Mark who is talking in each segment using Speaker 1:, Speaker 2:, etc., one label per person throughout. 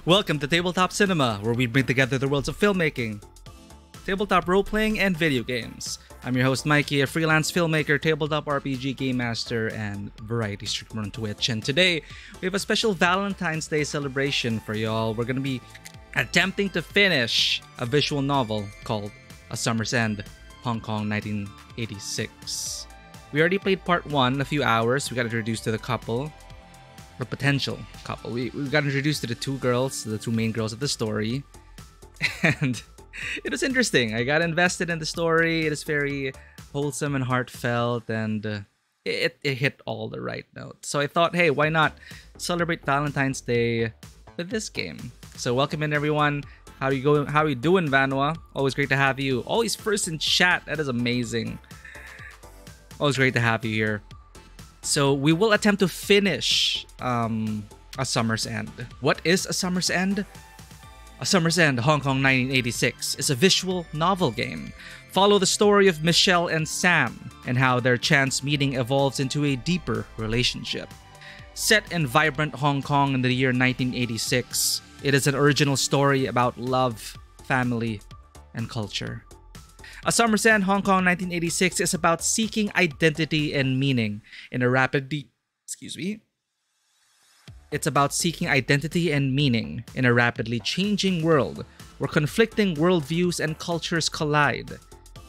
Speaker 1: Welcome to Tabletop Cinema, where we bring together the worlds of filmmaking, tabletop role-playing, and video games. I'm your host, Mikey, a freelance filmmaker, tabletop RPG game master, and variety streamer on Twitch. And today, we have a special Valentine's Day celebration for y'all. We're going to be attempting to finish a visual novel called A Summer's End, Hong Kong, 1986. We already played part 1 a few hours. We got introduced to the couple. The potential couple. We got introduced to the two girls, the two main girls of the story, and it was interesting. I got invested in the story. It is very wholesome and heartfelt, and it hit all the right notes. So I thought, hey, why not celebrate Valentine's Day with this game? So welcome in, everyone. How are you going? How are you doing, Vanwa? Always great to have you. Always first in chat. That is amazing. Always great to have you here. So we will attempt to finish A Summer's End. What is A Summer's End? A Summer's End, Hong Kong 1986 is a visual novel game. Follow the story of Michelle and Sam and how their chance meeting evolves into a deeper relationship. Set in vibrant Hong Kong in the year 1986, it is an original story about love, family, and culture. A Summer's End, Hong Kong 1986 is about seeking identity and meaning in a rapidly changing world where conflicting worldviews and cultures collide.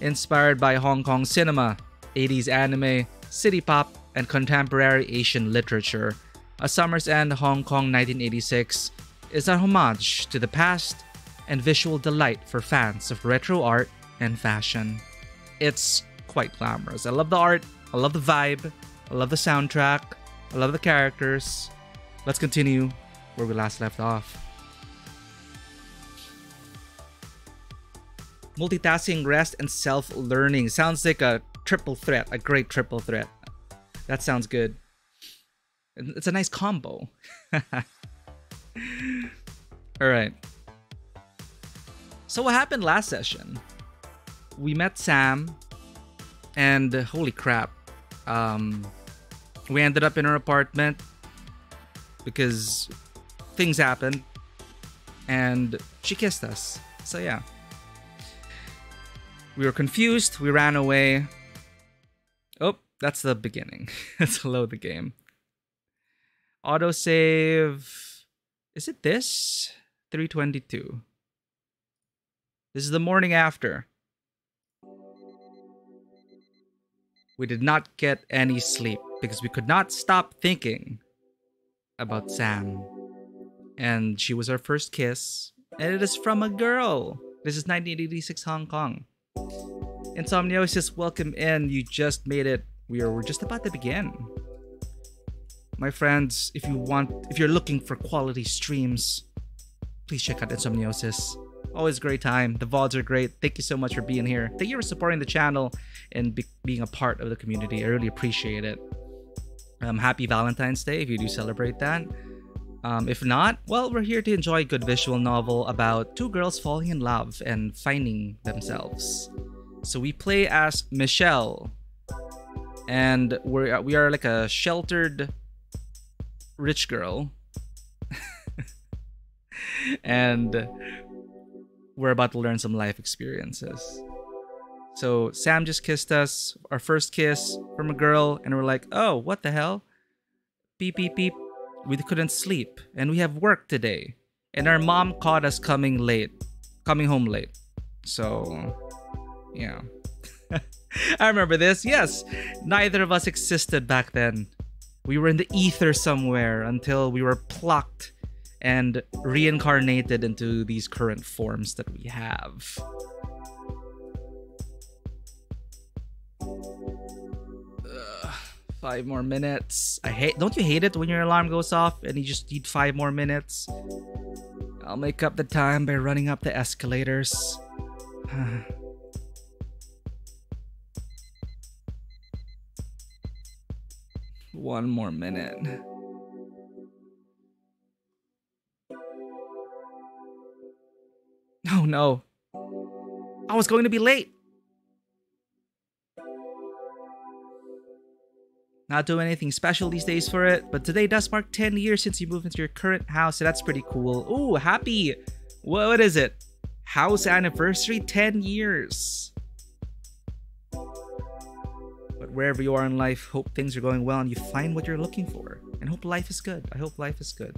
Speaker 1: Inspired by Hong Kong cinema, 80s anime, city pop, and contemporary Asian literature, A Summer's End, Hong Kong 1986 is a homage to the past and visual delight for fans of retro art and fashion. It's quite glamorous. I love the art, I love the vibe, I love the soundtrack, I love the characters. Let's continue where we last left off. Multitasking, rest, and self-learning. Sounds like a triple threat, a great triple threat. That sounds good. It's a nice combo. Alright. So what happened last session? We met Sam, and holy crap, we ended up in her apartment because things happened, and she kissed us. So yeah, we were confused. We ran away. Oh, that's the beginning. Let's load the game. Autosave. Is it this? 3:22. This is the morning after. We did not get any sleep because we could not stop thinking about Sam. And she was our first kiss. And it is from a girl. This is 1986 Hong Kong. Insomniosis, welcome in. You just made it. We're just about to begin. My friends, if you're looking for quality streams, please check out Insomniosis. Always a great time. The VODs are great. Thank you so much for being here. Thank you for supporting the channel and being a part of the community. I really appreciate it. Happy Valentine's Day if you do celebrate that. If not, well, we're here to enjoy a good visual novel about two girls falling in love and finding themselves. So we play as Michelle, and we are like a sheltered rich girl, and we're about to learn some life experiences. So Sam just kissed us, our first kiss from a girl, and we're like, oh, what the hell? Beep, beep, beep. We couldn't sleep, and we have work today. And our mom caught us coming home late. So, yeah. I remember this, yes. Neither of us existed back then. We were in the ether somewhere until we were plucked and reincarnated into these current forms that we have. Ugh, 5 more minutes. Don't you hate it when your alarm goes off and you just need 5 more minutes? I'll make up the time by running up the escalators. 1 more minute. Oh no. I was going to be late. Not doing anything special these days for it, but today does mark 10 years since you moved into your current house, so that's pretty cool. Ooh, happy, what is it? House anniversary, 10 years. But wherever you are in life, hope things are going well and you find what you're looking for. And hope life is good. I hope life is good.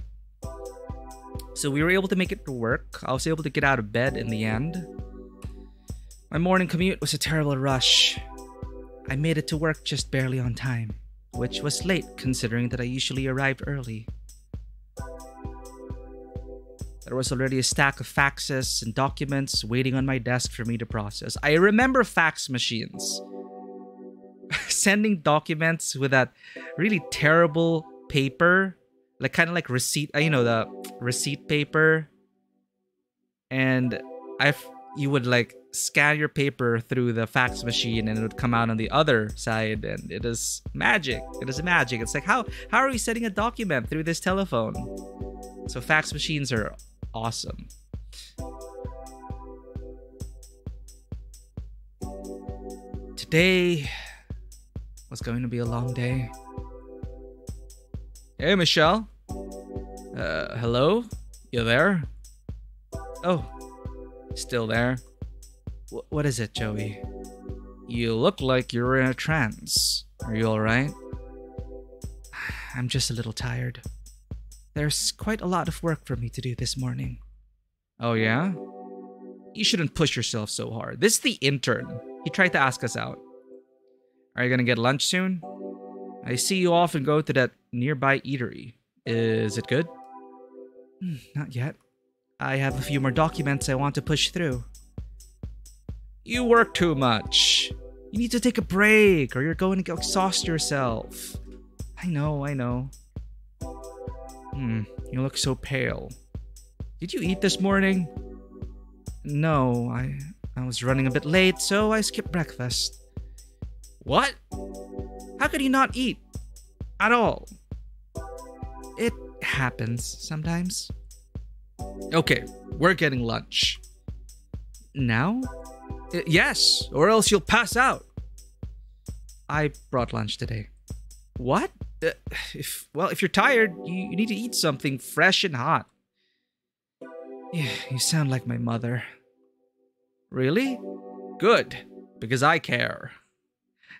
Speaker 1: So we were able to make it to work. I was able to get out of bed in the end. My morning commute was a terrible rush. I made it to work just barely on time, which was late considering that I usually arrived early. There was already a stack of faxes and documents waiting on my desk for me to process. I remember fax machines. Sending documents with that really terrible paper, like kind of like receipt, you know, the receipt paper. And you would like scan your paper through the fax machine and it would come out on the other side, and it is magic. It is magic. It's like, how are we sending a document through this telephone? So fax machines are awesome. Today was going to be a long day. Hey, Michelle. Hello? You there? Oh, still there. What is it, Joey? You look like you're in a trance. Are you alright? I'm just a little tired. There's quite a lot of work for me to do this morning. Oh yeah? You shouldn't push yourself so hard. This is the intern. He tried to ask us out. Are you gonna get lunch soon? I see you often go to that nearby eatery. Is it good? Not yet. I have a few more documents I want to push through. You work too much. You need to take a break or you're going to exhaust yourself. I know. You look so pale. Did you eat this morning? No, I was running a bit late, so I skipped breakfast. What? How could you not eat? At all? It happens sometimes. Okay, we're getting lunch. Now? Yes, or else you'll pass out. I brought lunch today. What? If you're tired, you need to eat something fresh and hot. Yeah, you sound like my mother. Really? Good, because I care.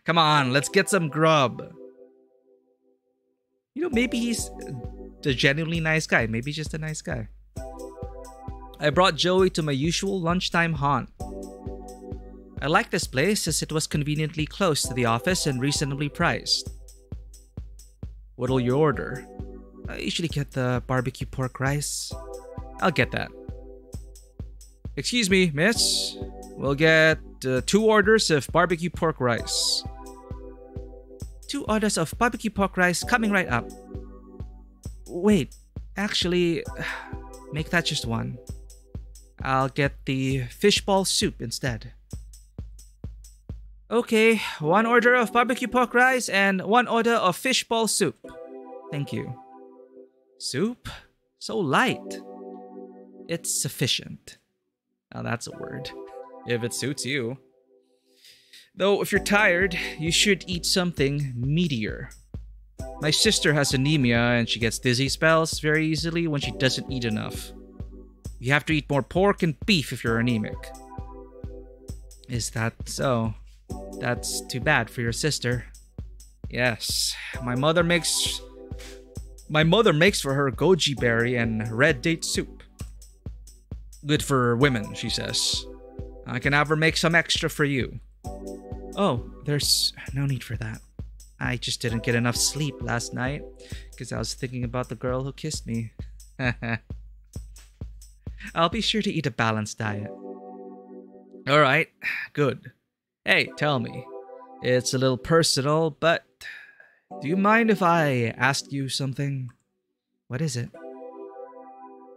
Speaker 1: Come on, let's get some grub. You know, maybe he's a genuinely nice guy. Maybe he's just a nice guy. I brought Joey to my usual lunchtime haunt. I like this place as it was conveniently close to the office and reasonably priced. What'll you order? I usually get the barbecue pork rice. I'll get that. Excuse me, miss. We'll get 2 orders of barbecue pork rice. 2 orders of barbecue pork rice coming right up. Wait, actually, make that just 1. I'll get the fishball soup instead. Okay, 1 order of barbecue pork rice and 1 order of fishball soup. Thank you. Soup? So light. It's sufficient. Now that's a word. If it suits you. Though, if you're tired, you should eat something meatier. My sister has anemia and she gets dizzy spells very easily when she doesn't eat enough. You have to eat more pork and beef if you're anemic. Is that so? That's too bad for your sister. Yes, my mother makes for her goji berry and red date soup. Good for women, she says. I can have her make some extra for you. Oh, there's no need for that. I just didn't get enough sleep last night because I was thinking about the girl who kissed me. I'll be sure to eat a balanced diet. Alright, good. Hey, tell me. It's a little personal, but do you mind if I ask you something? What is it?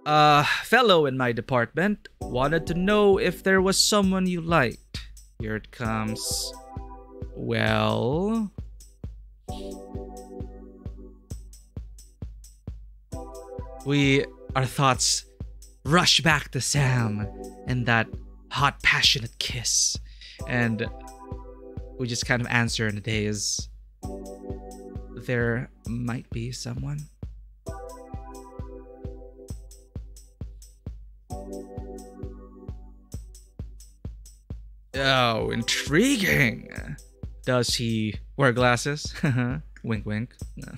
Speaker 1: A fellow in my department wanted to know if there was someone you liked. Here it comes. Well... Our thoughts rush back to Sam and that hot, passionate kiss. And we just kind of answer in a daze. there might be someone. Oh, intriguing. Does he wear glasses? Wink, wink. No.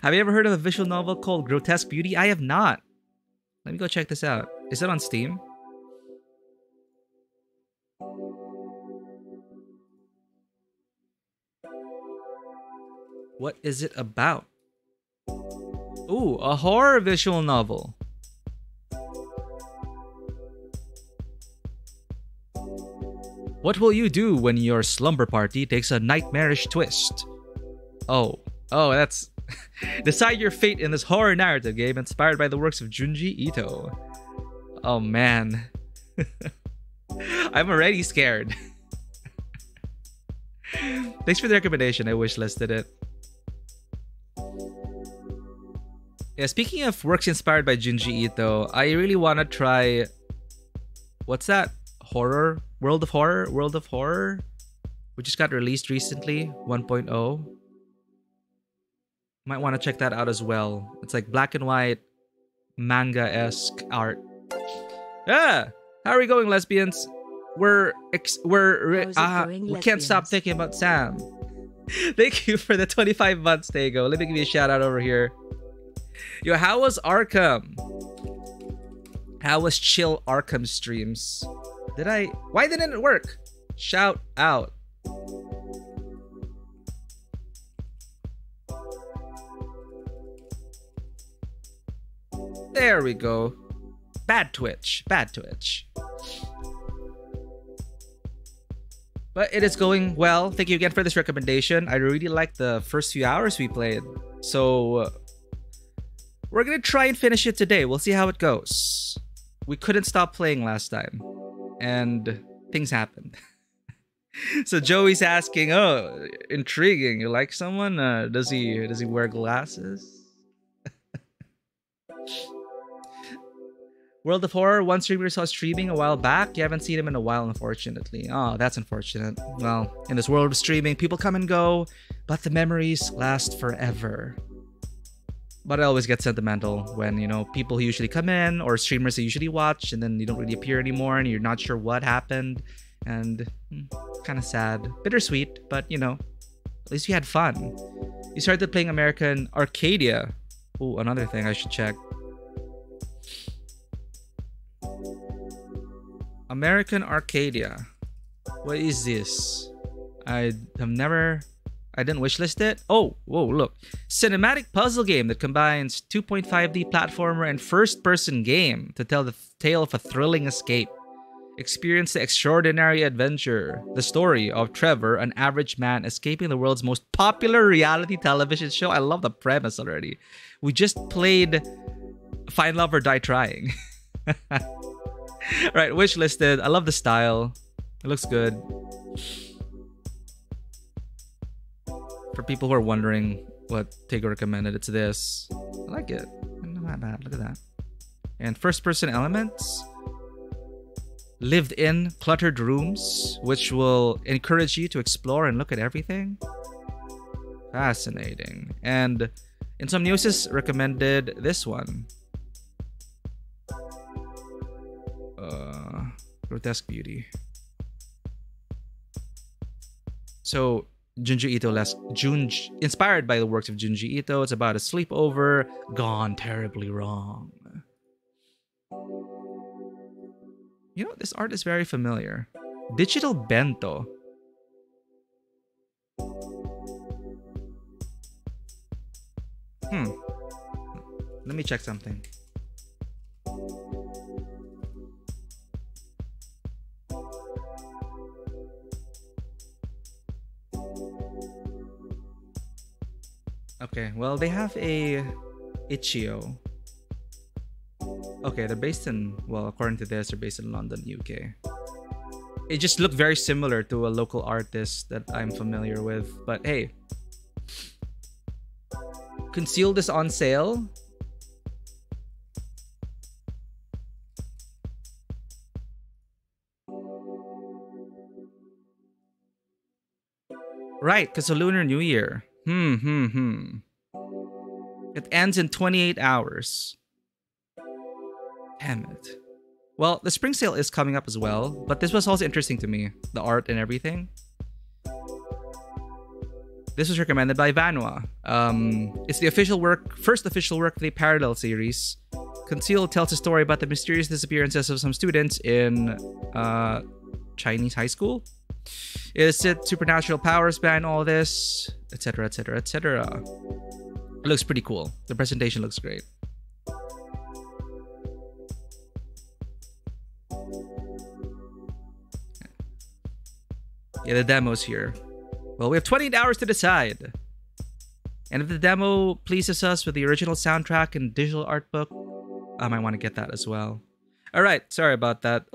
Speaker 1: Have you ever heard of a visual novel called Grotesque Beauty? I have not. Let me go check this out. Is it on Steam? What is it about? Ooh, a horror visual novel. What will you do when your slumber party takes a nightmarish twist? Oh, that's... Decide your fate in this horror narrative game inspired by the works of Junji Ito. Oh man. I'm already scared. Thanks for the recommendation. I wishlisted it. Yeah, speaking of works inspired by Junji Ito, I really want to try... What's that? Horror? World of Horror? World of Horror? Which just got released recently. 1.0. Might want to check that out as well. It's like black and white, manga-esque art. Ah! How are we going, lesbians? We can't stop thinking about Sam. Thank you for the 25 months, Tego. Let me give you a shout out over here. Yo, how was Arkham? How was chill Arkham streams? Why didn't it work? Shout out. There we go. Bad Twitch. Bad Twitch. But it is going well. Thank you again for this recommendation. I really liked the first few hours we played. So we're going to try and finish it today. We'll see how it goes. We couldn't stop playing last time. And things happened. So Joey's asking, oh, intriguing. You like someone? Does he wear glasses? World of Horror, one streamer saw streaming a while back. You haven't seen him in a while, unfortunately. Oh, that's unfortunate. Well, in this world of streaming, people come and go, but the memories last forever. But I always get sentimental when, you know, people who usually come in or streamers that usually watch and then you don't really appear anymore and you're not sure what happened. And kind of sad. Bittersweet, but, you know, at least you had fun. You started playing American Arcadia. Oh, another thing I should check. American Arcadia. What is this? I didn't wishlist it. Oh, whoa, look. Cinematic puzzle game that combines 2.5D platformer and first-person game to tell the tale of a thrilling escape. Experience the extraordinary adventure. The story of Trevor, an average man escaping the world's most popular reality television show. I love the premise already. We just played Find Love or Die Trying. Right, wishlisted. I love the style. It looks good. For people who are wondering what Tego recommended, it's this. I like it. Not that bad. Look at that. And first-person elements. Lived-in, cluttered rooms, which will encourage you to explore and look at everything. Fascinating. And Insomniosis recommended this one. Grotesque Beauty. So Junji Ito inspired by the works of Junji Ito. It's about a sleepover gone terribly wrong. You know, this art is very familiar. Digital Bento. Let me check something. Okay, well, they have a Itch.io. Okay, they're based in, well, according to this, they're based in London, UK. It just looked very similar to a local artist that I'm familiar with. But hey, Concealed is on sale. Right, because of Lunar New Year. It ends in 28 hours. Damn it. Well, the spring sale is coming up as well, but this was also interesting to me. The art and everything. This was recommended by Vanwa. It's the first official work of the Parallel series. Concealed tells a story about the mysterious disappearances of some students in Chinese high school. It said supernatural powers behind all this, etc., etc., etc. It looks pretty cool. The presentation looks great. Yeah, the demo's here. Well, we have 28 hours to decide. And if the demo pleases us with the original soundtrack and digital art book, I might want to get that as well. All right, sorry about that.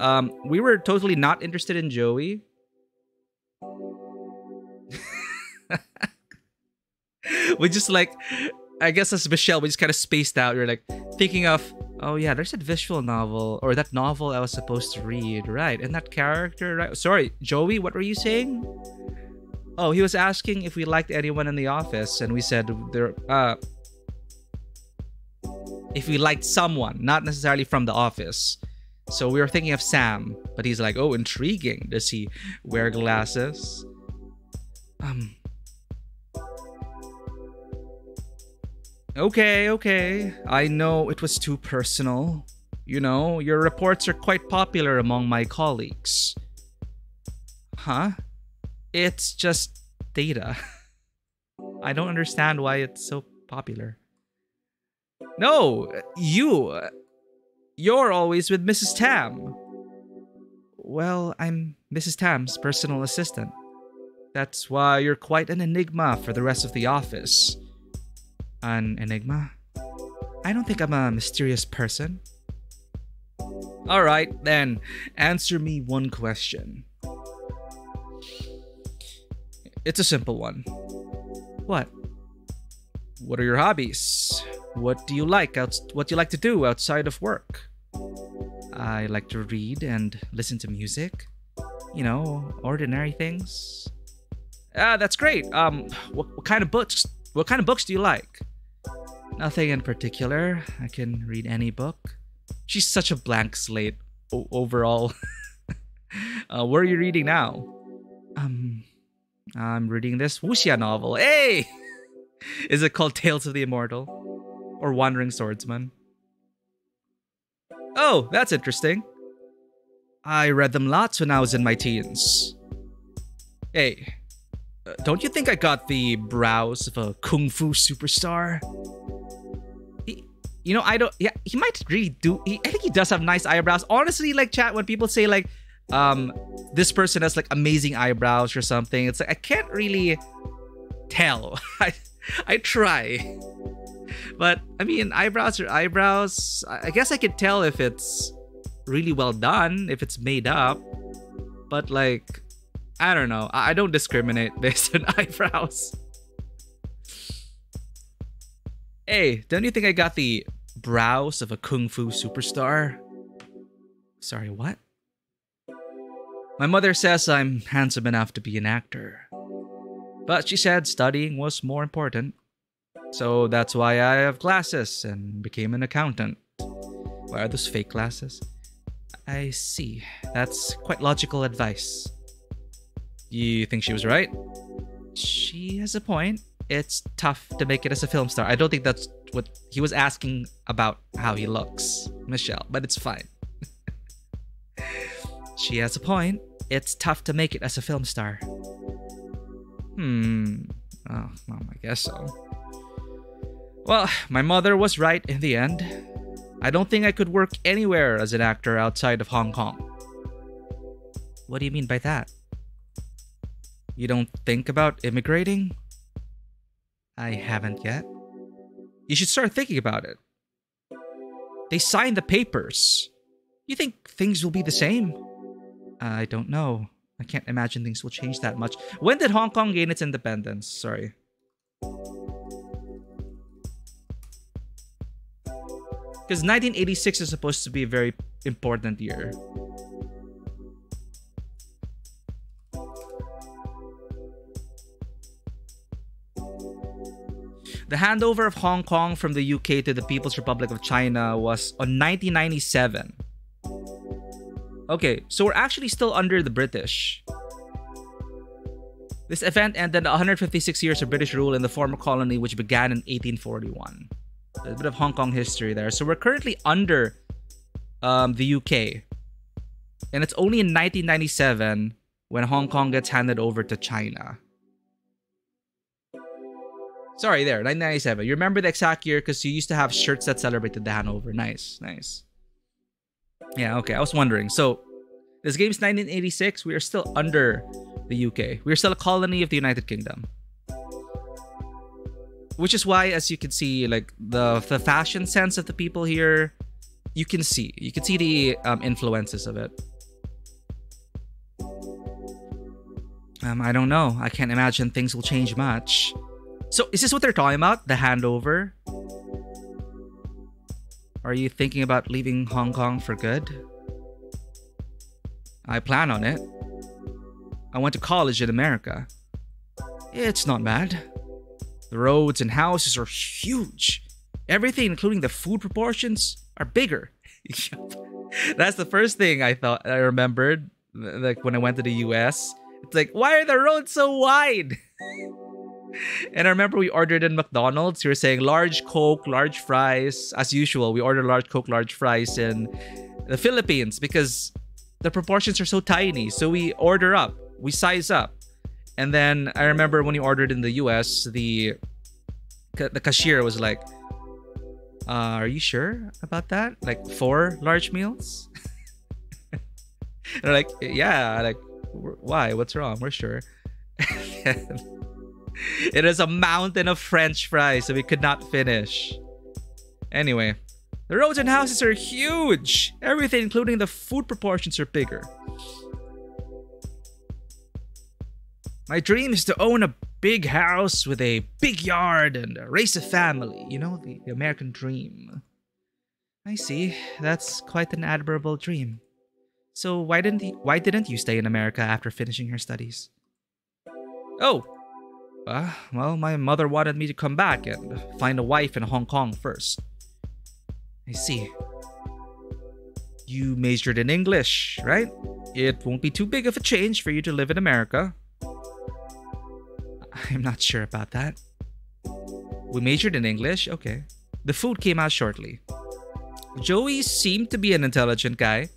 Speaker 1: We were totally not interested in Joey. We just like, I guess as Michelle, we just kind of spaced out. We were like thinking of, oh yeah, there's that visual novel or that novel I was supposed to read, right? And that character, right? Sorry, Joey, what were you saying? Oh, he was asking if we liked anyone in the office, and we said if we liked someone, not necessarily from the office. So we were thinking of Sam, but he's like, oh, intriguing. Does he wear glasses? Okay. I know it was too personal. You know, your reports are quite popular among my colleagues. Huh? It's just data. I don't understand why it's so popular. No, you're always with Mrs. Tam. Well, I'm Mrs. Tam's personal assistant. That's why you're quite an enigma for the rest of the office. An enigma? I don't think I'm a mysterious person. Alright, then, answer me one question. It's a simple one. What? What are your hobbies? What do you like to do outside of work? I like to read and listen to music. You know, ordinary things. That's great. What kind of books? What kind of books do you like? Nothing in particular. I can read any book. She's such a blank slate overall. What are you reading now? I'm reading this wuxia novel. Hey! Is it called Tales of the Immortal? Or Wandering Swordsman? Oh, that's interesting. I read them lots when I was in my teens. Hey, don't you think I got the brows of a kung fu superstar? You know, I don't... Yeah, he might really do... I think he does have nice eyebrows. Honestly, like, chat, when people say, like, this person has, like, amazing eyebrows or something, it's like, I can't really tell. I try. But, I mean, eyebrows are eyebrows. I guess I could tell if it's really well done, if it's made up. But, like, I don't know. I don't discriminate based on eyebrows. Hey, don't you think I got the brows of a kung fu superstar? Sorry, what? My mother says I'm handsome enough to be an actor. But she said studying was more important. So that's why I have glasses and became an accountant. Why are those fake glasses? I see. That's quite logical advice. You think she was right? She has a point. It's tough to make it as a film star. I don't think that's what he was asking about, how he looks, Michelle, but it's fine. She has a point. It's tough to make it as a film star. Oh, well, I guess so. Well, my mother was right in the end. I don't think I could work anywhere as an actor outside of Hong Kong. What do you mean by that? You don't think about immigrating? I haven't yet. You should start thinking about it. They signed the papers. You think things will be the same? I don't know. I can't imagine things will change that much. When did Hong Kong gain its independence? Sorry. Because 1986 is supposed to be a very important year. The handover of Hong Kong from the UK to the People's Republic of China was on 1997. Okay, so we're actually still under the British. This event ended 156 years of British rule in the former colony, which began in 1841. There's a bit of Hong Kong history there. So we're currently under the UK. And it's only in 1997 when Hong Kong gets handed over to China. Sorry, there, 1997. You remember the exact year because you used to have shirts that celebrated the handover. Nice, nice. Yeah, okay, I was wondering. So, this game's 1986. We are still under the UK. We are still a colony of the United Kingdom. Which is why, as you can see, like, the fashion sense of the people here, you can see the influences of it. I don't know. I can't imagine things will change much. So, is this what they're talking about? The handover? Are you thinking about leaving Hong Kong for good? I plan on it. I went to college in America. It's not bad. The roads and houses are huge. Everything, including the food proportions, are bigger. That's the first thing I remembered, like when I went to the US. It's like, why are the roads so wide? And I remember we ordered in McDonald's. We were saying large Coke, large fries. As usual, we ordered large Coke, large fries in the Philippines because the proportions are so tiny. So we order up, we size up. And then I remember when you ordered in the US, the cashier was like, are you sure about that? Like 4 large meals? And they're like, yeah, like, why? What's wrong? We're sure. It is a mountain of French fries, so we could not finish. Anyway, the roads and houses are huge. Everything, including the food proportions, are bigger. My dream is to own a big house with a big yard and raise a family. You know, the American dream. I see. That's quite an admirable dream. So why didn't you stay in America after finishing your studies? Oh, well, my mother wanted me to come back and find a wife in Hong Kong first. I see. You majored in English, right? It won't be too big of a change for you to live in America. I'm not sure about that. We majored in English? Okay. The food came out shortly. Joey seemed to be an intelligent guy.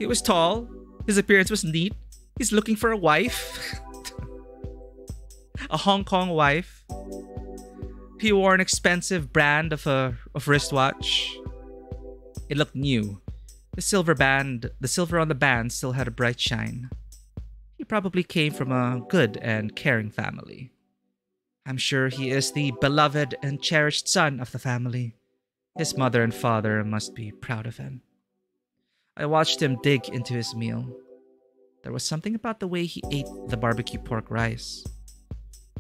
Speaker 1: He was tall. His appearance was neat. He's looking for a wife. A Hong Kong wife. He wore an expensive brand of wristwatch. It looked new. The silver on the band still had a bright shine. He probably came from a good and caring family. I'm sure he is the beloved and cherished son of the family. His mother and father must be proud of him. I watched him dig into his meal. There was something about the way he ate the barbecue pork rice,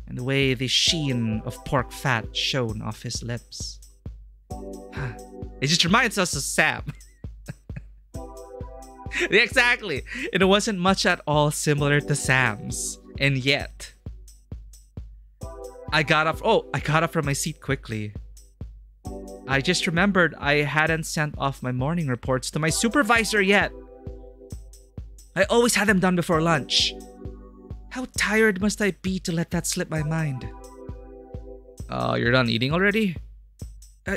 Speaker 1: and the way the sheen of pork fat shone off his lips. It just reminds us of Sam. Exactly. It wasn't much at all similar to Sam's. And yet, I got up from my seat quickly. I just remembered I hadn't sent off my morning reports to my supervisor yet. I always had them done before lunch. How tired must I be to let that slip my mind? You're done eating already?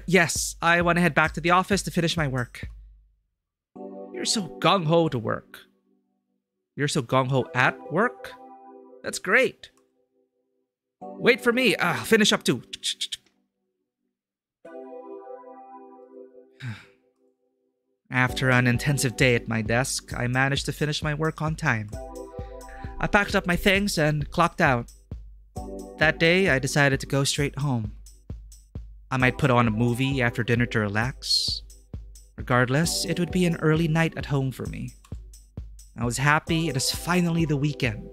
Speaker 1: Yes, I want to head back to the office to finish my work. You're so gung-ho to work. You're so gung-ho at work? That's great. Wait for me. I'll finish up too. After an intensive day at my desk, I managed to finish my work on time. I packed up my things and clocked out. That day, I decided to go straight home. I might put on a movie after dinner to relax. Regardless, it would be an early night at home for me. I was happy it was finally the weekend.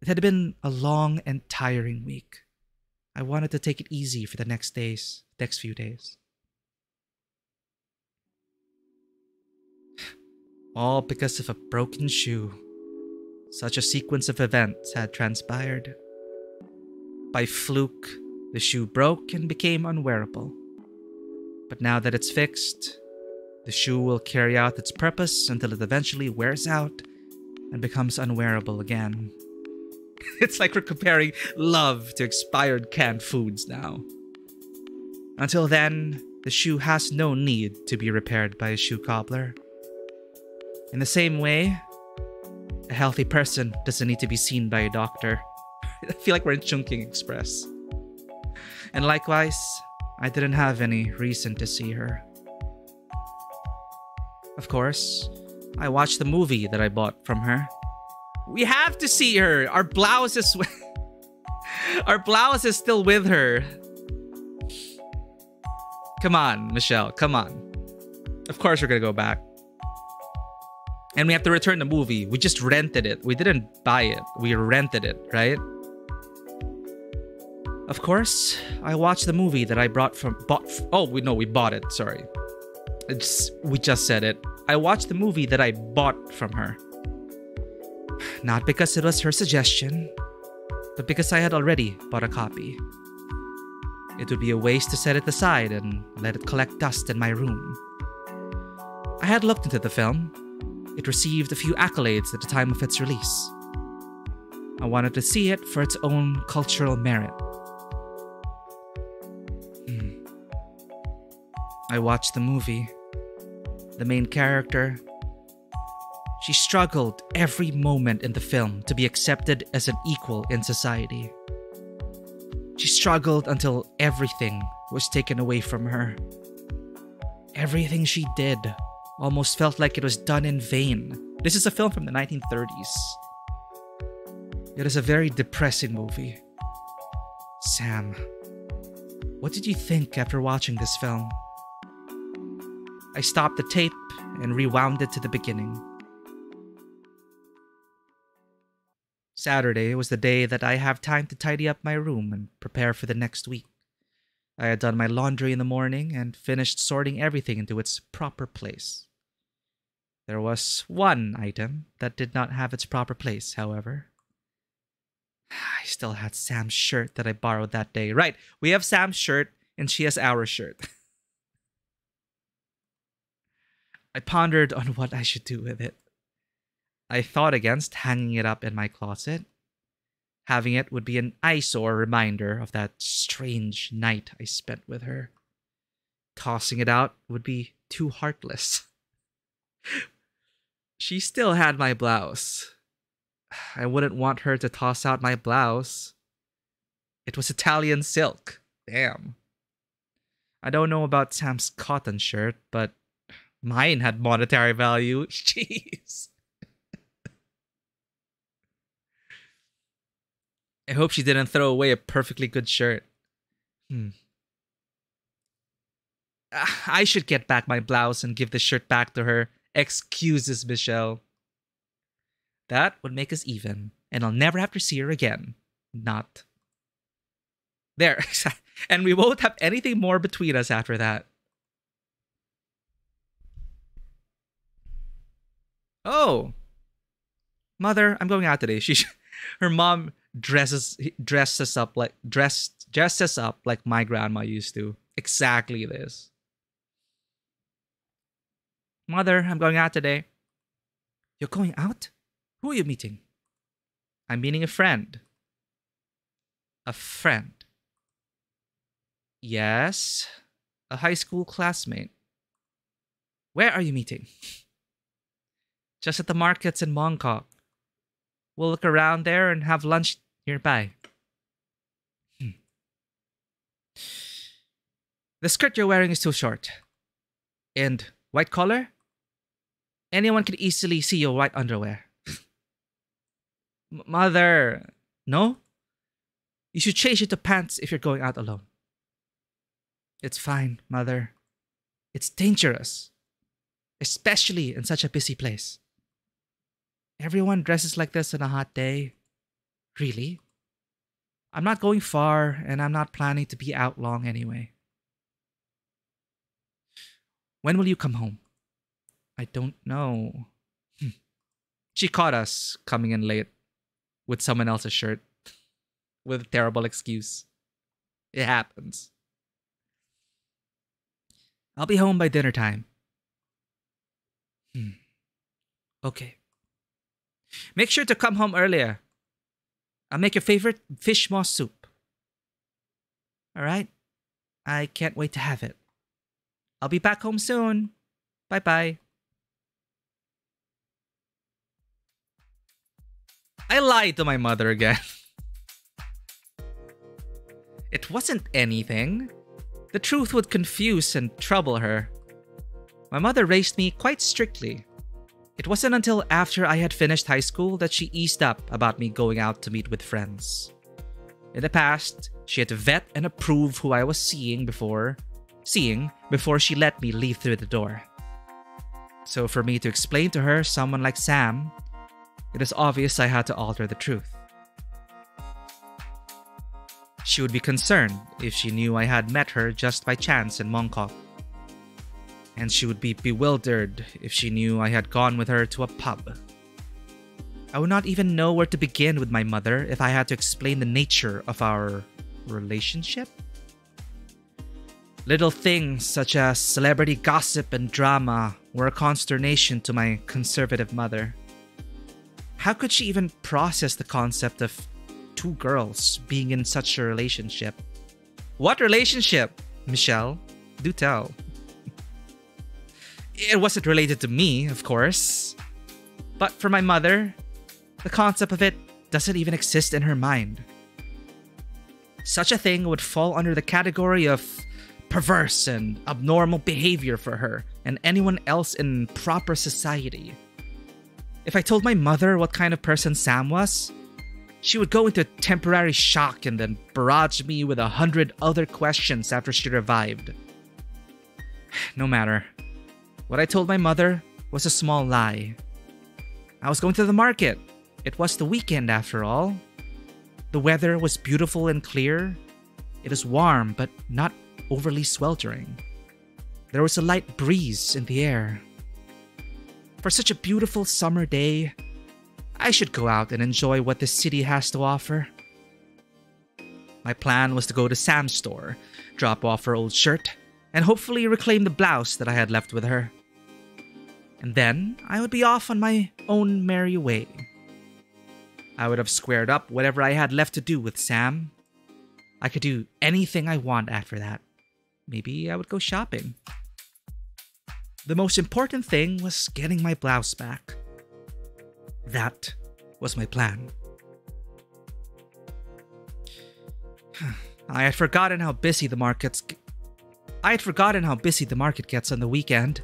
Speaker 1: It had been a long and tiring week. I wanted to take it easy for the next few days. All because of a broken shoe. Such a sequence of events had transpired. By fluke, The shoe broke and became unwearable. But now that it's fixed, the shoe will carry out its purpose until it eventually wears out and becomes unwearable again. It's like we're comparing love to expired canned foods now. Until then, the shoe has no need to be repaired by a shoe cobbler. In the same way, a healthy person doesn't need to be seen by a doctor. I feel like we're in Chungking Express. And likewise, I didn't have any reason to see her. Of course, I watched the movie that I bought from her. We have to see her! Our blouse is... Our blouse is still with her. Come on, Michelle, come on. Of course we're gonna go back. And we have to return the movie. We just rented it. We didn't buy it. We rented it, right? Of course, I watched the movie that I we bought it, sorry. We just said it. I watched the movie that I bought from her. Not because it was her suggestion, but because I had already bought a copy. It would be a waste to set it aside and let it collect dust in my room. I had looked into the film. It received a few accolades at the time of its release. I wanted to see it for its own cultural merit. I watched the movie. The main character, she struggled every moment in the film to be accepted as an equal in society. She struggled until everything was taken away from her. Everything she did almost felt like it was done in vain. This is a film from the 1930s. It is a very depressing movie. Sam, what did you think after watching this film? I stopped the tape and rewound it to the beginning. Saturday was the day that I have time to tidy up my room and prepare for the next week. I had done my laundry in the morning and finished sorting everything into its proper place. There was one item that did not have its proper place, however. I still had Sam's shirt that I borrowed that day. Right, we have Sam's shirt and she has our shirt. I pondered on what I should do with it. I thought against hanging it up in my closet. Having it would be an eyesore reminder of that strange night I spent with her. Tossing it out would be too heartless. She still had my blouse. I wouldn't want her to toss out my blouse. It was Italian silk. Damn. I don't know about Sam's cotton shirt, but mine had monetary value. Jeez. I hope she didn't throw away a perfectly good shirt. I should get back my blouse and give the shirt back to her. Excuses, Michelle. That would make us even, and I'll never have to see her again. Not. There. And we won't have anything more between us after that. Oh. Mother, I'm going out today. Her mom dresses us up like my grandma used to. Exactly this. Mother, I'm going out today. You're going out? Who are you meeting? I'm meeting a friend. A friend. Yes, a high school classmate. Where are you meeting? Just at the markets in Mongkok. We'll look around there and have lunch nearby. The skirt you're wearing is too short. And white collar? Anyone can easily see your white underwear. Mother, no? You should change it to pants if you're going out alone. It's fine, Mother. It's dangerous. Especially in such a busy place. Everyone dresses like this on a hot day. Really? I'm not going far, and I'm not planning to be out long anyway. When will you come home? I don't know. She caught us coming in late with someone else's shirt with a terrible excuse. It happens. I'll be home by dinner time. Okay. Make sure to come home earlier. I'll make your favorite fish maw soup. Alright? I can't wait to have it. I'll be back home soon. Bye-bye. I lied to my mother again. It wasn't anything. The truth would confuse and trouble her. My mother raised me quite strictly. It wasn't until after I had finished high school that she eased up about me going out to meet with friends. In the past, she had to vet and approve who I was seeing before she let me leave through the door. So for me to explain to her someone like Sam, it is obvious I had to alter the truth. She would be concerned if she knew I had met her just by chance in Mongkok. And she would be bewildered if she knew I had gone with her to a pub. I would not even know where to begin with my mother if I had to explain the nature of our relationship. Little things such as celebrity gossip and drama were a consternation to my conservative mother. How could she even process the concept of two girls being in such a relationship? What relationship, Michelle? Do tell. It wasn't related to me, of course. But for my mother, the concept of it doesn't even exist in her mind. Such a thing would fall under the category of perverse and abnormal behavior for her and anyone else in proper society. If I told my mother what kind of person Sam was, she would go into temporary shock and then barrage me with 100 other questions after she revived. No matter. What I told my mother was a small lie. I was going to the market. It was the weekend after all. The weather was beautiful and clear. It was warm but not overly sweltering. There was a light breeze in the air. For such a beautiful summer day, I should go out and enjoy what the city has to offer. My plan was to go to Sam's store, drop off her old shirt, and hopefully reclaim the blouse that I had left with her. And then I would be off on my own merry way. I would have squared up whatever I had left to do with Sam. I could do anything I want after that. Maybe I would go shopping. The most important thing was getting my blouse back. That was my plan. I had forgotten how busy the market gets on the weekend.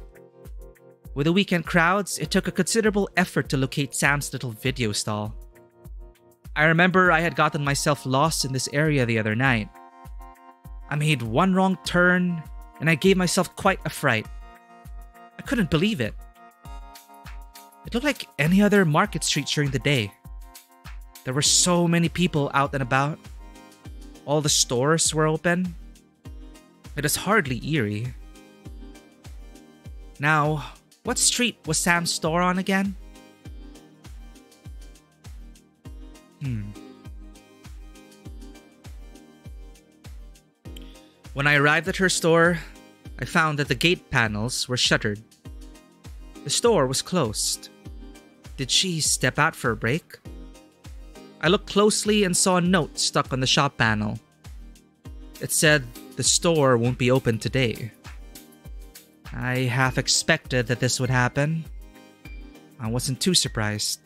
Speaker 1: With the weekend crowds, it took a considerable effort to locate Sam's little video stall. I remember I had gotten myself lost in this area the other night. I made one wrong turn, and I gave myself quite a fright. I couldn't believe it. It looked like any other market street during the day. There were so many people out and about. All the stores were open. It was hardly eerie. Now, what street was Sam's store on again? When I arrived at her store, I found that the gate panels were shuttered. The store was closed. Did she step out for a break? I looked closely and saw a note stuck on the shop panel. It said the store won't be open today. I half expected that this would happen. I wasn't too surprised.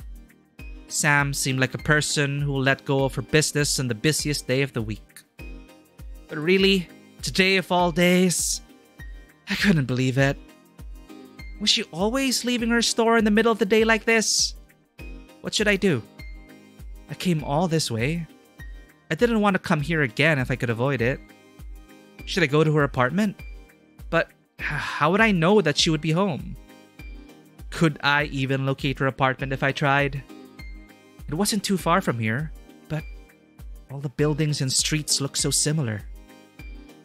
Speaker 1: Sam seemed like a person who will let go of her business on the busiest day of the week. But really, today of all days, I couldn't believe it. Was she always leaving her store in the middle of the day like this? What should I do? I came all this way. I didn't want to come here again if I could avoid it. Should I go to her apartment? But how would I know that she would be home? Could I even locate her apartment if I tried? It wasn't too far from here, but all the buildings and streets looked so similar.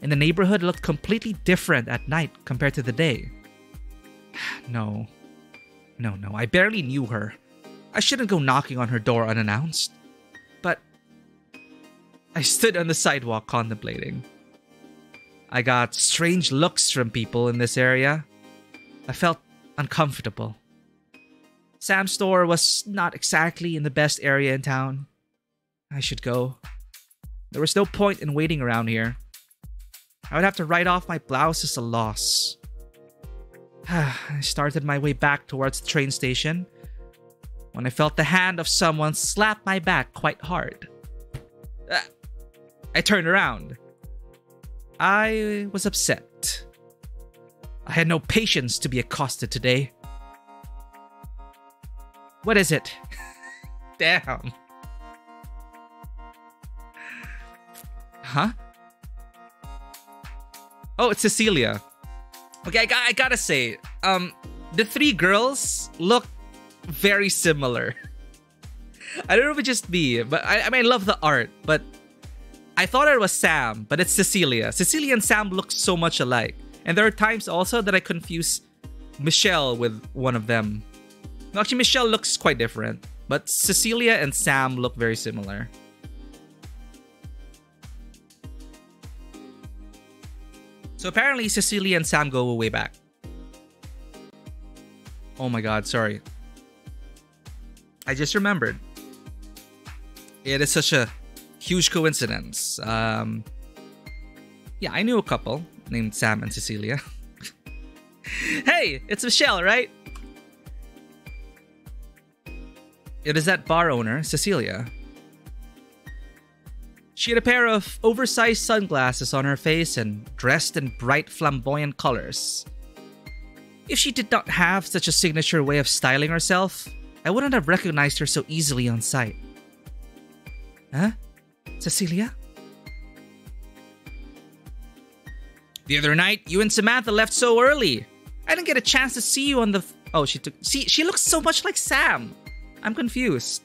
Speaker 1: And the neighborhood looked completely different at night compared to the day. No, I barely knew her. I shouldn't go knocking on her door unannounced. But I stood on the sidewalk contemplating. I got strange looks from people in this area. I felt uncomfortable. Sam's store was not exactly in the best area in town. I should go. There was no point in waiting around here. I would have to write off my blouse as a loss. I started my way back towards the train station when I felt the hand of someone slap my back quite hard. I turned around. I was upset. I had no patience to be accosted today. What is it? Damn. Huh? Oh, it's Cecilia. Okay, I gotta say, the three girls look very similar. I don't know if it's just me, but I mean, I love the art, but I thought it was Sam, but it's Cecilia. Cecilia and Sam look so much alike. And there are times also that I confuse Michelle with one of them. No, actually, Michelle looks quite different, but Cecilia and Sam look very similar. So apparently, Cecilia and Sam go way back. Oh my god, sorry. I just remembered. It is such a huge coincidence. Yeah, I knew a couple named Sam and Cecilia. Hey, it's Michelle, right? It is that bar owner, Cecilia. She had a pair of oversized sunglasses on her face and dressed in bright flamboyant colors. If she did not have such a signature way of styling herself, I wouldn't have recognized her so easily on sight. Huh? Cecilia? The other night, you and Samantha left so early. I didn't get a chance to see you on the... Oh, she looks so much like Sam. I'm confused.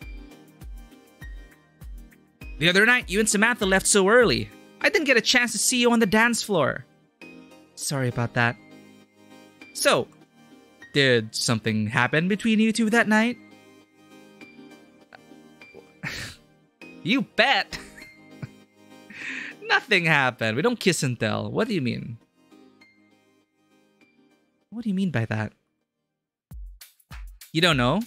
Speaker 1: The other night, you and Samantha left so early. I didn't get a chance to see you on the dance floor. Sorry about that. So, did something happen between you two that night? You bet. Nothing happened. We don't kiss and tell. What do you mean? What do you mean by that? You don't know?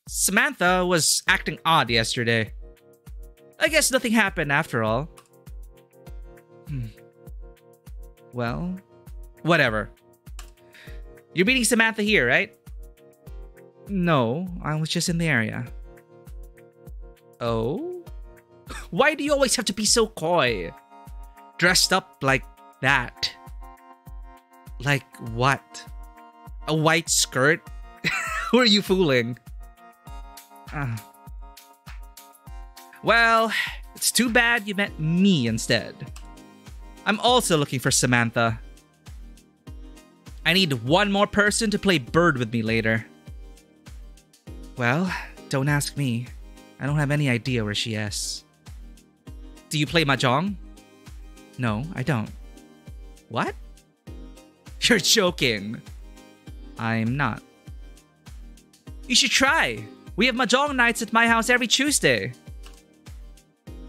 Speaker 1: Samantha was acting odd yesterday. I guess nothing happened after all. Well, whatever. You're meeting Samantha here, right? No, I was just in the area. Oh? Why do you always have to be so coy? Dressed up like that. Like what? A white skirt? Who are you fooling? Well, it's too bad you met me instead. I'm also looking for Samantha. I need one more person to play bird with me later. Well, don't ask me. I don't have any idea where she is. Do you play mahjong? No, I don't. What? You're joking. I'm not. You should try. We have mahjong nights at my house every Tuesday.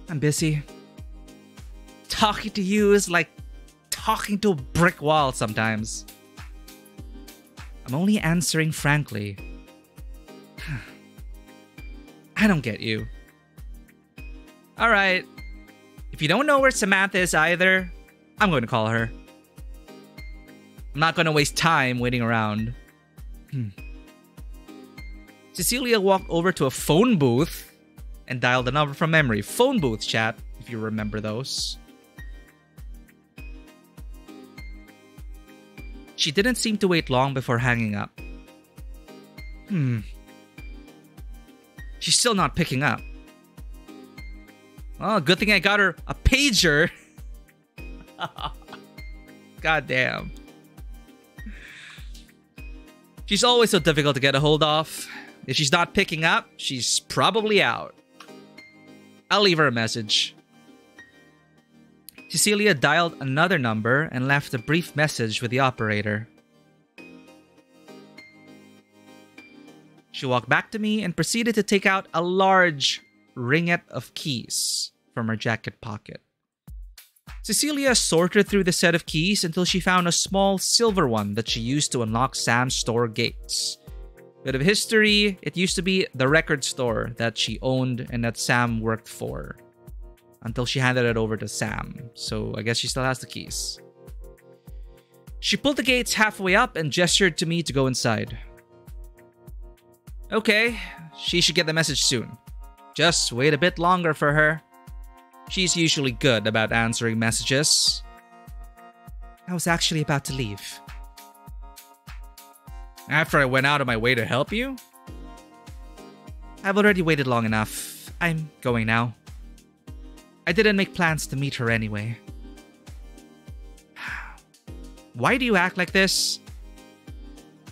Speaker 1: I'm busy. Talking to you is like talking to a brick wall sometimes. I'm only answering frankly. I don't get you. Alright. If you don't know where Samantha is either, I'm going to call her. I'm not going to waste time waiting around. Cecilia walked over to a phone booth and dialed the number from memory. Phone booth chat, if you remember those. She didn't seem to wait long before hanging up. She's still not picking up. Oh, good thing I got her a pager. God damn. She's always so difficult to get a hold of. If she's not picking up, she's probably out. I'll leave her a message. Cecilia dialed another number and left a brief message with the operator. She walked back to me and proceeded to take out a large ringet of keys from her jacket pocket. Cecilia sorted through the set of keys until she found a small silver one that she used to unlock Sam's store gates. Bit of history, it used to be the record store that she owned and that Sam worked for. Until she handed it over to Sam, so I guess she still has the keys. She pulled the gates halfway up and gestured to me to go inside. Okay, she should get the message soon. Just wait a bit longer for her. She's usually good about answering messages. I was actually about to leave. After I went out of my way to help you? I've already waited long enough. I'm going now. I didn't make plans to meet her anyway. Why do you act like this?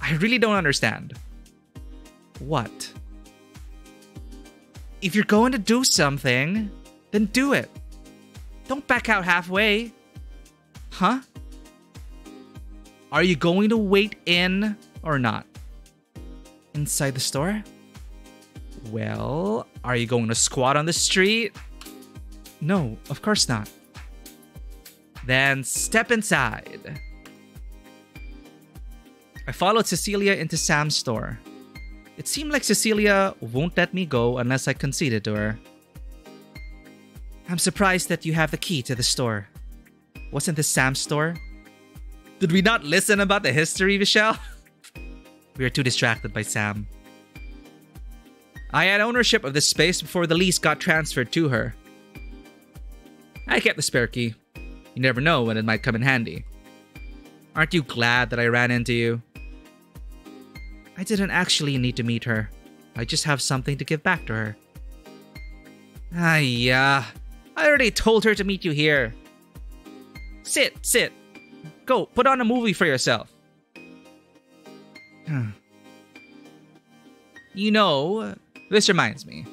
Speaker 1: I really don't understand. What? If you're going to do something, then do it. Don't back out halfway. Huh? Are you going to wait in or not? Inside the store? Well, are you going to squat on the street? No, of course not. Then step inside. I followed Cecilia into Sam's store. It seemed like Cecilia won't let me go unless I conceded to her. I'm surprised that you have the key to the store. Wasn't this Sam's store? Did we not listen about the history, Michelle? We were too distracted by Sam. I had ownership of this space before the lease got transferred to her. I kept the spare key. You never know when it might come in handy. Aren't you glad that I ran into you? I didn't actually need to meet her. I just have something to give back to her. Yeah. I already told her to meet you here. Sit. Go, put on a movie for yourself. You know, this reminds me.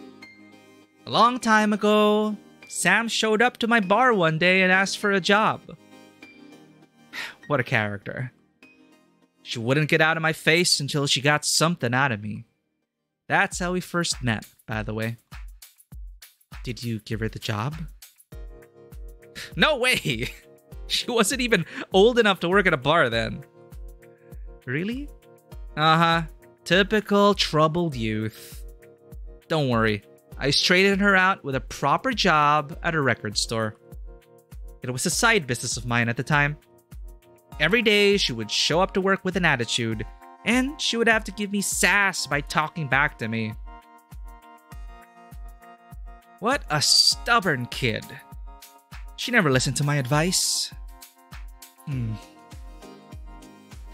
Speaker 1: A long time ago, Sam showed up to my bar one day and asked for a job. What a character. She wouldn't get out of my face until she got something out of me. That's how we first met, by the way. Did you give her the job? No way! She wasn't even old enough to work at a bar then. Really? Uh-huh. Typical troubled youth. Don't worry. I straightened her out with a proper job at a record store. It was a side business of mine at the time. Every day, she would show up to work with an attitude, and she would have to give me sass by talking back to me. What a stubborn kid. She never listened to my advice.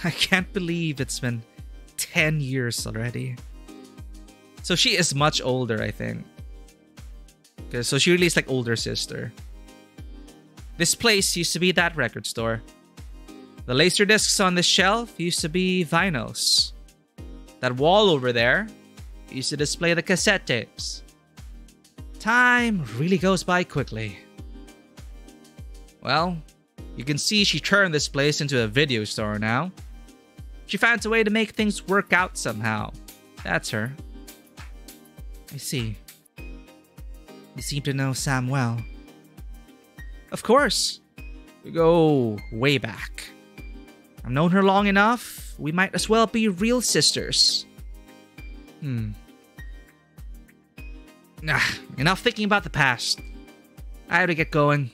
Speaker 1: I can't believe it's been 10 years already. So she is much older, I think. So she really is like older sister. This place used to be that record store. The laser discs on this shelf used to be vinyls. That wall over there used to display the cassette tapes. Time really goes by quickly. Well, you can see she turned this place into a video store now. She found a way to make things work out somehow. That's her. I see. You seem to know Sam well. Of course. We go way back. I've known her long enough, we might as well be real sisters. Enough thinking about the past. I have to get going.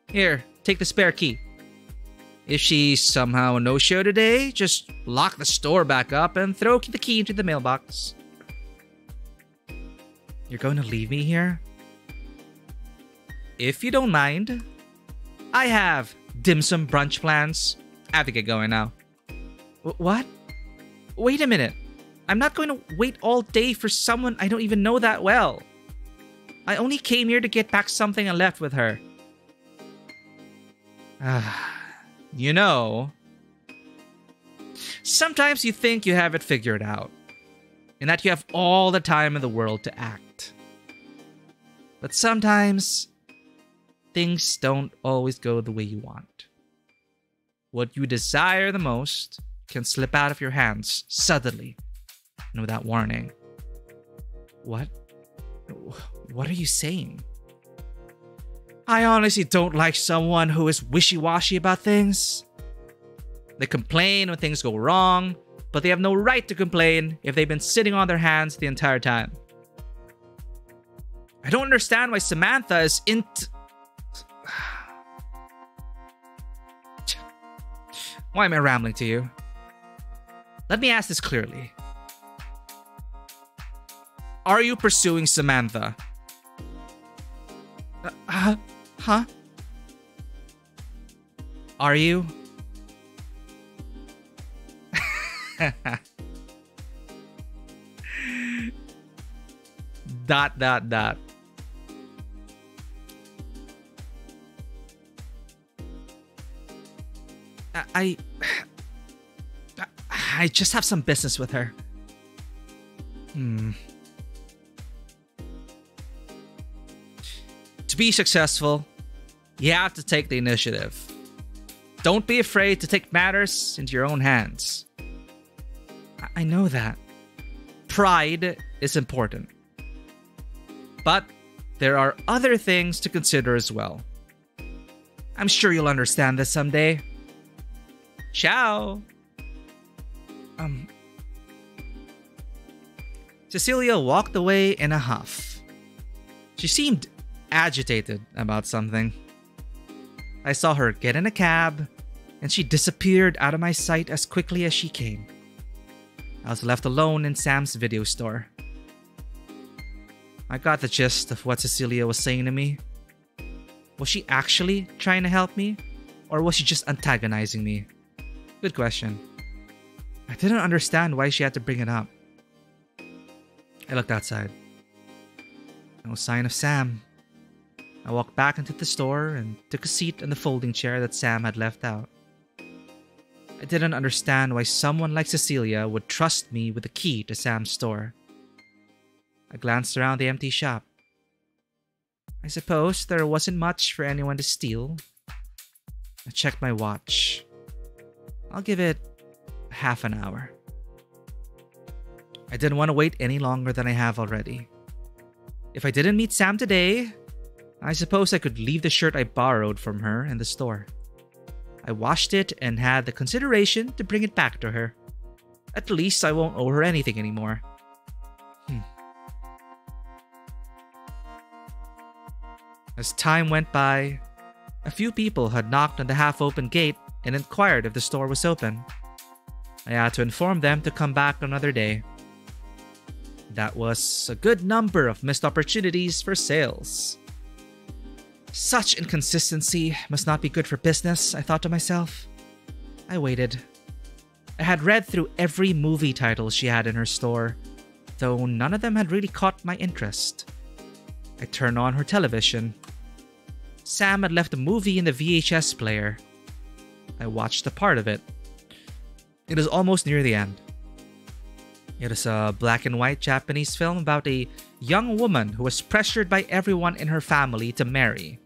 Speaker 1: Here, take the spare key. If she's somehow a no-show today, just lock the store back up and throw the key into the mailbox. You're going to leave me here? If you don't mind. I have dim sum brunch plans. I have to get going now. What? Wait a minute. I'm not going to wait all day for someone I don't even know that well. I only came here to get back something I left with her. You know, sometimes you think you have it figured out, and that you have all the time in the world to act. But sometimes, things don't always go the way you want. What you desire the most can slip out of your hands suddenly and without warning. What? What are you saying? I honestly don't like someone who is wishy-washy about things. They complain when things go wrong, but they have no right to complain if they've been sitting on their hands the entire time. I don't understand why Samantha is Why am I rambling to you? Let me ask this clearly. Are you pursuing Samantha? Huh? Are you? Dot. I just have some business with her. To be successful, you have to take the initiative. Don't be afraid to take matters into your own hands. I know that. Pride is important. But there are other things to consider as well. I'm sure you'll understand this someday. Ciao! Cecilia walked away in a huff. She seemed agitated about something. I saw her get in a cab, and she disappeared out of my sight as quickly as she came. I was left alone in Sam's video store. I got the gist of what Cecilia was saying to me. Was she actually trying to help me? Or was she just antagonizing me? Good question. I didn't understand why she had to bring it up. I looked outside. No sign of Sam. I walked back into the store and took a seat in the folding chair that Sam had left out. I didn't understand why someone like Cecilia would trust me with the key to Sam's store. I glanced around the empty shop. I suppose there wasn't much for anyone to steal. I checked my watch. I'll give it half an hour. I didn't want to wait any longer than I have already. If I didn't meet Sam today, I suppose I could leave the shirt I borrowed from her in the store. I washed it and had the consideration to bring it back to her. At least I won't owe her anything anymore. As time went by, a few people had knocked on the half-open gate and inquired if the store was open. I had to inform them to come back another day. That was a good number of missed opportunities for sales. Such inconsistency must not be good for business, I thought to myself. I waited. I had read through every movie title she had in her store, though none of them had really caught my interest. I turned on her television. Sam had left a movie in the VHS player. I watched a part of it. It was almost near the end. It was a black and white Japanese film about a young woman who was pressured by everyone in her family to marry.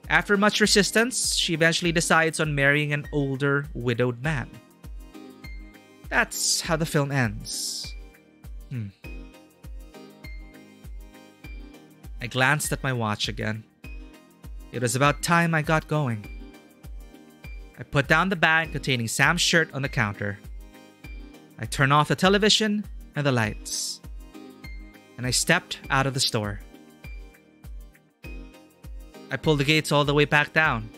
Speaker 1: After much resistance, she eventually decides on marrying an older, widowed man. That's how the film ends. I glanced at my watch again. It was about time I got going. I put down the bag containing Sam's shirt on the counter. I turned off the television and the lights. And I stepped out of the store. I pulled the gates all the way back down.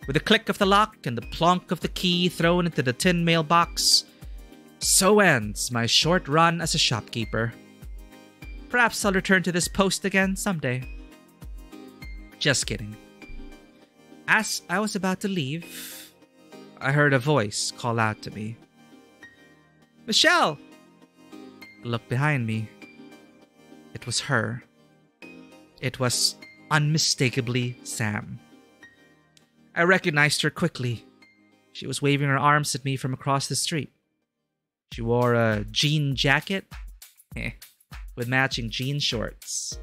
Speaker 1: With a click of the lock and the plonk of the key thrown into the tin mailbox, so ends my short run as a shopkeeper. Perhaps I'll return to this post again someday. Just kidding. As I was about to leave, I heard a voice call out to me. Michelle! I looked behind me. It was her. It was unmistakably Sam. I recognized her quickly. She was waving her arms at me from across the street. She wore a jean jacket with matching jean shorts.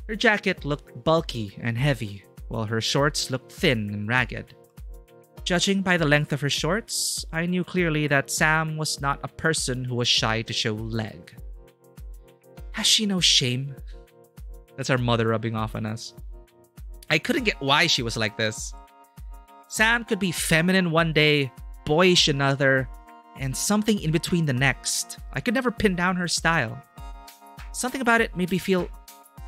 Speaker 1: Her jacket looked bulky and heavy, while her shorts looked thin and ragged. Judging by the length of her shorts, I knew clearly that Sam was not a person who was shy to show leg. Has she no shame? That's our mother rubbing off on us. I couldn't get why she was like this. Sam could be feminine one day, boyish another, and something in between the next. I could never pin down her style. Something about it made me feel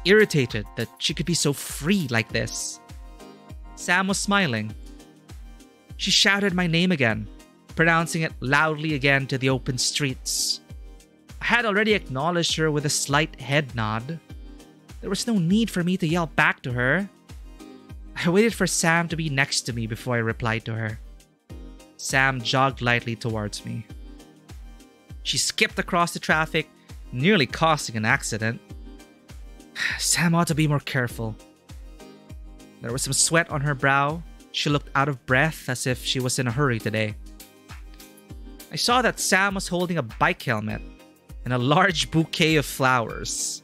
Speaker 1: irritated that she could be so free like this. Sam was smiling. She shouted my name again, pronouncing it loudly again to the open streets. I had already acknowledged her with a slight head nod. There was no need for me to yell back to her. I waited for Sam to be next to me before I replied to her. Sam jogged lightly towards me. She skipped across the traffic, nearly causing an accident. Sam ought to be more careful. There was some sweat on her brow. She looked out of breath as if she was in a hurry today. I saw that Sam was holding a bike helmet and a large bouquet of flowers.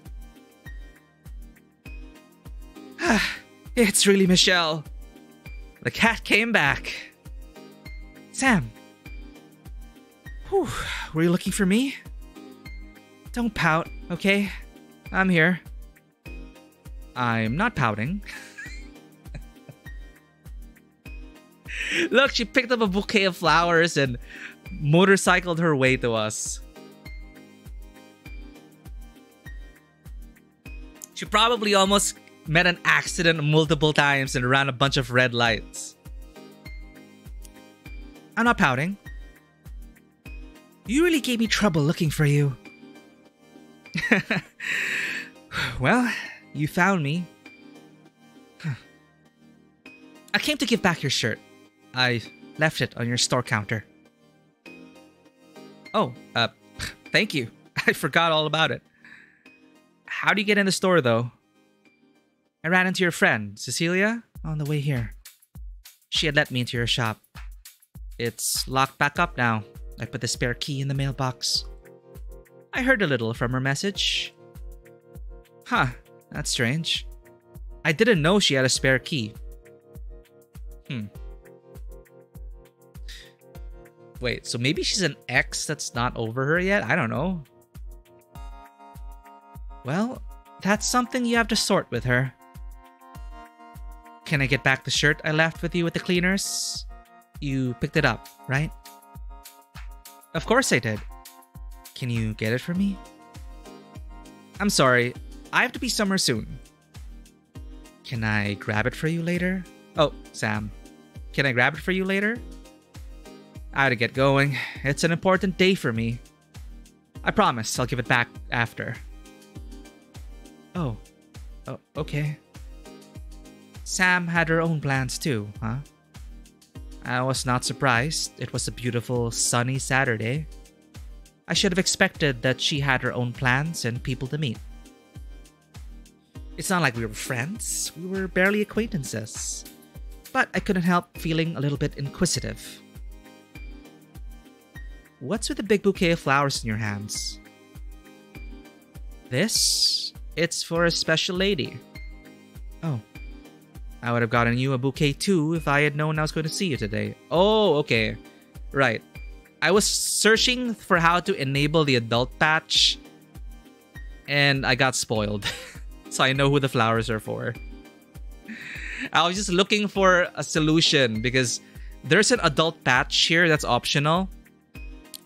Speaker 1: It's really Michelle. The cat came back. Sam. Whew, were you looking for me? Don't pout, okay? I'm here. I'm not pouting. Look, she picked up a bouquet of flowers and motorcycled her way to us. She probably almost met an accident multiple times and ran a bunch of red lights. I'm not pouting. You really gave me trouble looking for you. Well, you found me. I came to give back your shirt. I left it on your store counter. Oh, thank you. I forgot all about it. How do you get in the store, though? I ran into your friend, Cecilia, on the way here. She had let me into your shop. It's locked back up now. I put the spare key in the mailbox. I heard a little from her message. Huh, that's strange. I didn't know she had a spare key. Wait, so maybe she's an ex that's not over her yet? I don't know. Well, that's something you have to sort with her. Can I get back the shirt I left with you at the cleaners? You picked it up, right? Of course I did. Can you get it for me? I'm sorry, I have to be somewhere soon. Can I grab it for you later? Oh, Sam. Can I grab it for you later? I gotta get going. It's an important day for me. I promise I'll give it back after. Oh, okay. Sam had her own plans too, huh? I was not surprised. It was a beautiful, sunny Saturday. I should have expected that she had her own plans and people to meet. It's not like we were friends. We were barely acquaintances. But I couldn't help feeling a little bit inquisitive. What's with the big bouquet of flowers in your hands? This? It's for a special lady. Oh. I would have gotten you a bouquet too if I had known I was going to see you today. Oh, okay. Right. I was searching for how to enable the adult patch, and I got spoiled. So I know who the flowers are for. I was just looking for a solution because there's an adult patch here that's optional.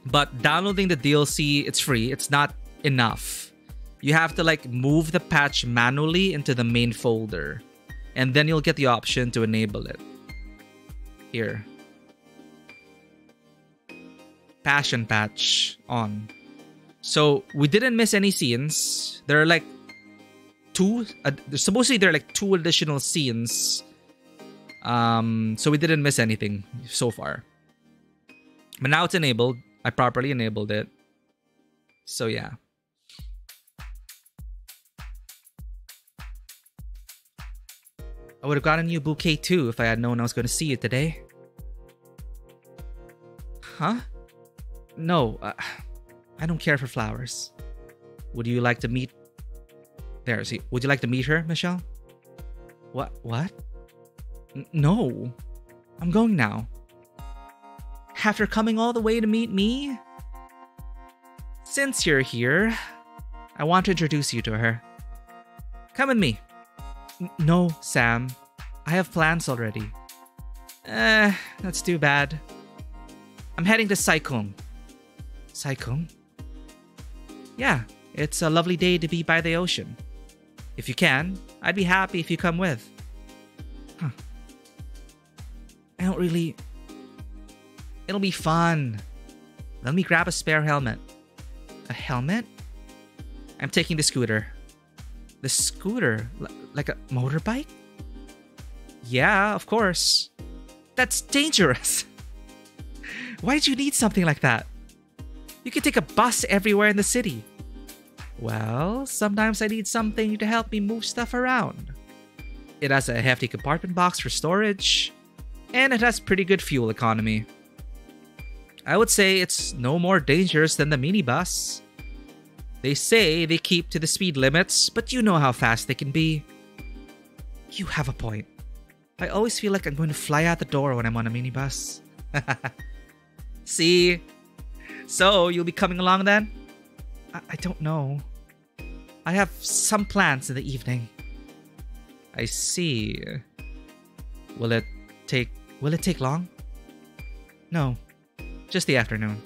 Speaker 1: But downloading the DLC, it's free. It's not enough. You have to like move the patch manually into the main folder. And then you'll get the option to enable it. Here. Passion patch on. So we didn't miss any scenes. There are like supposedly there are like 2 additional scenes. So we didn't miss anything so far. But now it's enabled. I properly enabled it. So yeah. I would have gotten you a bouquet too if I had known I was going to see you today. Huh? No, I don't care for flowers. Would you like to meet... There, see. Would you like to meet her, Michelle? What? No. I'm going now. After coming all the way to meet me? Since you're here, I want to introduce you to her. Come with me. No, Sam. I have plans already. That's too bad. I'm heading to Saikung. Saikung? Yeah, it's a lovely day to be by the ocean. If you can, I'd be happy if you come with. Huh. I don't really... It'll be fun. Let me grab a spare helmet. A helmet? I'm taking the scooter. The scooter? Like a motorbike? Yeah, of course. That's dangerous. Why'd you need something like that? You can take a bus everywhere in the city. Well, sometimes I need something to help me move stuff around. It has a hefty compartment box for storage, and it has pretty good fuel economy. I would say it's no more dangerous than the minibus. They say they keep to the speed limits, but you know how fast they can be. You have a point. I always feel like I'm going to fly out the door when I'm on a minibus. See? So, you'll be coming along then? I don't know. I have some plans in the evening. I see. Will it take long? No. Just the afternoon.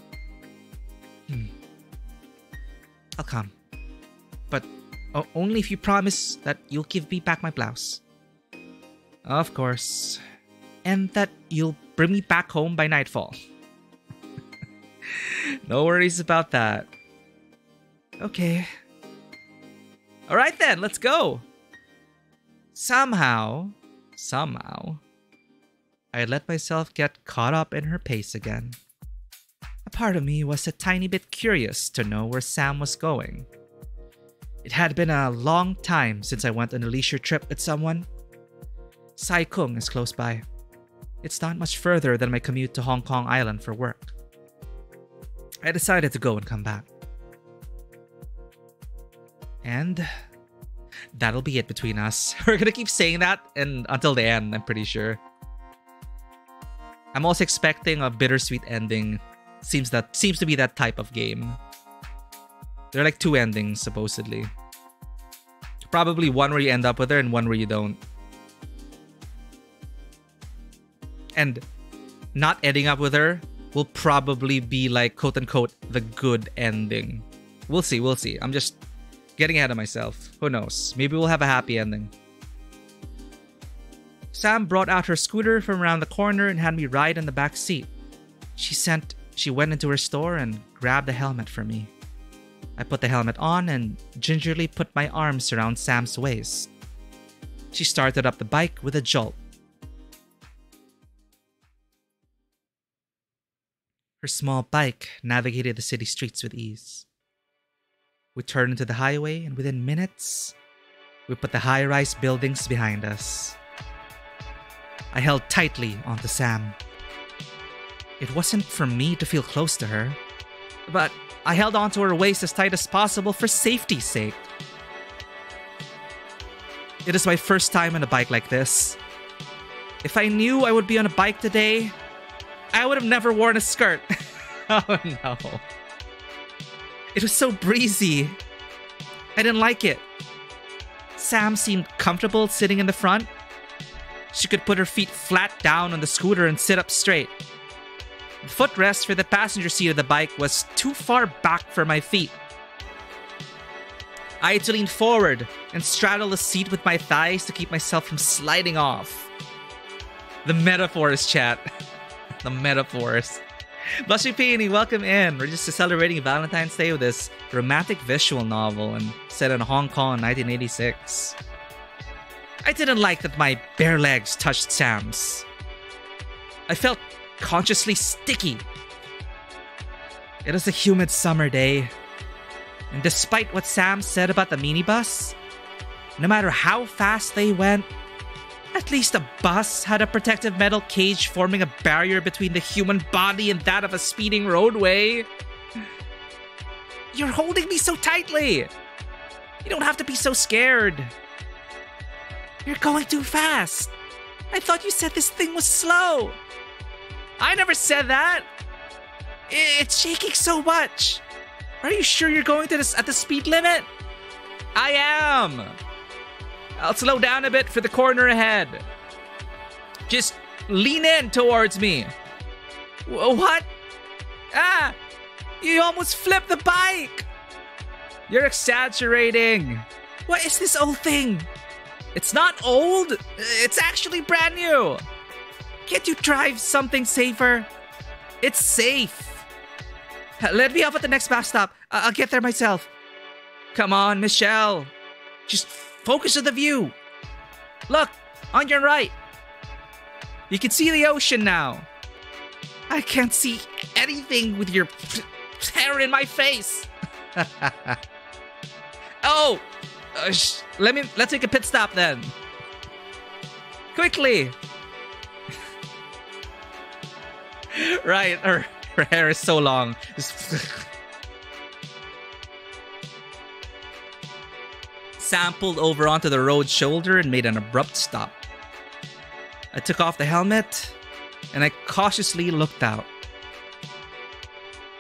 Speaker 1: I'll come. But only if you promise that you'll give me back my blouse. Of course. And that you'll bring me back home by nightfall. No worries about that. Okay. Alright then, let's go. Somehow, I let myself get caught up in her pace again. A part of me was a tiny bit curious to know where Sam was going. It had been a long time since I went on a leisure trip with someone. Sai Kung is close by. It's not much further than my commute to Hong Kong Island for work. I decided to go and come back. And that'll be it between us. We're gonna keep saying that and until the end, I'm pretty sure. I'm also expecting a bittersweet ending. Seems to be that type of game. There are like two endings, supposedly. Probably one where you end up with her and one where you don't. And not ending up with her will probably be like, quote-unquote, the good ending. We'll see, we'll see. I'm just getting ahead of myself. Who knows? Maybe we'll have a happy ending. Sam brought out her scooter from around the corner and had me ride in the back seat. She went into her store and grabbed a helmet for me. I put the helmet on and gingerly put my arms around Sam's waist. She started up the bike with a jolt. Her small bike navigated the city streets with ease. We turned into the highway, and within minutes, we put the high-rise buildings behind us. I held tightly onto Sam. It wasn't for me to feel close to her, but I held onto her waist as tight as possible for safety's sake. It is my first time on a bike like this. If I knew I would be on a bike today, I would have never worn a skirt. Oh no. It was so breezy. I didn't like it. Sam seemed comfortable sitting in the front. She could put her feet flat down on the scooter and sit up straight. The footrest for the passenger seat of the bike was too far back for my feet. I had to lean forward and straddle the seat with my thighs to keep myself from sliding off. The metaphors, chat. The metaphors. Blushy Peony, welcome in. We're just celebrating Valentine's Day with this romantic visual novel and set in Hong Kong in 1986. I didn't like that my bare legs touched Sam's. I felt consciously sticky. It was a humid summer day, and despite what Sam said about the minibus, no matter how fast they went, at least a bus had a protective metal cage forming a barrier between the human body and that of a speeding roadway. You're holding me so tightly. You don't have to be so scared. You're going too fast. I thought you said this thing was slow. I never said that. It's shaking so much. Are you sure you're going to at the speed limit? I am! I'll slow down a bit for the corner ahead. Just lean in towards me. What? Ah! You almost flipped the bike! You're exaggerating. What is this old thing? It's not old. It's actually brand new. Can't you drive something safer? It's safe. Let me off at the next bus stop. I'll get there myself. Come on, Michelle. Just focus on the view. Look, on your right. You can see the ocean now. I can't see anything with your hair in my face. Oh, let's take a pit stop then. Quickly. Right, her hair is so long. Sam pulled over onto the road shoulder and made an abrupt stop. I took off the helmet and I cautiously looked out.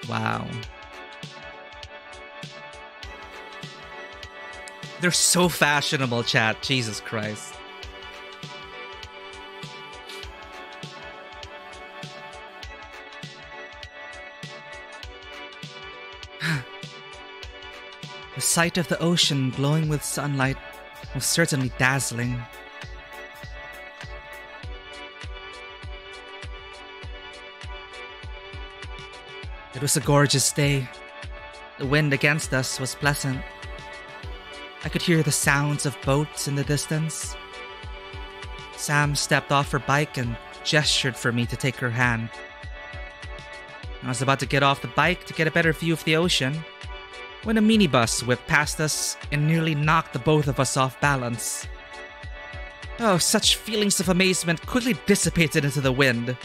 Speaker 1: Wow. They're so fashionable, chat. Jesus Christ. The sight of the ocean glowing with sunlight was certainly dazzling. It was a gorgeous day. The wind against us was pleasant. I could hear the sounds of boats in the distance. Sam stepped off her bike and gestured for me to take her hand. I was about to get off the bike to get a better view of the ocean when a minibus whipped past us and nearly knocked the both of us off balance. Oh, such feelings of amazement quickly dissipated into the wind.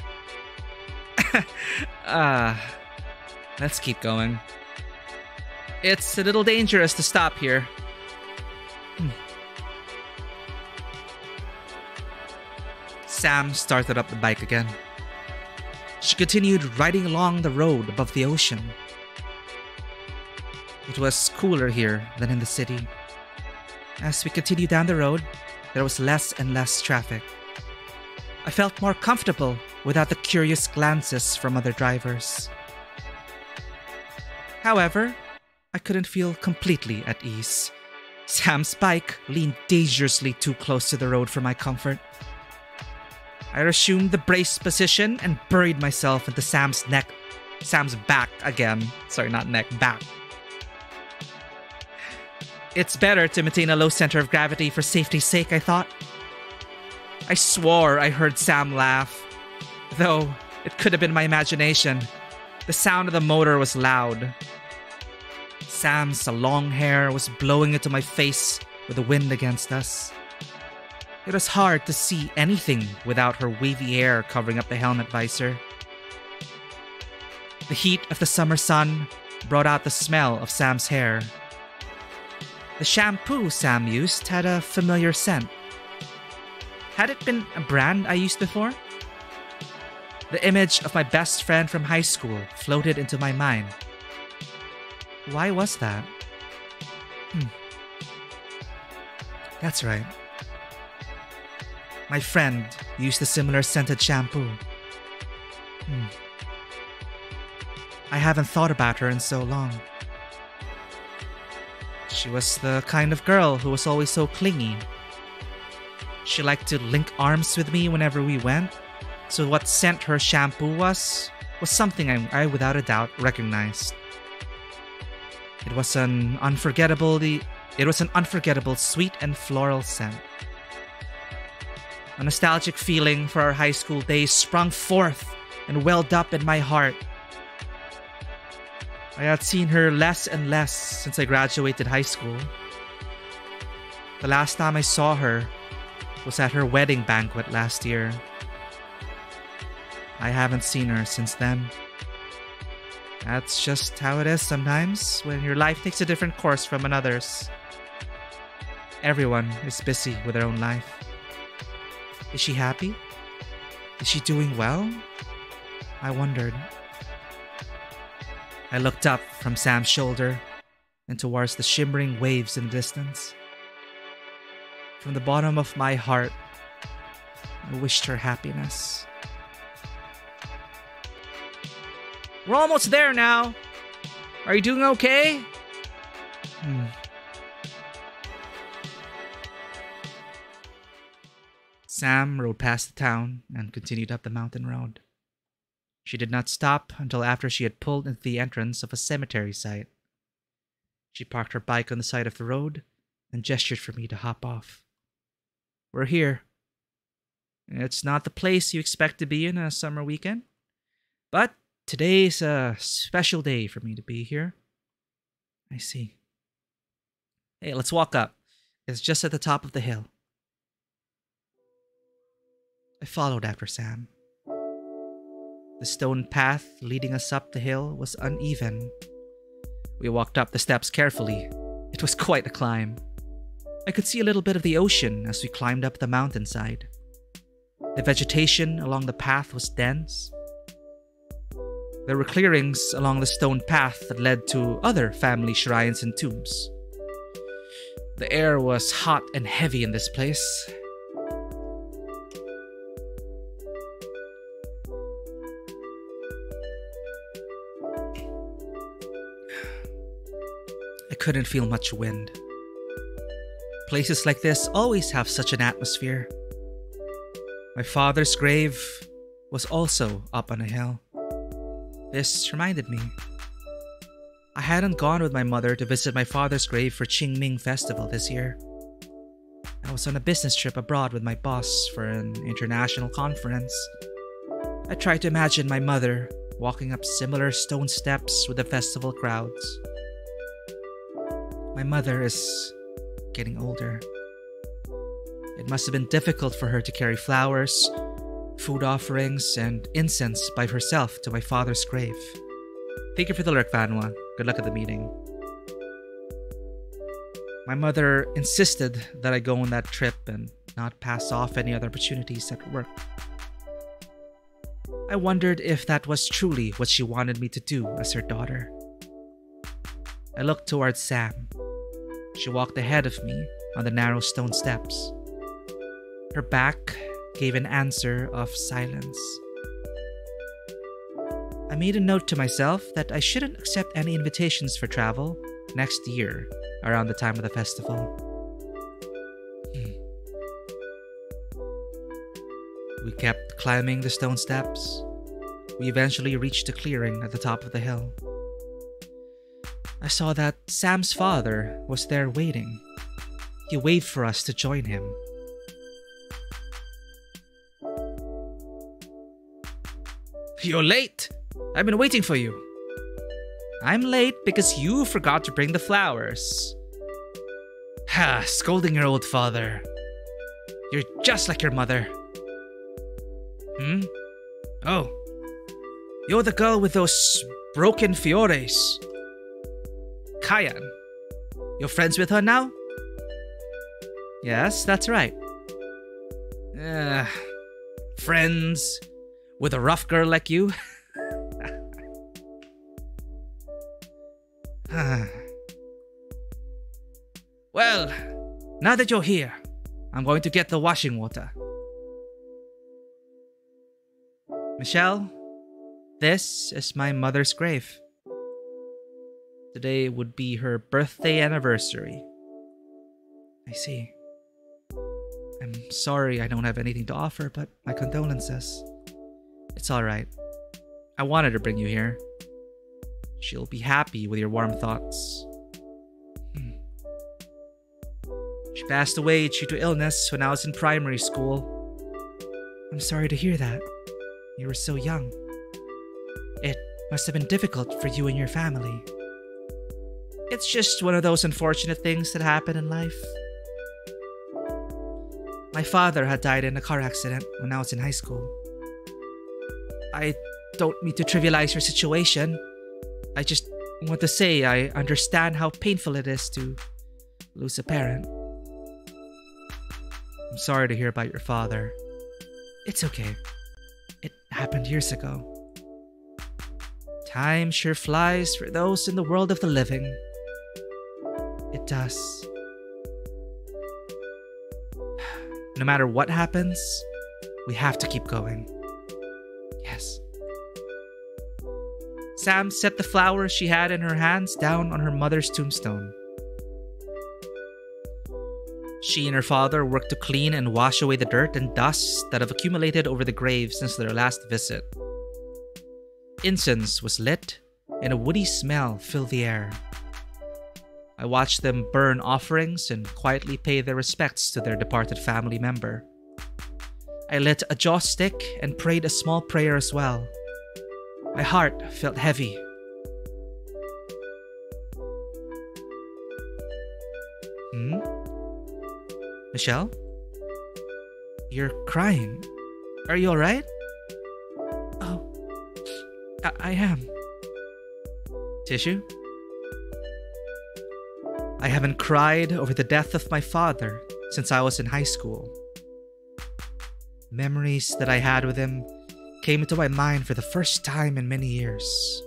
Speaker 1: Let's keep going. It's a little dangerous to stop here. Sam started up the bike again. She continued riding along the road above the ocean. It was cooler here than in the city. As we continued down the road, there was less and less traffic. I felt more comfortable without the curious glances from other drivers. However, I couldn't feel completely at ease. Sam's bike leaned dangerously too close to the road for my comfort. I resumed the brace position and buried myself into Sam's back again. Sorry, not neck, back. It's better to maintain a low center of gravity for safety's sake, I thought. I swore I heard Sam laugh, though it could have been my imagination. The sound of the motor was loud. Sam's long hair was blowing into my face with the wind against us. It was hard to see anything without her wavy hair covering up the helmet visor. The heat of the summer sun brought out the smell of Sam's hair. The shampoo Sam used had a familiar scent. Had it been a brand I used before? The image of my best friend from high school floated into my mind. Why was that? That's right. My friend used a similar scented shampoo. I haven't thought about her in so long. She was the kind of girl who was always so clingy. She liked to link arms with me whenever we went, so what scent her shampoo was something I without a doubt recognized. It was an unforgettable sweet and floral scent. A nostalgic feeling for our high school days sprung forth and welled up in my heart. I had seen her less and less since I graduated high school. The last time I saw her was at her wedding banquet last year. I haven't seen her since then. That's just how it is sometimes when your life takes a different course from another's. Everyone is busy with their own life. Is she happy? Is she doing well? I wondered. I looked up from Sam's shoulder and towards the shimmering waves in the distance. From the bottom of my heart, I wished her happiness. We're almost there now. Are you doing okay? Sam rode past the town and continued up the mountain road. She did not stop until after she had pulled into the entrance of a cemetery site. She parked her bike on the side of the road and gestured for me to hop off. We're here. It's not the place you expect to be in a summer weekend, but today's a special day for me to be here. I see. Hey, let's walk up. It's just at the top of the hill. I followed after Sam. The stone path leading us up the hill was uneven. We walked up the steps carefully. It was quite a climb. I could see a little bit of the ocean as we climbed up the mountainside. The vegetation along the path was dense. There were clearings along the stone path that led to other family shrines and tombs. The air was hot and heavy in this place. I couldn't feel much wind. Places like this always have such an atmosphere. My father's grave was also up on a hill. This reminded me. I hadn't gone with my mother to visit my father's grave for Qingming Festival this year. I was on a business trip abroad with my boss for an international conference. I tried to imagine my mother walking up similar stone steps with the festival crowds. My mother is getting older. It must have been difficult for her to carry flowers, food offerings, and incense by herself to my father's grave. Thank you for the lurk, Vanwa. Good luck at the meeting. My mother insisted that I go on that trip and not pass off any other opportunities at work. I wondered if that was truly what she wanted me to do as her daughter. I looked towards Sam. She walked ahead of me on the narrow stone steps. Her back gave an answer of silence. I made a note to myself that I shouldn't accept any invitations for travel next year around the time of the festival. We kept climbing the stone steps. We eventually reached a clearing at the top of the hill. I saw that Sam's father was there waiting. He waved for us to join him. You're late! I've been waiting for you. I'm late because you forgot to bring the flowers. Ha! Scolding your old father. You're just like your mother. Oh. You're the girl with those broken fiores. Kayan. You're friends with her now? Yes, that's right. Friends with a rough girl like you? Well, now that you're here, I'm going to get the washing water. Michelle, this is my mother's grave. Today would be her birthday anniversary. I see. I'm sorry I don't have anything to offer, but my condolences. It's alright. I wanted to bring you here. She'll be happy with your warm thoughts. She passed away due to illness when I was in primary school. I'm sorry to hear that. You were so young. It must have been difficult for you and your family. It's just one of those unfortunate things that happen in life. My father had died in a car accident when I was in high school. I don't mean to trivialize your situation. I just want to say I understand how painful it is to lose a parent. I'm sorry to hear about your father. It's okay. It happened years ago. Time sure flies for those in the world of the living. It does. No matter what happens, we have to keep going. Yes. Sam set the flowers she had in her hands down on her mother's tombstone. She and her father worked to clean and wash away the dirt and dust that have accumulated over the grave since their last visit. Incense was lit, and a woody smell filled the air. I watched them burn offerings and quietly pay their respects to their departed family member. I lit a joss stick and prayed a small prayer as well. My heart felt heavy. Michelle? You're crying. Are you alright? Oh, I am. Tissue? I haven't cried over the death of my father since I was in high school. Memories that I had with him came into my mind for the first time in many years.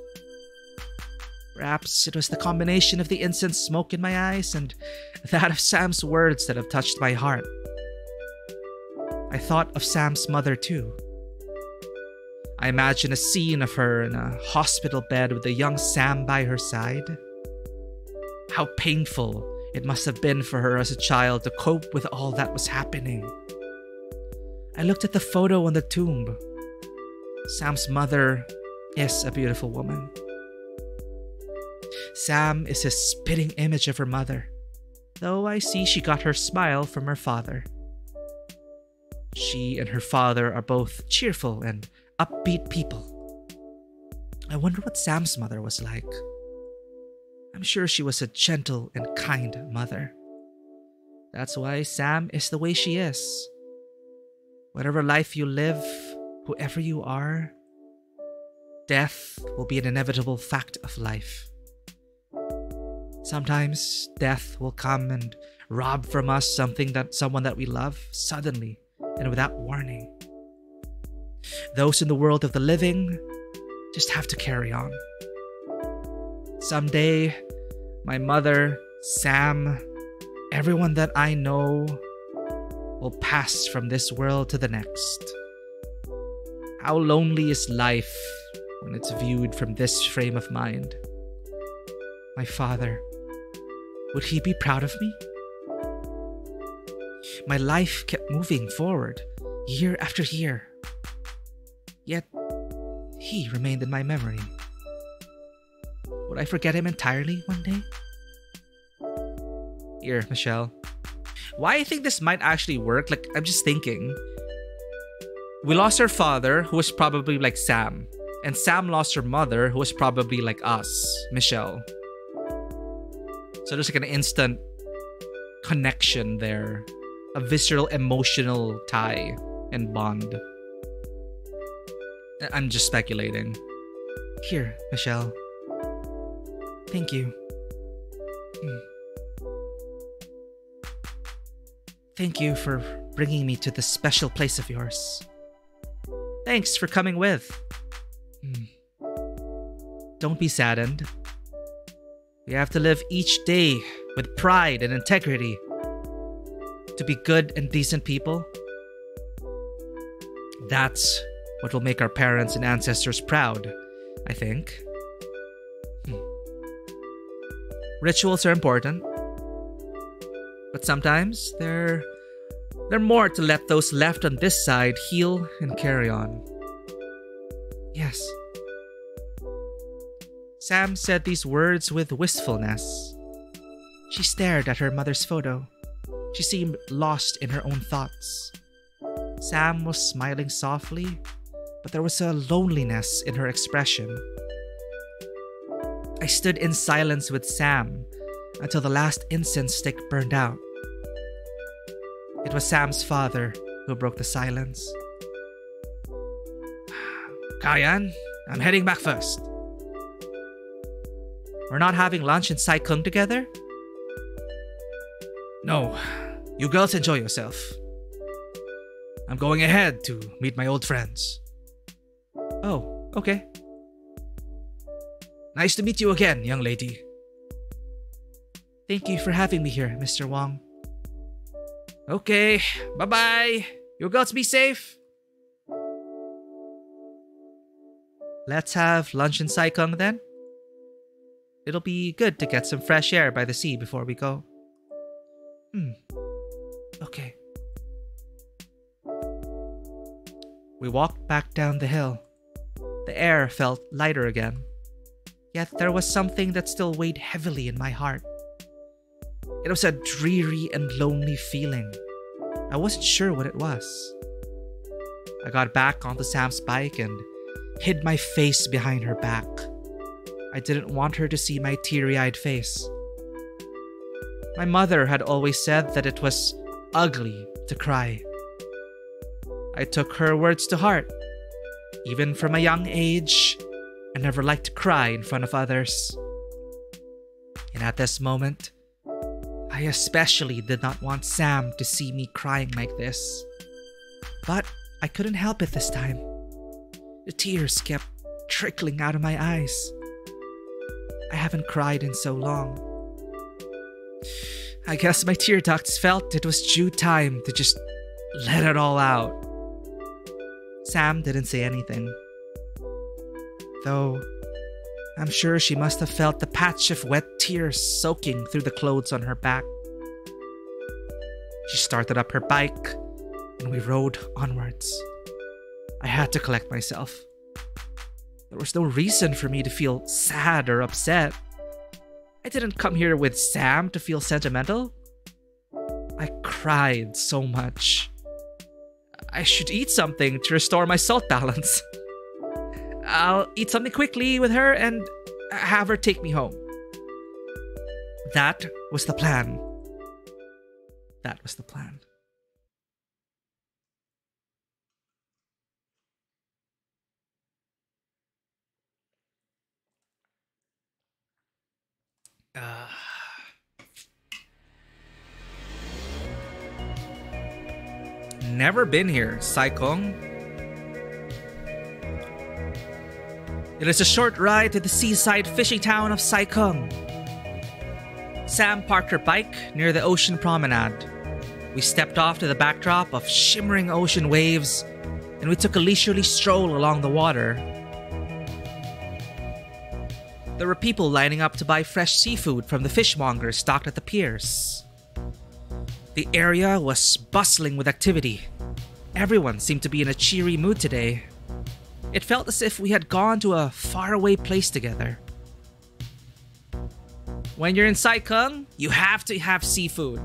Speaker 1: Perhaps it was the combination of the incense smoke in my eyes and that of Sam's words that have touched my heart. I thought of Sam's mother too. I imagined a scene of her in a hospital bed with a young Sam by her side. How painful it must have been for her as a child to cope with all that was happening. I looked at the photo on the tomb. Sam's mother is a beautiful woman. Sam is a spitting image of her mother, though I see she got her smile from her father. She and her father are both cheerful and upbeat people. I wonder what Sam's mother was like. I'm sure she was a gentle and kind mother. That's why Sam is the way she is. Whatever life you live, whoever you are, death will be an inevitable fact of life. Sometimes death will come and rob from us someone that we love suddenly and without warning. Those in the world of the living just have to carry on. Someday, my mother, Sam, everyone that I know will pass from this world to the next. How lonely is life when it's viewed from this frame of mind? My father, would he be proud of me? My life kept moving forward, year after year. Yet, he remained in my memory. Would I forget him entirely one day? Here, Michelle. Why I think this might actually work, I'm just thinking. We lost our father, who was probably like Sam. And Sam lost her mother, who was probably like us, Michelle. So there's an instant connection there. A visceral, emotional tie and bond. I'm just speculating. Here, Michelle. Thank you. Thank you for bringing me to this special place of yours. Thanks for coming with. Don't be saddened. We have to live each day with pride and integrity. To be good and decent people. That's what will make our parents and ancestors proud, I think. Rituals are important. But sometimes they're more to let those left on this side heal and carry on. Yes. Sam said these words with wistfulness. She stared at her mother's photo. She seemed lost in her own thoughts. Sam was smiling softly, but there was a loneliness in her expression. I stood in silence with Sam until the last incense stick burned out. It was Sam's father who broke the silence. Kayan, I'm heading back first. We're not having lunch in Sai Kung together? No, you girls enjoy yourself. I'm going ahead to meet my old friends. Oh, okay. Nice to meet you again, young lady. Thank you for having me here, Mr. Wong. Okay, bye-bye. You girls be safe. Let's have lunch in Saikung then. It'll be good to get some fresh air by the sea before we go. Okay. We walked back down the hill. The air felt lighter again. Yet there was something that still weighed heavily in my heart. It was a dreary and lonely feeling. I wasn't sure what it was. I got back onto Sam's bike and hid my face behind her back. I didn't want her to see my teary-eyed face. My mother had always said that it was ugly to cry. I took her words to heart. Even from a young age, I never liked to cry in front of others. And at this moment, I especially did not want Sam to see me crying like this. But I couldn't help it this time. The tears kept trickling out of my eyes. I haven't cried in so long. I guess my tear ducts felt it was due time to just let it all out. Sam didn't say anything. Though, I'm sure she must have felt the patch of wet tears soaking through the clothes on her back. She started up her bike, and we rode onwards. I had to collect myself. There was no reason for me to feel sad or upset. I didn't come here with Sam to feel sentimental. I cried so much. I should eat something to restore my salt balance. I'll eat something quickly with her and have her take me home. That was the plan. That was the plan. Never been here, Saikong. It is a short ride to the seaside fishing town of Saikong. Sam parked her bike near the ocean promenade. We stepped off to the backdrop of shimmering ocean waves, and we took a leisurely stroll along the water. There were people lining up to buy fresh seafood from the fishmongers stocked at the piers. The area was bustling with activity. Everyone seemed to be in a cheery mood today. It felt as if we had gone to a faraway place together. When you're in Saikung, you have to have seafood.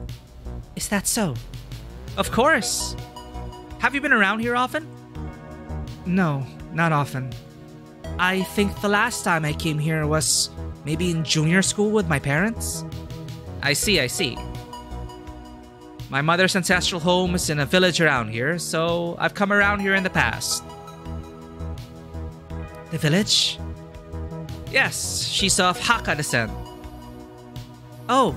Speaker 1: Is that so? Of course. Have you been around here often? No, not often. I think the last time I came here was maybe in junior school with my parents. I see. My mother's ancestral home is in a village around here, so I've come around here in the past. The village? Yes, she's of Hakka descent. Oh,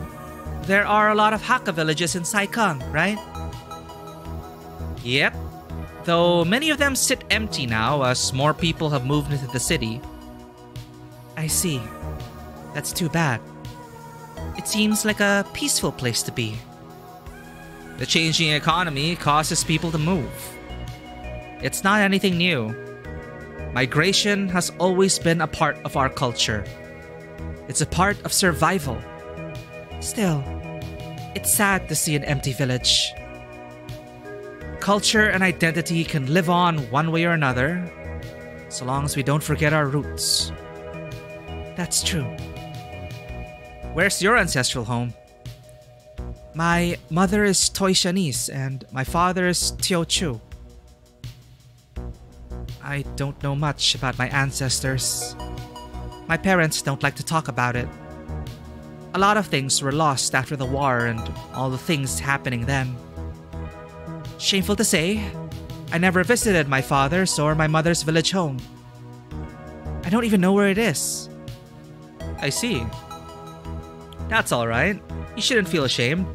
Speaker 1: there are a lot of Hakka villages in Saikang, right? Yep. Though many of them sit empty now as more people have moved into the city. I see. That's too bad. It seems like a peaceful place to be. The changing economy causes people to move. It's not anything new. Migration has always been a part of our culture. It's a part of survival. Still, it's sad to see an empty village. Culture and identity can live on one way or another, so long as we don't forget our roots. That's true. Where's your ancestral home? My mother is Toishanese and my father is Teochew. I don't know much about my ancestors. My parents don't like to talk about it. A lot of things were lost after the war and all the things happening then. Shameful to say, I never visited my father's or my mother's village home. I don't even know where it is. I see. That's alright. You shouldn't feel ashamed.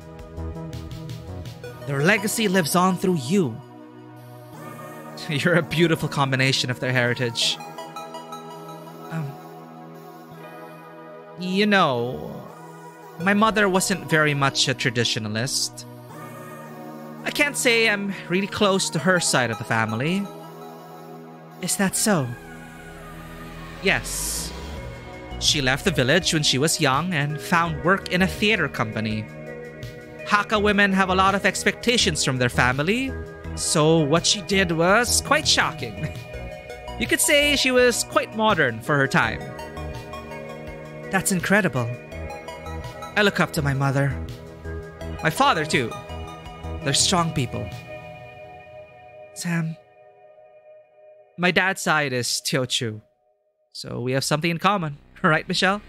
Speaker 1: Their legacy lives on through you. You're a beautiful combination of their heritage. You know, my mother wasn't very much a traditionalist. I can't say I'm really close to her side of the family. Is that so? Yes. She left the village when she was young and found work in a theater company. Hakka women have a lot of expectations from their family, so what she did was quite shocking. You could say she was quite modern for her time. That's incredible. I look up to my mother. My father, too. They're strong people. Sam, my dad's side is Teochew, so we have something in common. Right, Michelle?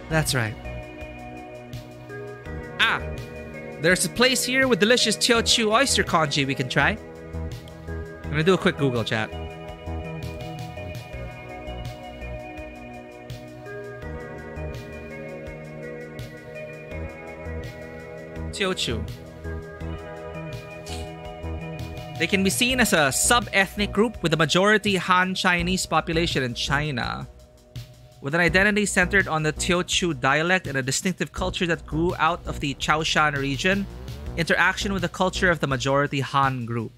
Speaker 1: That's right. Ah, there's a place here with delicious Teochew oyster congee we can try. I'm gonna do a quick Google chat. Teochew. They can be seen as a sub-ethnic group with a majority Han Chinese population in China, with an identity centered on the Teochew dialect and a distinctive culture that grew out of the Chaoshan region, interaction with the culture of the majority Han group.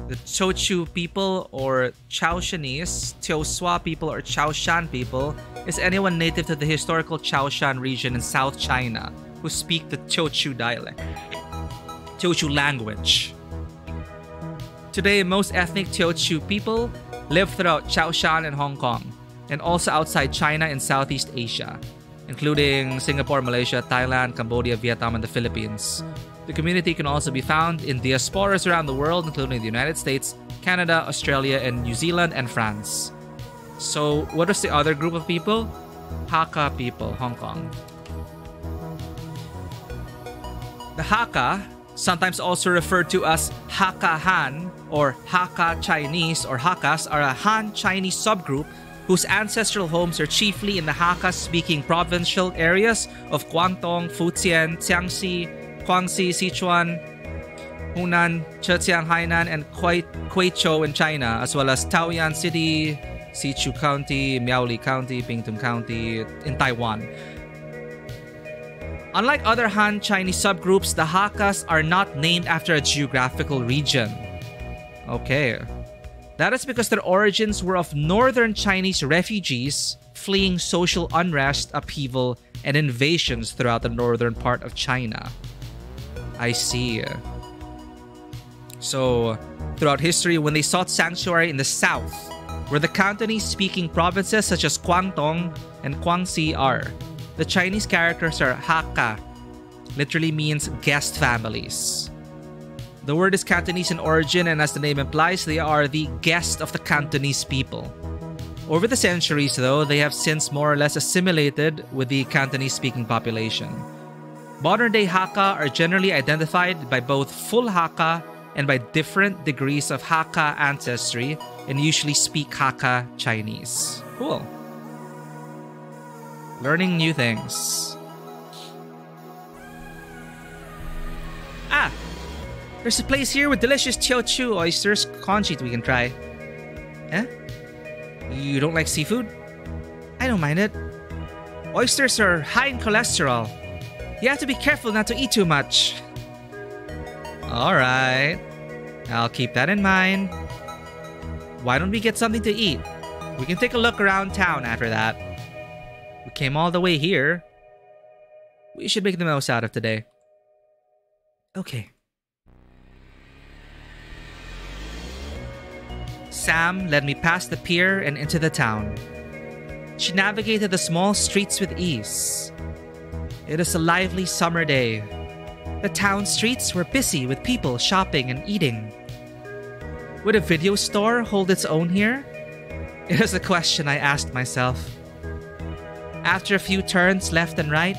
Speaker 1: The Teochew people or Chaoshanese, Teoswa people or Chaoshan people is anyone native to the historical Chaoshan region in South China who speak the Teochew dialect. Teochew language. Today, most ethnic Teochew people live throughout Chaoshan and Hong Kong, and also outside China and Southeast Asia, including Singapore, Malaysia, Thailand, Cambodia, Vietnam, and the Philippines. The community can also be found in diasporas around the world, including the United States, Canada, Australia, and New Zealand, and France. So, what is the other group of people? Hakka people, Hong Kong. The Hakka, sometimes also referred to as Hakka Han or Hakka Chinese or Hakkas, are a Han Chinese subgroup whose ancestral homes are chiefly in the Hakka-speaking provincial areas of Guangdong, Fujian, Jiangxi, Guangxi, Sichuan, Hunan, Zhejiang, Hainan, and Guizhou in China, as well as Taoyuan City, Sichu County, Miaoli County, Pingtung County in Taiwan. Unlike other Han Chinese subgroups, the Hakkas are not named after a geographical region. Okay. That is because their origins were of northern Chinese refugees fleeing social unrest, upheaval, and invasions throughout the northern part of China. I see. So, throughout history, when they sought sanctuary in the south, where the Cantonese-speaking provinces such as Guangdong and Guangxi are, the Chinese characters are Hakka, literally means guest families. The word is Cantonese in origin, and as the name implies, they are the guest of the Cantonese people. Over the centuries, though, they have since more or less assimilated with the Cantonese-speaking population. Modern-day Hakka are generally identified by both full Hakka and by different degrees of Hakka ancestry, and usually speak Hakka Chinese. Cool. Learning new things. Ah! There's a place here with delicious Teochew oysters congee we can try. Eh? You don't like seafood? I don't mind it. Oysters are high in cholesterol. You have to be careful not to eat too much. Alright. I'll keep that in mind. Why don't we get something to eat? We can take a look around town after that. We came all the way here. We should make the most out of today. Okay. Sam led me past the pier and into the town. She navigated the small streets with ease. It is a lively summer day. The town streets were busy with people shopping and eating. Would a video store hold its own here? It is a question I asked myself. After a few turns left and right,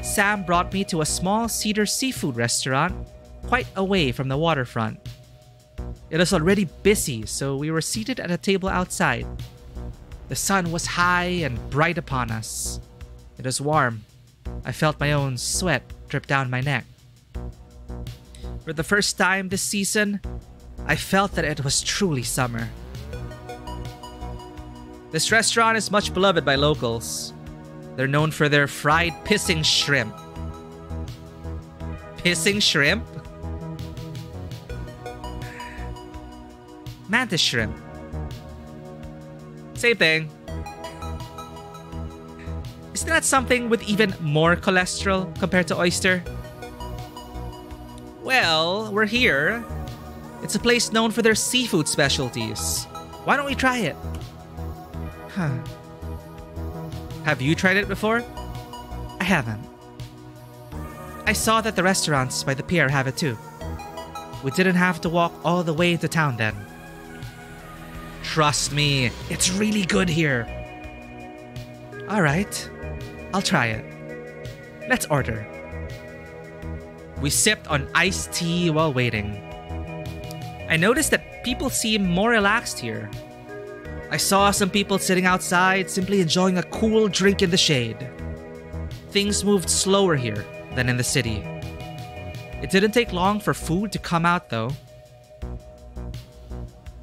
Speaker 1: Sam brought me to a small cedar seafood restaurant quite away from the waterfront. It was already busy, so we were seated at a table outside. The sun was high and bright upon us. It was warm. I felt my own sweat drip down my neck. For the first time this season, I felt that it was truly summer. This restaurant is much beloved by locals. They're known for their fried pissing shrimp. Pissing shrimp? Mantis shrimp. Same thing. Isn't that something with even more cholesterol compared to oyster? Well, we're here. It's a place known for their seafood specialties. Why don't we try it? Huh. Have you tried it before? I haven't. I saw that the restaurants by the pier have it too. We didn't have to walk all the way to town then. Trust me, it's really good here. Alright, I'll try it. Let's order. We sipped on iced tea while waiting. I noticed that people seem more relaxed here. I saw some people sitting outside simply enjoying a cool drink in the shade. Things moved slower here than in the city. It didn't take long for food to come out though.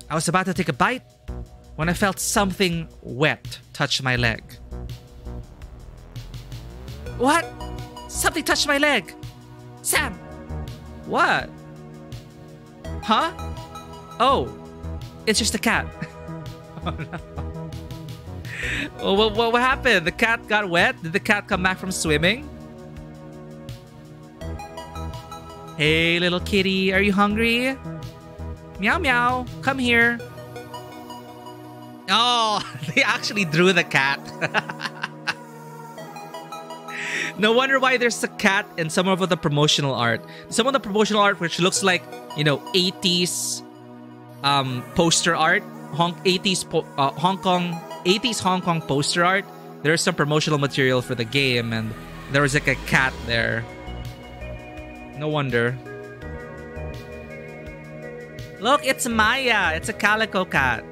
Speaker 1: I was about to take a bite when I felt something wet touch my leg. What? Something touched my leg! Sam! What? Huh? Oh, it's just a cat. Oh no. Oh, what happened? The cat got wet? Did the cat come back from swimming? Hey, little kitty, are you hungry? Meow meow, come here. Oh, they actually drew the cat. No wonder why there's a cat in some of the promotional art. Some of the promotional art which looks like, you know, 80s poster art, 80s Hong Kong poster art. There's some promotional material for the game and there was like a cat there. No wonder. Look, it's Maya. It's a calico cat.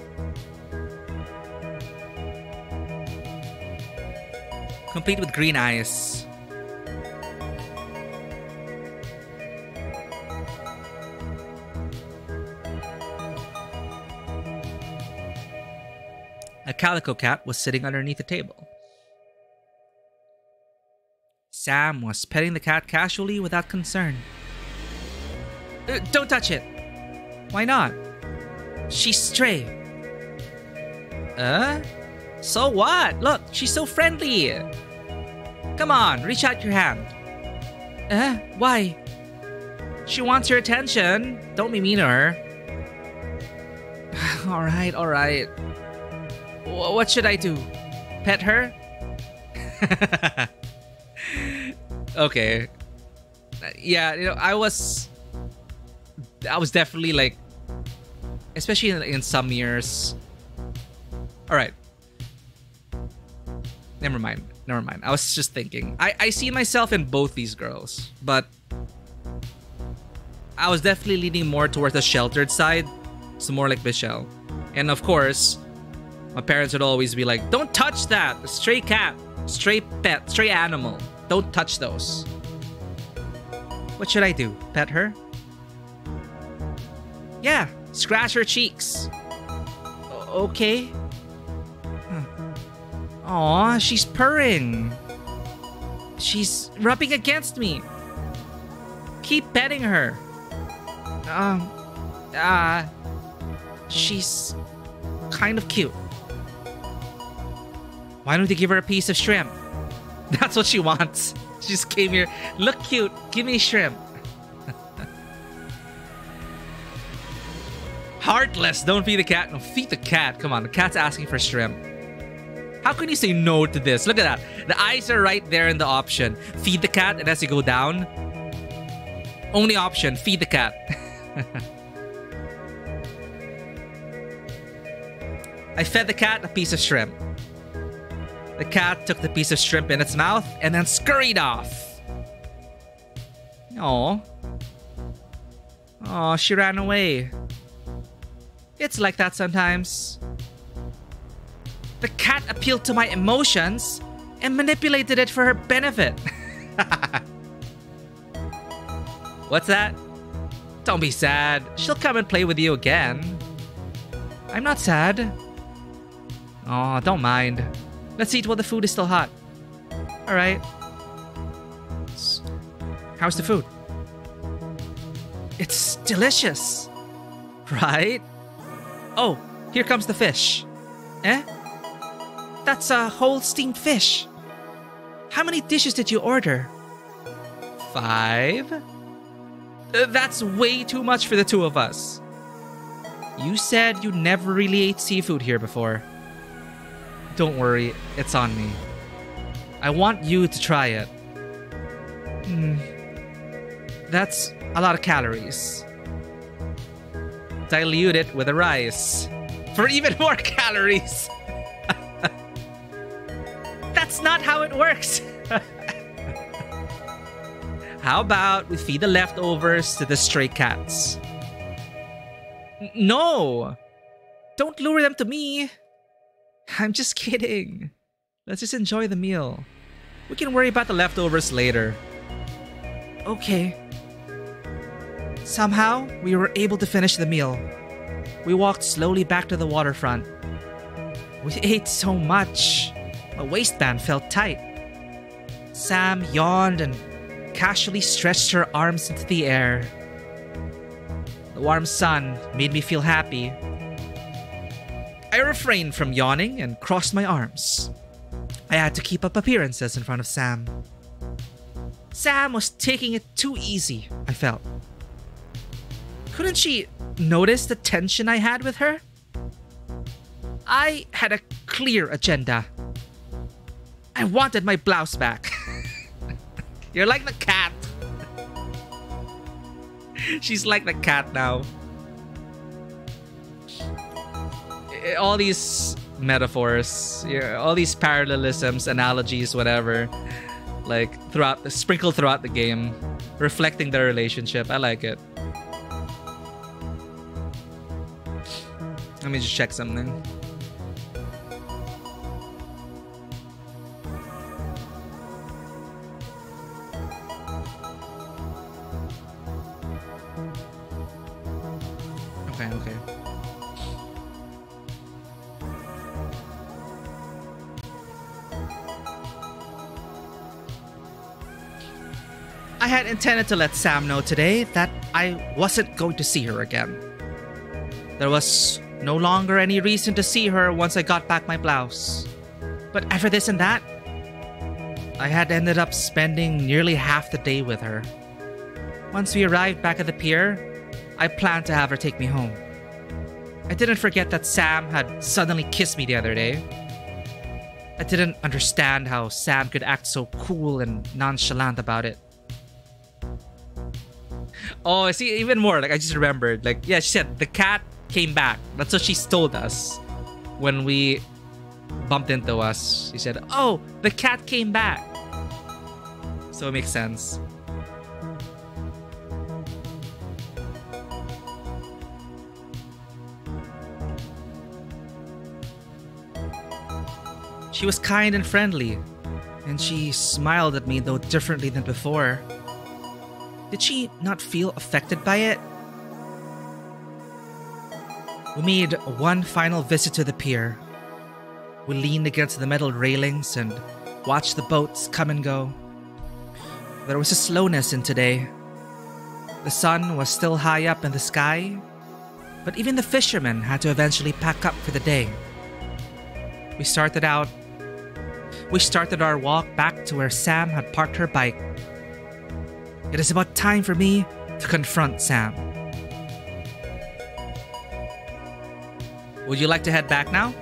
Speaker 1: Complete with green eyes. A calico cat was sitting underneath the table. Sam was petting the cat casually without concern. Don't touch it. Why not? She's stray. So what? Look, she's so friendly. Come on, reach out your hand. Why? She wants your attention. Don't be mean to her. Alright, alright. What should I do? Pet her? Okay. Yeah, you know, I was definitely like, especially in some years. Alright. Never mind. I was just thinking. I see myself in both these girls, but I was definitely leaning more towards the sheltered side. So more like Michelle. And of course, my parents would always be like, don't touch that! A stray cat, stray pet, stray animal. Don't touch those. What should I do? Pet her? Yeah, scratch her cheeks. Okay. Aw, she's purring. She's rubbing against me. Keep petting her. She's kind of cute. Why don't you give her a piece of shrimp? That's what she wants. She just came here. Look cute. Give me shrimp. Heartless. Don't feed the cat. No, feed the cat. Come on. The cat's asking for shrimp. How can you say no to this? Look at that. The eyes are right there in the option. Feed the cat, and as you go down, only option, feed the cat. I fed the cat a piece of shrimp. The cat took the piece of shrimp in its mouth and then scurried off. Aww. Aw, she ran away. It's like that sometimes. The cat appealed to my emotions and manipulated it for her benefit. What's that? Don't be sad. She'll come and play with you again. I'm not sad. Oh, don't mind. Let's eat while the food is still hot. Alright. How's the food? It's delicious. Right? Oh, here comes the fish. Eh? That's a whole steamed fish. How many dishes did you order? 5? That's way too much for the two of us. You said you never really ate seafood here before. Don't worry, it's on me. I want you to try it. That's a lot of calories. Dilute it with the rice for even more calories. That's not how it works. How about we feed the leftovers to the stray cats? No! Don't lure them to me. I'm just kidding. Let's just enjoy the meal. We can worry about the leftovers later. Okay. Somehow, we were able to finish the meal. We walked slowly back to the waterfront. We ate so much. My waistband felt tight. Sam yawned and casually stretched her arms into the air. The warm sun made me feel happy. I refrained from yawning and crossed my arms. I had to keep up appearances in front of Sam. Sam was taking it too easy, I felt. Couldn't she notice the tension I had with her? I had a clear agenda. I wanted my blouse back. You're like the cat. She's like the cat now. All these metaphors, all these parallelisms, analogies, whatever, like sprinkled throughout the game, reflecting their relationship. I like it. Let me just check something. Okay. I had intended to let Sam know today that I wasn't going to see her again. There was no longer any reason to see her once I got back my blouse. But after this and that, I had ended up spending nearly half the day with her. Once we arrived back at the pier, I planned to have her take me home. I didn't forget that Sam had suddenly kissed me the other day. I didn't understand how Sam could act so cool and nonchalant about it. Oh, I see, even more. Like, I just remembered. Like, yeah, she said the cat came back. That's what she told us when we bumped into us. She said, oh, the cat came back. So it makes sense. She was kind and friendly, and she smiled at me, though differently than before. Did she not feel affected by it? We made one final visit to the pier. We leaned against the metal railings and watched the boats come and go. There was a slowness in today. The sun was still high up in the sky, but even the fishermen had to eventually pack up for the day. We started our walk back to where Sam had parked her bike. It is about time for me to confront Sam. Would you like to head back now?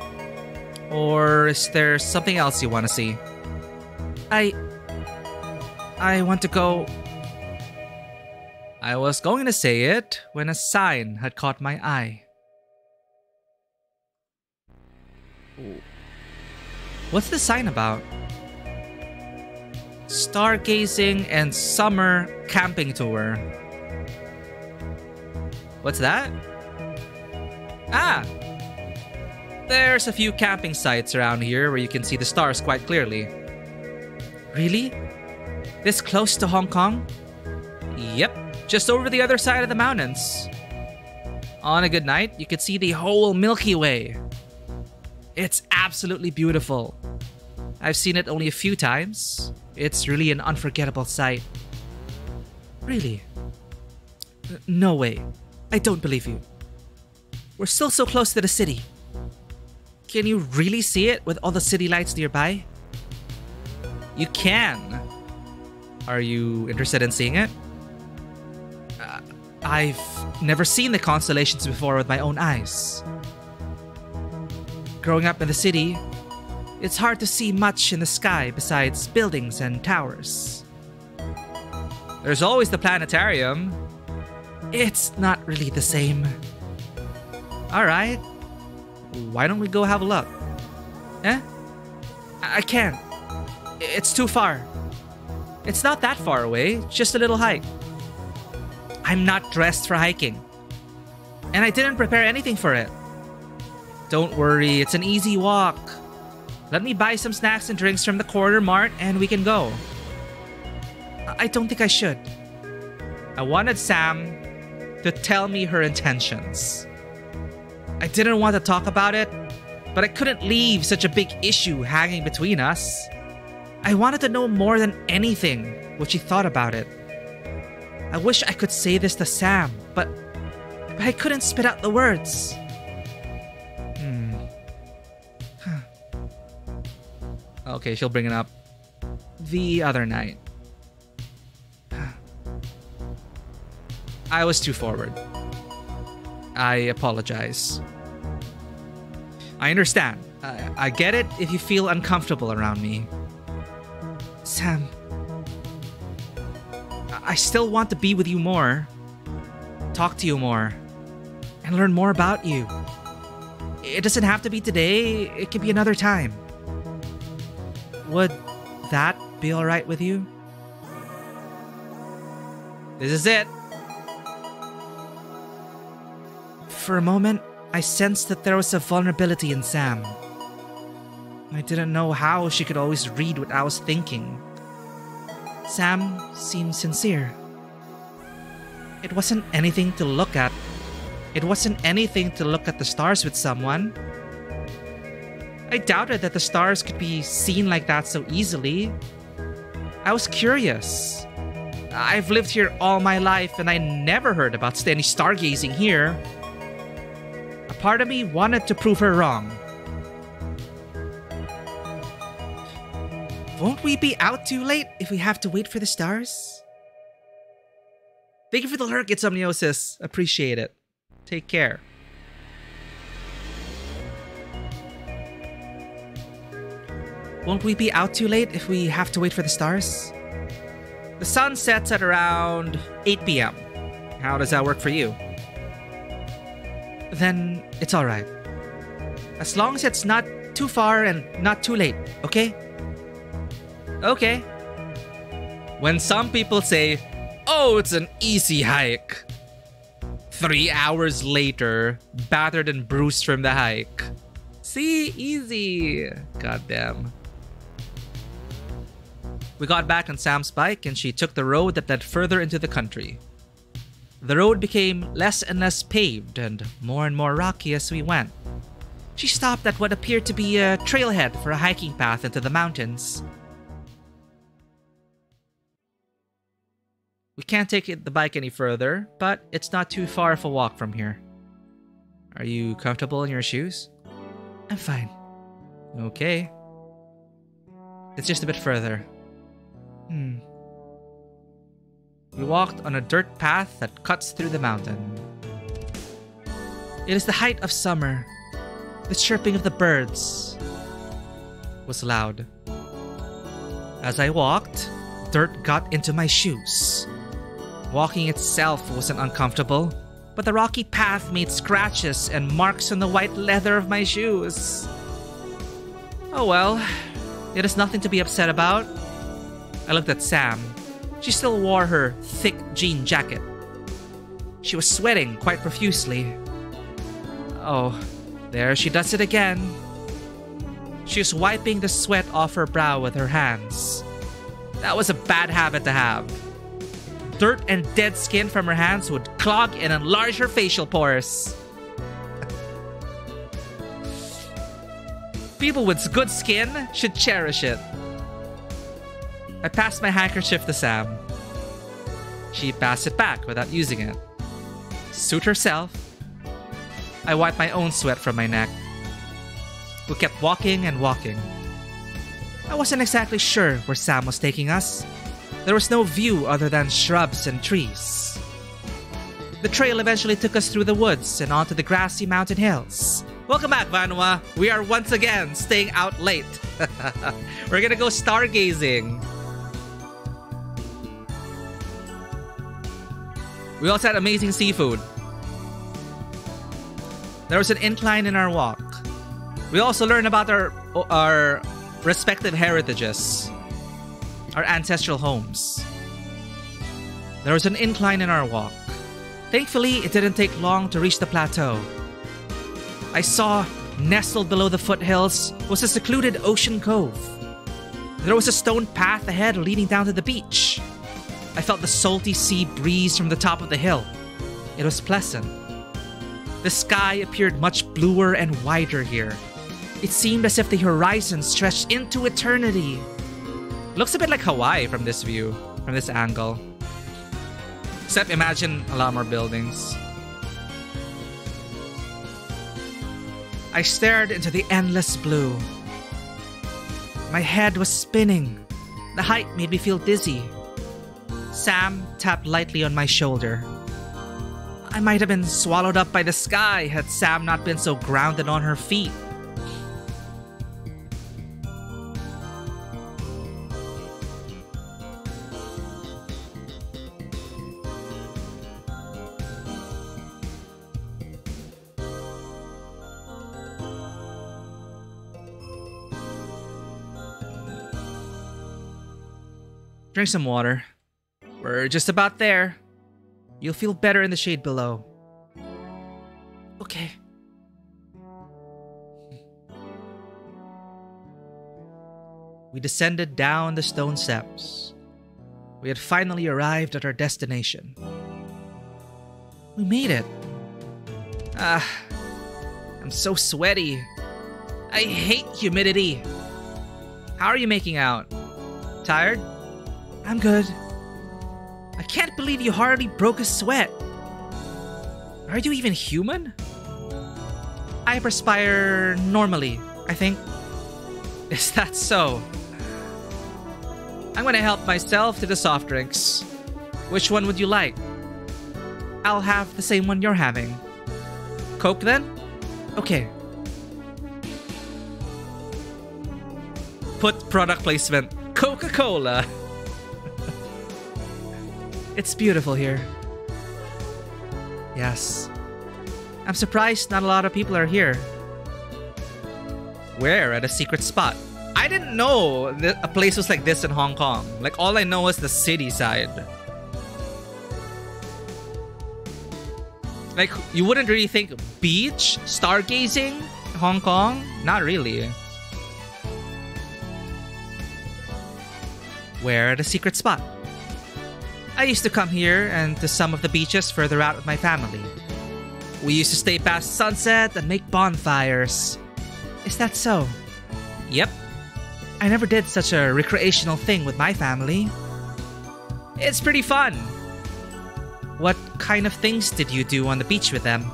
Speaker 1: Or is there something else you want to see? I want to go... I was going to say it when a sign had caught my eye. What's the sign about? Stargazing and summer camping tour. What's that? Ah! There's a few camping sites around here where you can see the stars quite clearly. Really? This close to Hong Kong? Yep, just over the other side of the mountains. On a good night, you could see the whole Milky Way. It's absolutely beautiful. I've seen it only a few times. It's really an unforgettable sight. Really? No way. I don't believe you. We're still so close to the city. Can you really see it with all the city lights nearby? You can. Are you interested in seeing it? I've never seen the constellations before with my own eyes. Growing up in the city, it's hard to see much in the sky besides buildings and towers. There's always the planetarium. It's not really the same. Alright. Why don't we go have a look? Eh? I can't. It's too far. It's not that far away, just a little hike. I'm not dressed for hiking. And I didn't prepare anything for it. Don't worry, it's an easy walk. Let me buy some snacks and drinks from the corner mart and we can go. I don't think I should. I wanted Sam to tell me her intentions. I didn't want to talk about it, but I couldn't leave such a big issue hanging between us. I wanted to know more than anything what she thought about it. I wish I could say this to Sam, but I couldn't spit out the words. Okay, she'll bring it up. The other night. I was too forward. I apologize. I understand. I get it if you feel uncomfortable around me. Sam, I still want to be with you more, talk to you more, and learn more about you. It doesn't have to be today, it could be another time. Would that be alright with you? This is it. For a moment, I sensed that there was a vulnerability in Sam. I didn't know how she could always read what I was thinking. Sam seemed sincere. It wasn't anything to look at. It wasn't anything to look at the stars with someone. I doubted that the stars could be seen like that so easily. I was curious. I've lived here all my life and I never heard about any stargazing here. A part of me wanted to prove her wrong. Won't we be out too late if we have to wait for the stars? Thank you for the lurk, Insomniosis. Appreciate it. Take care. Won't we be out too late if we have to wait for the stars? The sun sets at around 8 p.m. How does that work for you? Then it's alright. As long as it's not too far and not too late, okay? Okay. When some people say, oh, it's an easy hike. 3 hours later, battered and bruised from the hike. See? Easy. Goddamn. We got back on Sam's bike and she took the road that led further into the country. The road became less and less paved and more rocky as we went. She stopped at what appeared to be a trailhead for a hiking path into the mountains. We can't take the bike any further, but it's not too far of a walk from here. Are you comfortable in your shoes? I'm fine. Okay. It's just a bit further. We walked on a dirt path that cuts through the mountain. It is the height of summer. The chirping of the birds was loud. As I walked, dirt got into my shoes. Walking itself wasn't uncomfortable, but the rocky path made scratches and marks on the white leather of my shoes. Oh well, it is nothing to be upset about. I looked at Sam. She still wore her thick jean jacket. She was sweating quite profusely. Oh, there she does it again. She was wiping the sweat off her brow with her hands. That was a bad habit to have. Dirt and dead skin from her hands would clog and enlarge her facial pores. People with good skin should cherish it. I passed my handkerchief to Sam. She passed it back without using it. Suit herself. I wiped my own sweat from my neck. We kept walking and walking. I wasn't exactly sure where Sam was taking us. There was no view other than shrubs and trees. The trail eventually took us through the woods and onto the grassy mountain hills. Welcome back, Vanua. We are once again staying out late. We're gonna go stargazing. We also had amazing seafood. There was an incline in our walk. We also learned about our respective heritages, our ancestral homes. There was an incline in our walk. Thankfully, it didn't take long to reach the plateau. I saw, nestled below the foothills, was a secluded ocean cove. There was a stone path ahead leading down to the beach. I felt the salty sea breeze from the top of the hill. It was pleasant. The sky appeared much bluer and wider here. It seemed as if the horizon stretched into eternity. Looks a bit like Hawaii from this view, from this angle. Except imagine a lot more buildings. I stared into the endless blue. My head was spinning. The height made me feel dizzy. Sam tapped lightly on my shoulder. I might have been swallowed up by the sky had Sam not been so grounded on her feet. Drink some water. We're just about there. You'll feel better in the shade below. Okay. We descended down the stone steps. We had finally arrived at our destination. We made it. I'm so sweaty. I hate humidity. How are you making out? Tired? I'm good. I can't believe you hardly broke a sweat. Are you even human? I perspire normally, I think. Is that so? I'm gonna help myself to the soft drinks. Which one would you like? I'll have the same one you're having. Coke then? Okay. Put product placement. Coca-Cola. It's beautiful here. Yes. I'm surprised not a lot of people are here. We're at a secret spot. I didn't know that a place was like this in Hong Kong. Like, all I know is the city side. Like, you wouldn't really think beach, stargazing, Hong Kong? Not really. We're at a secret spot. I used to come here and to some of the beaches further out with my family. We used to stay past sunset and make bonfires. Is that so? Yep. I never did such a recreational thing with my family. It's pretty fun. What kind of things did you do on the beach with them?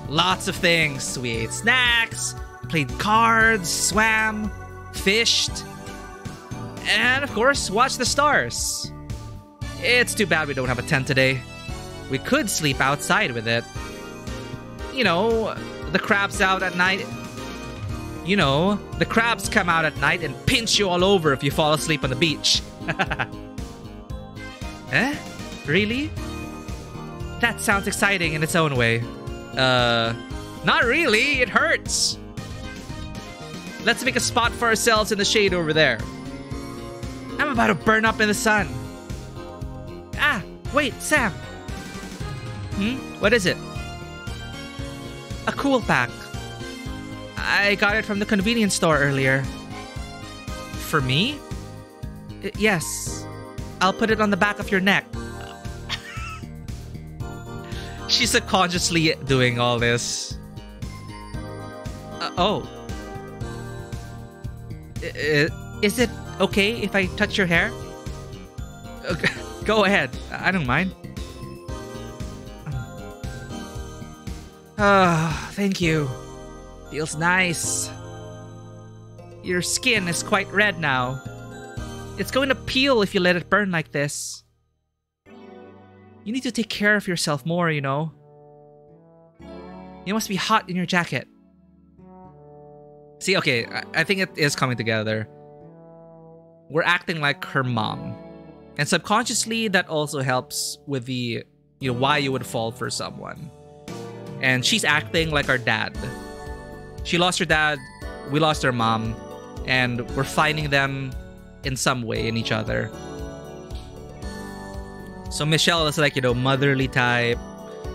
Speaker 1: Lots of things. We ate snacks, played cards, swam, fished, and of course, watched the stars. It's too bad we don't have a tent today. We could sleep outside with it. You know, the crabs out at night. You know, the crabs come out at night and pinch you all over if you fall asleep on the beach. Eh? Really? That sounds exciting in its own way. Not really. It hurts. Let's make a spot for ourselves in the shade over there. I'm about to burn up in the sun. Ah, wait, Sam. What is it? A cool pack. I got it from the convenience store earlier. For me? Yes. I'll put it on the back of your neck. She's subconsciously doing all this. Oh. Is it okay if I touch your hair? Okay, go ahead. I don't mind. Thank you. Feels nice. Your skin is quite red now. It's going to peel if you let it burn like this. You need to take care of yourself more, you know. You must be hot in your jacket. See, okay, I think it is coming together. We're acting like her mom. And subconsciously, that also helps with the, you know, why you would fall for someone. And she's acting like our dad. She lost her dad, we lost our mom, and we're finding them in some way in each other. So Michelle is like, you know, motherly type.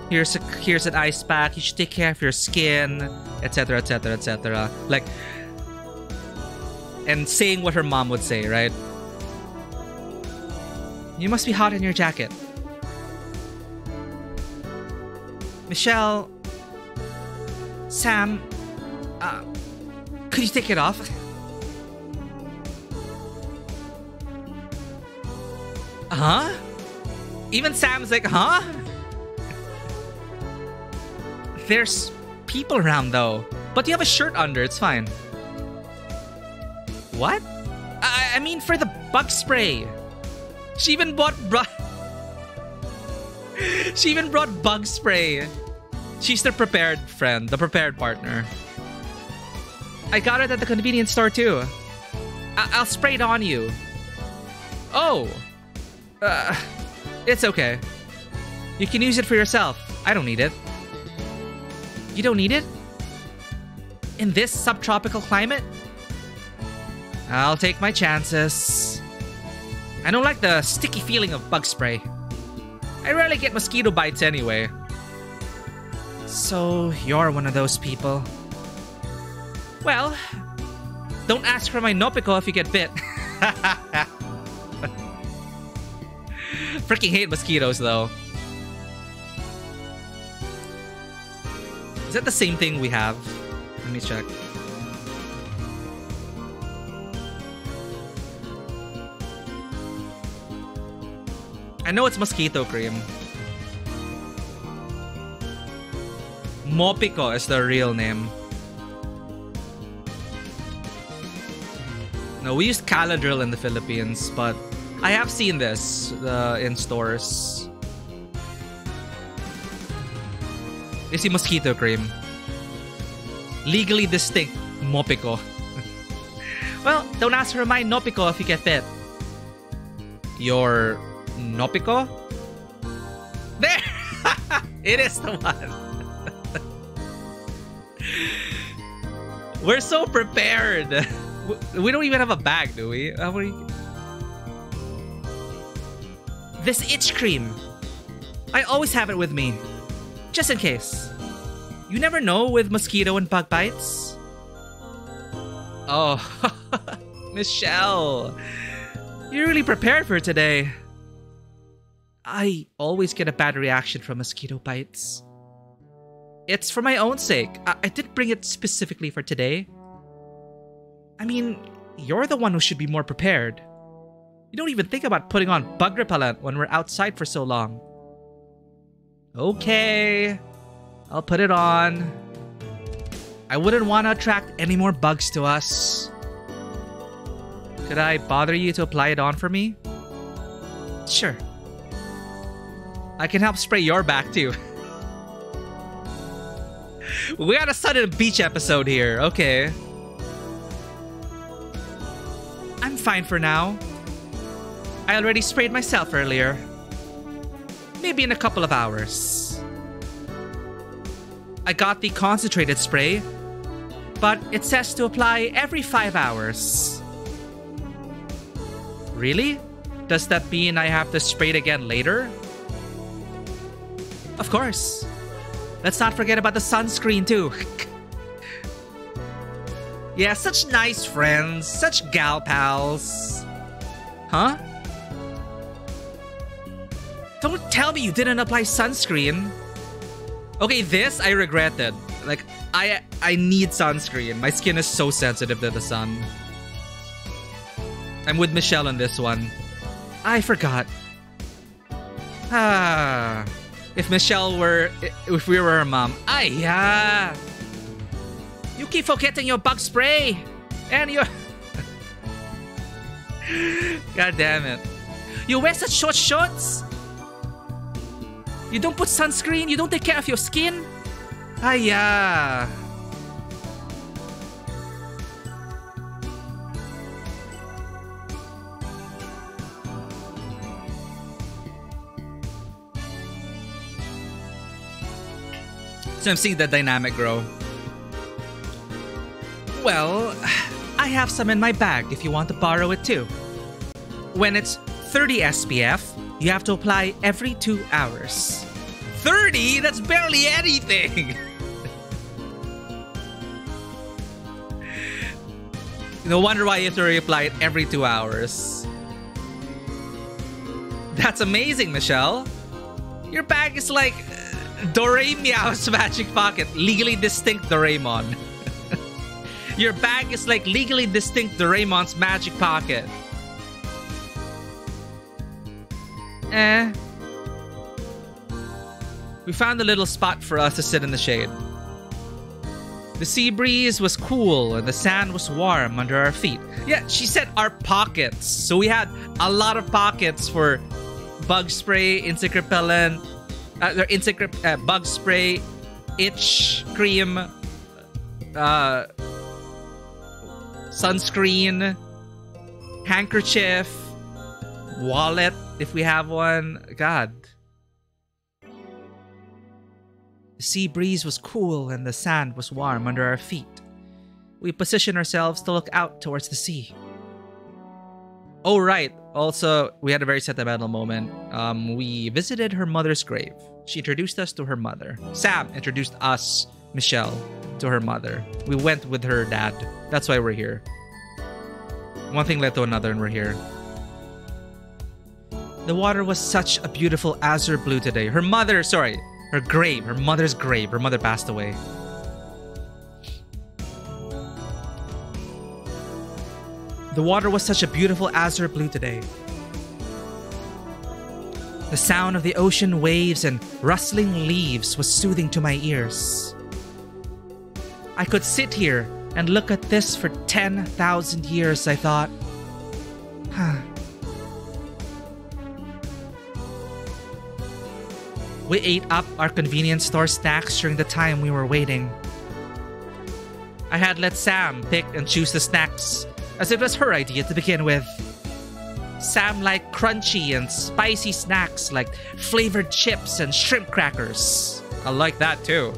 Speaker 1: Here's an ice pack. You should take care of your skin, etc., etc., etc. Like, and saying what her mom would say, right? You must be hot in your jacket. Michelle, Sam, could you take it off? Huh? Even Sam's like, huh? There's people around though. But you have a shirt under, it's fine. What? I mean for the bug spray. She even brought bug spray. She's the prepared friend, the prepared partner. I got it at the convenience store too. I'll spray it on you. Oh. It's okay. You can use it for yourself. I don't need it. You don't need it? In this subtropical climate? I'll take my chances. I don't like the sticky feeling of bug spray. I rarely get mosquito bites anyway. So, you're one of those people. Well, don't ask for my Nopiko if you get bit. Freaking hate mosquitoes though. Is that the same thing we have? Let me check. I know it's mosquito cream. Mopiko is the real name. No, we use Caladril in the Philippines, but I have seen this in stores. You see mosquito cream. Legally distinct Mopiko. Well, don't ask for my Nopiko if you get bit. Your Nopiko? There! It is the one. We're so prepared. We don't even have a bag, do we? This itch cream. I always have it with me. Just in case. You never know with mosquito and bug bites. Oh, Michelle. You're really prepared for today. I always get a bad reaction from mosquito bites. It's for my own sake. I didn't bring it specifically for today. I mean, you're the one who should be more prepared. You don't even think about putting on bug repellent when we're outside for so long. Okay, I'll put it on. I wouldn't want to attract any more bugs to us. Could I bother you to apply it on for me? Sure. I can help spray your back too. We got a sun and beach episode here. Okay. I'm fine for now. I already sprayed myself earlier. Maybe in a couple of hours. I got the concentrated spray, but it says to apply every 5 hours. Really? Does that mean I have to spray it again later? Of course. Let's not forget about the sunscreen too. Yeah, such nice friends, such gal pals. Huh? Don't tell me you didn't apply sunscreen. Okay, this I regretted. Like, I need sunscreen. My skin is so sensitive to the sun. I'm with Michelle on this one. I forgot. If we were her mom. You keep forgetting your bug spray. And your... God damn it. You wear such short shorts. You don't put sunscreen. You don't take care of your skin. So I'm seeing the dynamic grow. Well, I have some in my bag if you want to borrow it too. When it's 30 SPF, you have to apply every 2 hours. 30? That's barely anything! No wonder why you have to reapply it every 2 hours. That's amazing, Michelle. Your bag is like Doraemeow's magic pocket. Legally distinct Doraemon. Your bag is like legally distinct Doraemon's magic pocket. We found a little spot for us to sit in the shade. The sea breeze was cool and the sand was warm under our feet. Yeah, she said our pockets. So we had a lot of pockets for bug spray, insect repellent, bug spray, itch cream, sunscreen, handkerchief, wallet if we have one. God. The sea breeze was cool and the sand was warm under our feet. We positioned ourselves to look out towards the sea. Oh, right. Also, we had a very sentimental moment. We visited her mother's grave. She introduced us to her mother. Sam introduced us, Michelle, to her mother. We went with her dad. That's why we're here. One thing led to another and we're here. The water was such a beautiful azure blue today. Her mother's grave. Her mother's grave. Her mother passed away. The water was such a beautiful azure blue today. The sound of the ocean waves and rustling leaves was soothing to my ears. I could sit here and look at this for 10,000 years, I thought. We ate up our convenience store snacks during the time we were waiting. I had let Sam pick and choose the snacks, as it was her idea to begin with. Sam liked crunchy and spicy snacks like flavored chips and shrimp crackers. I like that too.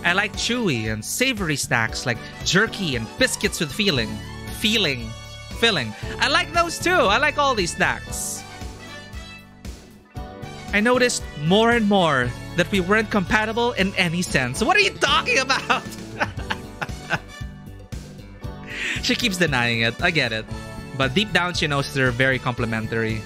Speaker 1: I like chewy and savory snacks like jerky and biscuits with filling. I like those too. I like all these snacks. I noticed more and more that we weren't compatible in any sense. What are you talking about? She keeps denying it. I get it. But deep down, she knows they're very complementary.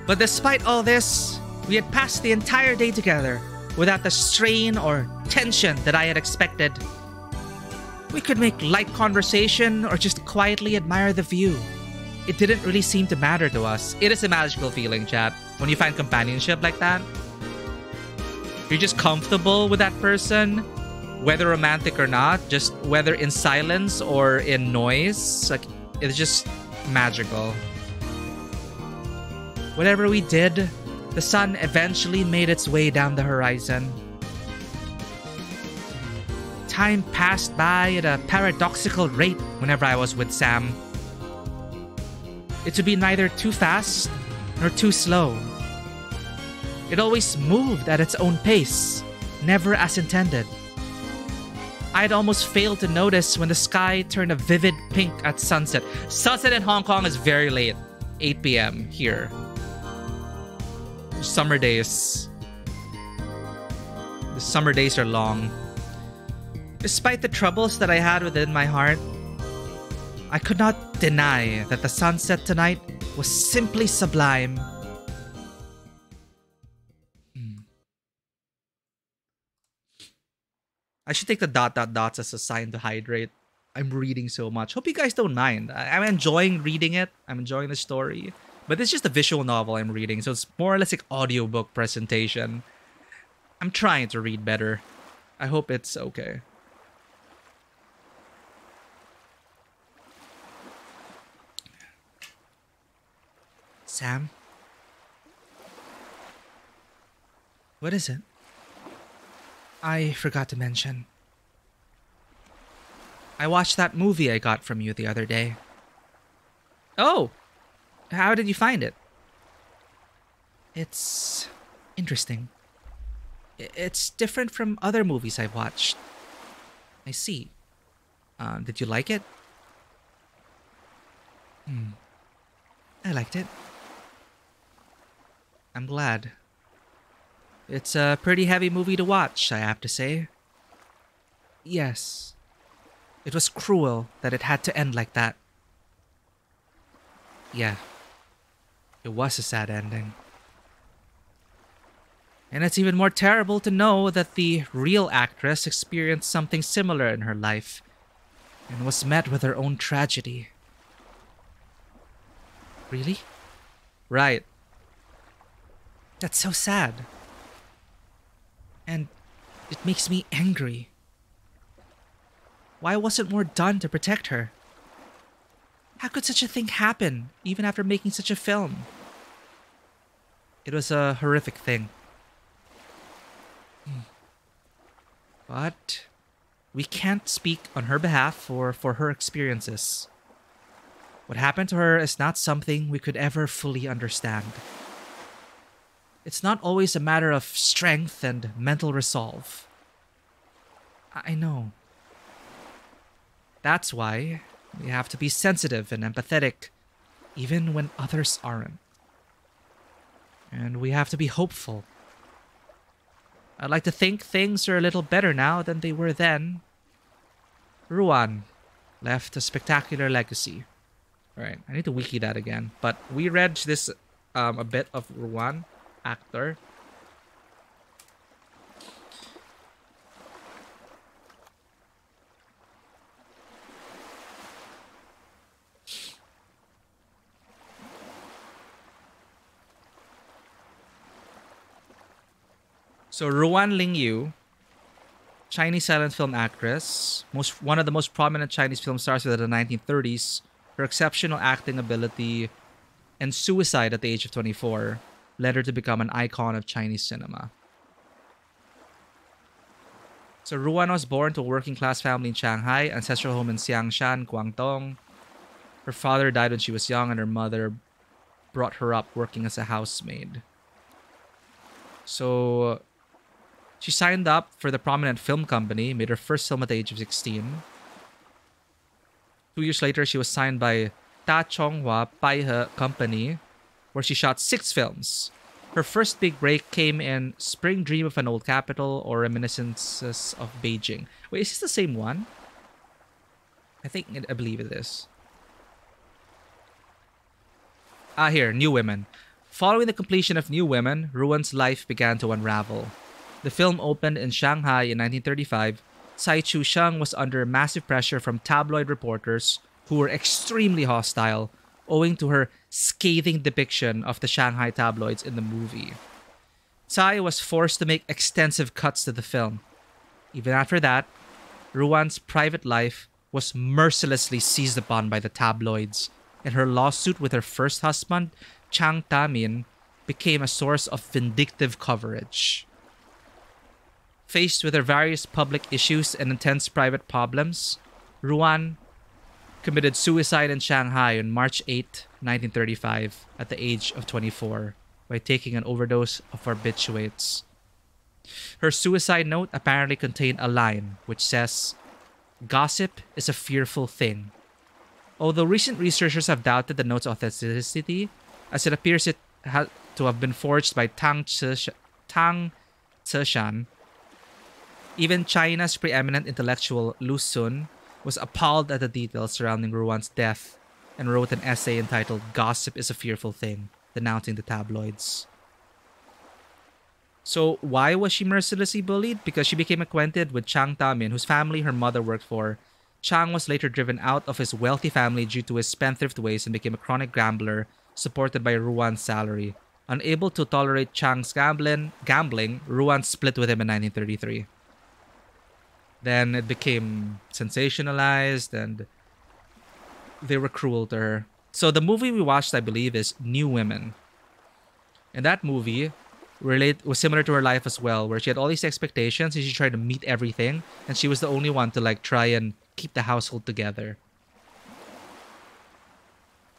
Speaker 1: But despite all this, we had passed the entire day together without the strain or tension that I had expected. We could make light conversation or just quietly admire the view. It didn't really seem to matter to us. It is a magical feeling, chat, when you find companionship like that. You're just comfortable with that person, whether romantic or not, just whether in silence or in noise. Like, it's just magical. Whatever we did, the sun eventually made its way down the horizon. Time passed by at a paradoxical rate whenever I was with Sam. It would be neither too fast nor too slow. It always moved at its own pace, never as intended. I'd almost failed to notice when the sky turned a vivid pink at sunset. Sunset in Hong Kong is very late, 8 p.m. here. Summer days. The summer days are long. Despite the troubles that I had within my heart, I could not deny that the sunset tonight was simply sublime. I should take the dot dot dots as a sign to hydrate. I'm reading so much. Hope you guys don't mind. I'm enjoying reading it. I'm enjoying the story. But it's just a visual novel I'm reading, so it's more or less like audiobook presentation. I'm trying to read better. I hope it's okay. Sam? What is it? I forgot to mention. I watched that movie I got from you the other day. Oh! How did you find it? It's interesting. It's different from other movies I've watched. I see. Did you like it? I liked it. I'm glad. It's a pretty heavy movie to watch, I have to say. Yes. It was cruel that it had to end like that. Yeah. It was a sad ending. And it's even more terrible to know that the real actress experienced something similar in her life and was met with her own tragedy. Really? Right. That's so sad. And it makes me angry. Why wasn't more done to protect her? How could such a thing happen, even after making such a film? It was a horrific thing. But we can't speak on her behalf or for her experiences. What happened to her is not something we could ever fully understand. It's not always a matter of strength and mental resolve. I know. That's why we have to be sensitive and empathetic, even when others aren't. And we have to be hopeful. I'd like to think things are a little better now than they were then. Ruan left a spectacular legacy. Alright, I need to wiki that again. But we read this a bit of Ruan, actor. So Ruan Lingyu, Chinese silent film actress, one of the most prominent Chinese film stars of the 1930s. Her exceptional acting ability and suicide at the age of 24 led her to become an icon of Chinese cinema. So Ruan was born to a working-class family in Shanghai, ancestral home in Xiangshan, Guangdong. Her father died when she was young, and her mother brought her up working as a housemaid. So she signed up for the prominent film company, made her first film at the age of 16. 2 years later, she was signed by Ta Chonghua Paihe Company, where she shot 6 films. Her first big break came in Spring Dream of an Old Capital or Reminiscences of Beijing. Wait, is this the same one? I believe it is. Here, New Women. Following the completion of New Women, Ruan's life began to unravel. The film opened in Shanghai in 1935. Tsai Chu-sheng was under massive pressure from tabloid reporters who were extremely hostile, owing to her scathing depiction of the Shanghai tabloids in the movie. Tsai was forced to make extensive cuts to the film. Even after that, Ruan's private life was mercilessly seized upon by the tabloids, and her lawsuit with her first husband, Chang Ta-min, became a source of vindictive coverage. Faced with her various public issues and intense private problems, Ruan committed suicide in Shanghai on March 8, 1935, at the age of 24, by taking an overdose of barbiturates. Her suicide note apparently contained a line which says, "Gossip is a fearful thing." Although recent researchers have doubted the note's authenticity, as it appears it had to have been forged by Tang Zeshan, even China's preeminent intellectual Lu Sun was appalled at the details surrounding Ruan's death and wrote an essay entitled "Gossip is a Fearful Thing," denouncing the tabloids. So why was she mercilessly bullied? Because she became acquainted with Chang Tamin, whose family her mother worked for. Chang was later driven out of his wealthy family due to his spendthrift ways and became a chronic gambler supported by Ruan's salary. Unable to tolerate Chang's gambling, Ruan split with him in 1933. Then it became sensationalized and they were cruel to her. So the movie we watched, I believe, is New Women. And that movie was similar to her life as well, where she had all these expectations and she tried to meet everything, and she was the only one to like try and keep the household together.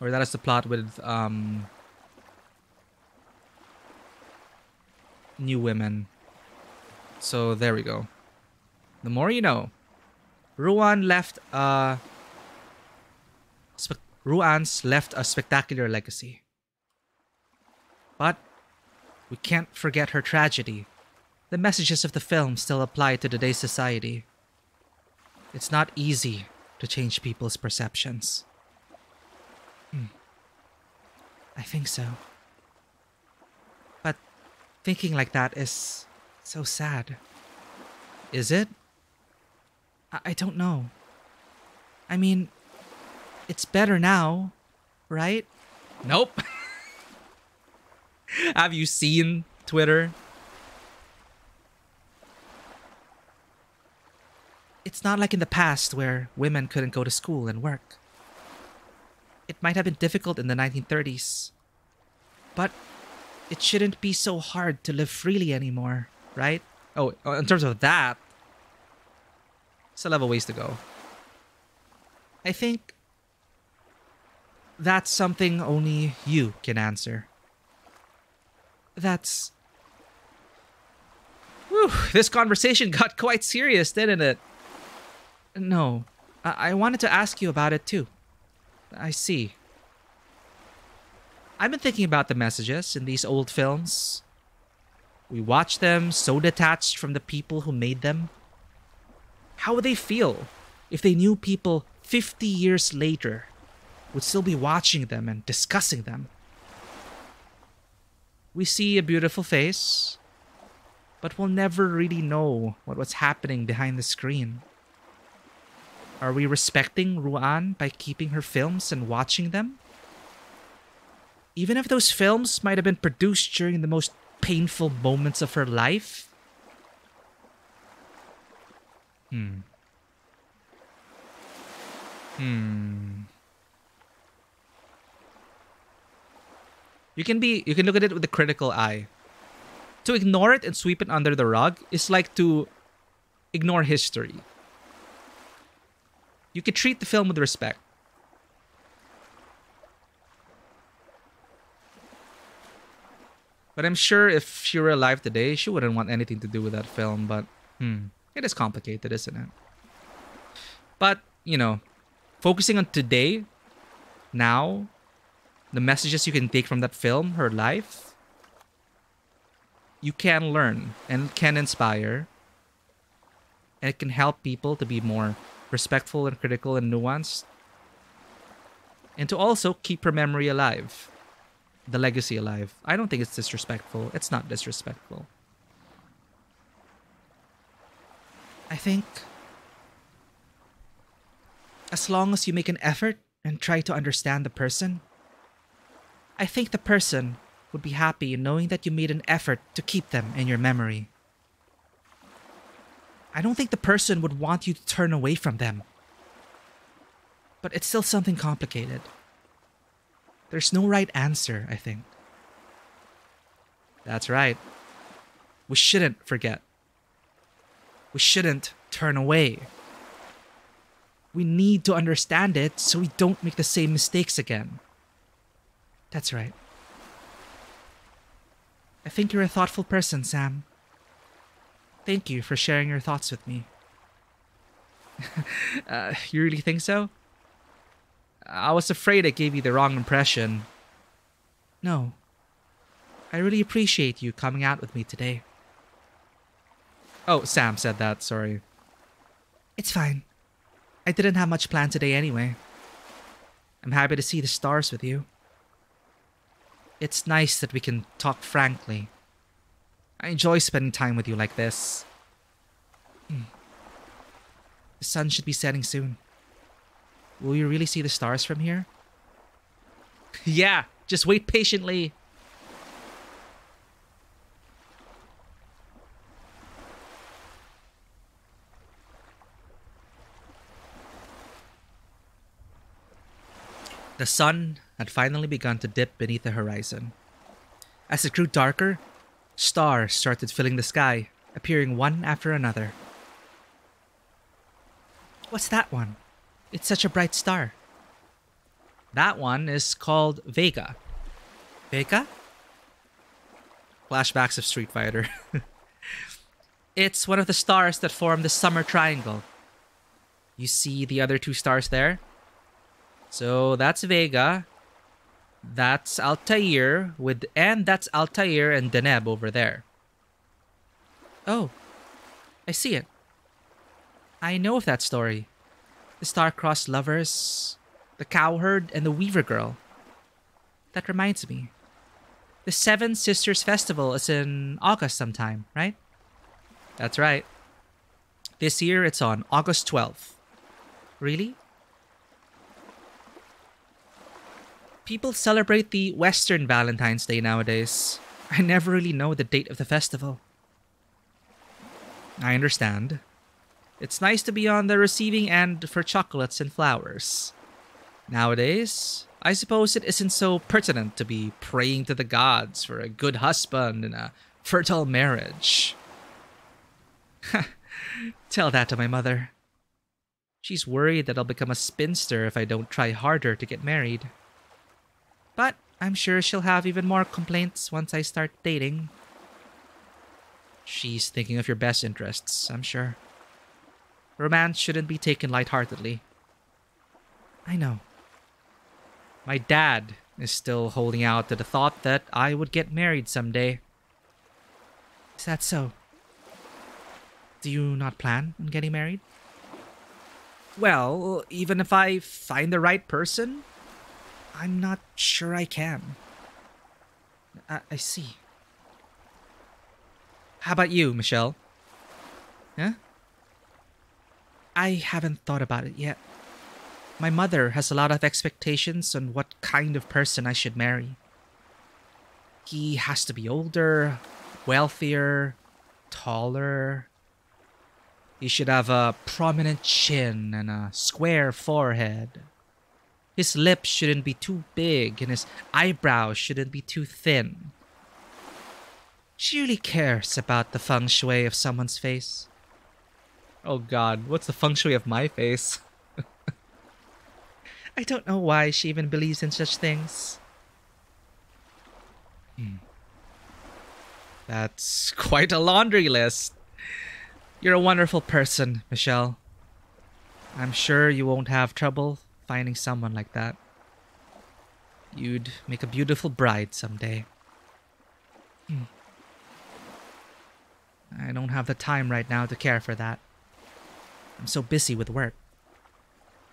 Speaker 1: Or that is the plot with New Women. So there we go. The more you know. Ruan's left a spectacular legacy. But we can't forget her tragedy. The messages of the film still apply to today's society. It's not easy to change people's perceptions. I think so. But thinking like that is so sad. Is it? I don't know. I mean, it's better now, right? Nope. Have you seen Twitter? It's not like in the past where women couldn't go to school and work. It might have been difficult in the 1930s. But it shouldn't be so hard to live freely anymore, right? Oh, in terms of that, still have a ways to go. I think that's something only you can answer. That's... Whew, this conversation got quite serious, didn't it? No, I wanted to ask you about it too. I see. I've been thinking about the messages in these old films. We watch them so detached from the people who made them. How would they feel if they knew people 50 years later would still be watching them and discussing them? We see a beautiful face, but we'll never really know what was happening behind the screen. Are we respecting Ruan by keeping her films and watching them? Even if those films might have been produced during the most painful moments of her life? You can look at it with a critical eye. To ignore it and sweep it under the rug is like to ignore history. You could treat the film with respect. But I'm sure if she were alive today, she wouldn't want anything to do with that film. But it is complicated, isn't it? But, focusing on today, now, the messages you can take from that film, her life, you can learn and can inspire. And it can help people to be more respectful and critical and nuanced. And to also keep her memory alive. The legacy alive. I don't think it's disrespectful. It's not disrespectful. I think as long as you make an effort and try to understand the person, I think the person would be happy knowing that you made an effort to keep them in your memory. I don't think the person would want you to turn away from them. But it's still something complicated. There's no right answer, I think. That's right. We shouldn't forget. We shouldn't turn away. We need to understand it so we don't make the same mistakes again. That's right. I think you're a thoughtful person, Sam. Thank you for sharing your thoughts with me. You really think so? I was afraid I gave you the wrong impression. No. I really appreciate you coming out with me today. Oh, Sam said that, sorry. It's fine. I didn't have much planned today anyway. I'm happy to see the stars with you. It's nice that we can talk frankly. I enjoy spending time with you like this. The sun should be setting soon. Will you really see the stars from here? Yeah, just wait patiently. The sun had finally begun to dip beneath the horizon. As it grew darker, stars started filling the sky, appearing one after another. What's that one? It's such a bright star. That one is called Vega. Vega? Flashbacks of Street Fighter. It's one of the stars that form the Summer Triangle. You see the other two stars there? So that's Vega. That's Altair and that's Altair and Deneb over there. Oh, I see it. I know of that story. The star-crossed lovers, the cowherd, and the weaver girl. That reminds me. The Seven Sisters Festival is in August sometime, right? That's right. This year it's on August 12th. Really? People celebrate the Western Valentine's Day nowadays. I never really know the date of the festival. I understand. It's nice to be on the receiving end for chocolates and flowers. Nowadays, I suppose it isn't so pertinent to be praying to the gods for a good husband and a fertile marriage. Tell that to my mother. She's worried that I'll become a spinster if I don't try harder to get married. But I'm sure she'll have even more complaints once I start dating. She's thinking of your best interests, I'm sure. Romance shouldn't be taken lightheartedly. I know. My dad is still holding out to the thought that I would get married someday. Is that so? Do you not plan on getting married? Well, even if I find the right person, I'm not sure I can. I see. How about you, Michelle? Huh? I haven't thought about it yet. My mother has a lot of expectations on what kind of person I should marry. He has to be older, wealthier, taller. He should have a prominent chin and a square forehead. His lips shouldn't be too big and his eyebrows shouldn't be too thin. She really cares about the feng shui of someone's face. Oh god, what's the feng shui of my face? I don't know why she even believes in such things. That's quite a laundry list. You're a wonderful person, Michelle. I'm sure you won't have trouble finding someone like that. You'd make a beautiful bride someday. I don't have the time right now to care for that. I'm so busy with work.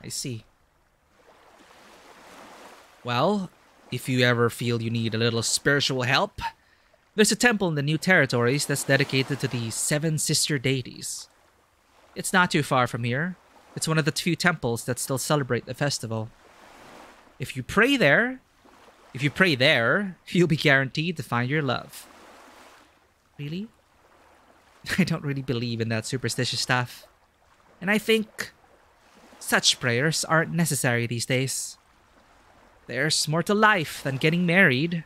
Speaker 1: I see. Well, if you ever feel you need a little spiritual help, there's a temple in the New Territories that's dedicated to the Seven Sister Deities. It's not too far from here. It's one of the few temples that still celebrate the festival. If you pray there, you'll be guaranteed to find your love. Really? I don't really believe in that superstitious stuff. And I think such prayers aren't necessary these days. There's more to life than getting married.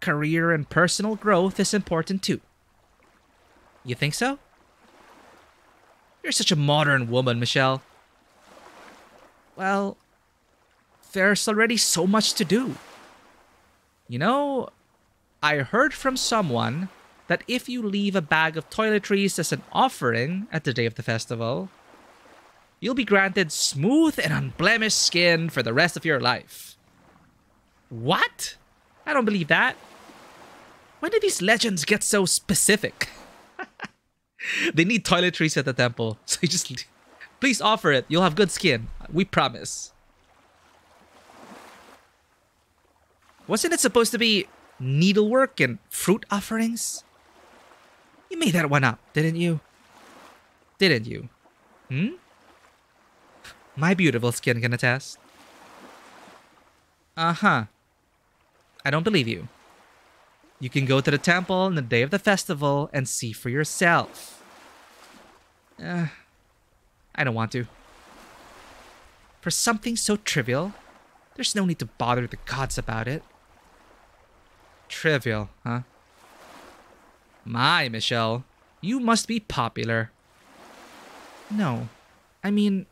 Speaker 1: Career and personal growth is important too. You think so? You're such a modern woman, Michelle. Well, there's already so much to do. You know, I heard from someone that if you leave a bag of toiletries as an offering at the day of the festival, you'll be granted smooth and unblemished skin for the rest of your life. What? I don't believe that. When did these legends get so specific? They need toiletries at the temple, so you just please offer it. You'll have good skin. We promise. Wasn't it supposed to be needlework and fruit offerings? You made that one up, didn't you? Didn't you? My beautiful skin can attest. Uh-huh. I don't believe you. You can go to the temple on the day of the festival and see for yourself. I don't want to. For something so trivial, there's no need to bother the gods about it. Trivial, huh? My, Michelle, you must be popular. No, I mean,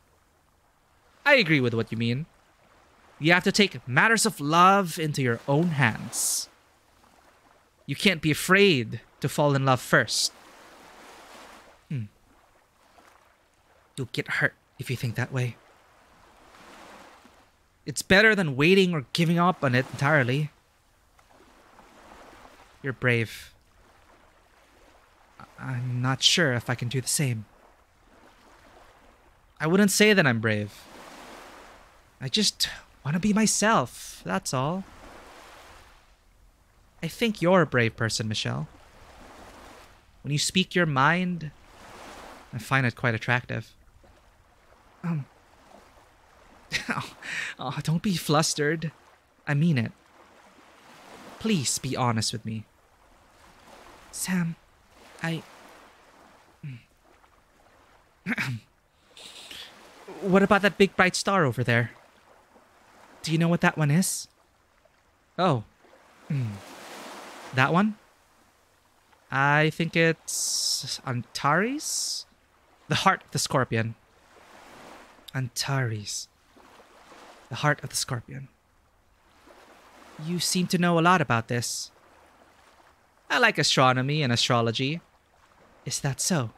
Speaker 1: I agree with what you mean. You have to take matters of love into your own hands. You can't be afraid to fall in love first. You'll get hurt if you think that way. It's better than waiting or giving up on it entirely. You're brave. I'm not sure if I can do the same. I wouldn't say that I'm brave. I just want to be myself, that's all. I think you're a brave person, Michelle. When you speak your mind, I find it quite attractive. Oh, don't be flustered. I mean it. Please be honest with me. Sam, What about that big bright star over there? Do you know what that one is? Oh. That one? I think it's Antares? The heart of the scorpion. Antares. The heart of the scorpion. You seem to know a lot about this. I like astronomy and astrology. Is that so?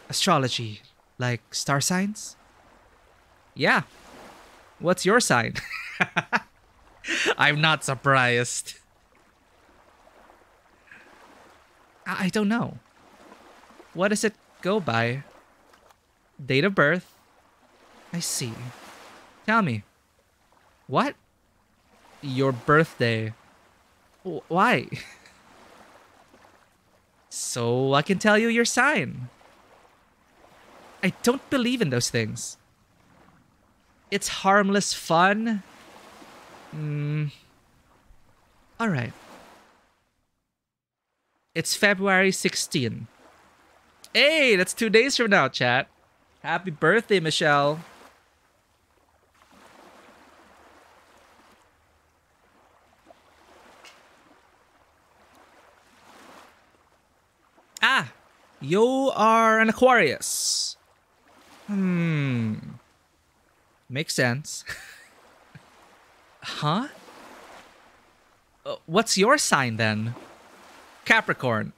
Speaker 1: Astrology, like star signs? Yeah. What's your sign? I'm not surprised. I don't know. What does it go by? Date of birth? I see. Tell me. What? Your birthday. Why? So I can tell you your sign. I don't believe in those things. It's harmless fun. Alright. It's February 16. Hey, that's 2 days from now, chat. Happy birthday, Michelle. Ah, you are an Aquarius. Makes sense. Huh? What's your sign then? Capricorn.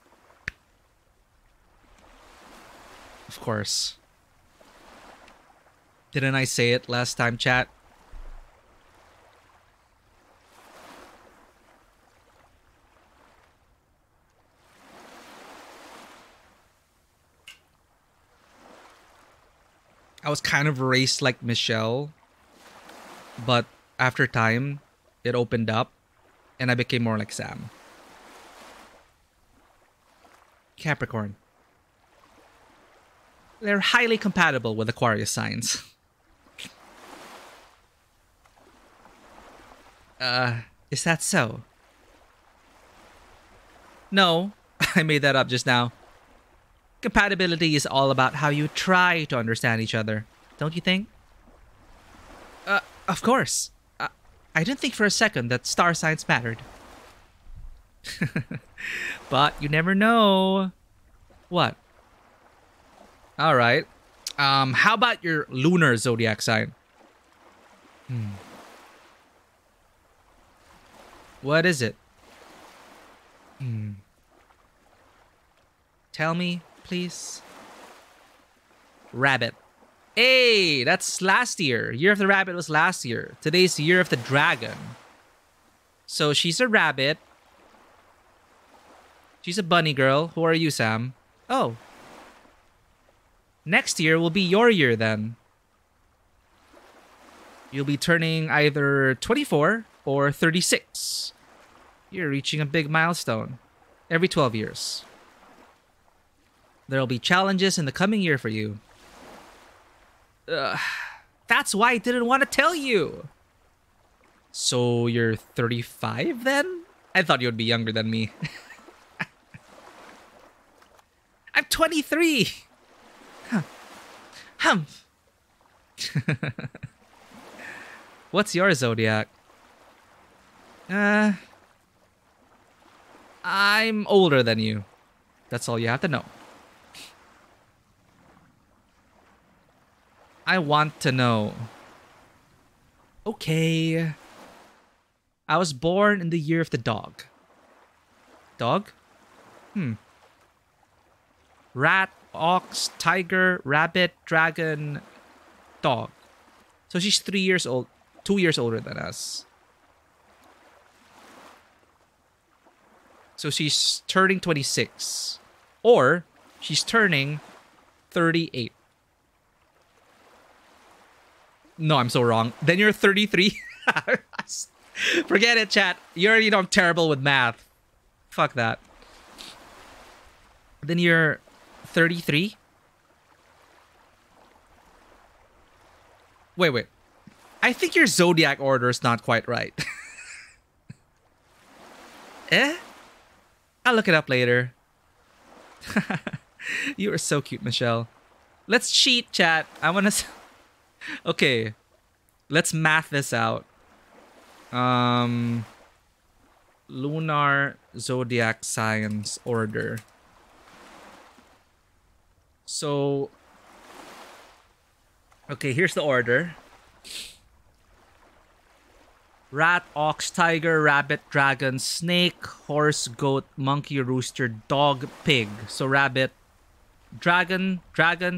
Speaker 1: Of course. Didn't I say it last time, chat? I was kind of raised like Michelle, but after time, it opened up, and I became more like Sam. Capricorn. They're highly compatible with Aquarius signs. Is that so? No, I made that up just now. Compatibility is all about how you try to understand each other, don't you think? Of course. I didn't think for a second that star signs mattered. But you never know. What? Alright. How about your lunar zodiac sign? What is it? Tell me, please. Rabbit. Hey, that's last year. Year of the Rabbit was last year. Today's Year of the Dragon. So she's a rabbit. She's a bunny girl. Who are you, Sam? Oh. Next year will be your year then. You'll be turning either 24 or 36. You're reaching a big milestone. Every 12 years. There'll be challenges in the coming year for you. That's why I didn't want to tell you. So you're 35 then? I thought you would be younger than me. I'm 23. Huh. Humph. What's your zodiac? I'm older than you. That's all you have to know. I want to know. Okay. I was born in the year of the dog. Dog? Rat, ox, tiger, rabbit, dragon, dog. So she's 3 years old, 2 years older than us. So she's turning 26. Or she's turning 38. No, I'm so wrong. Then you're 33. Forget it, chat. You already know I'm terrible with math. Fuck that. Then you're 33. Wait. I think your zodiac order is not quite right. I'll look it up later. You are so cute, Michelle. Let's cheat, chat. I want to... Okay. Let's math this out. Lunar zodiac science order. So... Okay, here's the order. Rat, ox, tiger, rabbit, dragon, snake, horse, goat, monkey, rooster, dog, pig. So rabbit, dragon,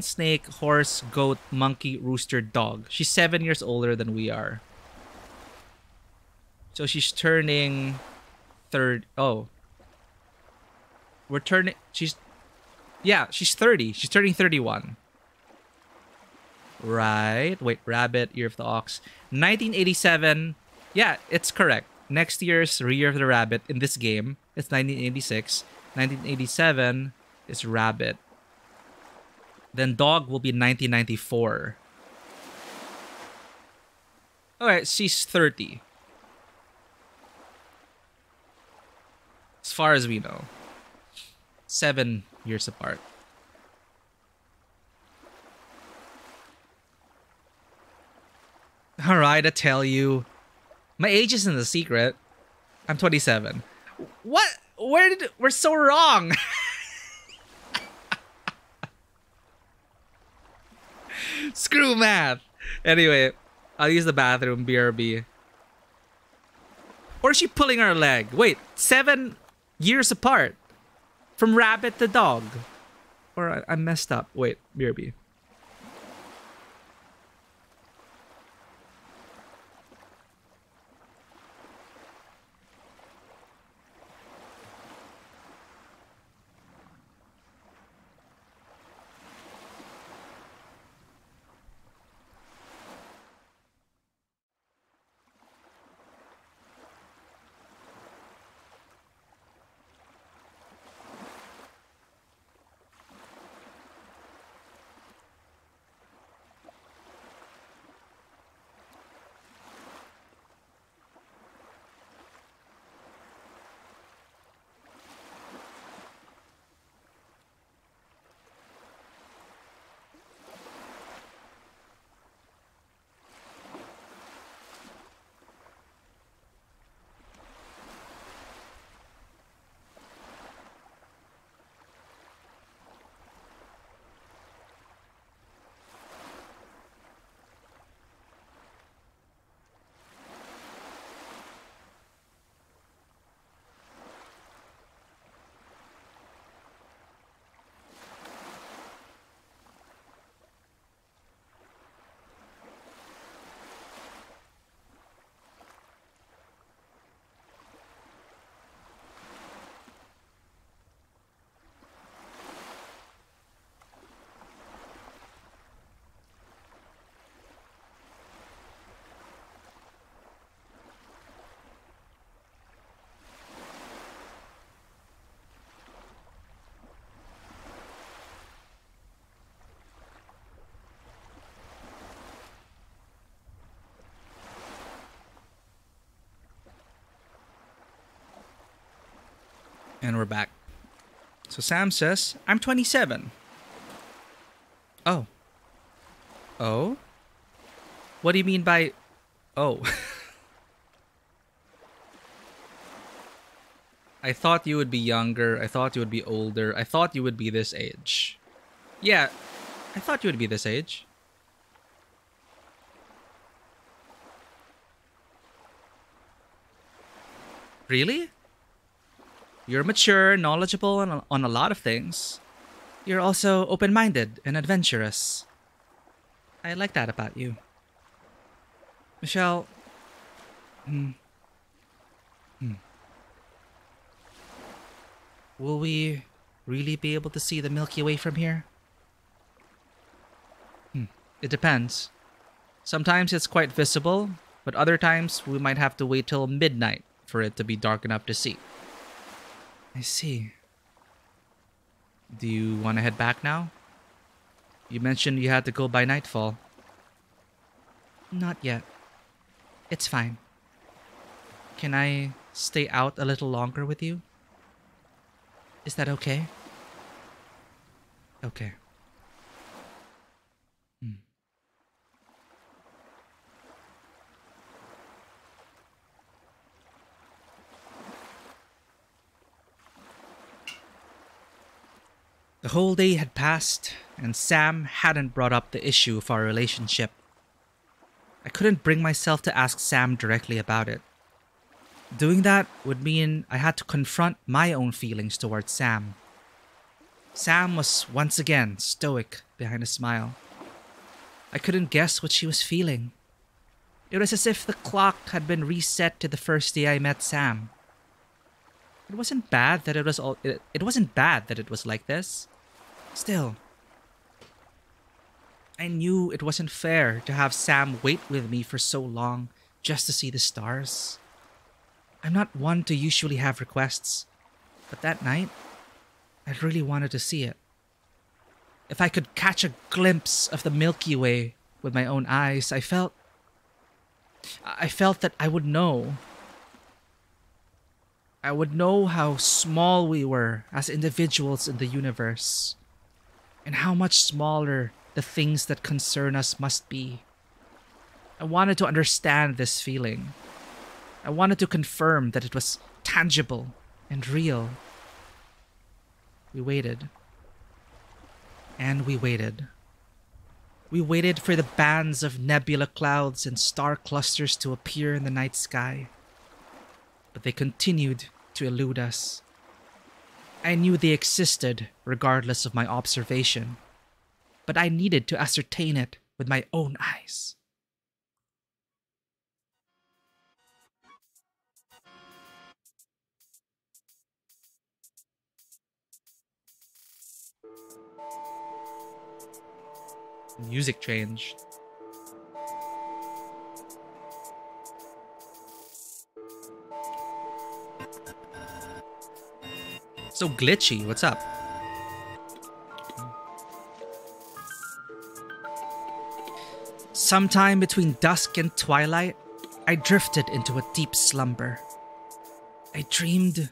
Speaker 1: snake, horse, goat, monkey, rooster, dog. She's 7 years older than we are. So she's turning Oh. We're turning... Yeah, she's 30. She's turning 31. Right. Wait, rabbit, year of the ox. 1987... Yeah, it's correct. Next year's Year of the Rabbit in this game, it's 1986. 1987 is Rabbit. Then Dog will be 1994. Alright, she's 30. As far as we know. 7 years apart. Alright, I tell you. My age isn't a secret. I'm 27. What? We're so wrong. Screw math. Anyway, I'll use the bathroom, BRB. Or is she pulling our leg? Wait, 7 years apart. From rabbit to dog. Or I messed up. Wait, BRB. And we're back. So Sam says, I'm 27. Oh. Oh? What do you mean by... Oh. I thought you would be younger. I thought you would be older. I thought you would be this age. Yeah, I thought you would be this age. Really? You're mature, knowledgeable on a lot of things. You're also open-minded and adventurous. I like that about you. Michelle... Will we really be able to see the Milky Way from here? It depends. Sometimes it's quite visible, but other times we might have to wait till midnight for it to be dark enough to see. I see. Do you want to head back now? You mentioned you had to go by nightfall. Not yet. It's fine. Can I stay out a little longer with you? Is that okay? Okay. The whole day had passed, and Sam hadn't brought up the issue of our relationship. I couldn't bring myself to ask Sam directly about it. Doing that would mean I had to confront my own feelings towards Sam. Sam was once again stoic behind a smile. I couldn't guess what she was feeling. It was as if the clock had been reset to the first day I met Sam. It wasn't bad that it wasn't bad that it was like this. Still, I knew it wasn't fair to have Sam wait with me for so long just to see the stars. I'm not one to usually have requests, but that night, I really wanted to see it. If I could catch a glimpse of the Milky Way with my own eyes, I felt that I would know. I would know how small we were as individuals in the universe, and how much smaller the things that concern us must be. I wanted to understand this feeling. I wanted to confirm that it was tangible and real. We waited. And we waited. We waited for the bands of nebula clouds and star clusters to appear in the night sky. But they continued to elude us. I knew they existed regardless of my observation, but I needed to ascertain it with my own eyes. Music changed. So glitchy, what's up? Sometime between dusk and twilight, I drifted into a deep slumber. I dreamed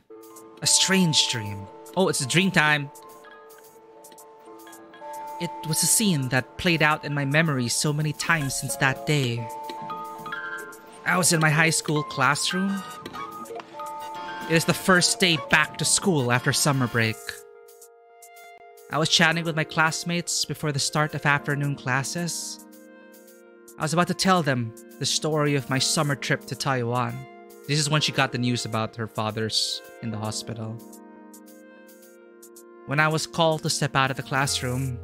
Speaker 1: a strange dream. Oh, it's a dream time. It was a scene that played out in my memory so many times since that day. I was in my high school classroom. It is the first day back to school after summer break. I was chatting with my classmates before the start of afternoon classes. I was about to tell them the story of my summer trip to Taiwan. This is when she got the news about her father's in the hospital. When I was called to step out of the classroom,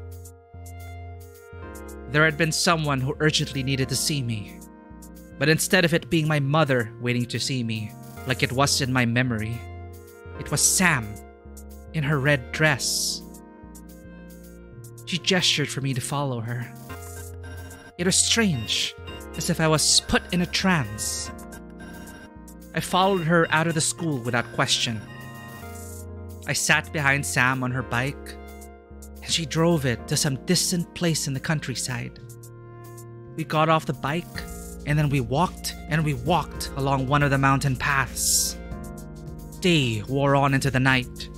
Speaker 1: there had been someone who urgently needed to see me. But instead of it being my mother waiting to see me, like it was in my memory, it was Sam, in her red dress. She gestured for me to follow her. It was strange, as if I was put in a trance. I followed her out of the school without question. I sat behind Sam on her bike, and she drove it to some distant place in the countryside. We got off the bike, and then we walked along one of the mountain paths. day wore on into the night.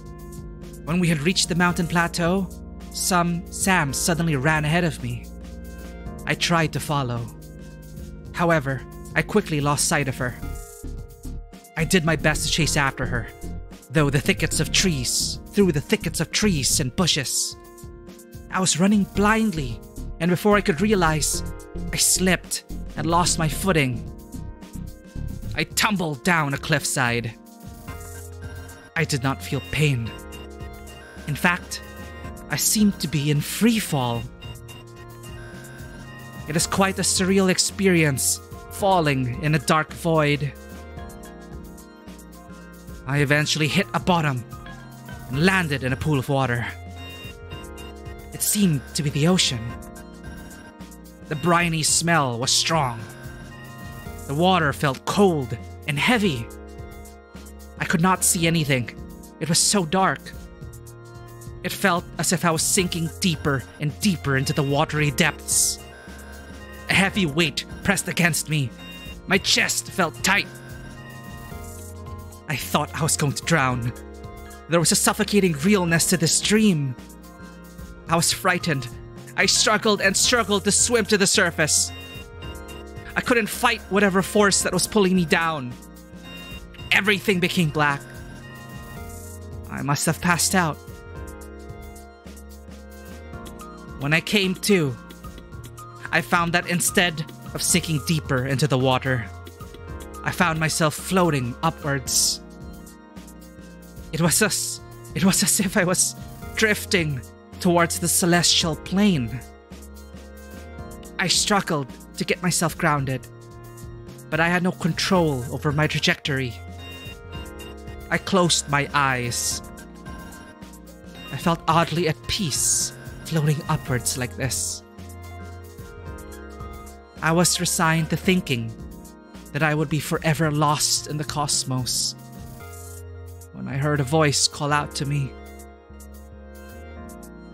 Speaker 1: When we had reached the mountain plateau, Sam suddenly ran ahead of me. I tried to follow. However, I quickly lost sight of her. I did my best to chase after her, through the thickets of trees and bushes. I was running blindly, and before I could realize, I slipped and lost my footing. I tumbled down a cliffside. I did not feel pain. In fact, I seemed to be in free fall. It is quite a surreal experience, falling in a dark void. I eventually hit a bottom and landed in a pool of water. It seemed to be the ocean. The briny smell was strong. The water felt cold and heavy. I could not see anything. It was so dark. It felt as if I was sinking deeper and deeper into the watery depths. A heavy weight pressed against me. My chest felt tight. I thought I was going to drown. There was a suffocating realness to this dream. I was frightened. I struggled and struggled to swim to the surface. I couldn't fight whatever force that was pulling me down. Everything became black. I must have passed out. When I came to, I found that instead of sinking deeper into the water, I found myself floating upwards. It was as if I was drifting towards the celestial plane. I struggled to get myself grounded, but I had no control over my trajectory. I closed my eyes. I felt oddly at peace, floating upwards like this. I was resigned to thinking that I would be forever lost in the cosmos when I heard a voice call out to me.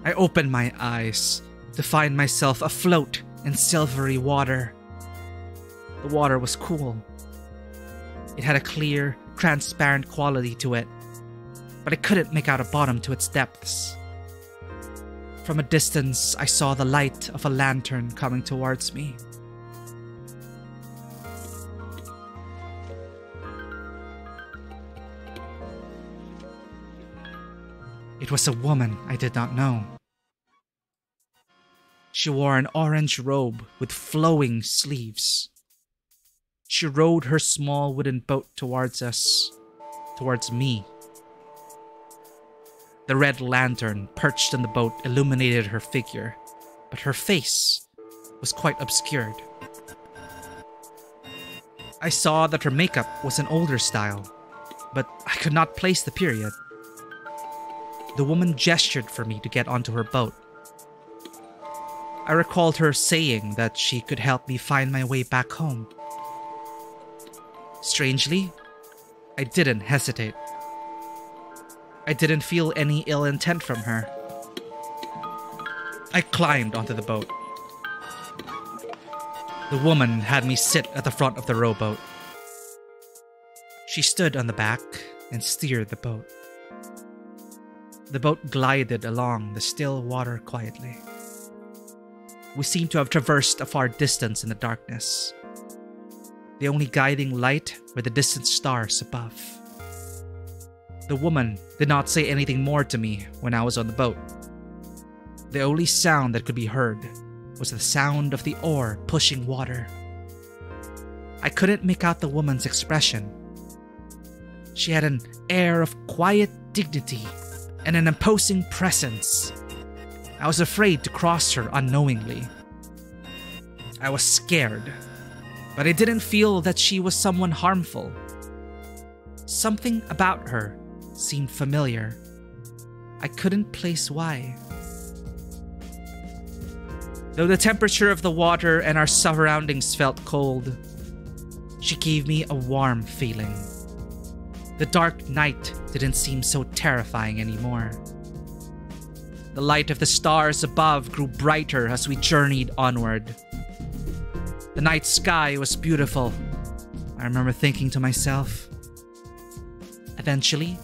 Speaker 1: I opened my eyes to find myself afloat in silvery water. The water was cool. It had a clear, transparent quality to it, but I couldn't make out a bottom to its depths. From a distance, I saw the light of a lantern coming towards me. It was a woman I did not know. She wore an orange robe with flowing sleeves. She rowed her small wooden boat towards me. The red lantern perched in the boat illuminated her figure, but her face was quite obscured. I saw that her makeup was an older style, but I could not place the period. The woman gestured for me to get onto her boat. I recalled her saying that she could help me find my way back home. Strangely, I didn't hesitate. I didn't feel any ill intent from her. I climbed onto the boat. The woman had me sit at the front of the rowboat. She stood on the back and steered the boat. The boat glided along the still water quietly. We seemed to have traversed a far distance in the darkness. The only guiding light were the distant stars above. The woman did not say anything more to me when I was on the boat. The only sound that could be heard was the sound of the oar pushing water. I couldn't make out the woman's expression. She had an air of quiet dignity and an imposing presence. I was afraid to cross her unknowingly. I was scared, but I didn't feel that she was someone harmful. Something about her seemed familiar. I couldn't place why. Though the temperature of the water and our surroundings felt cold, she gave me a warm feeling. The dark night didn't seem so terrifying anymore. The light of the stars above grew brighter as we journeyed onward. The night sky was beautiful. I remember thinking to myself, Eventually,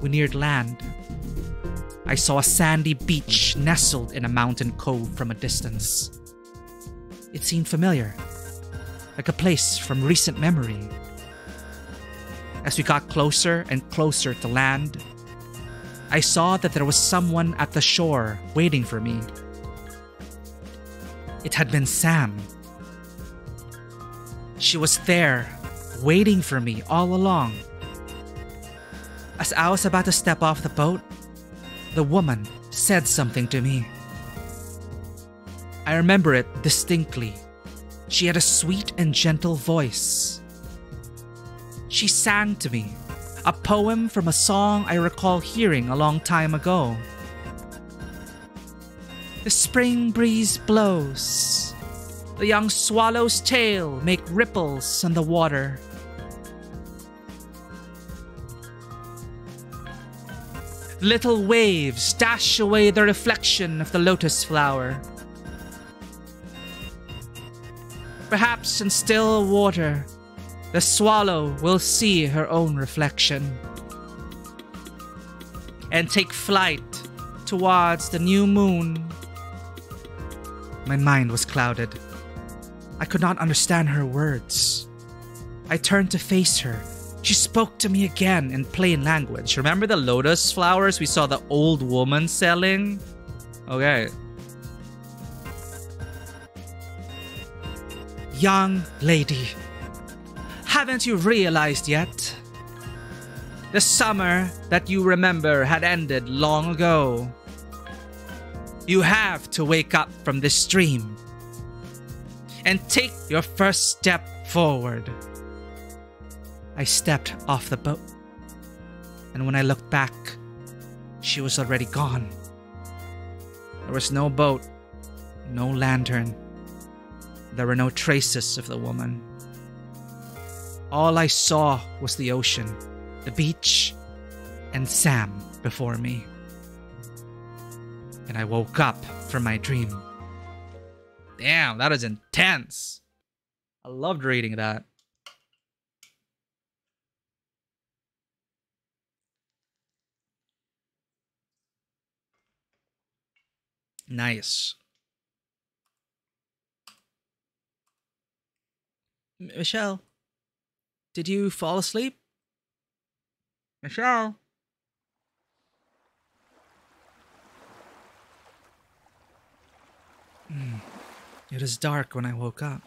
Speaker 1: we neared land. I saw a sandy beach nestled in a mountain cove from a distance. It seemed familiar, like a place from recent memory. As we got closer and closer to land, I saw that there was someone at the shore waiting for me. It had been Sam. She was there, waiting for me all along. As I was about to step off the boat, the woman said something to me. I remember it distinctly. She had a sweet and gentle voice. She sang to me a poem from a song I recall hearing a long time ago. The spring breeze blows. The young swallow's tail make ripples on the water. Little waves dash away the reflection of the lotus flower. Perhaps in still water, the swallow will see her own reflection and take flight towards the new moon. My mind was clouded. I could not understand her words. I turned to face her. She spoke to me again in plain language. Remember the lotus flowers we saw the old woman selling? Okay. Young lady, haven't you realized yet? The summer that you remember had ended long ago. You have to wake up from this dream and take your first step forward. I stepped off the boat, and when I looked back, she was already gone. There was no boat, no lantern. There were no traces of the woman. All I saw was the ocean, the beach, and Sam before me. And I woke up from my dream. Damn, that is intense. I loved reading that. Nice. Michelle, did you fall asleep? Michelle? It was dark when I woke up.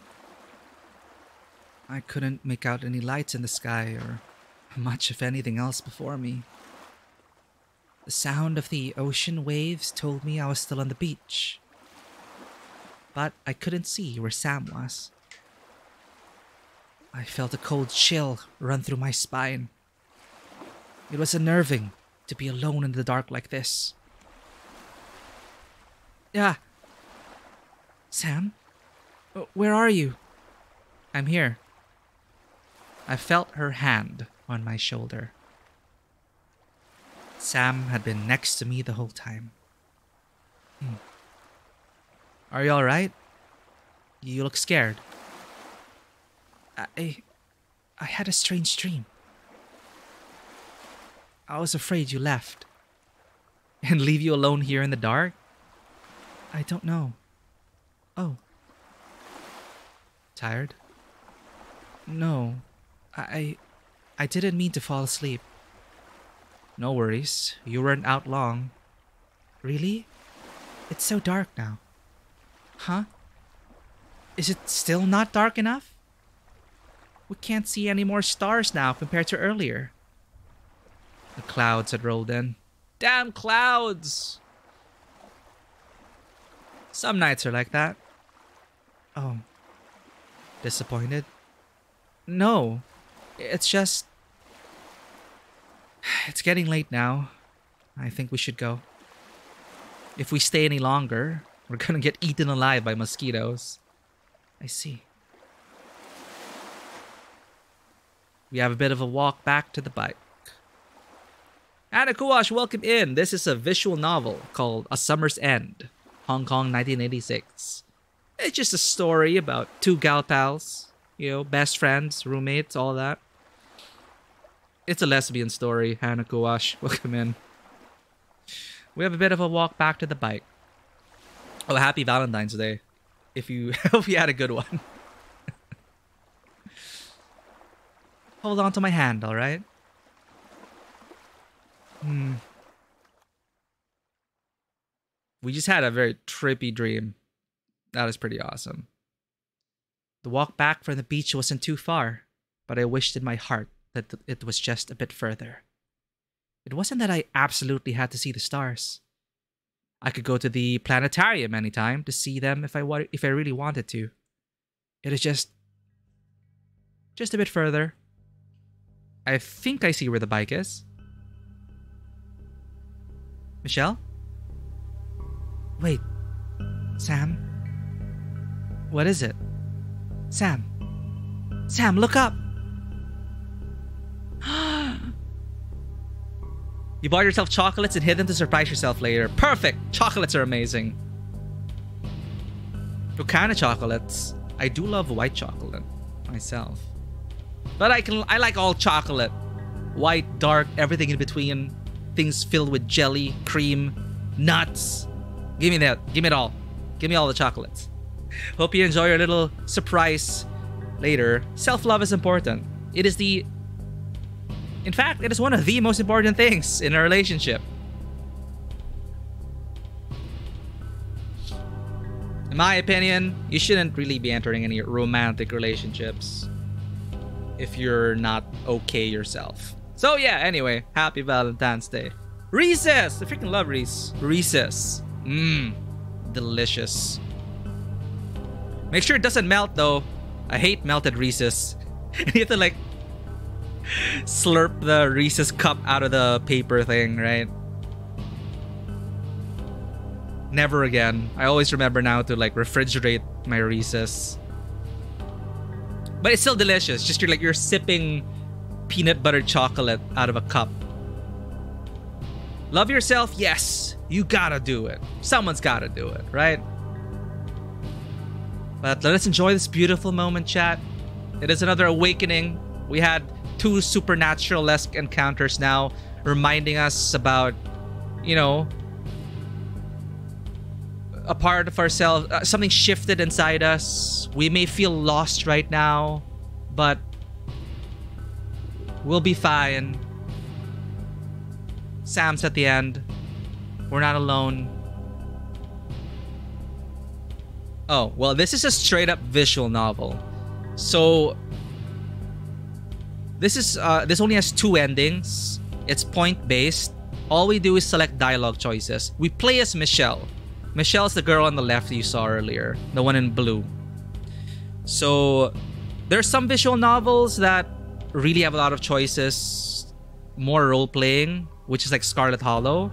Speaker 1: I couldn't make out any lights in the sky or much of anything else before me. The sound of the ocean waves told me I was still on the beach. But I couldn't see where Sam was. I felt a cold chill run through my spine. It was unnerving to be alone in the dark like this. Yeah. Sam? Where are you? I'm here. I felt her hand on my shoulder. Sam had been next to me the whole time. Are you alright? You look scared. I had a strange dream. I was afraid you left. And leave you alone here in the dark? I don't know. Oh. Tired? No. I didn't mean to fall asleep. No worries. You weren't out long. Really? It's so dark now. Huh? Is it still not dark enough? We can't see any more stars now compared to earlier. The clouds had rolled in. Damn clouds! Some nights are like that. Oh. Disappointed? No. It's just... It's getting late now. I think we should go. If we stay any longer, we're gonna get eaten alive by mosquitoes. I see. We have a bit of a walk back to the bike. Anna Kuwash, welcome in. This is a visual novel called A Summer's End, Hong Kong 1986. It's just a story about two gal pals, you know, best friends, roommates, all that. It's a lesbian story. Hannah Kuwash, welcome in. We have a bit of a walk back to the bike. Oh, happy Valentine's Day. If you hope you had a good one. Hold on to my hand, alright? We just had a very trippy dream. That was pretty awesome. The walk back from the beach wasn't too far, but I wished in my heart that it was just a bit further. It wasn't that I absolutely had to see the stars. I could go to the planetarium anytime to see them if I really wanted to. It is just a bit further. I think I see where the bike is. Michelle? Wait. Sam? What is it? Sam? Sam, look up! You bought yourself chocolates and hid them to surprise yourself later. Perfect! Chocolates are amazing. What kind of chocolates? I do love white chocolate myself. But I like all chocolate. White, dark, everything in between. Things filled with jelly, cream, nuts. Give me that. Give me it all. Give me all the chocolates. Hope you enjoy your little surprise later. Self-love is important. In fact, it is one of the most important things in a relationship. In my opinion, you shouldn't really be entering any romantic relationships if you're not okay yourself. So yeah, anyway, happy Valentine's Day. Reese's! I freaking love Reese's. Delicious. Make sure it doesn't melt though. I hate melted Reese's. You have to like slurp the Reese's cup out of the paper thing, right? Never again. I always remember now to like refrigerate my Reese's. But it's still delicious. Just you're sipping peanut butter chocolate out of a cup. Love yourself? Yes. You gotta do it. Someone's gotta do it, right? But let us enjoy this beautiful moment, chat. It is another awakening. We had 2 supernatural-esque encounters now, reminding us about, you know, a part of ourselves. Something shifted inside us. We may feel lost right now, but we'll be fine. Sam's at the end. We're not alone. Oh, well, this is a straight-up visual novel. So this only has 2 endings. It's point-based. All we do is select dialogue choices. We play as Michelle. Michelle's the girl on the left you saw earlier, the one in blue. So there's some visual novels that really have a lot of choices, more role-playing, which is like Scarlet Hollow.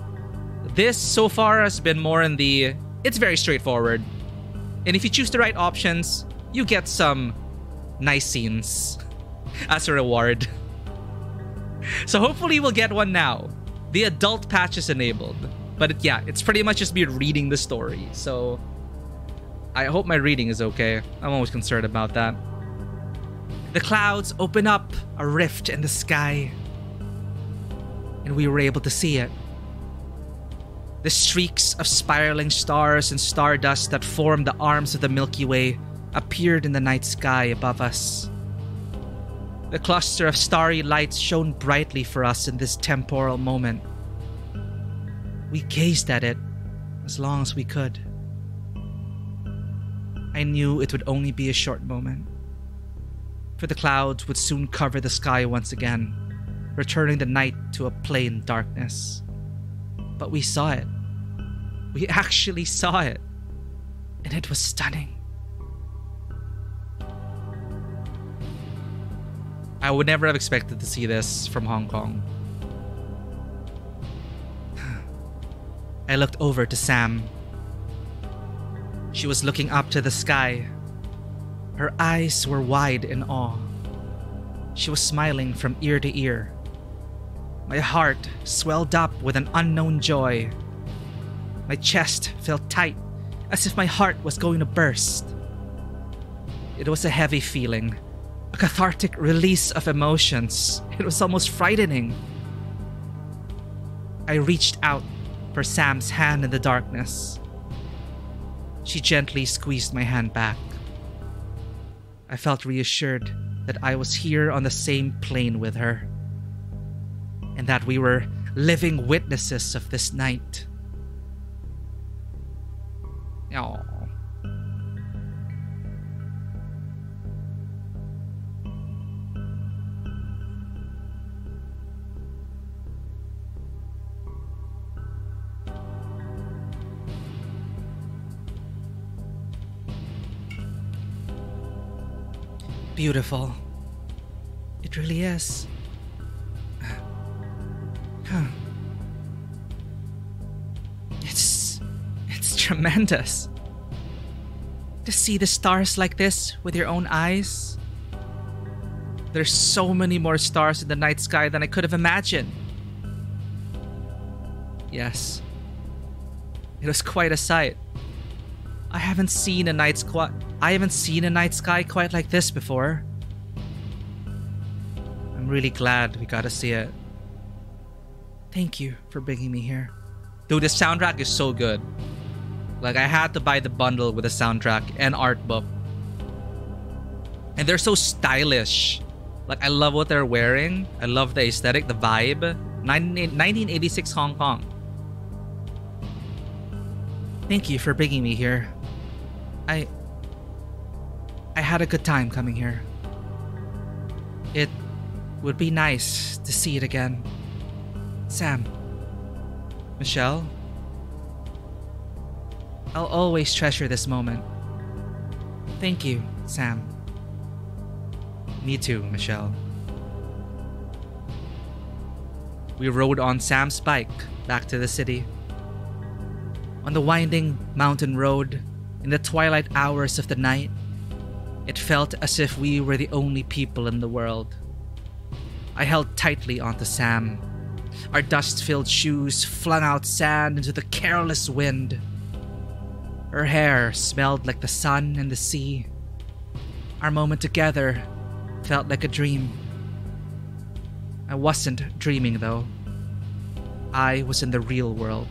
Speaker 1: This so far has been more in the, it's very straightforward. And if you choose the right options, you get some nice scenes as a reward. So hopefully we'll get one now. The adult patch is enabled. But yeah, it's pretty much just me reading the story. So I hope my reading is okay. I'm always concerned about that. The clouds open up a rift in the sky. And we were able to see it. The streaks of spiraling stars and stardust that form the arms of the Milky Way appeared in the night sky above us. The cluster of starry lights shone brightly for us in this temporal moment. We gazed at it as long as we could. I knew it would only be a short moment, for the clouds would soon cover the sky once again, returning the night to a plain darkness. But we saw it. We actually saw it. And it was stunning. I would never have expected to see this from Hong Kong. I looked over to Sam. She was looking up to the sky. Her eyes were wide in awe. She was smiling from ear to ear. My heart swelled up with an unknown joy. My chest felt tight, as if my heart was going to burst. It was a heavy feeling, A cathartic release of emotions. It was almost frightening. I reached out for Sam's hand in the darkness. She gently squeezed my hand back. I felt reassured that I was here on the same plane with her, and that we were living witnesses of this night. Aww. Beautiful. It really is. Huh. It's tremendous. To see the stars like this with your own eyes. There's so many more stars in the night sky than I could have imagined. Yes. It was quite a sight. I haven't seen a night sky quite like this before. I'm really glad we got to see it. Thank you for bringing me here. Dude, the soundtrack is so good. Like, I had to buy the bundle with the soundtrack and art book. And they're so stylish. Like, I love what they're wearing. I love the aesthetic, the vibe. 1986 Hong Kong. Thank you for bringing me here. I had a good time coming here. It would be nice to see it again. Sam. Michelle. I'll always treasure this moment. Thank you, Sam. Me too, Michelle. We rode on Sam's bike back to the city. On the winding mountain road, in the twilight hours of the night, it felt as if we were the only people in the world. I held tightly onto Sam. Our dust-filled shoes flung out sand into the careless wind. Her hair smelled like the sun and the sea. Our moment together felt like a dream. I wasn't dreaming, though. I was in the real world.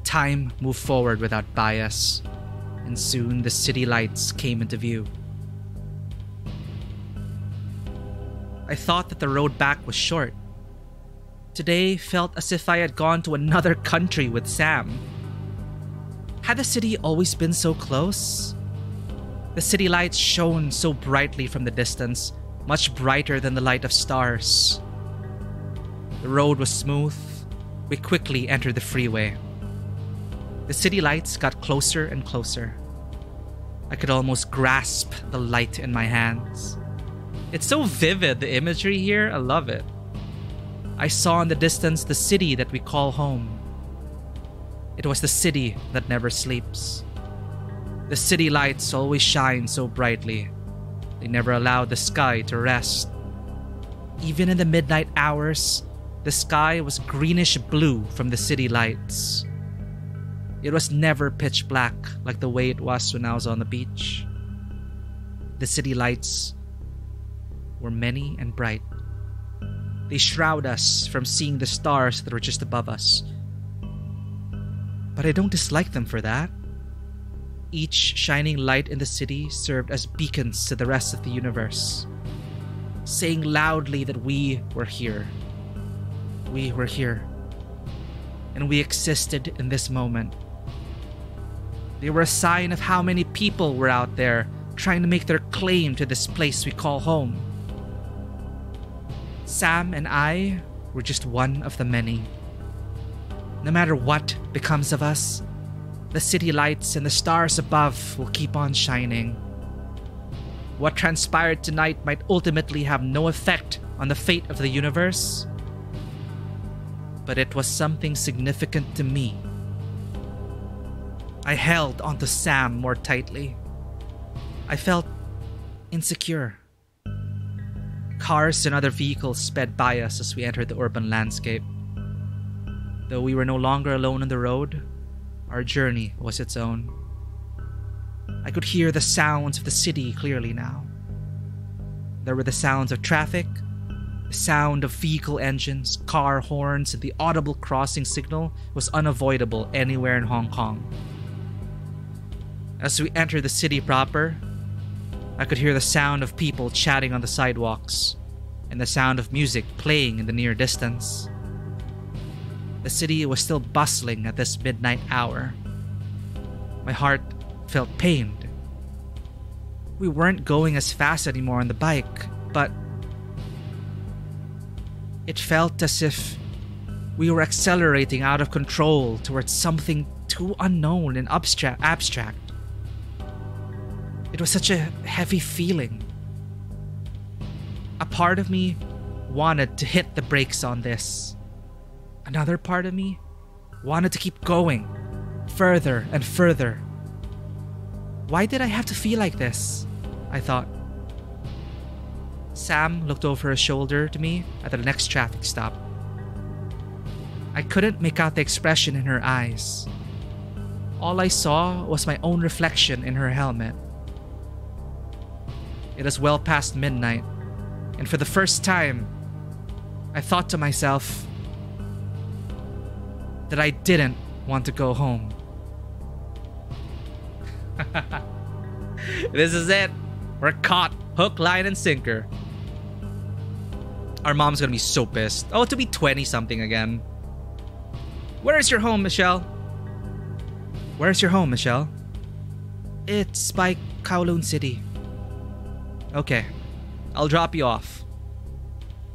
Speaker 1: Time moved forward without bias, and soon the city lights came into view. I thought that the road back was short. Today felt as if I had gone to another country with Sam. Had the city always been so close? The city lights shone so brightly from the distance, much brighter than the light of stars. The road was smooth. We quickly entered the freeway. The city lights got closer and closer. I could almost grasp the light in my hands. It's so vivid, the imagery here. I love it. I saw in the distance the city that we call home. It was the city that never sleeps. The city lights always shine so brightly. They never allowed the sky to rest. Even in the midnight hours, the sky was greenish blue from the city lights. It was never pitch black like the way it was when I was on the beach. The city lights were many and bright. They shroud us from seeing the stars that were just above us. But I don't dislike them for that. Each shining light in the city served as beacons to the rest of the universe, saying loudly that we were here. We were here. And we existed in this moment. They were a sign of how many people were out there trying to make their claim to this place we call home. Sam and I were just one of the many. No matter what becomes of us, the city lights and the stars above will keep on shining. What transpired tonight might ultimately have no effect on the fate of the universe, but it was something significant to me. I held onto Sam more tightly. I felt insecure. Cars and other vehicles sped by us as we entered the urban landscape. Though we were no longer alone on the road, our journey was its own. I could hear the sounds of the city clearly now. There were the sounds of traffic, the sound of vehicle engines, car horns, and the audible crossing signal was unavoidable anywhere in Hong Kong. As we entered the city proper, I could hear the sound of people chatting on the sidewalks and the sound of music playing in the near distance. The city was still bustling at this midnight hour. My heart felt pained. We weren't going as fast anymore on the bike, but it felt as if we were accelerating out of control towards something too unknown and abstract. It was such a heavy feeling. A part of me wanted to hit the brakes on this. Another part of me wanted to keep going, further and further. Why did I have to feel like this? I thought. Sam looked over his shoulder to me at the next traffic stop. I couldn't make out the expression in her eyes. All I saw was my own reflection in her helmet. It was well past midnight, and for the first time, I thought to myself that I didn't want to go home. This is it. We're caught. Hook, line, and sinker. Our mom's gonna be so pissed. Oh, to be 20-something again. Where is your home, Michelle? Where's your home, Michelle? It's by Kowloon City. Okay. I'll drop you off.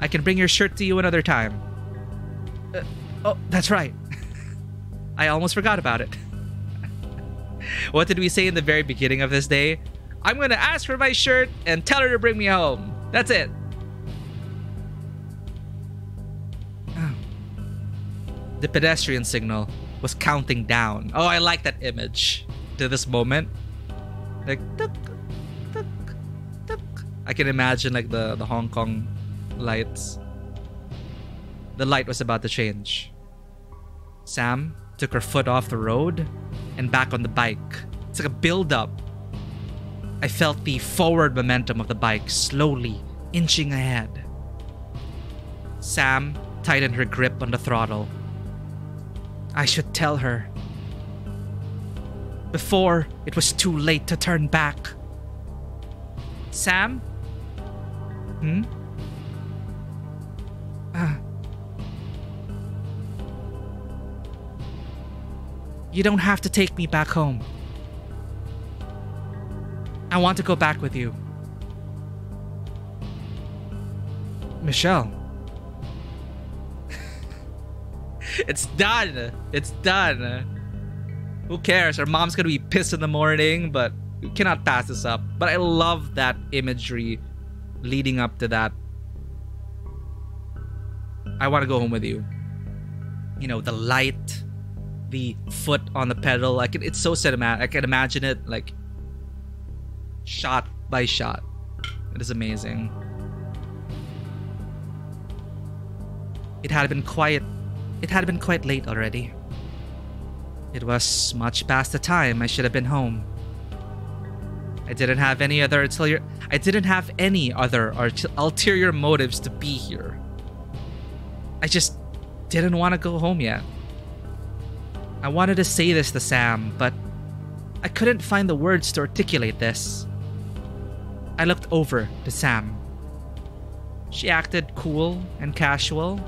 Speaker 1: I can bring your shirt to you another time. Oh, that's right. I almost forgot about it. What did we say in the very beginning of this day? I'm gonna ask for my shirt and tell her to bring me home. That's it. Oh. The pedestrian signal was counting down. Oh, I like that image to this moment. Like, tuk, tuk, tuk. I can imagine like the Hong Kong lights. The light was about to change. Sam took her foot off the road and back on the bike. It's like a build-up. I felt the forward momentum of the bike slowly inching ahead. Sam tightened her grip on the throttle. I should tell her before it was too late to turn back. Sam? You don't have to take me back home. I want to go back with you. Michelle. It's done. It's done. Who cares? Our mom's gonna be pissed in the morning, but we cannot pass this up. But I love that imagery leading up to that. I want to go home with you. You know, the light, the foot on the pedal. It's so cinematic. I can imagine it like shot by shot. It is amazing. It had been quite late already. It was much past the time I should have been home. I didn't have any other ulterior motives to be here. I just didn't want to go home yet. I wanted to say this to Sam, but I couldn't find the words to articulate this. I looked over to Sam. She acted cool and casual,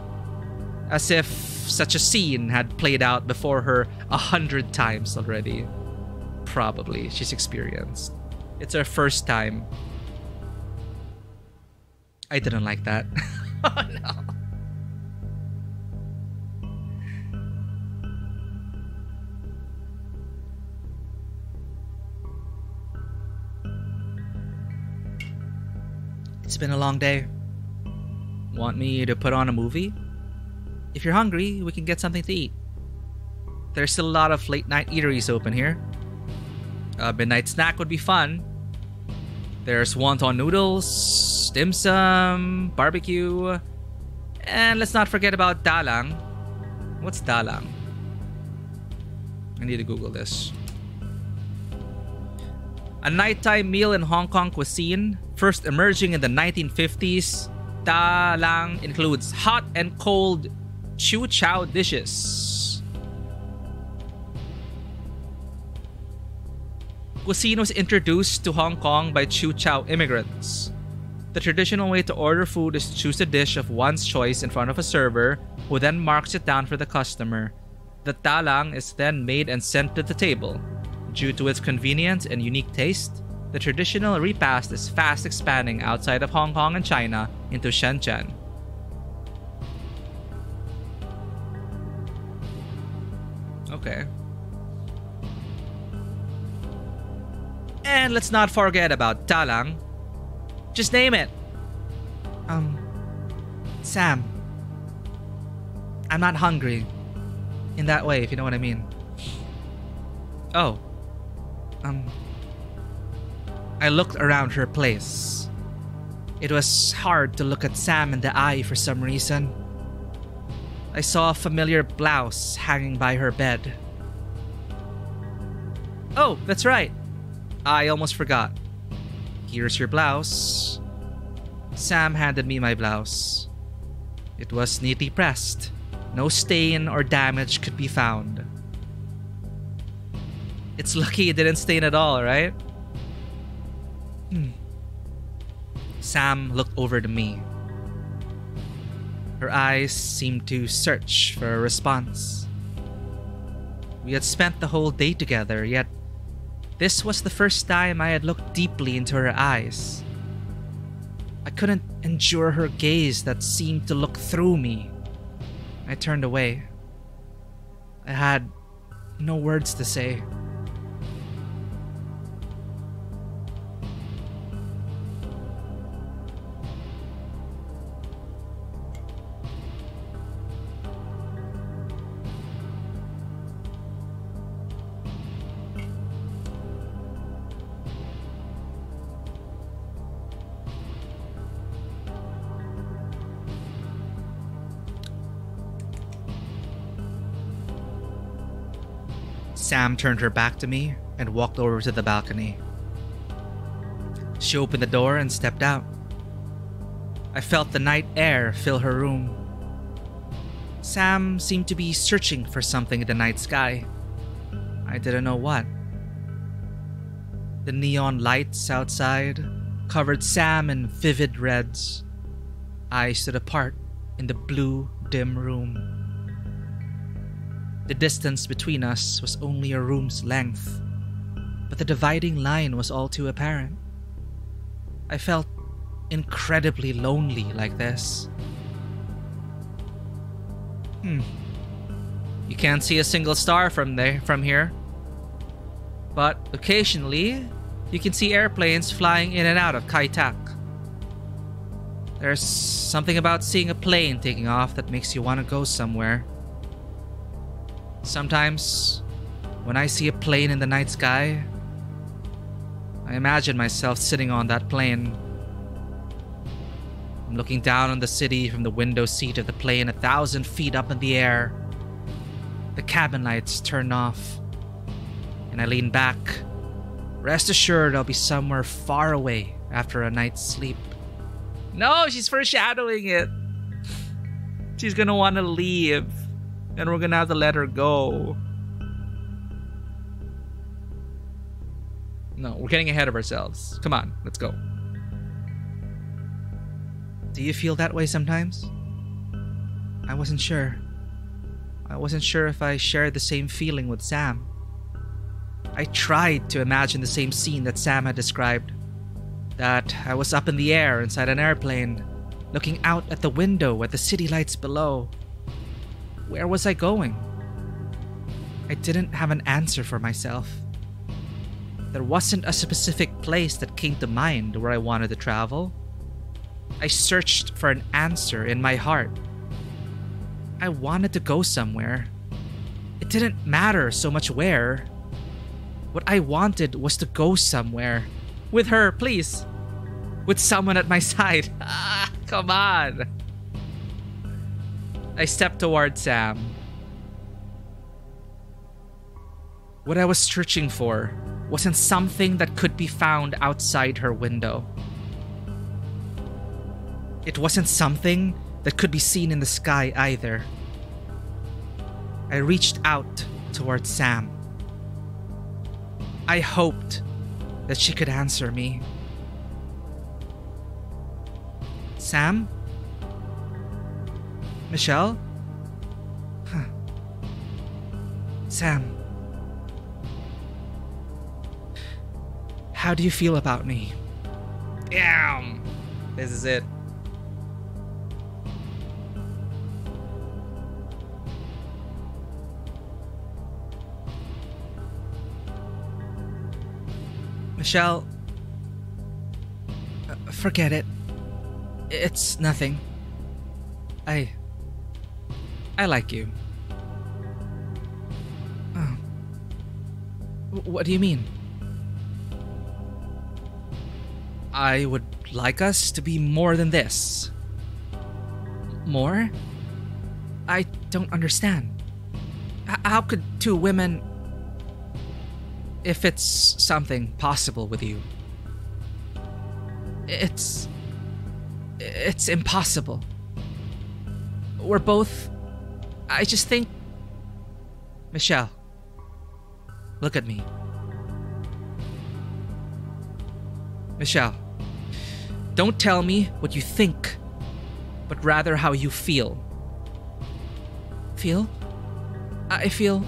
Speaker 1: as if such a scene had played out before her 100 times already. Probably she's experienced. It's her first time. I didn't like that. Oh no. It's been a long day. Want me to put on a movie? If you're hungry, we can get something to eat. There's still a lot of late night eateries open here. A midnight snack would be fun. There's wonton noodles, dim sum, barbecue, and let's not forget about dalang. What's dalang? I need to Google this. A nighttime meal in Hong Kong cuisine First emerging in the 1950s, Ta Lang includes hot and cold Chu Chow dishes. Cuisine was introduced to Hong Kong by Chu Chow immigrants. The traditional way to order food is to choose a dish of one's choice in front of a server, who then marks it down for the customer. The Ta Lang is then made and sent to the table. Due to its convenience and unique taste, the traditional repast is fast expanding outside of Hong Kong and China into Shenzhen. Okay. And let's not forget about Ta Lang. Just name it. Sam. I'm not hungry. In that way, if you know what I mean. Oh. I looked around her place. It was hard to look at Sam in the eye for some reason. I saw a familiar blouse hanging by her bed. Oh, that's right. I almost forgot. Here's your blouse. Sam handed me my blouse. It was neatly pressed. No stain or damage could be found. It's lucky it didn't stain at all, right? Sam looked over to me. Her eyes seemed to search for a response. We had spent the whole day together, yet this was the first time I had looked deeply into her eyes. I couldn't endure her gaze that seemed to look through me. I turned away. I had no words to say. Sam turned her back to me and walked over to the balcony. She opened the door and stepped out. I felt the night air fill her room. Sam seemed to be searching for something in the night sky. I didn't know what. The neon lights outside covered Sam in vivid reds. I stood apart in the blue, dim room. The distance between us was only a room's length, but the dividing line was all too apparent. I felt incredibly lonely like this. You can't see a single star from here, but occasionally you can see airplanes flying in and out of Kai Tak. There's something about seeing a plane taking off that makes you want to go somewhere. Sometimes, when I see a plane in the night sky, I imagine myself sitting on that plane. I'm looking down on the city from the window seat of the plane 1,000 feet up in the air. The cabin lights turn off, and I lean back, rest assured I'll be somewhere far away after a night's sleep. No, she's foreshadowing it. She's gonna want to leave. And we're gonna have to let her go. No, we're getting ahead of ourselves. Come on, let's go. Do you feel that way sometimes? I wasn't sure. I wasn't sure if I shared the same feeling with Sam. I tried to imagine the same scene that Sam had described. That I was up in the air inside an airplane, looking out at the window at the city lights below. Where was I going? I didn't have an answer for myself. There wasn't a specific place that came to mind where I wanted to travel. I searched for an answer in my heart. I wanted to go somewhere. It didn't matter so much where. What I wanted was to go somewhere. With her, please. With someone at my side. Come on. I stepped toward Sam. What I was searching for wasn't something that could be found outside her window. It wasn't something that could be seen in the sky either. I reached out towards Sam. I hoped that she could answer me. Sam? Michelle? Huh. Sam. How do you feel about me? Damn! This is it. Michelle, forget it. It's nothing. I like you. Oh. What do you mean? I would like us to be more than this. More? I don't understand. How could two women... If it's something possible with you. It's impossible. We're both... I just think... Michelle, look at me. Michelle, don't tell me what you think, but rather how you feel. Feel? I feel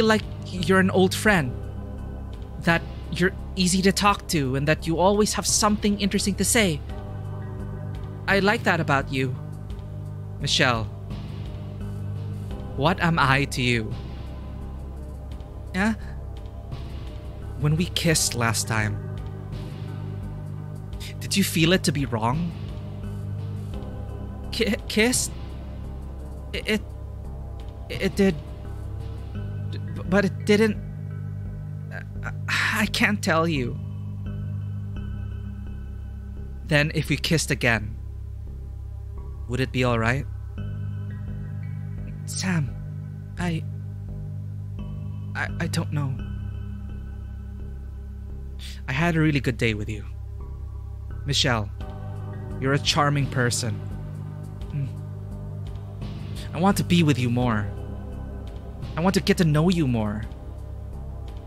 Speaker 1: like you're an old friend. That you're easy to talk to and that you always have something interesting to say. I like that about you. Michelle, what am I to you? Yeah? When we kissed last time, did you feel it to be wrong? Kissed? It did... But it didn't... I can't tell you. Then if we kissed again, would it be alright? Sam, I don't know. I had a really good day with you. Michelle, you're a charming person. I want to be with you more. I want to get to know you more.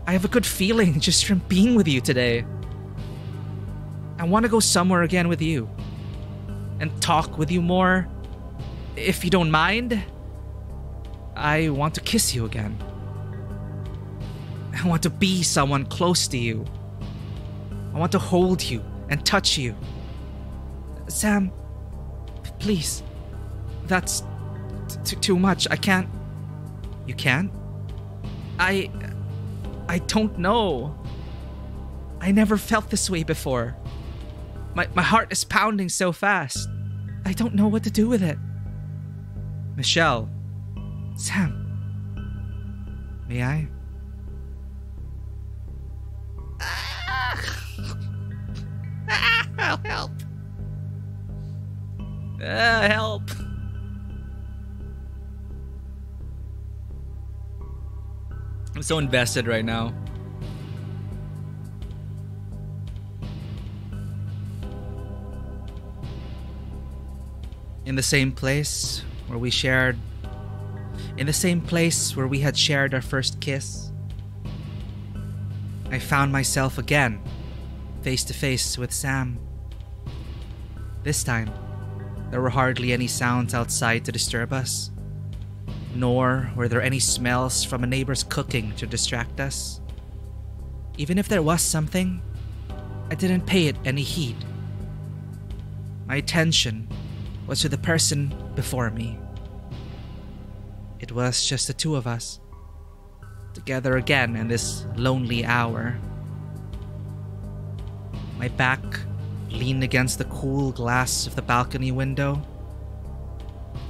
Speaker 1: I have a good feeling just from being with you today. I want to go somewhere again with you. And talk with you more. If you don't mind, I want to kiss you again. I want to be someone close to you. I want to hold you and touch you. Sam, please. That's too much. I can't... You can't? I don't know. I never felt this way before. My heart is pounding so fast. I don't know what to do with it. Michelle. Sam. May I? Help. Help. I'm so invested right now. In the same place where we shared... In the same place where we had shared our first kiss, I found myself again, face to face with Sam. This time, there were hardly any sounds outside to disturb us. Nor were there any smells from a neighbor's cooking to distract us. Even if there was something, I didn't pay it any heed. My attention was to the person before me. It was just the two of us, together again in this lonely hour. My back leaned against the cool glass of the balcony window.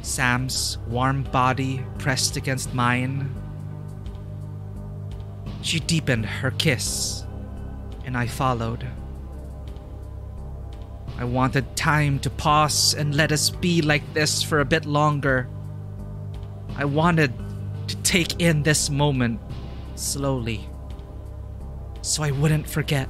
Speaker 1: Sam's warm body pressed against mine. She deepened her kiss, and I followed. I wanted time to pause and let us be like this for a bit longer. I wanted to take in this moment slowly, so I wouldn't forget.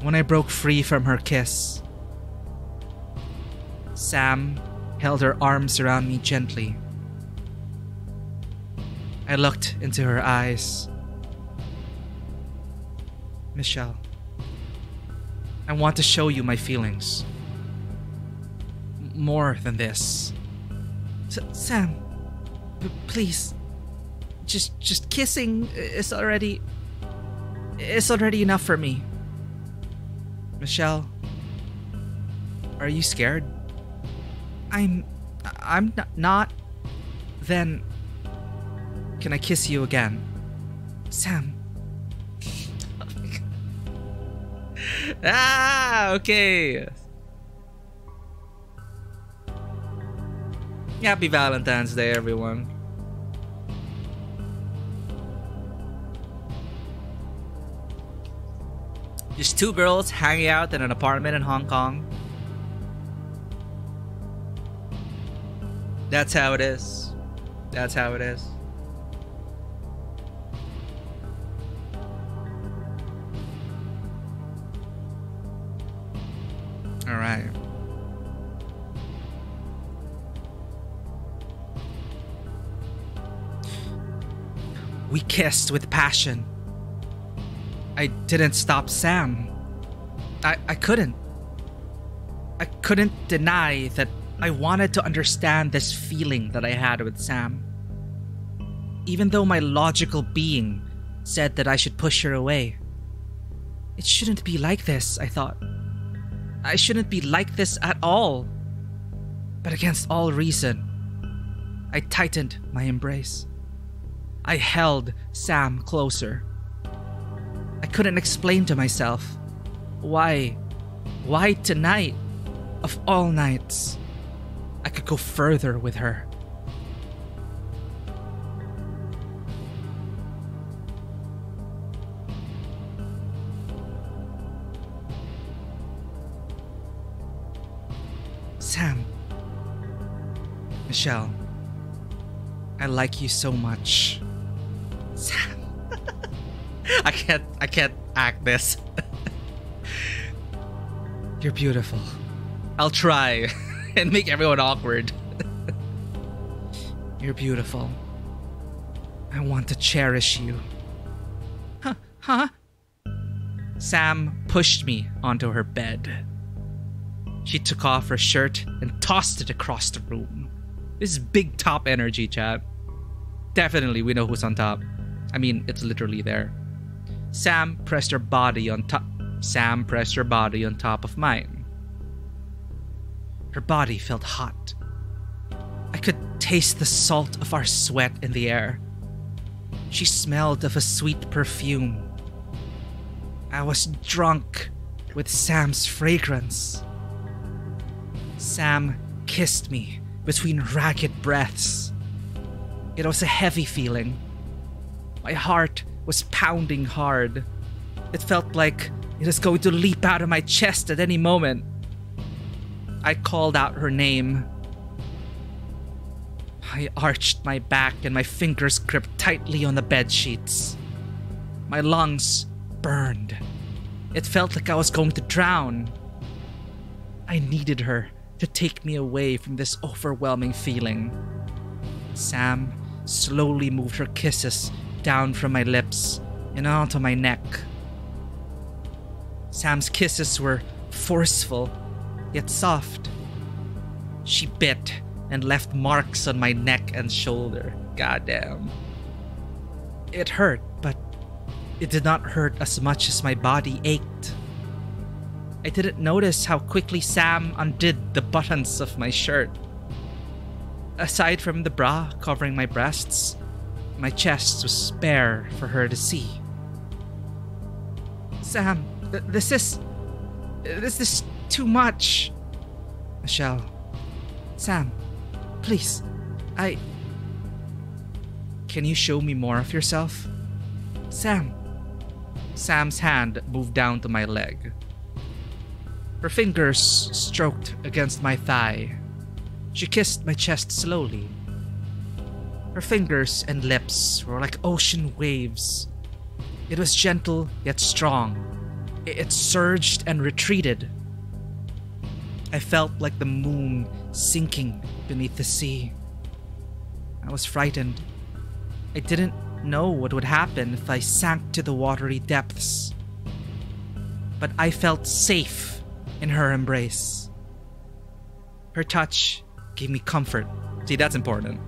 Speaker 1: when I broke free from her kiss. Sam held her arms around me gently. I looked into her eyes. Michelle, I want to show you my feelings. More than this. Sam, please. Just kissing is already enough for me. Michelle, are you scared? I'm not. Then can I kiss you again? Sam. Okay. Happy Valentine's Day, everyone. Just two girls hanging out in an apartment in Hong Kong. That's how it is. That's how it is. All right. We kissed with passion. I didn't stop Sam. I couldn't. I couldn't deny that I wanted to understand this feeling that I had with Sam. Even though my logical being said that I should push her away. It shouldn't be like this, I thought. I shouldn't be like this at all. But against all reason, I tightened my embrace. I held Sam closer. I couldn't explain to myself why tonight, of all nights, I could go further with her. Sam, Michelle, I like you so much. Sam. I can't act this. You're beautiful. I'll try and make everyone awkward. You're beautiful. I want to cherish you. Huh? Sam pushed me onto her bed. She took off her shirt and tossed it across the room. This is big top energy, chat. Definitely we know who's on top. I mean, it's literally there. Sam pressed her body on top of mine. Her body felt hot. I could taste the salt of our sweat in the air. She smelled of a sweet perfume. I was drunk with Sam's fragrance. Sam kissed me between ragged breaths. It was a heavy feeling. My heart was pounding hard. It felt like it was going to leap out of my chest at any moment. I called out her name. I arched my back and my fingers gripped tightly on the bed sheets. My lungs burned. It felt like I was going to drown. I needed her to take me away from this overwhelming feeling. Sam slowly moved her kisses down from my lips and onto my neck. Sam's kisses were forceful, yet soft. She bit and left marks on my neck and shoulder. Goddamn. It hurt, but it did not hurt as much as my body ached. I didn't notice how quickly Sam undid the buttons of my shirt. Aside from the bra covering my breasts, my chest was bare for her to see. Sam, this is too much. Michelle. Sam, please, Can you show me more of yourself? Sam. Sam's hand moved down to my leg. Her fingers stroked against my thigh. She kissed my chest slowly. Her fingers and lips were like ocean waves. It was gentle yet strong. It surged and retreated. I felt like the moon sinking beneath the sea. I was frightened. I didn't know what would happen if I sank to the watery depths. But I felt safe in her embrace. Her touch gave me comfort. See, that's important.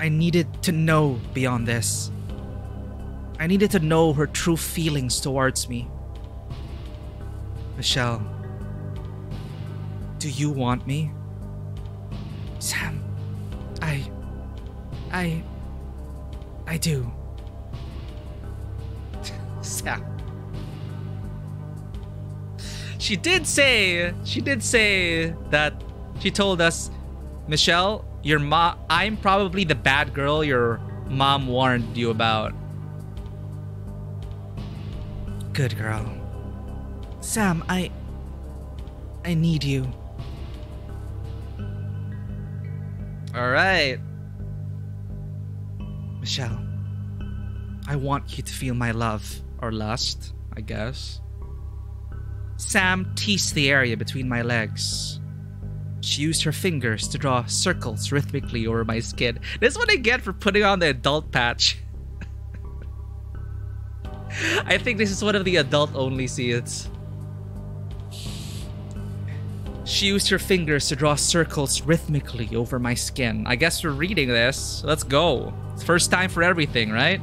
Speaker 1: I needed to know beyond this. I needed to know her true feelings towards me. Michelle, do you want me? Sam, I do. Sam. She did say that she told us, Michelle, I'm probably the bad girl your mom warned you about. Good girl. Sam, I need you. All right. Michelle, I want you to feel my love, or lust, I guess. Sam teased the area between my legs. She used her fingers to draw circles rhythmically over my skin. This is what I get for putting on the adult patch. I think this is one of the adult-only scenes. She used her fingers to draw circles rhythmically over my skin. I guess we're reading this. Let's go. It's first time for everything, right?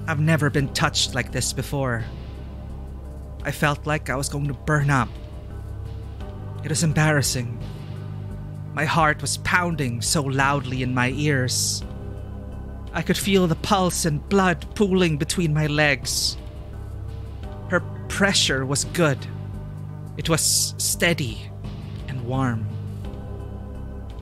Speaker 1: I've never been touched like this before. I felt like I was going to burn up. It was embarrassing. My heart was pounding so loudly in my ears. I could feel the pulse and blood pooling between my legs. Her pressure was good. It was steady and warm.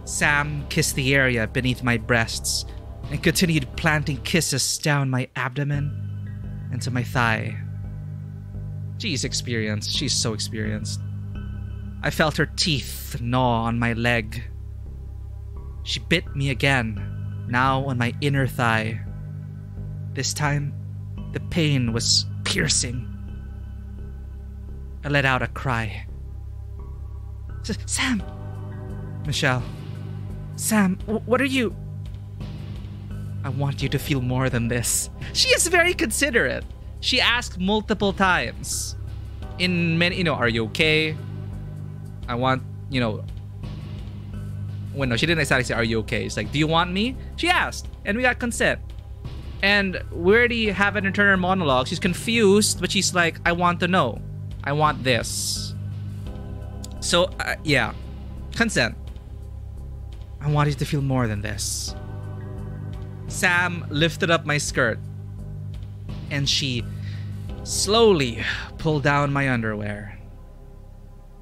Speaker 1: Sam kissed the area beneath my breasts and continued planting kisses down my abdomen and to my thigh. She's experienced. She's so experienced. I felt her teeth gnaw on my leg. She bit me again, now on my inner thigh. This time, the pain was piercing. I let out a cry. Sam! Michelle. Sam, what are you... I want you to feel more than this. She is very considerate. She asked multiple times. In many, are you okay? I want, well, no, she didn't exactly say, are you okay? It's like, do you want me? She asked, and we got consent. And we already have an internal monologue. She's confused, but she's like, I want to know. I want this. So, yeah. Consent. I want you to feel more than this. Sam lifted up my skirt, and she slowly pulled down my underwear.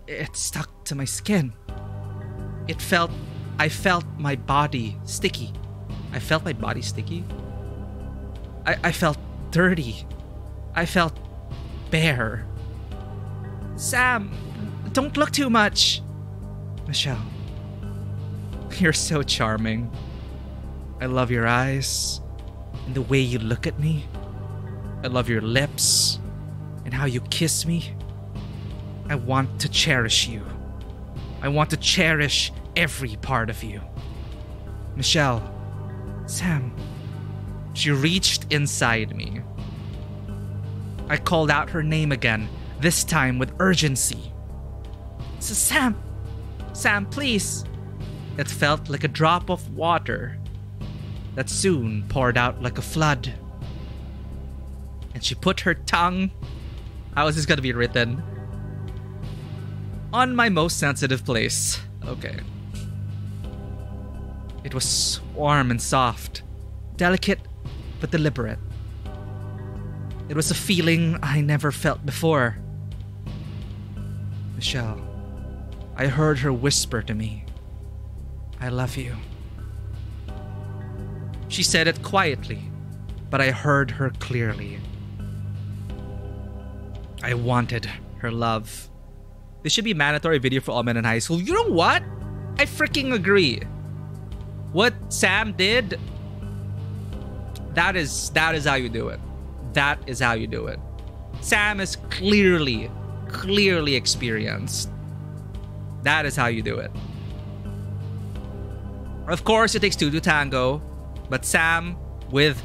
Speaker 1: It stuck to my skin. I felt my body sticky. I felt my body sticky. I felt dirty. I felt bare. Sam, don't look too much. Michelle, you're so charming. I love your eyes and the way you look at me. I love your lips and how you kiss me. I want to cherish you. I want to cherish every part of you. Michelle, Sam. She reached inside me. I called out her name again, this time with urgency. Sam, please. It felt like a drop of water that soon poured out like a flood. And she put her tongue, how is this gonna be written? On my most sensitive place. Okay. It was warm and soft, delicate but deliberate. It was a feeling I never felt before. Michelle, I heard her whisper to me, I love you. She said it quietly, but I heard her clearly. I wanted her love. This should be a mandatory video for all men in high school. You know what? I freaking agree. What Sam did, that is how you do it. That is how you do it. Sam is clearly experienced. That is how you do it. Of course, it takes two to tango, but Sam with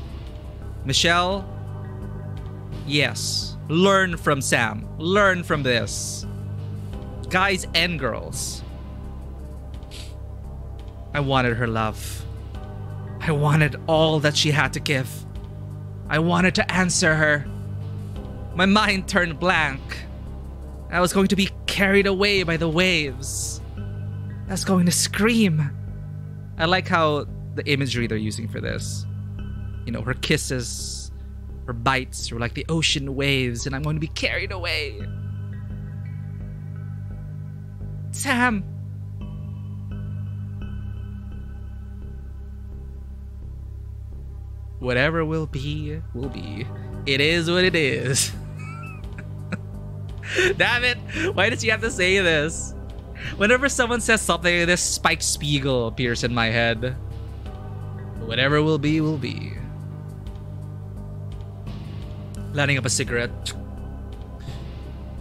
Speaker 1: Michelle, yes. Learn from Sam. Learn from this. Guys and girls. I wanted her love. I wanted all that she had to give. I wanted to answer her. My mind turned blank. I was going to be carried away by the waves. I was going to scream. I like how the imagery they're using for this. You know, her kisses, her bites were like the ocean waves, and I'm going to be carried away. Sam. Whatever will be, will be. It is what it is. Damn it! Why does he have to say this? Whenever someone says something, this Spike Spiegel appears in my head. Whatever will be, will be. Lighting up a cigarette.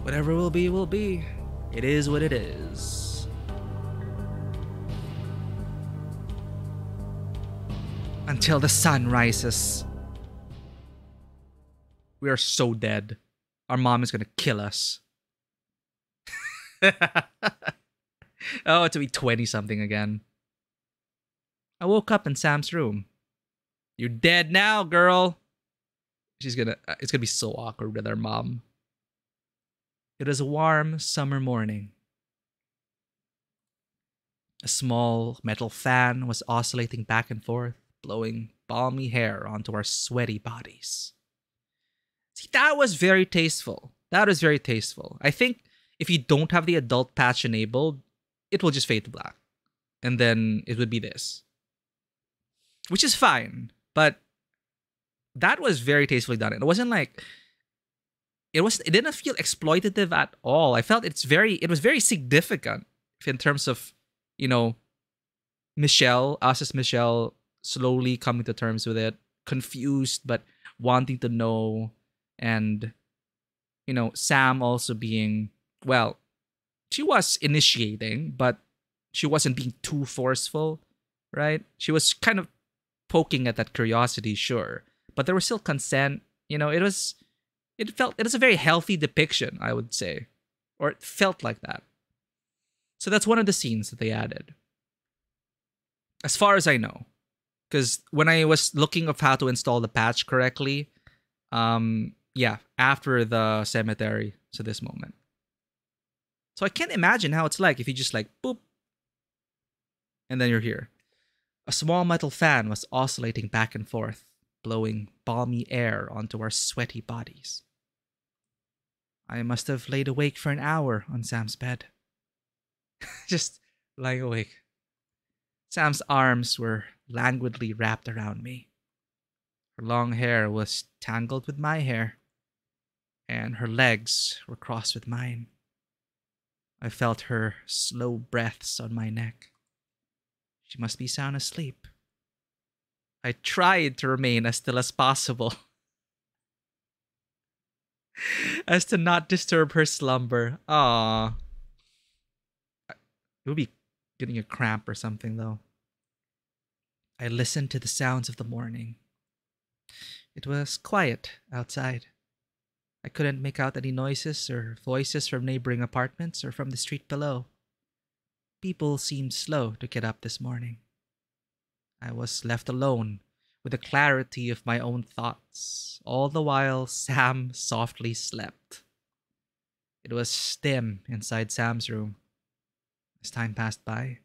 Speaker 1: Whatever will be, will be. It is what it is. Until the sun rises. We are so dead. Our mom is gonna kill us. Oh, to be 20-something again. I woke up in Sam's room. You're dead now, girl. It's gonna be so awkward with our mom. It was a warm summer morning. A small metal fan was oscillating back and forth, blowing balmy hair onto our sweaty bodies. See, that was very tasteful. That was very tasteful. I think if you don't have the adult patch enabled, it will just fade to black. And then it would be this. Which is fine, but that was very tastefully done. It wasn't like it didn't feel exploitative at all. I felt it was very significant in terms of, you know, us as Michelle slowly coming to terms with it, confused but wanting to know, and you know, Sam also being, well, she was initiating, but she wasn't being too forceful, right? She was kind of poking at that curiosity, sure, but there was still consent. You know, it was a very healthy depiction, I would say, or it felt like that. So that's one of the scenes that they added, as far as I know, because when I was looking of how to install the patch correctly, yeah, after the cemetery to this moment. So I can't imagine how it's like if you just like boop, and then you're here. A small metal fan was oscillating back and forth, blowing balmy air onto our sweaty bodies. I must have laid awake for an hour on Sam's bed. Just lying awake. Sam's arms were languidly wrapped around me. Her long hair was tangled with my hair, and her legs were crossed with mine. I felt her slow breaths on my neck. She must be sound asleep. I tried to remain as still as possible, as to not disturb her slumber. Ah, it would be getting a cramp or something, though. I listened to the sounds of the morning. It was quiet outside. I couldn't make out any noises or voices from neighboring apartments or from the street below. People seemed slow to get up this morning. I was left alone with the clarity of my own thoughts, all the while Sam softly slept. It was dim inside Sam's room. As time passed by,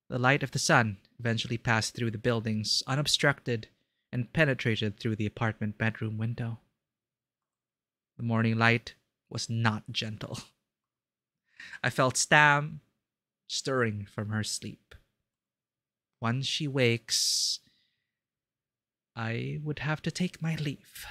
Speaker 1: the light of the sun eventually passed through the buildings unobstructed and penetrated through the apartment bedroom window. The morning light was not gentle. I felt Sam stirring from her sleep. Once she wakes, I would have to take my leave.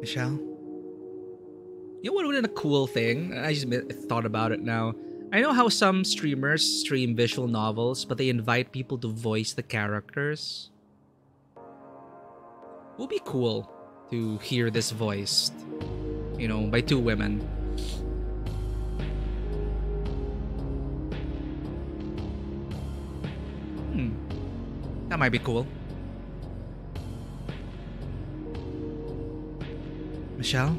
Speaker 1: Michelle? You know what would have been a cool thing? I just thought about it now. I know how some streamers stream visual novels, but they invite people to voice the characters. It would be cool to hear this voiced, you know, by two women. That might be cool. Michelle?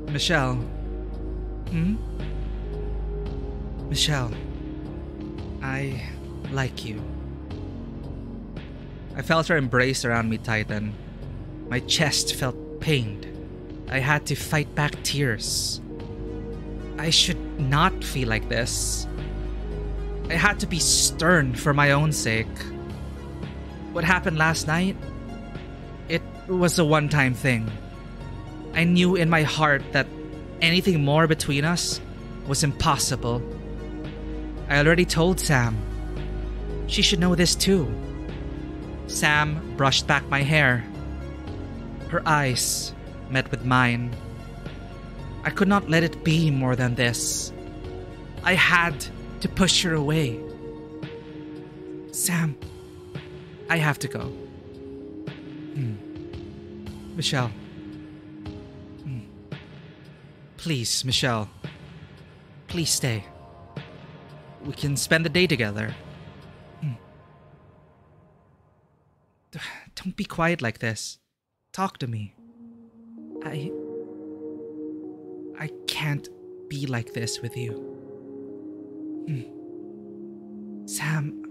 Speaker 1: Michelle? Michelle, I like you. I felt her embrace around me tighten. My chest felt pained. I had to fight back tears. I should not feel like this. I had to be stern for my own sake. What happened last night? It was a one-time thing. I knew in my heart that anything more between us was impossible. I already told Sam. She should know this too. Sam brushed back my hair. Her eyes met with mine. I could not let it be more than this. I had to push her away. Sam, I have to go. Michelle. Please, Michelle. Please stay. We can spend the day together. Don't be quiet like this. Talk to me. I can't be like this with you. Sam,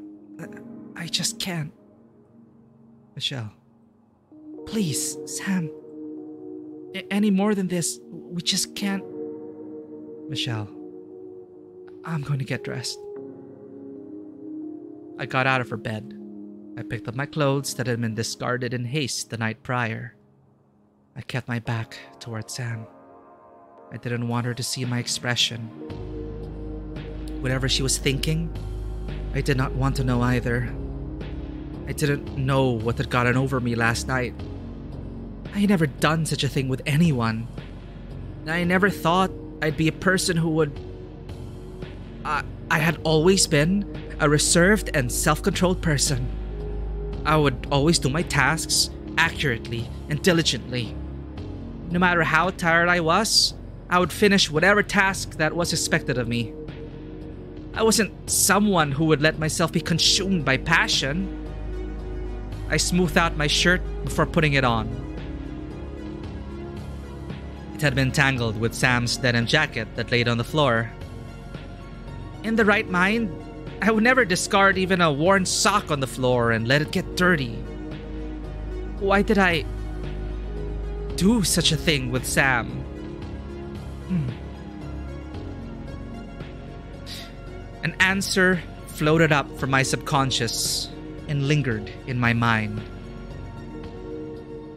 Speaker 1: I just can't. Michelle. Please, Sam. Any more than this, we just can't. Michelle, I'm going to get dressed. I got out of her bed. I picked up my clothes that had been discarded in haste the night prior. I kept my back towards Sam. I didn't want her to see my expression. Whatever she was thinking, I did not want to know either. I didn't know what had gotten over me last night. I had never done such a thing with anyone. I never thought I'd be a person who would... I had always been a reserved and self-controlled person. I would always do my tasks accurately and diligently. No matter how tired I was, I would finish whatever task that was expected of me. I wasn't someone who would let myself be consumed by passion. I smoothed out my shirt before putting it on. It had been tangled with Sam's denim jacket that laid on the floor. In the right mind, I would never discard even a worn sock on the floor and let it get dirty. Why did I do such a thing with Sam? An answer floated up from my subconscious and lingered in my mind.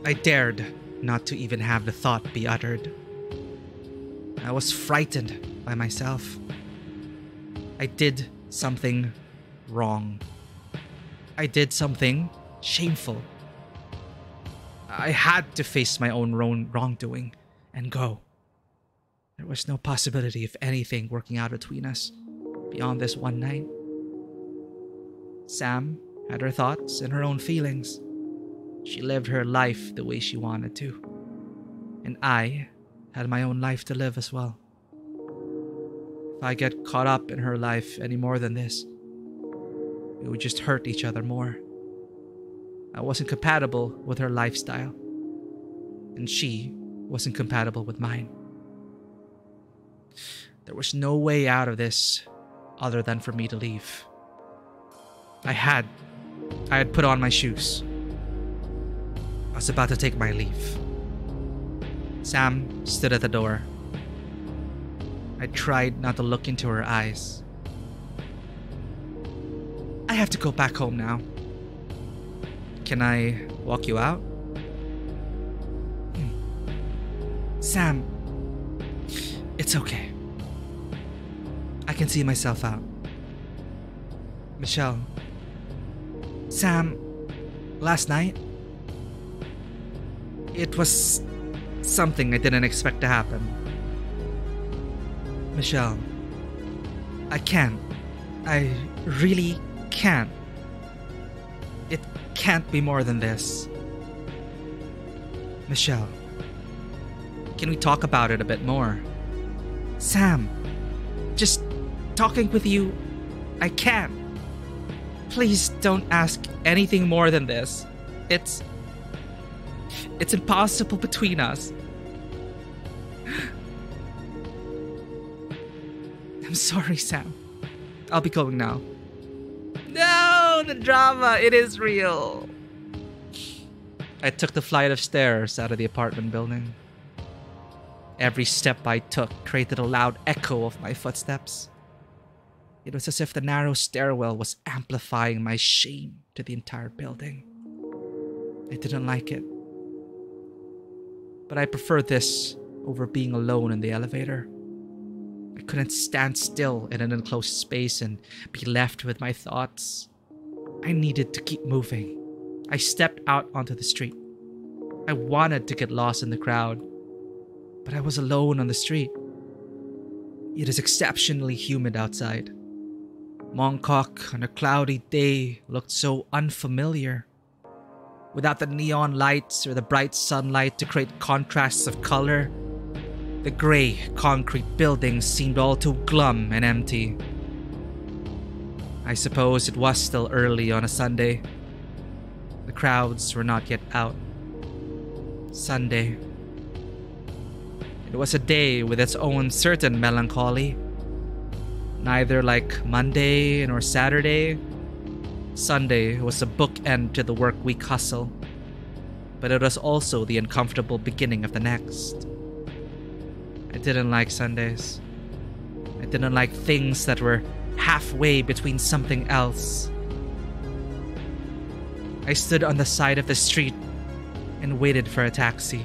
Speaker 1: I dared not to even have the thought be uttered. I was frightened by myself. I did something wrong. I did something shameful. I had to face my own wrongdoing and go. There was no possibility of anything working out between us beyond this one night. Sam had her thoughts and her own feelings. She lived her life the way she wanted to. And I had my own life to live as well. If I get caught up in her life any more than this, we would just hurt each other more. I wasn't compatible with her lifestyle, and she wasn't compatible with mine. There was no way out of this other than for me to leave. I had put on my shoes. I was about to take my leave. Sam stood at the door. I tried not to look into her eyes. I have to go back home now. Can I walk you out? Sam, it's okay. I can see myself out. Michelle, Sam, last night, It was something I didn't expect to happen. Michelle, I can't. I really can't. It can't be more than this. Michelle, can we talk about it a bit more? Sam, just talking with you, I can't. Please don't ask anything more than this. It's impossible between us. I'm sorry, Sam. I'll be going now. No, the drama, it is real. I took the flight of stairs out of the apartment building. Every step I took created a loud echo of my footsteps. It was as if the narrow stairwell was amplifying my shame to the entire building. I didn't like it. But I preferred this over being alone in the elevator. I couldn't stand still in an enclosed space and be left with my thoughts. I needed to keep moving. I stepped out onto the street. I wanted to get lost in the crowd, but I was alone on the street. It is exceptionally humid outside. Mongkok on a cloudy day looked so unfamiliar. Without the neon lights or the bright sunlight to create contrasts of color, the gray concrete buildings seemed all too glum and empty. I suppose it was still early on a Sunday. The crowds were not yet out. Sunday. It was a day with its own certain melancholy. Neither like Monday nor Saturday, Sunday was a bookend to the work week hustle, but it was also the uncomfortable beginning of the next. I didn't like Sundays. I didn't like things that were halfway between something else. I stood on the side of the street and waited for a taxi.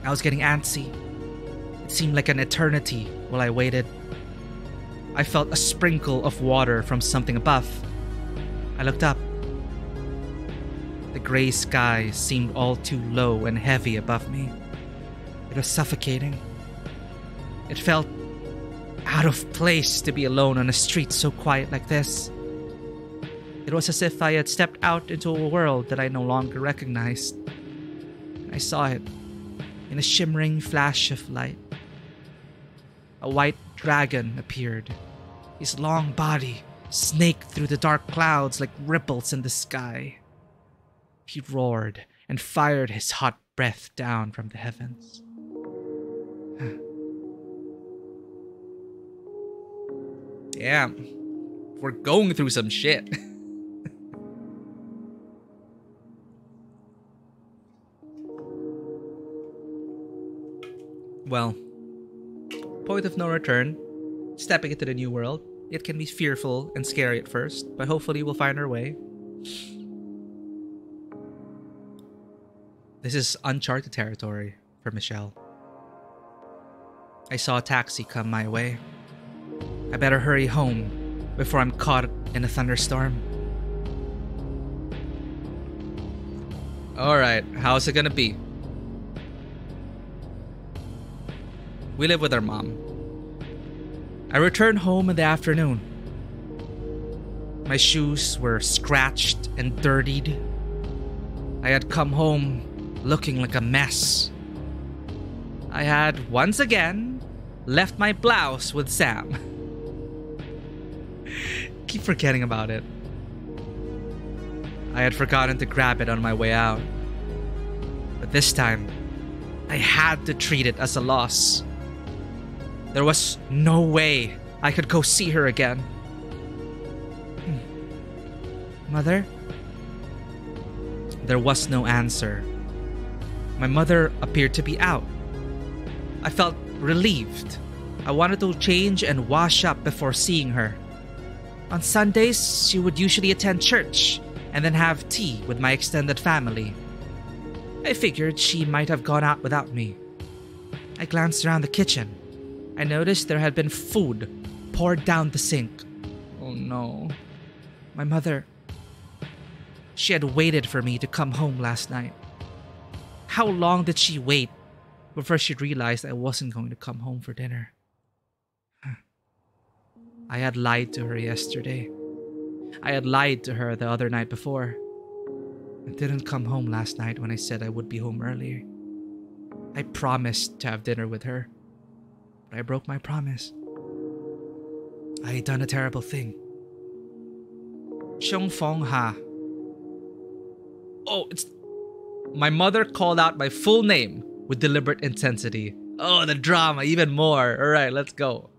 Speaker 1: I was getting antsy. It seemed like an eternity while I waited. I felt a sprinkle of water from something above. I looked up. The gray sky seemed all too low and heavy above me. It was suffocating. It felt out of place to be alone on a street so quiet like this. It was as if I had stepped out into a world that I no longer recognized. I saw it in a shimmering flash of light. A white dragon appeared. His long body snaked through the dark clouds like ripples in the sky. He roared and fired his hot breath down from the heavens. Yeah, we're going through some shit. Well, point of no return, stepping into the new world. It can be fearful and scary at first, but hopefully we'll find our way. This is uncharted territory for Michelle. I saw a taxi come my way. I better hurry home before I'm caught in a thunderstorm. Alright, how's it gonna be? We live with our mom. I returned home in the afternoon. My shoes were scratched and dirtied. I had come home looking like a mess. I had, once again, left my blouse with Sam. Keep forgetting about it. I had forgotten to grab it on my way out. But this time, I had to treat it as a loss. There was no way I could go see her again. Mother? There was no answer. My mother appeared to be out. I felt relieved. I wanted to change and wash up before seeing her. On Sundays, she would usually attend church and then have tea with my extended family. I figured she might have gone out without me. I glanced around the kitchen. I noticed there had been food poured down the sink. Oh no. My mother... She had waited for me to come home last night. How long did she wait before she realized I wasn't going to come home for dinner? I had lied to her yesterday. I had lied to her the other night before. I didn't come home last night when I said I would be home earlier. I promised to have dinner with her, but I broke my promise. I had done a terrible thing. Xiong Fong Ha. Oh, it's... My mother called out my full name with deliberate intensity. Oh, the drama, even more. Alright, let's go.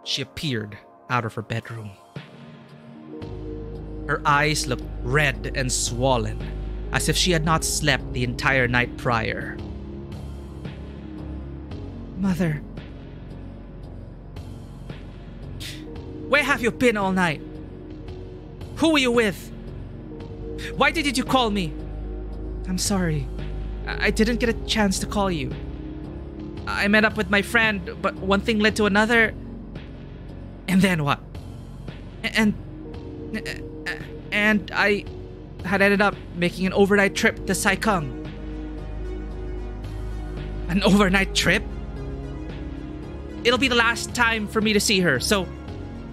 Speaker 1: She appeared out of her bedroom. Her eyes looked red and swollen, as if she had not slept the entire night prior. Mother, where have you been all night? Who were you with? Why didn't you call me? I'm sorry. I didn't get a chance to call you. I met up with my friend, but one thing led to another. And then what? And I had ended up making an overnight trip to Saikang. An overnight trip? It'll be the last time for me to see her, so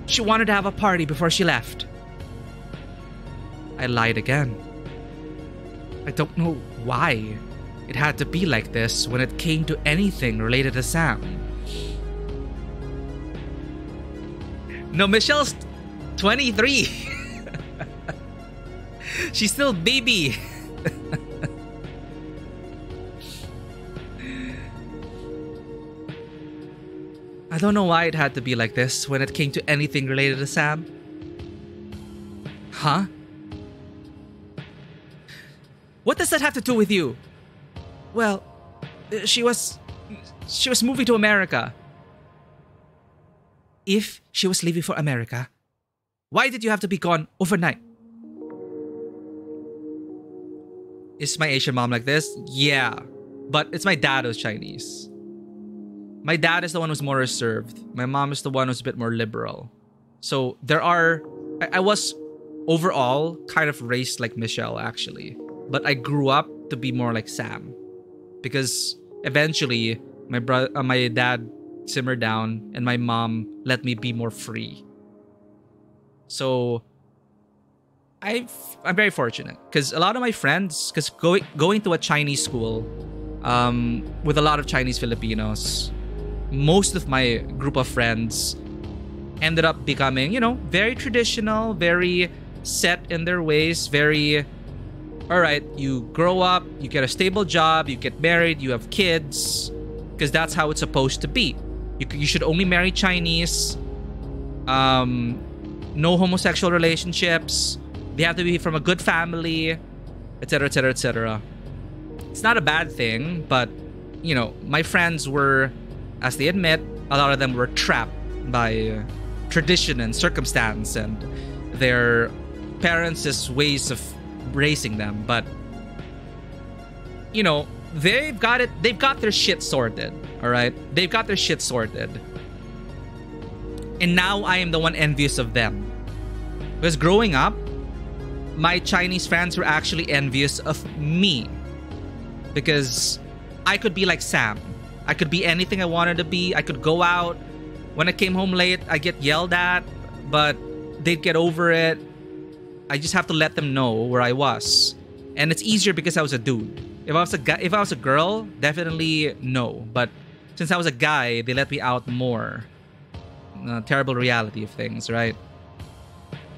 Speaker 1: she wanted to have a party before she left. I lied again. I don't know why it had to be like this when it came to anything related to Sam. No, Michelle's 23. She's still baby. I don't know why it had to be like this when it came to anything related to Sam. Huh? What does that have to do with you? Well, she was moving to America. If she was leaving for America, why did you have to be gone overnight? Is my Asian mom like this? Yeah, but it's my dad who's Chinese. My dad is the one who's more reserved. My mom is the one who's a bit more liberal. So I was overall kind of raised like Michelle actually. But I grew up to be more like Sam. Because eventually, my dad simmered down and my mom let me be more free. So I'm very fortunate because a lot of my friends, because going to a Chinese school with a lot of Chinese Filipinos, most of my group of friends ended up becoming, you know, very traditional, very set in their ways, very, all right, you grow up, you get a stable job, you get married, you have kids, because that's how it's supposed to be. You should only marry Chinese, no homosexual relationships, they have to be from a good family, etc, etc, etc. It's not a bad thing, but, you know, my friends were, as they admit, a lot of them were trapped by tradition and circumstance and their parents' ways of raising them. But, you know, they've got their shit sorted, all right? They've got their shit sorted. And now I am the one envious of them. Because growing up, my Chinese friends were actually envious of me. Because I could be like Sam. I could be anything I wanted to be. I could go out. When I came home late, I get yelled at, but they'd get over it. I just have to let them know where I was. And it's easier because I was a dude. If I was a girl, definitely no. But since I was a guy, they let me out more. Terrible reality of things, right?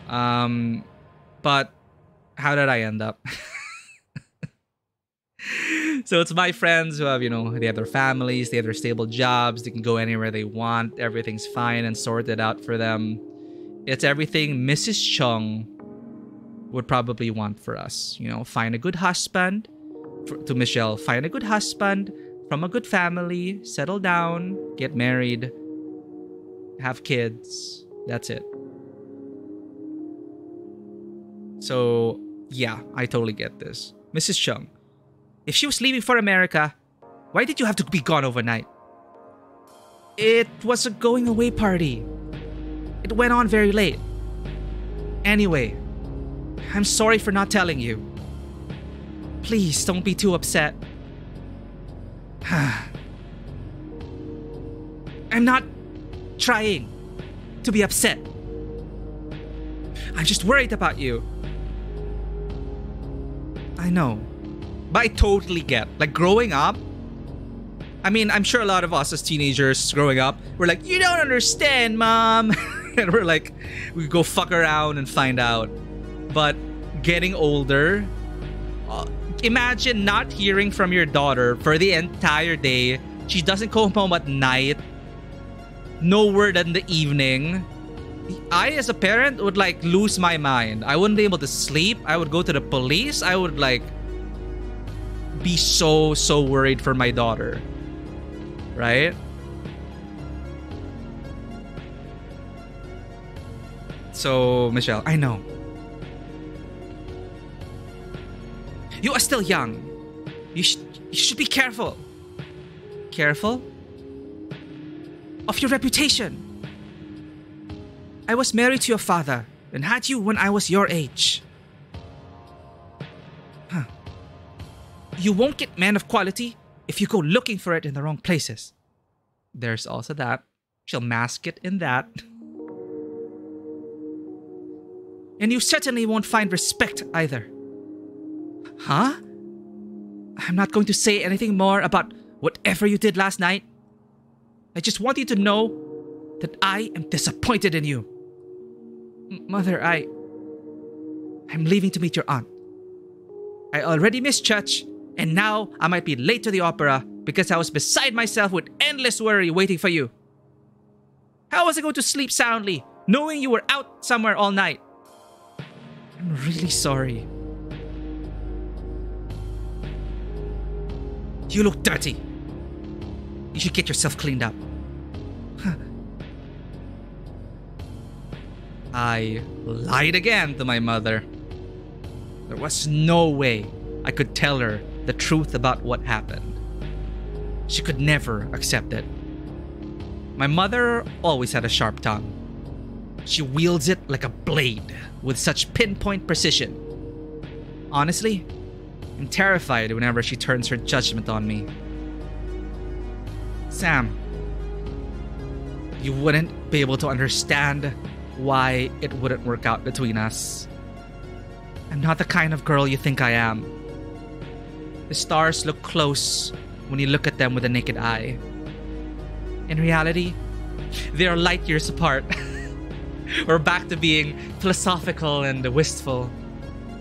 Speaker 1: But how did I end up? So it's my friends who have, you know, they have their families, they have their stable jobs, they can go anywhere they want, everything's fine and sorted out for them. It's everything Mrs. Chung would probably want for us. You know, find a good husband. To Michelle, find a good husband from a good family, settle down, get married, have kids. That's it. So, yeah, I totally get this. Mrs. Chung, if she was leaving for America, why did you have to be gone overnight? It was a going away party. It went on very late. Anyway, I'm sorry for not telling you. Please don't be too upset. I'm not trying to be upset. I'm just worried about you. I know. But I totally get. Like, growing up, I mean, I'm sure a lot of us as teenagers growing up, we're like, you don't understand, Mom. And we're like, we go fuck around and find out. But getting older, imagine not hearing from your daughter for the entire day. She doesn't come home at night. No word in the evening. I, as a parent, would like lose my mind. I wouldn't be able to sleep. I would go to the police. I would like be so worried for my daughter. Right? So, Michelle, I know. You are still young. You should be careful. Careful? Of your reputation. I was married to your father and had you when I was your age. You won't get men of quality if you go looking for it in the wrong places. There's also that. She'll mask it in that. And you certainly won't find respect either. Huh? I'm not going to say anything more about whatever you did last night. I just want you to know that I am disappointed in you. Mother, I'm leaving to meet your aunt. I already missed church, and now I might be late to the opera because I was beside myself with endless worry waiting for you. How was I going to sleep soundly, knowing you were out somewhere all night? I'm really sorry. You look dirty. You should get yourself cleaned up. I lied again to my mother. There was no way I could tell her the truth about what happened. She could never accept it. My mother always had a sharp tongue. She wields it like a blade with such pinpoint precision. Honestly, I'm terrified whenever she turns her judgment on me. Sam, you wouldn't be able to understand why it wouldn't work out between us. I'm not the kind of girl you think I am. The stars look close when you look at them with a naked eye. In reality, they are light years apart. We're back to being philosophical and wistful.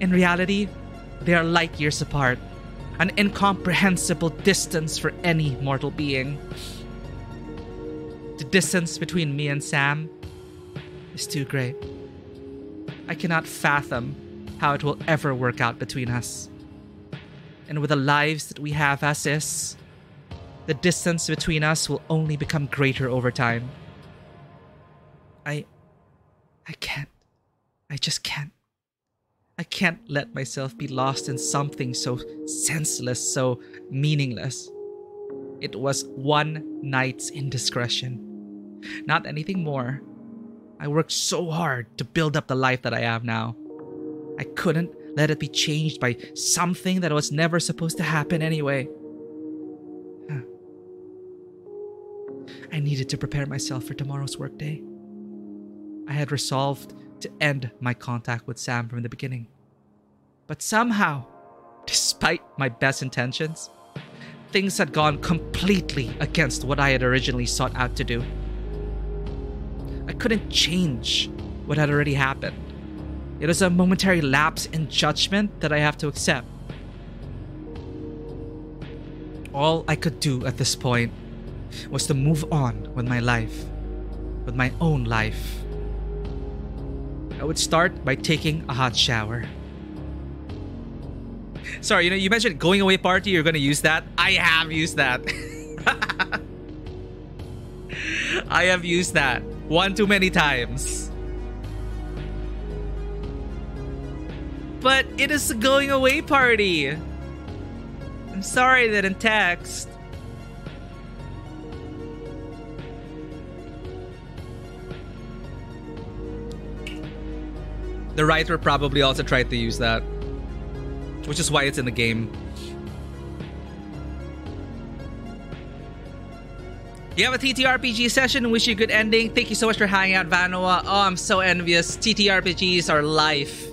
Speaker 1: In reality, they are light years apart. An incomprehensible distance for any mortal being. The distance between me and Sam is too great. I cannot fathom how it will ever work out between us. And with the lives that we have as is, the distance between us will only become greater over time. I can't. I just can't. I can't let myself be lost in something so senseless, so meaningless. It was one night's indiscretion. Not anything more. I worked so hard to build up the life that I have now. I couldn't let it be changed by something that was never supposed to happen anyway. I needed to prepare myself for tomorrow's workday. I had resolved to end my contact with Sam from the beginning. But somehow, despite my best intentions, things had gone completely against what I had originally sought out to do. I couldn't change what had already happened. It was a momentary lapse in judgment that I have to accept. All I could do at this point was to move on with my life, with my own life. I would start by taking a hot shower. Sorry, you mentioned going away party, you're gonna use that? I have used that. I have used that one too many times. But it is a going away party. I'm sorry I didn't text. The writer probably also tried to use that. which is why it's in the game. You have a TTRPG session. Wish you a good ending. Thank you so much for hanging out, Vanoa. Oh, I'm so envious. TTRPGs are life.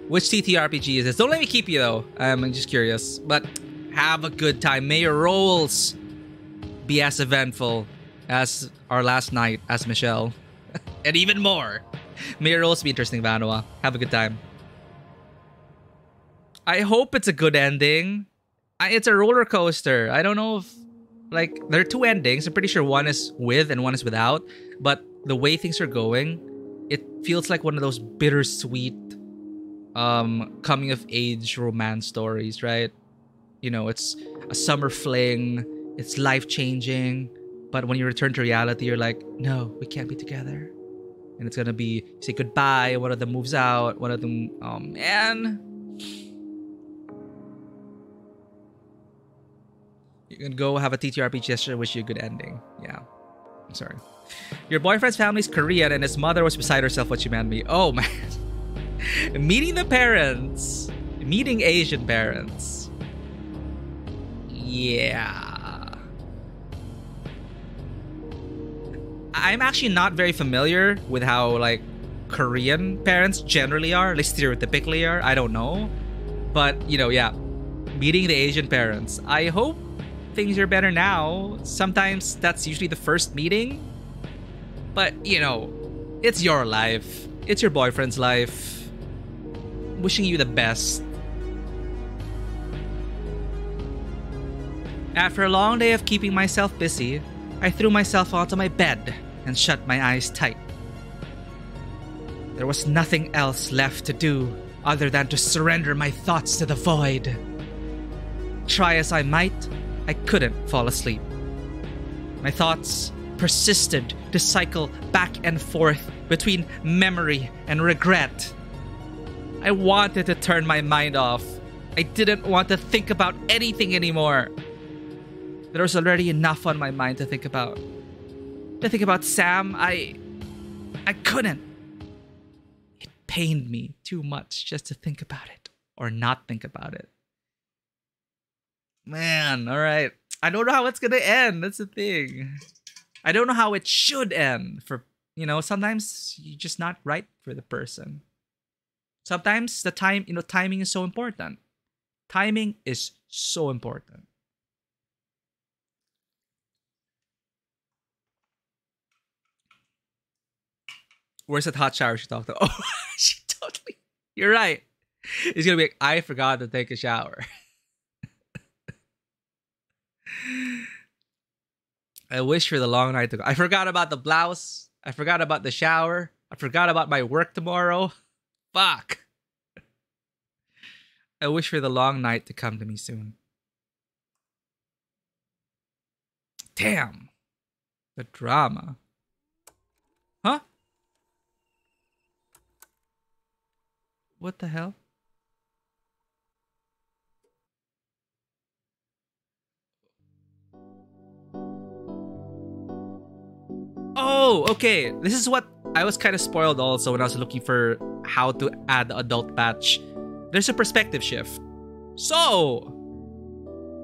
Speaker 1: Which TTRPG is this? Don't let me keep you, though. I'm just curious. But have a good time. May your roles be as eventful as our last night as Michelle. And even more. May your roles be interesting, Vanoa. Have a good time. I hope it's a good ending. It's a roller coaster. I don't know if... Like, there are two endings. I'm pretty sure one is with and one is without. But the way things are going, it feels like one of those bittersweet coming-of-age romance stories, right? You know, it's a summer fling. It's life-changing. But when you return to reality, you're like, no, we can't be together. And it's gonna be, say goodbye, one of them moves out, one of them, oh man. You can go have a TTRPG gesture, wish you a good ending. Yeah, I'm sorry. Your boyfriend's family's Korean and his mother was beside herself when she met me. Oh man. Meeting the parents. Meeting Asian parents. Yeah. I'm actually not very familiar with how, like, Korean parents generally are, like stereotypically are. I don't know. But, you know, yeah. Meeting the Asian parents. I hope things are better now. Sometimes that's usually the first meeting. But, you know, it's your life. It's your boyfriend's life. Wishing you the best. After a long day of keeping myself busy, I threw myself onto my bed and shut my eyes tight. There was nothing else left to do other than to surrender my thoughts to the void. Try as I might, I couldn't fall asleep. My thoughts persisted to cycle back and forth between memory and regret. I wanted to turn my mind off. I didn't want to think about anything anymore. There was already enough on my mind to think about. To think about Sam, I couldn't. It pained me too much just to think about it or not think about it. Man, all right. I don't know how it's gonna end. That's the thing. I don't know how it should end. For, you know, sometimes you're just not right for the person. Sometimes the timing is so important. Timing is so important. Where's that hot shower she talked about? Oh, she totally... You're right. It's gonna be like, I forgot to take a shower. I wish for the long night to go. I forgot about the blouse. I forgot about the shower. I forgot about my work tomorrow. Fuck. I wish for the long night to come to me soon. Damn. The drama. Huh? What the hell? Oh, okay. This is what I was kind of spoiled also when I was looking for how to add the adult patch. There's a perspective shift. So,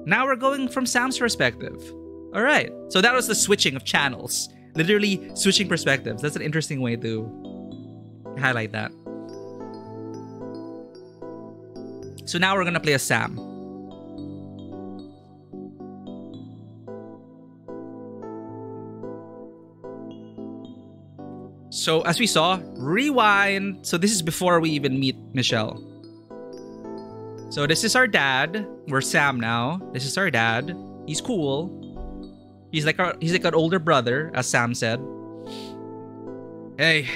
Speaker 1: now we're going from Sam's perspective. All right. So that was the switching of channels. Literally switching perspectives. That's an interesting way to highlight that. So now we're going to play as Sam. So as we saw, rewind. So this is before we even meet Michelle. So this is our dad. We're Sam now. This is our dad. He's cool. He's like an older brother, as Sam said. Hey,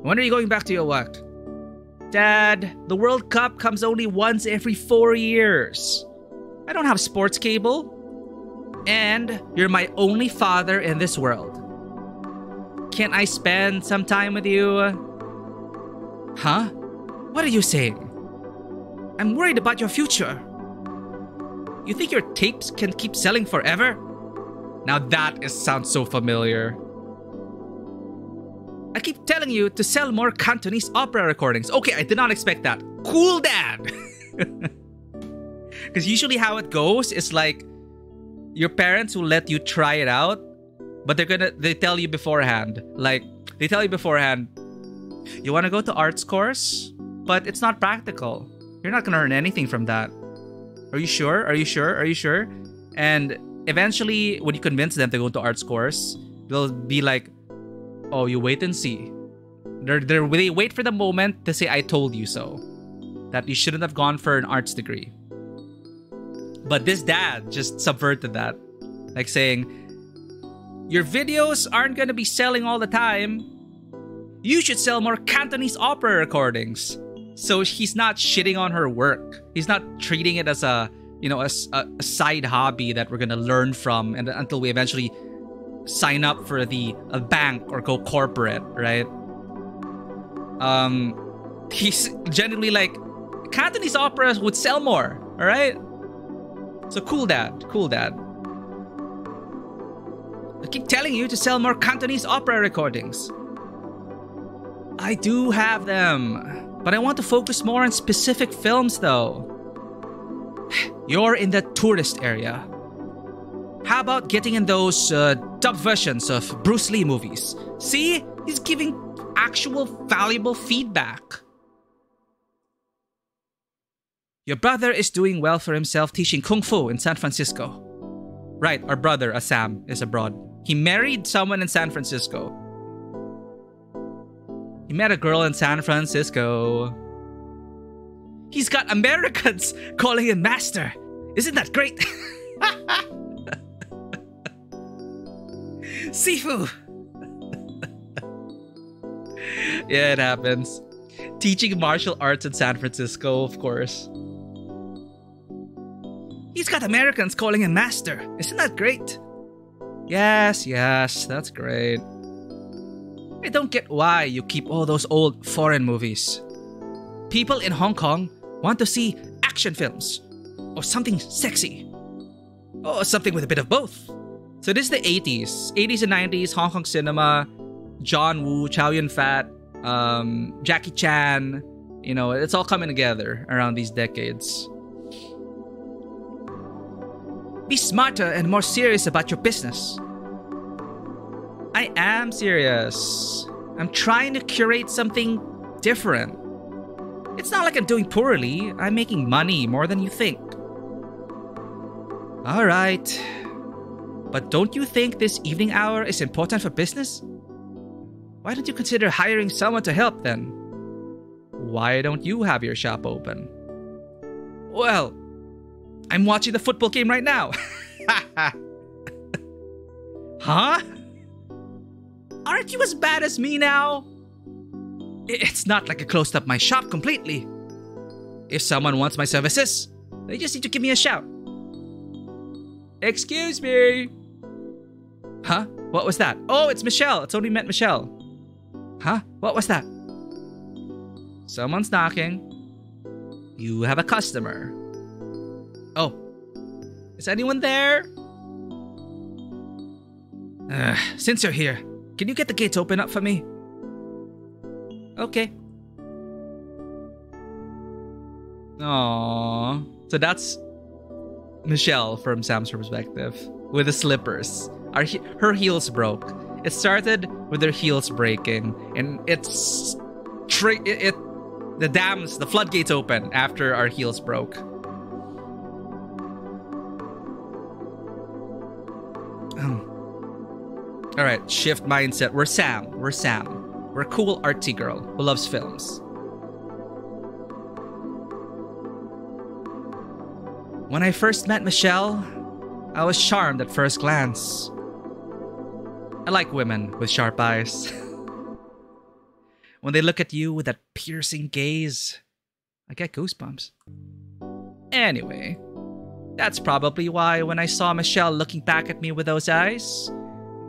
Speaker 1: when are you going back to your work? Dad, the World Cup comes only once every 4 years. I don't have sports cable. And you're my only father in this world. Can't I spend some time with you? Huh? What are you saying? I'm worried about your future. You think your tapes can keep selling forever? Now that sounds so familiar. I keep telling you to sell more Cantonese opera recordings. Okay, I did not expect that. Cool, Dad. Because usually how it goes is like your parents will let you try it out, but they tell you beforehand. Like, they tell you beforehand, you want to go to arts course, but it's not practical. You're not going to earn anything from that. Are you sure? Are you sure? Are you sure? And eventually, when you convince them to go to arts course, they'll be like, oh, you wait and see. They wait for the moment to say, I told you so. That you shouldn't have gone for an arts degree. But this dad just subverted that. Like saying, your videos aren't going to be selling all the time. You should sell more Cantonese opera recordings. So he's not shitting on her work. He's not treating it as a side hobby that we're going to learn from and until we eventually sign up for a bank or go corporate, right? He's genuinely like, Cantonese operas would sell more, all right? So cool dad. I keep telling you to sell more Cantonese opera recordings. I do have them, but I want to focus more on specific films though. You're in the tourist area. How about getting in those dub versions of Bruce Lee movies? See? He's giving actual valuable feedback. Your brother is doing well for himself teaching Kung Fu in San Francisco. Right, our brother, Sam, is abroad. He married someone in San Francisco. He met a girl in San Francisco. He's got Americans calling him master. Isn't that great? Sifu! Yeah, it happens. Teaching martial arts in San Francisco, of course. He's got Americans calling him master. Isn't that great? Yes, that's great. I don't get why you keep all those old foreign movies. People in Hong Kong want to see action films, or something sexy, or something with a bit of both. So this is the 80s. 80s and 90s, Hong Kong cinema, John Woo, Chow Yun-fat, Jackie Chan. You know, it's all coming together around these decades. Be smarter and more serious about your business. I am serious. I'm trying to curate something different. It's not like I'm doing poorly. I'm making money more than you think. Alright. But don't you think this evening hour is important for business? Why don't you consider hiring someone to help then? Why don't you have your shop open? Well, I'm watching the football game right now. Huh? Aren't you as bad as me now? It's not like I closed up my shop completely. If someone wants my services, they just need to give me a shout. Excuse me. Huh? What was that? Oh, it's Michelle. It's only met Michelle. Huh? What was that? Someone's knocking. You have a customer. Oh. Is anyone there? Since you're here, can you get the gates open up for me? Okay. Aww. So that's Michelle from Sam's perspective with the slippers. Her heels broke. It started with her heels breaking, and the floodgates open after our heels broke. All right, shift mindset. We're Sam. We're a cool artsy girl who loves films. When I first met Michelle, I was charmed at first glance. I like women with sharp eyes. When they look at you with that piercing gaze, I get goosebumps. Anyway, that's probably why when I saw Michelle looking back at me with those eyes,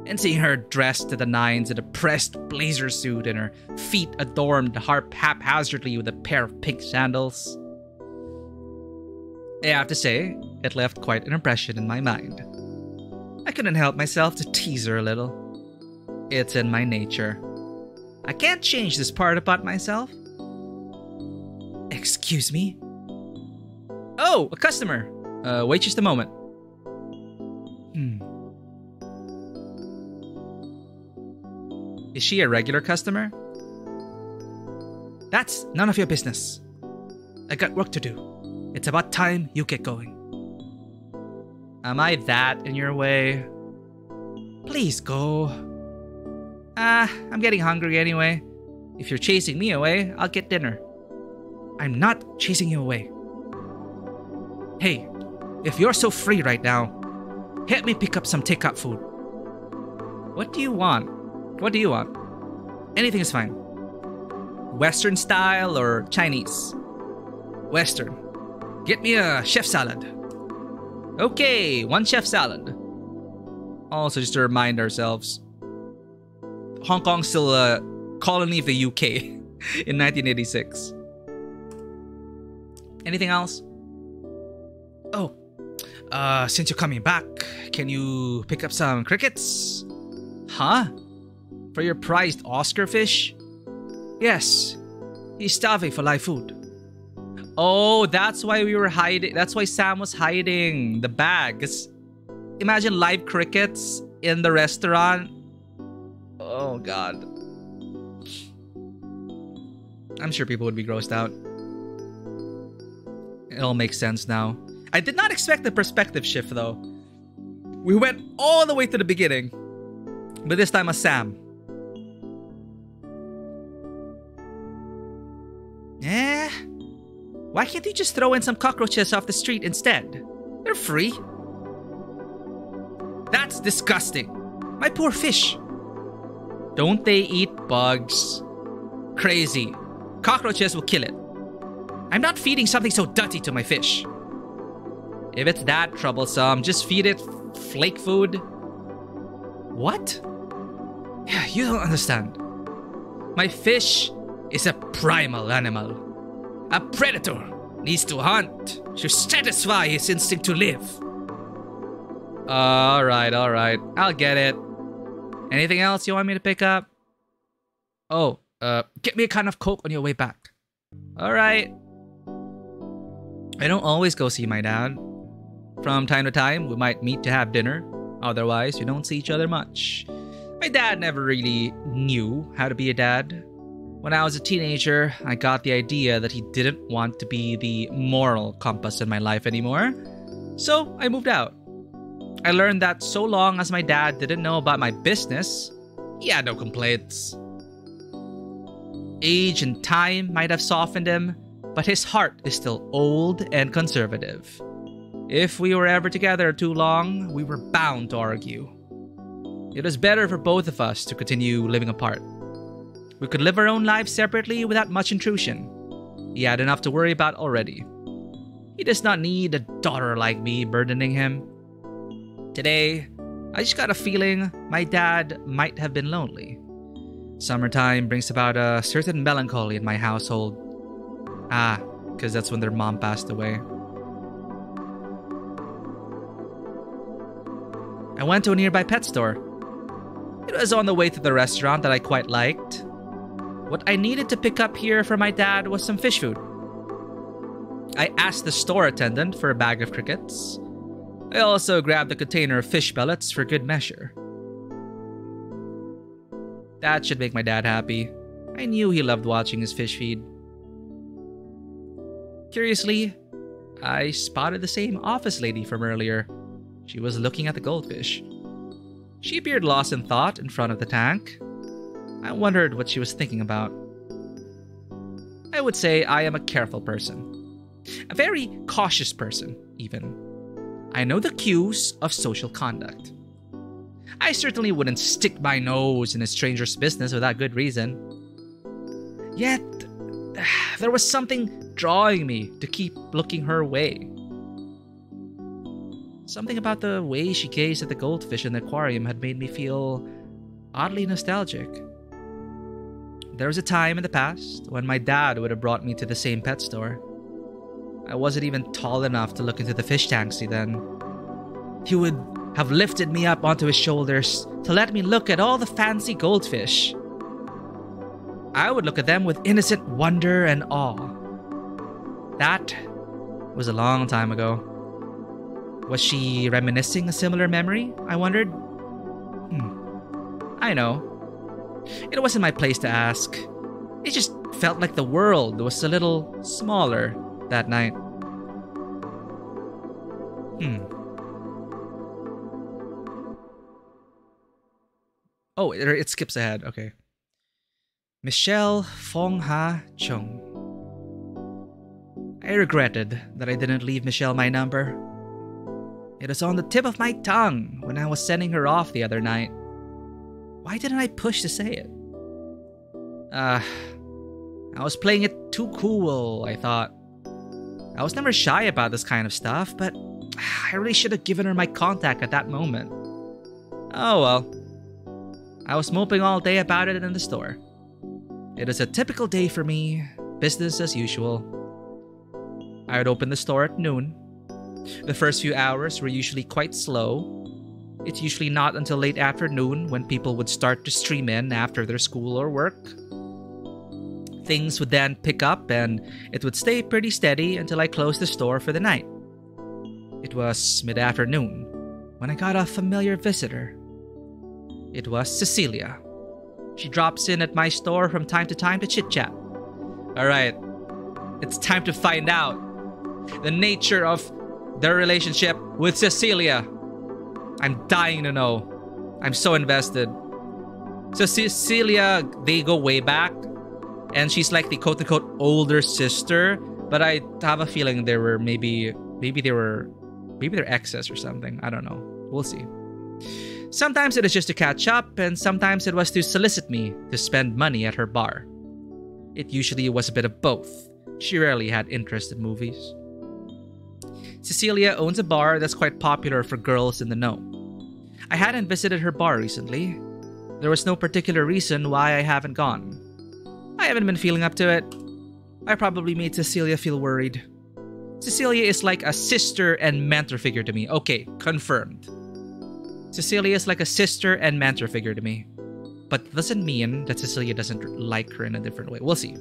Speaker 1: and seeing her dressed to the nines in a pressed blazer suit and her feet adorned haphazardly with a pair of pink sandals, I have to say, it left quite an impression in my mind. I couldn't help myself to tease her a little. It's in my nature. I can't change this part about myself. Excuse me? Oh, a customer. Wait just a moment. Is she a regular customer? That's none of your business. I got work to do. It's about time you get going. Am I that in your way? Please go. I'm getting hungry anyway. If you're chasing me away, I'll get dinner. I'm not chasing you away. Hey, if you're so free right now, help me pick up some takeout food. What do you want? What do you want? Anything is fine. Western style or Chinese? Western. Get me a chef salad. Okay, 1 chef salad. Also, just to remind ourselves, Hong Kong's still a colony of the UK in 1986. Anything else? Oh, since you're coming back, can you pick up some crickets? Huh? For your prized Oscar fish? Yes, he's starving for live food. Oh, that's why we were hiding. That's why Sam was hiding the bags. Imagine live crickets in the restaurant. Oh, God. I'm sure people would be grossed out. It all makes sense now. I did not expect the perspective shift, though. We went all the way to the beginning, but this time as Sam. Why can't you just throw in some cockroaches off the street instead? They're free. That's disgusting. My poor fish. Don't they eat bugs? Crazy. Cockroaches will kill it. I'm not feeding something so dirty to my fish. If it's that troublesome, just feed it flake food. What? Yeah, you don't understand. My fish is a primal animal. A predator needs to hunt to satisfy his instinct to live. Alright. I'll get it. Anything else you want me to pick up? Oh, get me a can of Coke on your way back. Alright. I don't always go see my dad. From time to time, we might meet to have dinner. Otherwise, we don't see each other much. My dad never really knew how to be a dad. When I was a teenager, I got the idea that he didn't want to be the moral compass in my life anymore. So I moved out. I learned that so long as my dad didn't know about my business, he had no complaints. Age and time might have softened him, but his heart is still old and conservative. If we were ever together too long, we were bound to argue. It was better for both of us to continue living apart. We could live our own lives separately without much intrusion. He had enough to worry about already. He does not need a daughter like me burdening him. Today, I just got a feeling my dad might have been lonely. Summertime brings about a certain melancholy in my household. Because that's when their mom passed away. I went to a nearby pet store. It was on the way to the restaurant that I quite liked. What I needed to pick up here for my dad was some fish food. I asked the store attendant for a bag of crickets. I also grabbed a container of fish pellets for good measure. That should make my dad happy. I knew he loved watching his fish feed. Curiously, I spotted the same office lady from earlier. She was looking at the goldfish. She appeared lost in thought in front of the tank. I wondered what she was thinking about. I would say I am a careful person. A very cautious person, even. I know the cues of social conduct. I certainly wouldn't stick my nose in a stranger's business without good reason. Yet, there was something drawing me to keep looking her way. Something about the way she gazed at the goldfish in the aquarium had made me feel oddly nostalgic. There was a time in the past when my dad would have brought me to the same pet store. I wasn't even tall enough to look into the fish tanks then. He would have lifted me up onto his shoulders to let me look at all the fancy goldfish. I would look at them with innocent wonder and awe. That It was a long time ago. Was she reminiscing a similar memory? I wondered. I know. It wasn't my place to ask. It just felt like the world was a little smaller that night. Oh, it skips ahead. Okay. Michelle Fong Ha Chung. I regretted that I didn't leave Michelle my number. It was on the tip of my tongue when I was sending her off the other night. Why didn't I push to say it? I was playing it too cool, I thought. I was never shy about this kind of stuff, but I really should have given her my contact at that moment. Oh well. I was moping all day about it in the store. It was a typical day for me, business as usual. I would open the store at noon. The first few hours were usually quite slow. It's usually not until late afternoon when people would start to stream in after their school or work. Things would then pick up and it would stay pretty steady until I closed the store for the night. It was mid-afternoon when I got a familiar visitor. It was Cecilia. She drops in at my store from time to time to chit-chat. Alright, it's time to find out the nature of their relationship with Cecilia. I'm dying to know. I'm so invested. So Cecilia, they go way back, and she's like the quote-unquote older sister, but I have a feeling they were maybe they're exes or something. I don't know. We'll see. Sometimes it is just to catch up, and sometimes it was to solicit me to spend money at her bar. It usually was a bit of both. She rarely had interest in movies. Cecilia owns a bar that's quite popular for girls in the know. I hadn't visited her bar recently. There was no particular reason why I haven't gone. I haven't been feeling up to it. I probably made Cecilia feel worried. Cecilia is like a sister and mentor figure to me. Okay, confirmed. Cecilia is like a sister and mentor figure to me. But that doesn't mean that Cecilia doesn't like her in a different way. We'll see.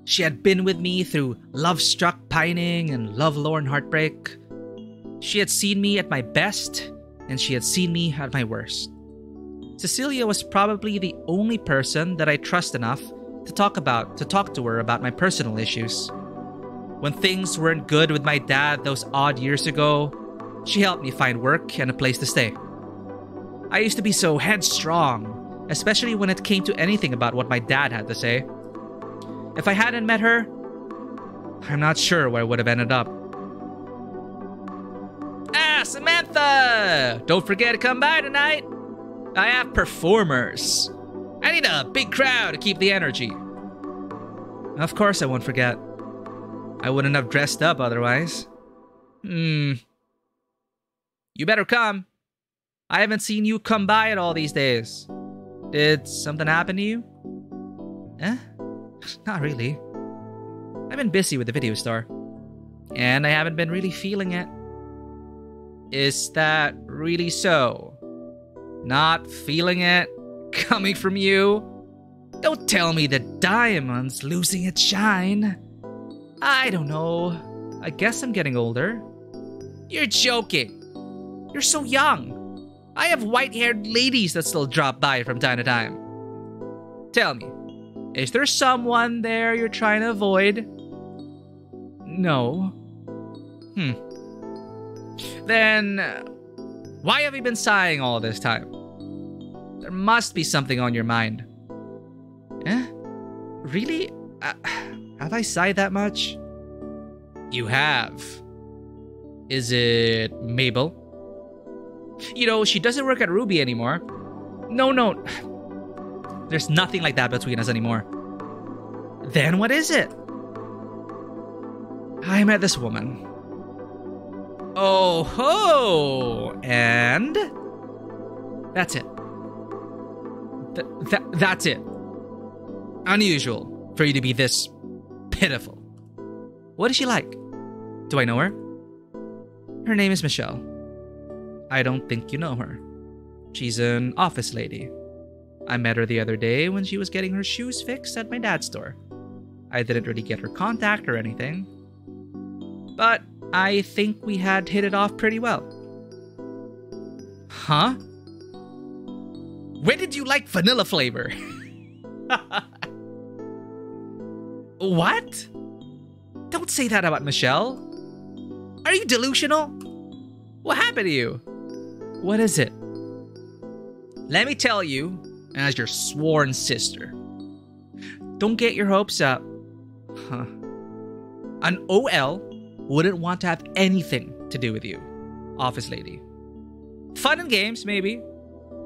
Speaker 1: She had been with me through love-struck pining and love-lorn heartbreak. She had seen me at my best, and she had seen me at my worst. Cecilia was probably the only person that I trust enough to talk to her about my personal issues. When things weren't good with my dad those odd years ago, she helped me find work and a place to stay. I used to be so headstrong, especially when it came to anything about what my dad had to say. If I hadn't met her, I'm not sure where I would have ended up. Ah, Samantha! Don't forget to come by tonight. I have performers. I need a big crowd to keep the energy. Of course I won't forget. I wouldn't have dressed up otherwise. You better come. I haven't seen you come by at all these days. Did something happen to you? Eh? Not really. I've been busy with the video store. And I haven't been really feeling it. Is that really so? Not feeling it? Coming from you? Don't tell me the diamond's losing its shine. I don't know. I guess I'm getting older. You're joking. You're so young. I have white-haired ladies that still drop by from time to time. Tell me, is there someone there you're trying to avoid? No. Then, why have you been sighing all this time? There must be something on your mind. Eh? Really? Have I sighed that much? You have. Is it Mabel? You know, she doesn't work at Ruby anymore. No. There's nothing like that between us anymore. Then what is it? I met this woman. Oh ho! And that's it. That's it. Unusual for you to be this pitiful. What is she like? Do I know her? Her name is Michelle. I don't think you know her. She's an office lady. I met her the other day when she was getting her shoes fixed at my dad's store. I didn't really get her contact or anything. But I think we had hit it off pretty well. Huh? When did you like vanilla flavor? What? Don't say that about Michelle. Are you delusional? What happened to you? What is it? Let me tell you, as your sworn sister. Don't get your hopes up. Huh. An OL wouldn't want to have anything to do with you, office lady. Fun and games, maybe,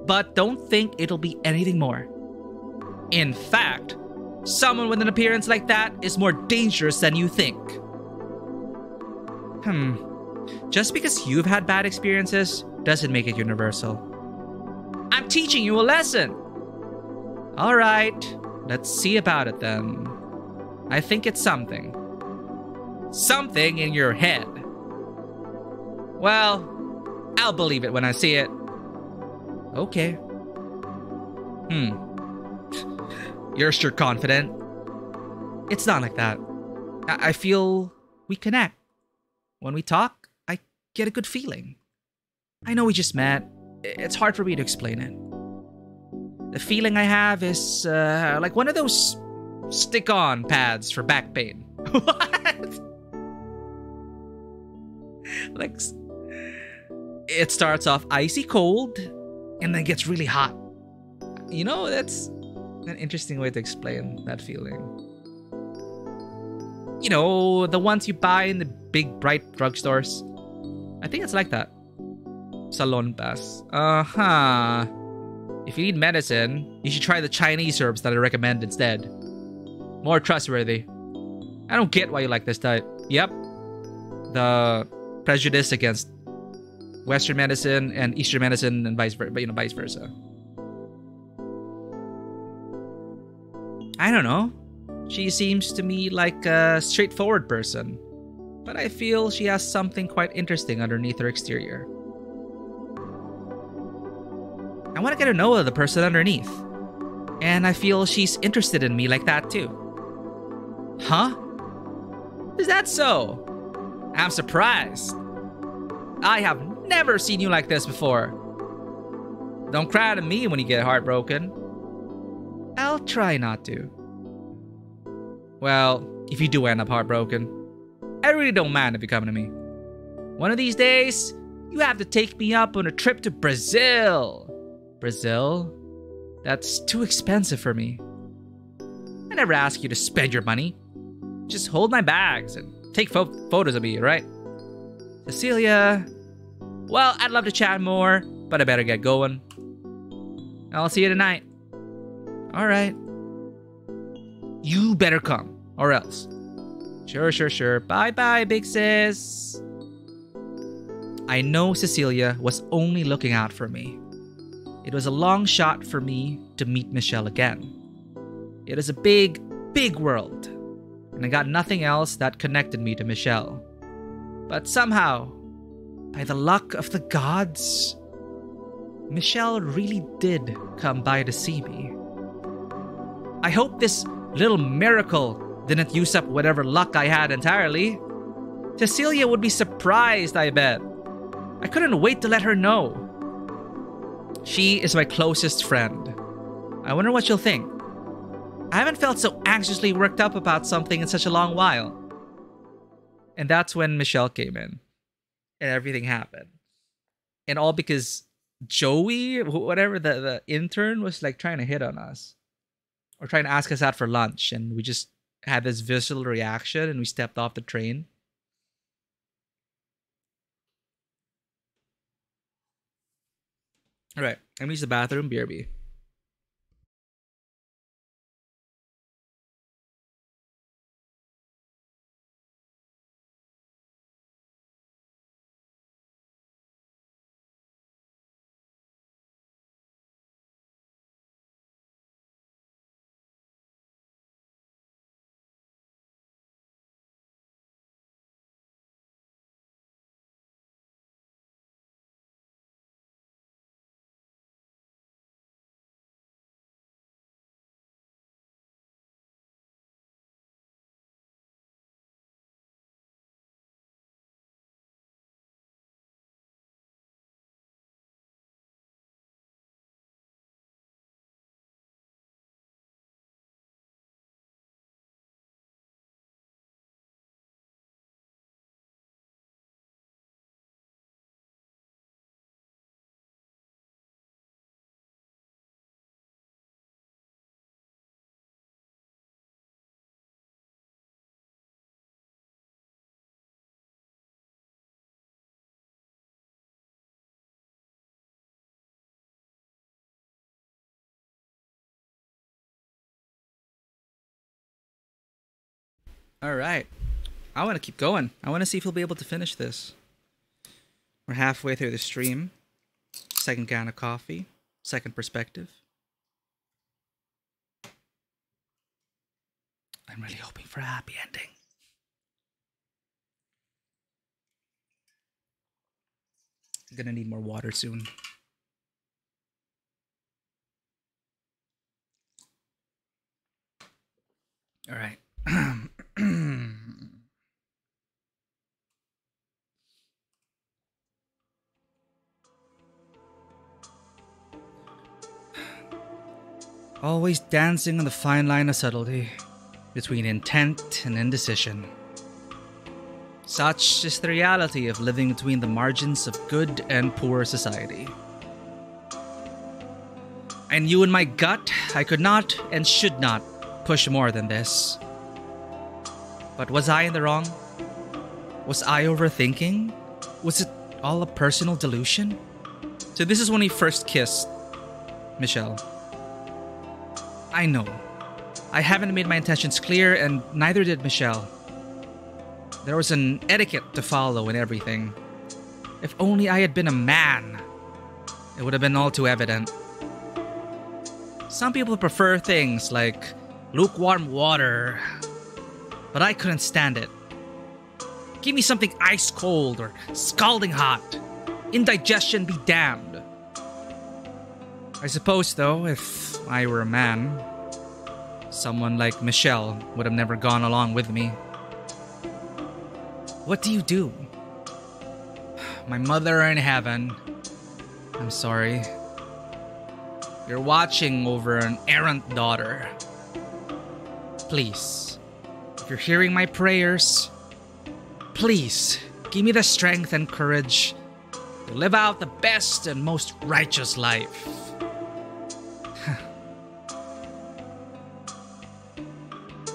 Speaker 1: but don't think it'll be anything more. In fact, someone with an appearance like that is more dangerous than you think. Just because you've had bad experiences doesn't make it universal. I'm teaching you a lesson. All right, let's see about it then. I think it's something. Something in your head. Well, I'll believe it when I see it. Okay. You're sure confident. It's not like that. I feel we connect. When we talk, I get a good feeling. I know we just met. It's hard for me to explain it. The feeling I have is like one of those stick-on pads for back pain. What? Like, it starts off icy cold and then gets really hot. You know, that's an interesting way to explain that feeling. You know, the ones you buy in the big, bright drugstores. I think it's like that. Salon Pass. If you need medicine, you should try the Chinese herbs that I recommend instead. More trustworthy. I don't get why you like this type. Yep. The prejudice against Western medicine and Eastern medicine and vice versa. I don't know. She seems to me like a straightforward person, but I feel she has something quite interesting underneath her exterior. I want to get to know the person underneath, and I feel she's interested in me like that too. Huh? Is that so? I'm surprised. I have never seen you like this before. Don't cry to me when you get heartbroken. I'll try not to. Well, if you do end up heartbroken, I really don't mind if you come to me. One of these days, you have to take me up on a trip to Brazil. Brazil? That's too expensive for me. I never ask you to spend your money. Just hold my bags and take photos of me, right? Cecilia, well, I'd love to chat more, but I better get going. I'll see you tonight. All right. You better come, or else. Sure. Bye-bye, big sis. I know Cecilia was only looking out for me. It was a long shot for me to meet Michelle again. It is a big, big world, and I got nothing else that connected me to Michelle. But somehow, by the luck of the gods, Michelle really did come by to see me. I hope this little miracle didn't use up whatever luck I had entirely. Cecilia would be surprised, I bet. I couldn't wait to let her know. She is my closest friend. I wonder what she'll think. I haven't felt so anxiously worked up about something in such a long while. And that's when Michelle came in. And everything happened. And all because Joey, whatever, the intern, was like trying to hit on us. Or trying to ask us out for lunch. And we just had this visceral reaction and we stepped off the train. Alright, I'm gonna use the bathroom, BRB. All right. I want to keep going. I want to see if we'll be able to finish this. We're halfway through the stream. Second can of coffee. Second perspective. I'm really hoping for a happy ending. I'm gonna need more water soon. All right. Always dancing on the fine line of subtlety between intent and indecision. Such is the reality of living between the margins of good and poor society. I knew in my gut I could not and should not push more than this. But was I in the wrong? Was I overthinking? Was it all a personal delusion? So this is when he first kissed Michelle. I know. I haven't made my intentions clear, and neither did Michelle. There was an etiquette to follow and everything. If only I had been a man, it would have been all too evident. Some people prefer things like lukewarm water, but I couldn't stand it. Give me something ice cold or scalding hot. Indigestion be damned. I suppose, though, if I were a man, someone like Michelle would have never gone along with me. What do you do? My mother in heaven, I'm sorry. You're watching over an errant daughter. Please, if you're hearing my prayers, please give me the strength and courage to live out the best and most righteous life.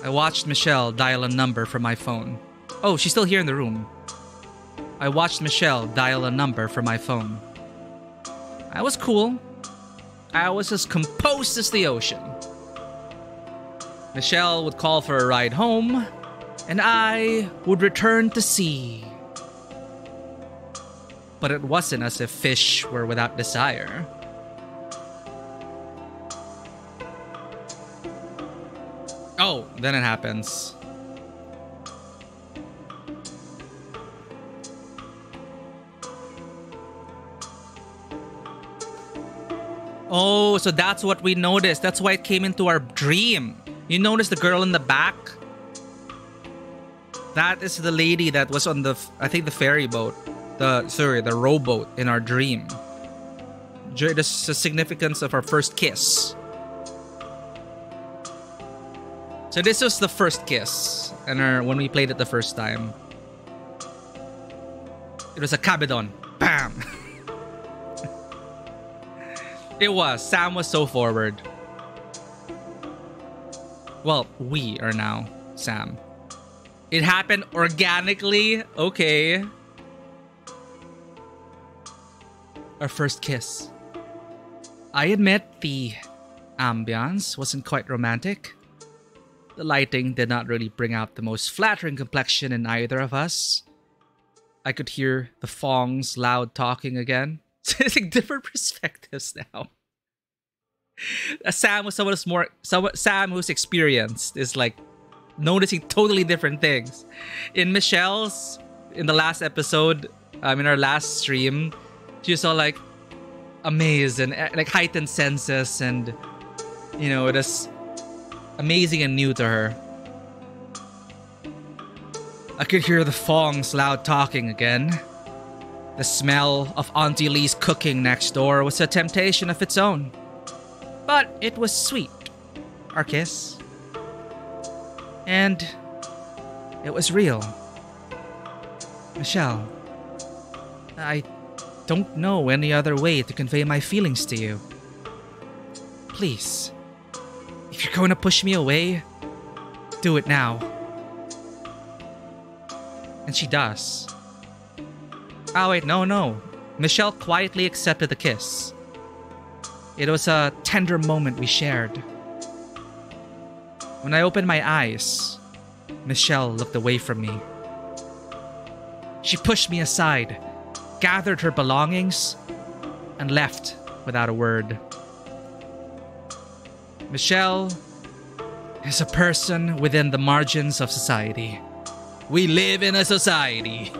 Speaker 1: I watched Michelle dial a number from my phone. Oh, she's still here in the room. I watched Michelle dial a number from my phone. I was cool. I was as composed as the ocean. Michelle would call for a ride home, and I would return to sea. But it wasn't as if fish were without desire. Oh, then it happens. Oh, so that's what we noticed. That's why it came into our dream. You notice the girl in the back? That is the lady that was on the, I think, the ferry boat. The rowboat in our dream. The significance of our first kiss. So this was the first kiss, and when we played it the first time, it was a cabedon. Bam! It was. Sam was so forward. Well, we are now Sam. It happened organically. Okay. Our first kiss. I admit the ambience wasn't quite romantic. The lighting did not really bring out the most flattering complexion in either of us. I could hear the Fongs loud talking again. It's like different perspectives now. Sam was Sam who's experienced is like noticing totally different things. In Michelle's, in the last episode, in our last stream, she was all like amazed and like heightened senses, and you know, it is amazing and new to her. I could hear the Fongs loud talking again. The smell of Auntie Lee's cooking next door was a temptation of its own. But it was sweet, our kiss. And it was real. Michelle, I don't know any other way to convey my feelings to you. Please, if you're going to push me away, do it now. And she does. Oh wait, no. Michelle quietly accepted the kiss. It was a tender moment we shared. When I opened my eyes, Michelle looked away from me. She pushed me aside, gathered her belongings, and left without a word. Michelle is a person within the margins of society. We live in a society.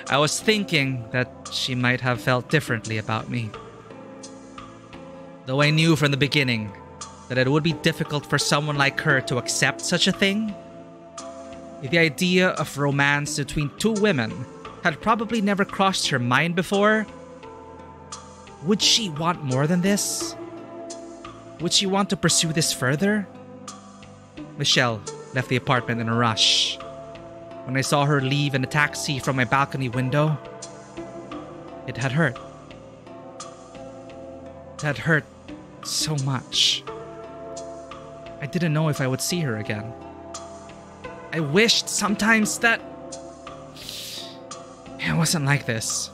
Speaker 1: I was thinking that she might have felt differently about me. Though I knew from the beginning that it would be difficult for someone like her to accept such a thing, the idea of romance between two women had probably never crossed her mind before. Would she want more than this? Would she want to pursue this further? Michelle left the apartment in a rush. When I saw her leave in a taxi from my balcony window, it had hurt. It had hurt so much. I didn't know if I would see her again. I wished sometimes that it wasn't like this.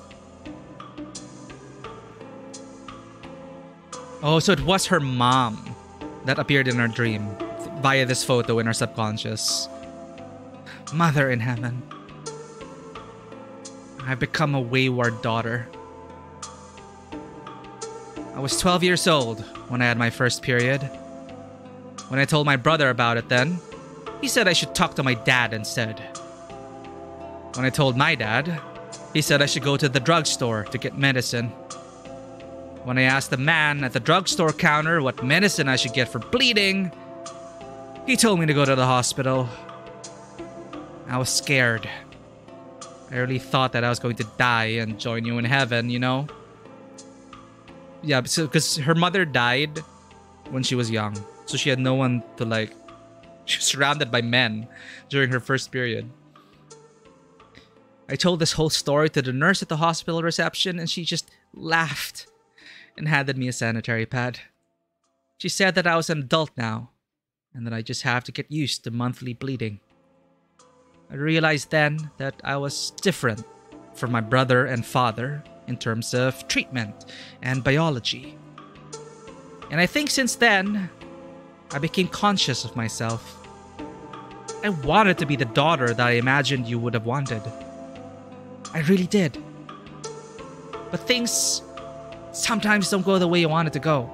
Speaker 1: Oh, so it was her mom that appeared in our dream via this photo in our subconscious. Mother in heaven. I've become a wayward daughter. I was 12 years old when I had my first period. When I told my brother about it then, he said I should talk to my dad instead. When I told my dad, he said I should go to the drugstore to get medicine. When I asked the man at the drugstore counter what medicine I should get for bleeding, he told me to go to the hospital. I was scared. I really thought that I was going to die and join you in heaven, you know? Yeah, because her mother died when she was young. So she had no one to like... She was surrounded by men during her first period. I told this whole story to the nurse at the hospital reception and she just laughed and handed me a sanitary pad. She said that I was an adult now and that I just have to get used to monthly bleeding. I realized then that I was different from my brother and father in terms of treatment and biology. And I think since then, I became conscious of myself. I wanted to be the daughter that I imagined you would have wanted. I really did. But things sometimes don't go the way you want it to go.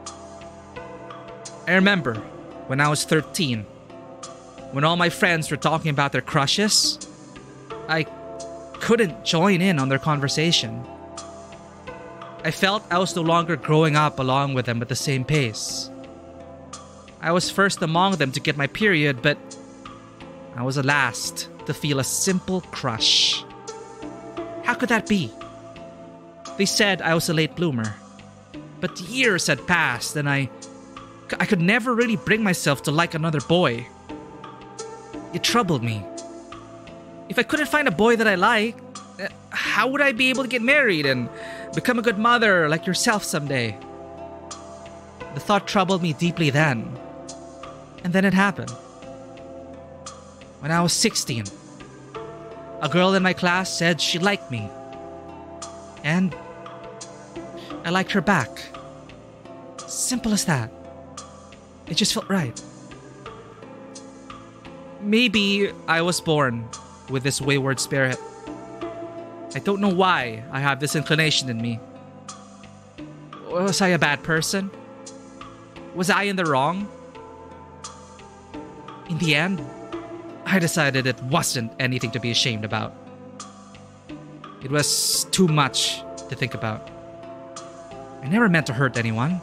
Speaker 1: I remember when I was 13, when all my friends were talking about their crushes, I couldn't join in on their conversation. I felt I was no longer growing up along with them at the same pace. I was first among them to get my period, but I was the last to feel a simple crush. How could that be? They said I was a late bloomer, but years had passed and I could never really bring myself to like another boy. It troubled me. If I couldn't find a boy that I liked, how would I be able to get married and become a good mother like yourself someday? The thought troubled me deeply then. And then it happened. When I was 16, a girl in my class said she liked me. And I liked her back. Simple as that. It just felt right. Maybe I was born with this wayward spirit. I don't know why I have this inclination in me. Was I a bad person? Was I in the wrong? In the end, I decided it wasn't anything to be ashamed about. It was too much to think about. I never meant to hurt anyone.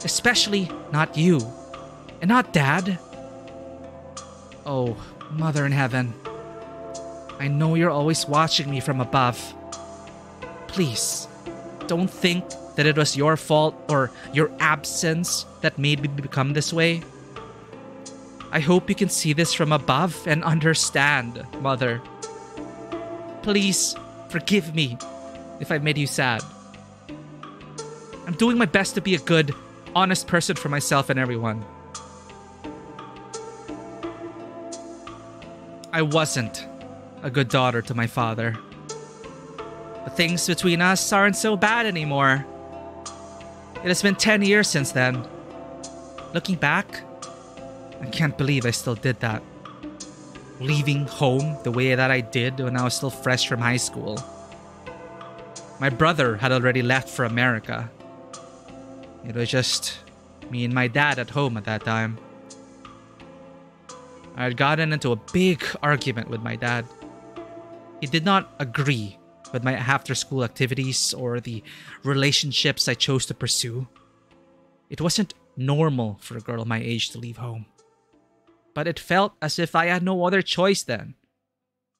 Speaker 1: Especially not you. And not Dad. Oh, Mother in Heaven. I know you're always watching me from above. Please, don't think that it was your fault or your absence that made me become this way. I hope you can see this from above and understand, Mother. Please, forgive me if I made you sad. I'm doing my best to be a good, honest person for myself and everyone. I wasn't a good daughter to my father. But things between us aren't so bad anymore. It has been 10 years since then. Looking back, I can't believe I still did that. Leaving home the way that I did when I was still fresh from high school. My brother had already left for America. It was just me and my dad at home at that time. I had gotten into a big argument with my dad. He did not agree with my after-school activities or the relationships I chose to pursue. It wasn't normal for a girl my age to leave home. But it felt as if I had no other choice then.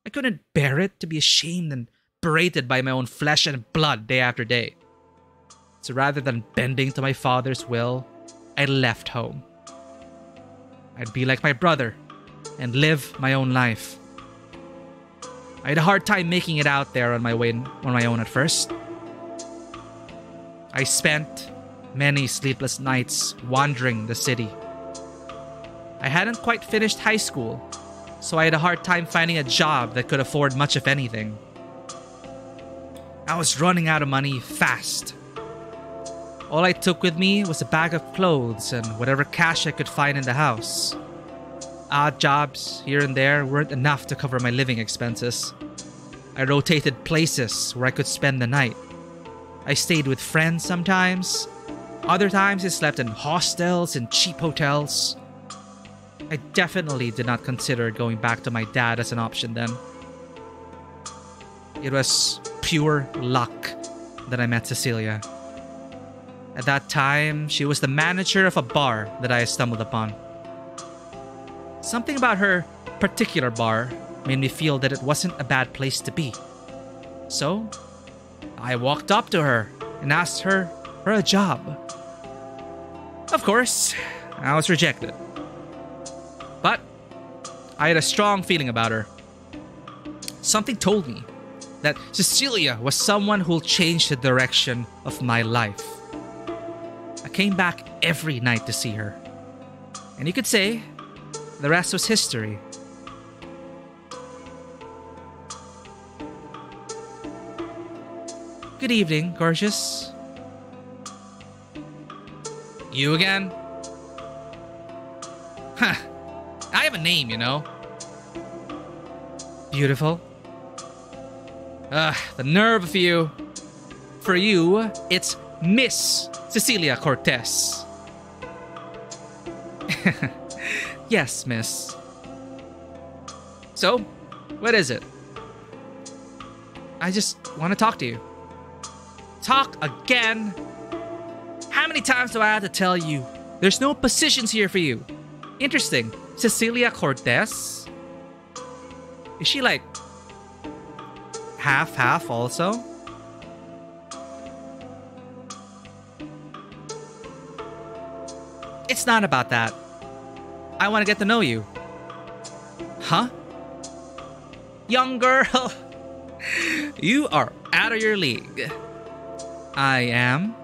Speaker 1: I couldn't bear it to be ashamed and berated by my own flesh and blood day after day. So rather than bending to my father's will, I left home. I'd be like my brother and live my own life. I had a hard time making it out there on my own at first. I spent many sleepless nights wandering the city. I hadn't quite finished high school, so I had a hard time finding a job that could afford much of anything. I was running out of money fast. All I took with me was a bag of clothes and whatever cash I could find in the house. Odd jobs here and there weren't enough to cover my living expenses. I rotated places where I could spend the night. I stayed with friends sometimes. Other times I slept in hostels and cheap hotels. I definitely did not consider going back to my dad as an option then. It was pure luck that I met Cecilia. At that time, she was the manager of a bar that I stumbled upon. Something about her particular bar made me feel that it wasn't a bad place to be. So, I walked up to her and asked her for a job. Of course, I was rejected. But I had a strong feeling about her. Something told me that Cecilia was someone who'll change the direction of my life. I came back every night to see her. And you could say the rest was history. Good evening, gorgeous. You again? Huh. I have a name, you know. Beautiful. The nerve of you. For you, it's Miss Cecilia Cortez. Yes, miss. So, what is it? I just want to talk to you. Talk again? How many times do I have to tell you? There's no positions here for you. Interesting. Cecilia Cortez? Is she like half also? It's not about that. I want to get to know you. Huh? Young girl, you are out of your league. I am?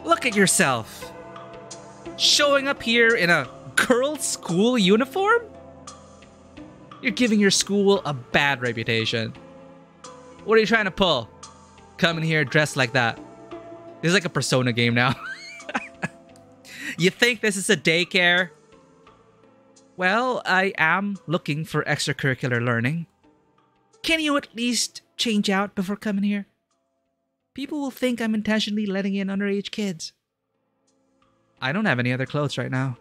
Speaker 1: Look at yourself. Showing up here in a girls' school uniform? You're giving your school a bad reputation. What are you trying to pull? Coming here dressed like that. This is like a Persona game now. You think this is a daycare? Well, I am looking for extracurricular learning. Can you at least change out before coming here? People will think I'm intentionally letting in underage kids. I don't have any other clothes right now.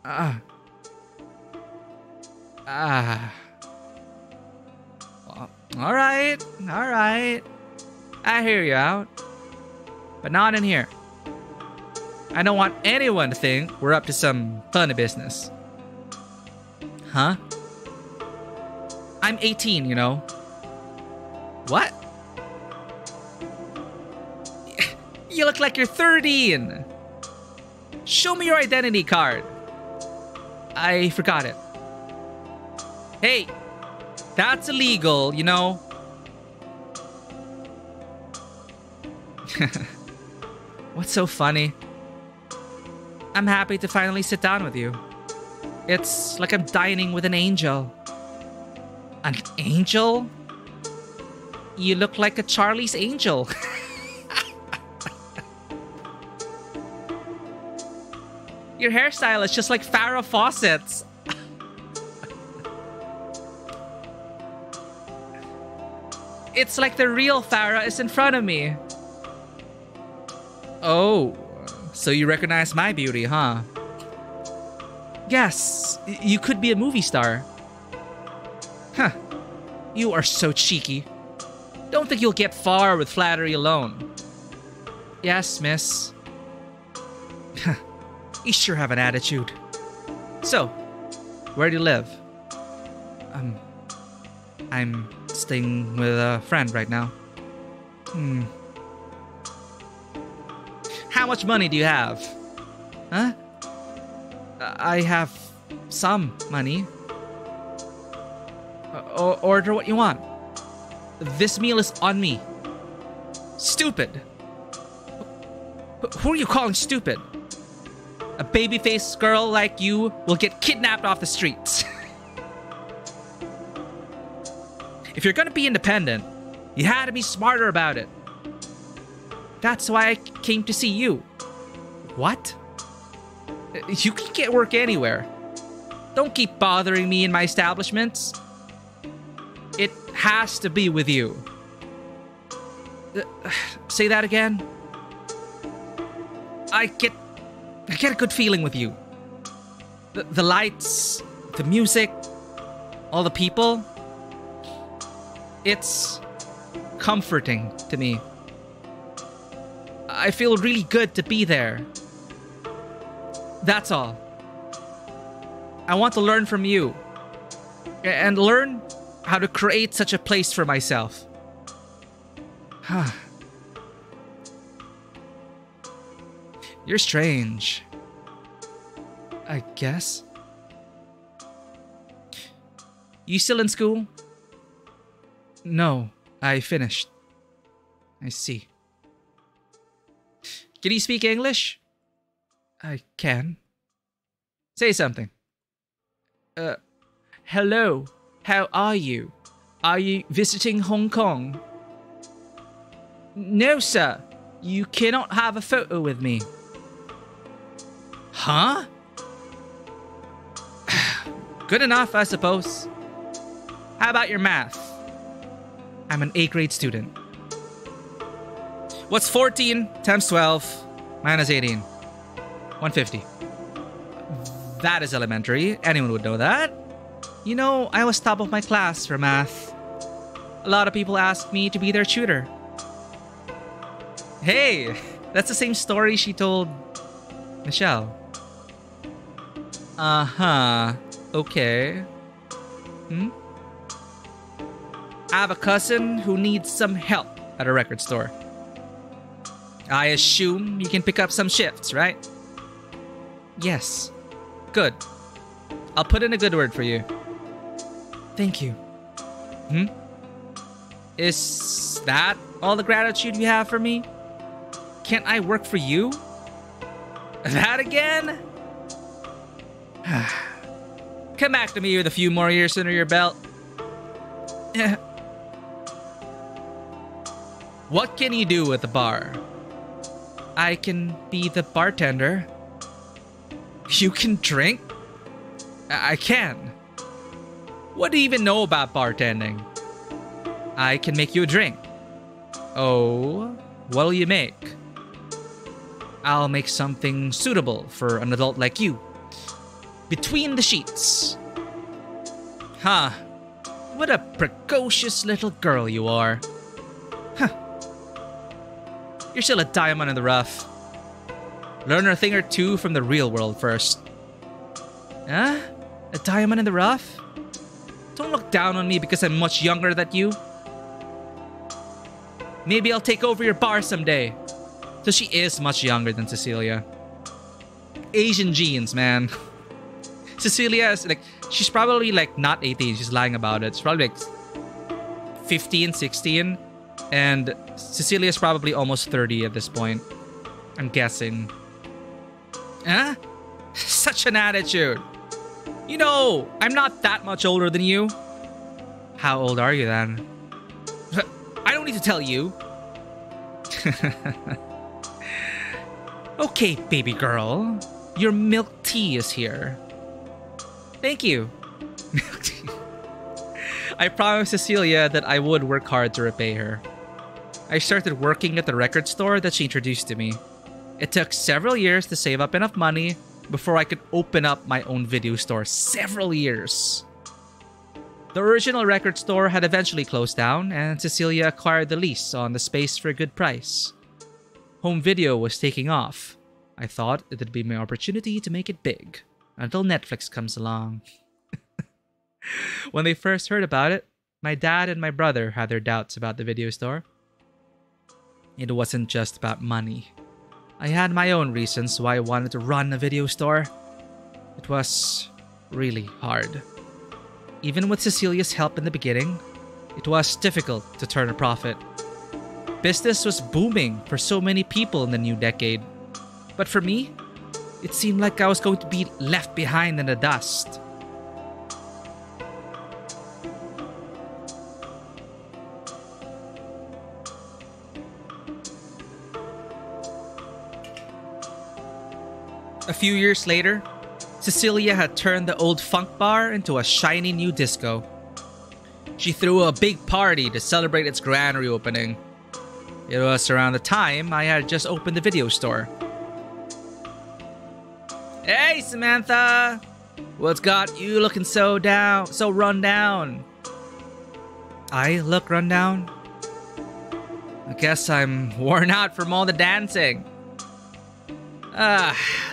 Speaker 1: Alright. I hear you out. But not in here. I don't want anyone to think we're up to some funny business. Huh? I'm 18, you know. What? You look like you're 13. Show me your identity card. I forgot it. Hey, that's illegal, you know. What's so funny? I'm happy to finally sit down with you. It's like I'm dining with an angel. An angel? You look like a Charlie's Angel. Your hairstyle is just like Farrah Fawcett's. It's like the real Farrah is in front of me. Oh, so you recognize my beauty, huh? Yes, you could be a movie star. Huh, you are so cheeky. Don't think you'll get far with flattery alone. Yes, miss. You sure have an attitude. So, where do you live? I'm staying with a friend right now. How much money do you have? Huh? I have some money. Order what you want. This meal is on me. Stupid. Who are you calling stupid? A baby-faced girl like you will get kidnapped off the streets. If you're gonna be independent, you had to be smarter about it. That's why I came to see you. What? You can get work anywhere. Don't keep bothering me in my establishments. It has to be with you. Say that again? I get a good feeling with you. The lights, the music, all the people. It's comforting to me. I feel really good to be there. That's all. I want to learn from you. And learn how to create such a place for myself. You're strange. I guess. You still in school? No, I finished. I see. Can you speak English? I can. Say something. Hello. How are you? Are you visiting Hong Kong? No, sir. You cannot have a photo with me. Huh? Good enough, I suppose. How about your math? I'm an 8th grade student. What's 14 times 12 minus 18? 150. That is elementary. Anyone would know that. You know, I was top of my class for math. A lot of people asked me to be their tutor. Hey, that's the same story she told Michelle. Uh-huh. Okay. I have a cousin who needs some help at a record store. I assume you can pick up some shifts, right? Yes. Good. I'll put in a good word for you. Thank you. Is that all the gratitude you have for me? Can't I work for you? That again? Come back to me with a few more years under your belt. What can you do at the bar? I can be the bartender. You can drink? I can. What do you even know about bartending? I can make you a drink. Oh, what'll you make? I'll make something suitable for an adult like you. Between the sheets. Huh. What a precocious little girl you are. Huh. You're still a diamond in the rough. Learn a thing or two from the real world first. Huh? A diamond in the rough? Don't look down on me because I'm much younger than you. Maybe I'll take over your bar someday. So she is much younger than Cecilia. Asian genes, man. Cecilia is like, she's probably like not 18, she's lying about it. She's probably like 15, 16. And Cecilia is probably almost 30 at this point. I'm guessing. Huh? Such an attitude. You know, I'm not that much older than you. How old are you then? I don't need to tell you. Okay, baby girl. Your milk tea is here. Thank you. Milk tea. I promised Cecilia that I would work hard to repay her. I started working at the record store that she introduced to me. It took several years to save up enough money before I could open up my own video store. Several years. The original record store had eventually closed down, and Cecilia acquired the lease on the space for a good price. Home video was taking off. I thought it would be my opportunity to make it big, until Netflix comes along. When they first heard about it, my dad and my brother had their doubts about the video store. It wasn't just about money. I had my own reasons why I wanted to run a video store. It was really hard. Even with Cecilia's help in the beginning, it was difficult to turn a profit. Business was booming for so many people in the new decade. But for me, it seemed like I was going to be left behind in the dust. A few years later, Cecilia had turned the old funk bar into a shiny new disco. She threw a big party to celebrate its grand reopening. It was around the time I had just opened the video store. Hey, Samantha! What's got you looking so run down? I look run down? I guess I'm worn out from all the dancing.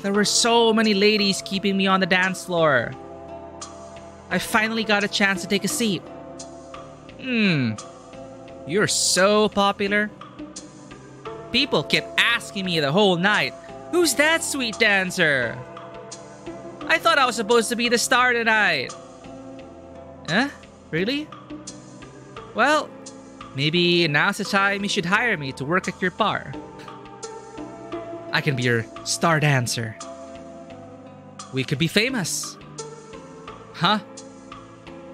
Speaker 1: There were so many ladies keeping me on the dance floor. I finally got a chance to take a seat. You're so popular. People kept asking me the whole night, who's that sweet dancer? I thought I was supposed to be the star tonight. Huh? Really? Well, maybe now's the time you should hire me to work at your bar. I can be your star dancer. We could be famous. Huh?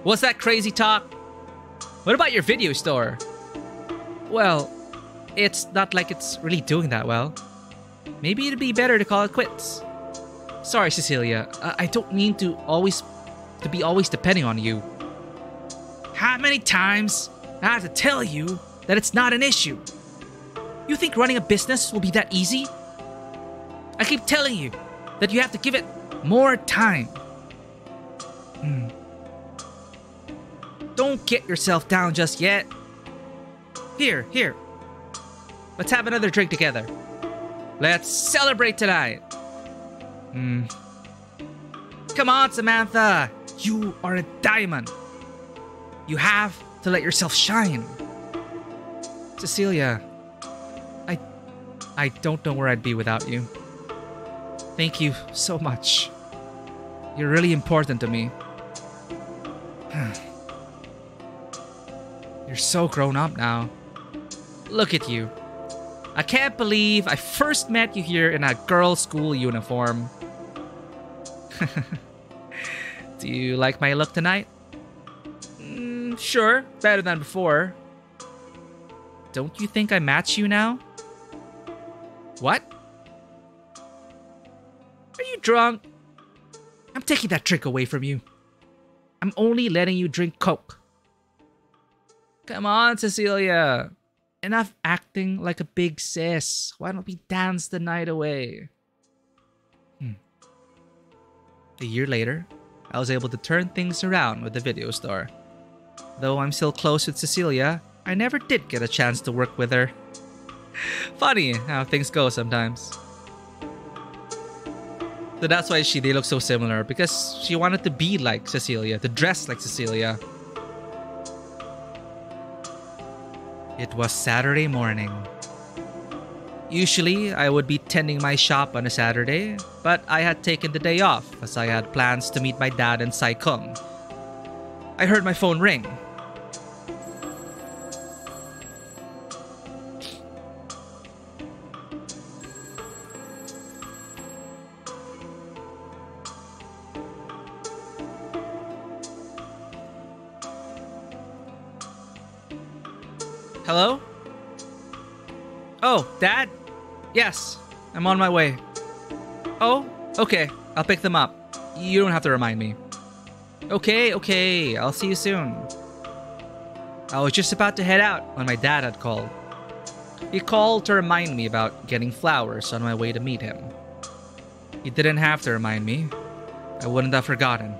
Speaker 1: What's that crazy talk? What about your video store? Well, it's not like it's really doing that well. Maybe it'd be better to call it quits. Sorry, Cecilia. I don't mean to be always depending on you. How many times I have to tell you that it's not an issue? You think running a business will be that easy? I keep telling you that you have to give it more time. Don't get yourself down just yet. Here. Let's have another drink together. Let's celebrate tonight. Come on, Samantha. You are a diamond. You have to let yourself shine. Cecilia, I don't know where I'd be without you. Thank you so much. You're really important to me. You're so grown up now. Look at you. I can't believe I first met you here in a girls' school uniform. Do you like my look tonight? Sure, better than before. Don't you think I match you now? What? Are you drunk? I'm taking that drink away from you. I'm only letting you drink Coke. Come on, Cecilia. Enough acting like a big sis. Why don't we dance the night away? A year later, I was able to turn things around with the video store. Though I'm still close with Cecilia, I never did get a chance to work with her. Funny how things go sometimes. So that's why they look so similar, because she wanted to be like Cecilia, to dress like Cecilia. It was Saturday morning. Usually, I would be tending my shop on a Saturday, but I had taken the day off as I had plans to meet my dad in Saigon. I heard my phone ring. Hello? Oh, Dad? Yes, I'm on my way. Oh, Okay, I'll pick them up. You don't have to remind me. Okay, I'll see you soon. I was just about to head out when my dad had called. He called to remind me about getting flowers on my way to meet him. He didn't have to remind me. I wouldn't have forgotten,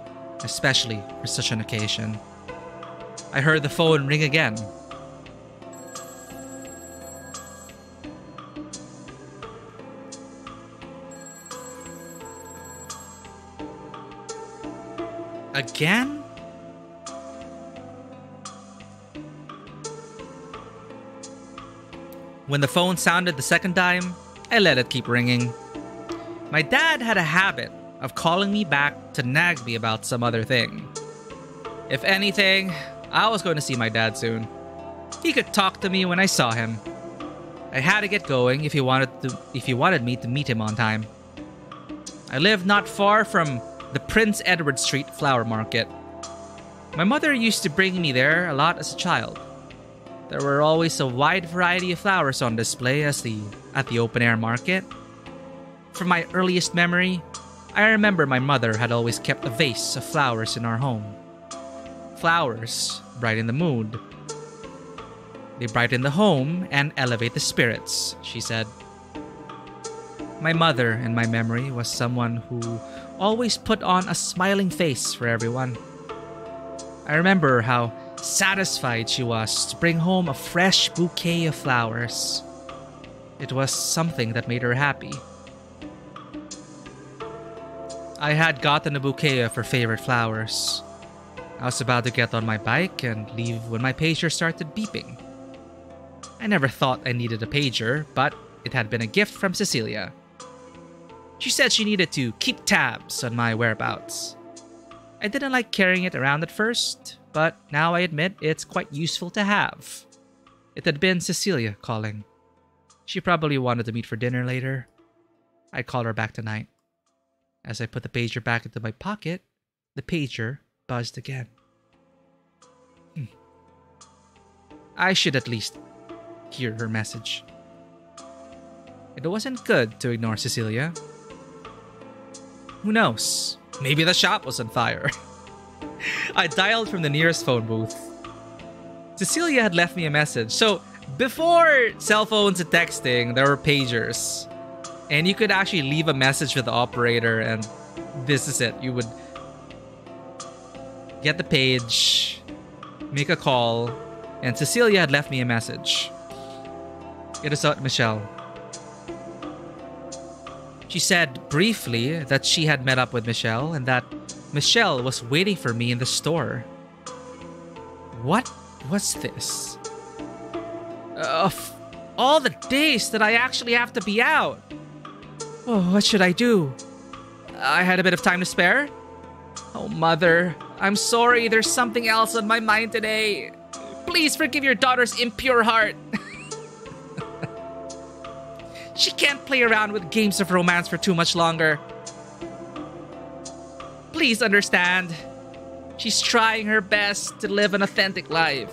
Speaker 1: especially for such an occasion. I heard the phone ring again. Again? When the phone sounded the second time, I let it keep ringing. My dad had a habit of calling me back to nag me about some other thing. If anything, I was going to see my dad soon. He could talk to me when I saw him. I had to get going if he wanted me to meet him on time. I lived not far from the Prince Edward Street Flower Market. My mother used to bring me there a lot as a child. There were always a wide variety of flowers on display at the open-air market. From my earliest memory, I remember my mother had always kept a vase of flowers in our home. Flowers brighten the mood. They brighten the home and elevate the spirits, she said. My mother, in my memory, was someone who always put on a smiling face for everyone. I remember how satisfied she was to bring home a fresh bouquet of flowers. It was something that made her happy. I had gotten a bouquet of her favorite flowers. I was about to get on my bike and leave when my pager started beeping. I never thought I needed a pager, but it had been a gift from Cecilia. She said she needed to keep tabs on my whereabouts. I didn't like carrying it around at first, but now I admit it's quite useful to have. It had been Cecilia calling. She probably wanted to meet for dinner later. I'd call her back tonight. As I put the pager back into my pocket, the pager buzzed again. I should at least hear her message. It wasn't good to ignore Cecilia. Who knows? Maybe the shop was on fire. I dialed from the nearest phone booth. Cecilia had left me a message. So, before cell phones and texting, there were pagers. And you could actually leave a message with the operator, and this is it. You would get the page, make a call, and Cecilia had left me a message. It was about Michelle. She said briefly that she had met up with Michelle and that Michelle was waiting for me in the store. What was this? Of all the days that I actually have to be out. Oh, what should I do? I had a bit of time to spare. Oh, Mother, I'm sorry. There's something else on my mind today. Please forgive your daughter's impure heart. She can't play around with games of romance for too much longer. Please understand. She's trying her best to live an authentic life.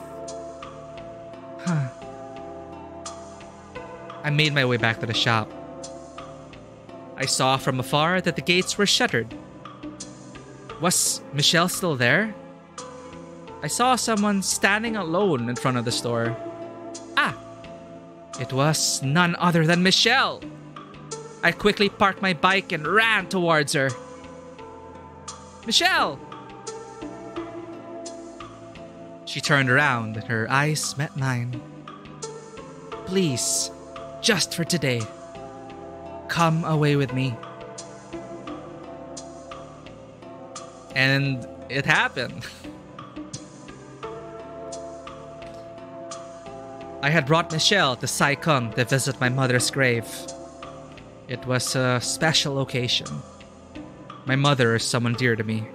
Speaker 1: I made my way back to the shop. I saw from afar that the gates were shuttered. Was Michelle still there? I saw someone standing alone in front of the store. Ah! It was none other than Michelle. I quickly parked my bike and ran towards her. Michelle! She turned around and her eyes met mine. Please, just for today, come away with me. And it happened. I had brought Michelle to Sai Kung to visit my mother's grave. It was a special occasion. My mother is someone dear to me.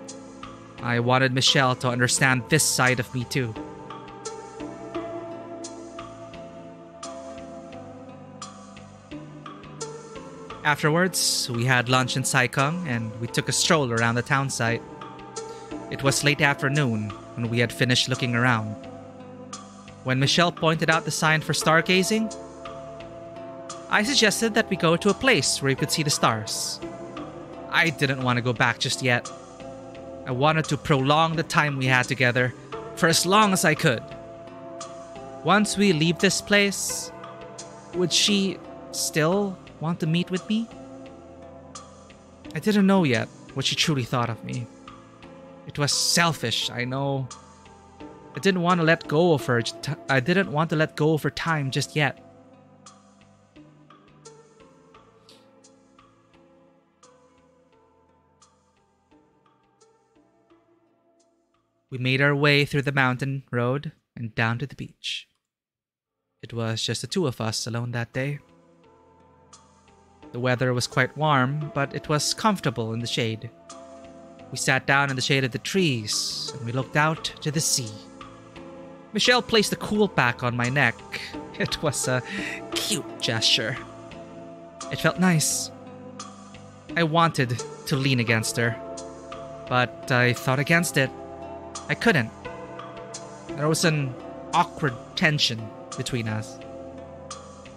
Speaker 1: I wanted Michelle to understand this side of me too. Afterwards, we had lunch in Sai Kung and we took a stroll around the town site. It was late afternoon when we had finished looking around. When Michelle pointed out the sign for stargazing, I suggested that we go to a place where you could see the stars. I didn't want to go back just yet. I wanted to prolong the time we had together for as long as I could. Once we leave this place, would she still want to meet with me? I didn't know yet what she truly thought of me. It was selfish, I know. I didn't want to let go of her. I didn't want to let go of her time just yet. We made our way through the mountain road and down to the beach. It was just the two of us alone that day. The weather was quite warm, but it was comfortable in the shade. We sat down in the shade of the trees and we looked out to the sea. Michelle placed a cool pack on my neck. It was a cute gesture. It felt nice. I wanted to lean against her, but I thought against it. I couldn't. There was an awkward tension between us.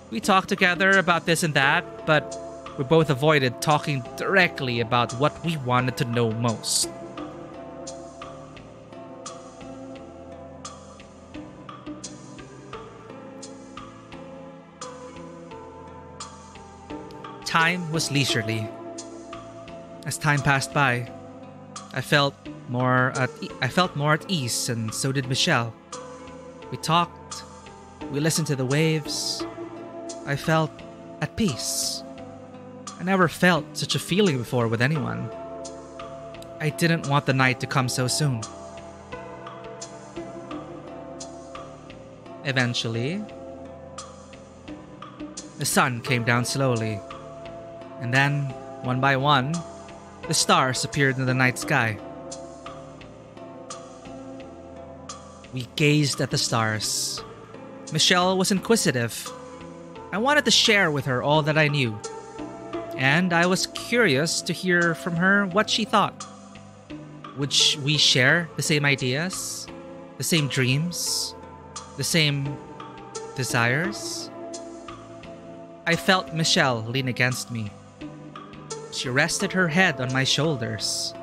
Speaker 1: We talked together about this and that, but we both avoided talking directly about what we wanted to know most. Time was leisurely. As time passed by, I felt more at ease, and so did Michelle. We talked, we listened to the waves. I felt at peace. I never felt such a feeling before with anyone. I didn't want the night to come so soon. Eventually, the sun came down slowly, and then, one by one, the stars appeared in the night sky. We gazed at the stars. Michelle was inquisitive. I wanted to share with her all that I knew, and I was curious to hear from her what she thought. Would we share the same ideas, the same dreams, the same desires? I felt Michelle lean against me. She rested her head on my shoulders.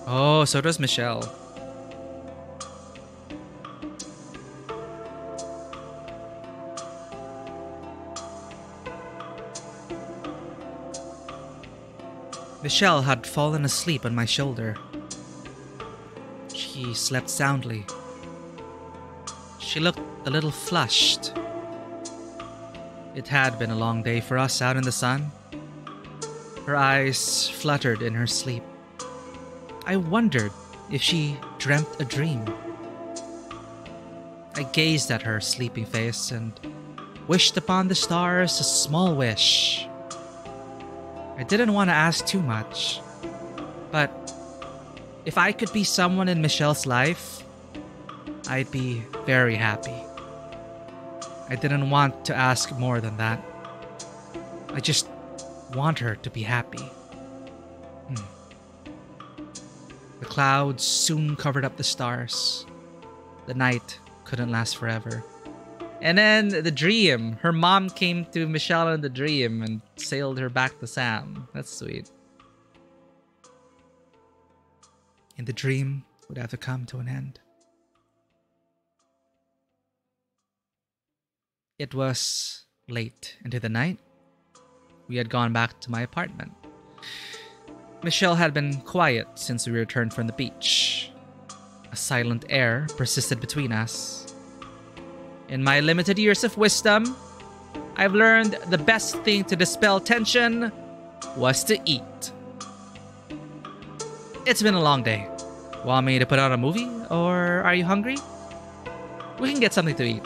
Speaker 1: Oh, so does Michelle. Michelle had fallen asleep on my shoulder. She slept soundly. She looked a little flushed. It had been a long day for us out in the sun. Her eyes fluttered in her sleep. I wondered if she dreamt a dream. I gazed at her sleeping face and wished upon the stars a small wish. I didn't want to ask too much, but if I could be someone in Michelle's life, I'd be very happy. I didn't want to ask more than that. I just want her to be happy. The clouds soon covered up the stars. The night couldn't last forever. And then the dream. Her mom came to Michelle in the dream and sailed her back to Sam. That's sweet. And the dream would have to come to an end. It was late into the night. We had gone back to my apartment. Michelle had been quiet since we returned from the beach. A silent air persisted between us. In my limited years of wisdom, I've learned the best thing to dispel tension was to eat. It's been a long day. Want me to put on a movie, or are you hungry? We can get something to eat.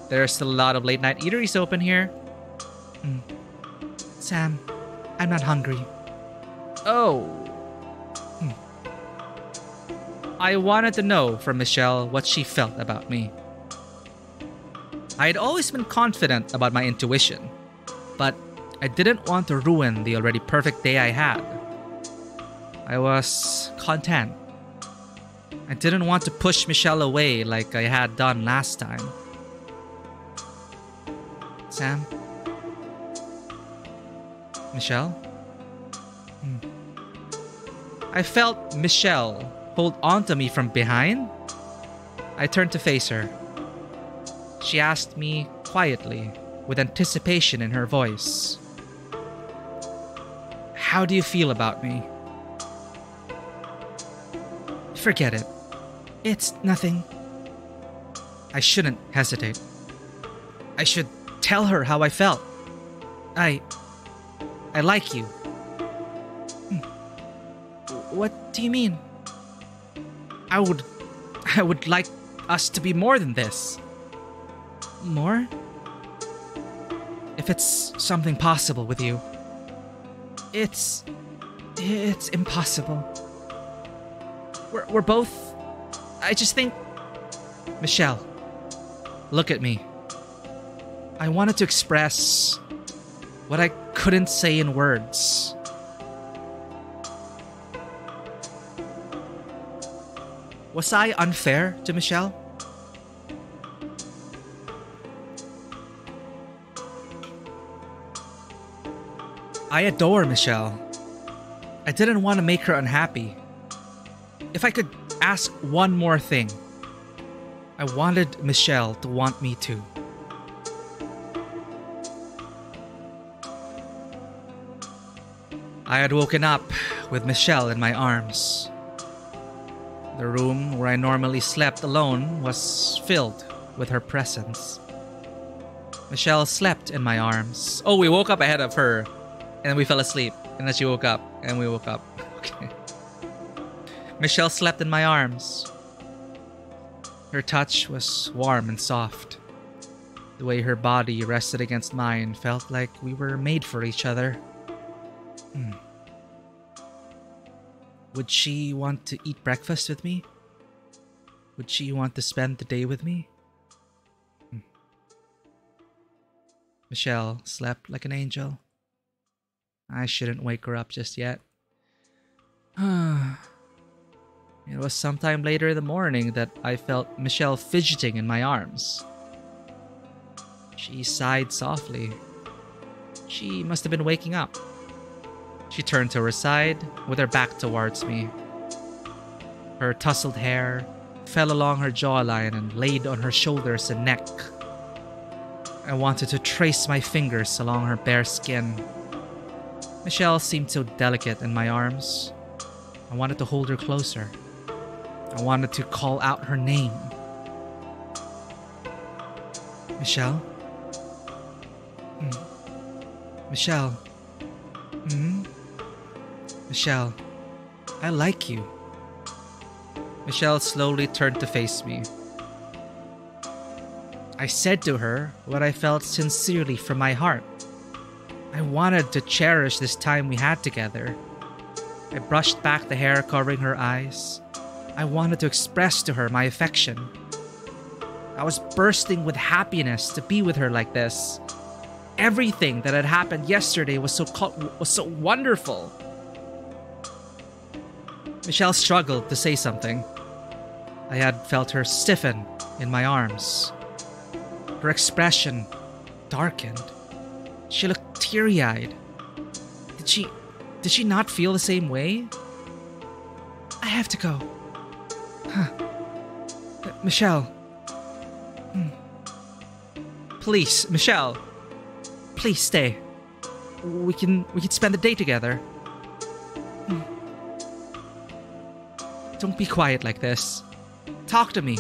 Speaker 1: There's still a lot of late night eateries open here. Sam, I'm not hungry. Oh. I wanted to know from Michelle what she felt about me. I had always been confident about my intuition, but I didn't want to ruin the already perfect day I had. I was content. I didn't want to push Michelle away like I had done last time. Sam, Michelle? I felt Michelle hold onto me from behind. I turned to face her. She asked me quietly, with anticipation in her voice, "How do you feel about me?" "Forget it. It's nothing." I shouldn't hesitate. I should tell her how I felt. I like you. What do you mean? I would like us to be more than this. More? If it's something possible with you. It's impossible. We're both... I just think... Michelle, look at me. I wanted to express what I couldn't say in words. Was I unfair to Michelle? I adore Michelle. I didn't want to make her unhappy. If I could ask one more thing, I wanted Michelle to want me too. I had woken up with Michelle in my arms. The room where I normally slept alone was filled with her presence. Michelle slept in my arms. Oh, we woke up ahead of her, and we fell asleep. And then she woke up, and we woke up. Okay. Michelle slept in my arms. Her touch was warm and soft. The way her body rested against mine felt like we were made for each other. Would she want to eat breakfast with me? Would she want to spend the day with me? Michelle slept like an angel. I shouldn't wake her up just yet. It was sometime later in the morning that I felt Michelle fidgeting in my arms. She sighed softly. She must have been waking up. She turned to her side with her back towards me. Her tousled hair fell along her jawline and laid on her shoulders and neck. I wanted to trace my fingers along her bare skin. Michelle seemed so delicate in my arms. I wanted to hold her closer. I wanted to call out her name. Michelle? Michelle? Michelle, I like you. Michelle slowly turned to face me. I said to her what I felt sincerely from my heart. I wanted to cherish this time we had together. I brushed back the hair covering her eyes. I wanted to express to her my affection. I was bursting with happiness to be with her like this. Everything that had happened yesterday was so wonderful. Michelle struggled to say something. I had felt her stiffen in my arms. Her expression darkened. She looked teary-eyed. Did she not feel the same way? I have to go. Michelle. Please, Michelle. Please stay. We can spend the day together. Don't be quiet like this. Talk to me.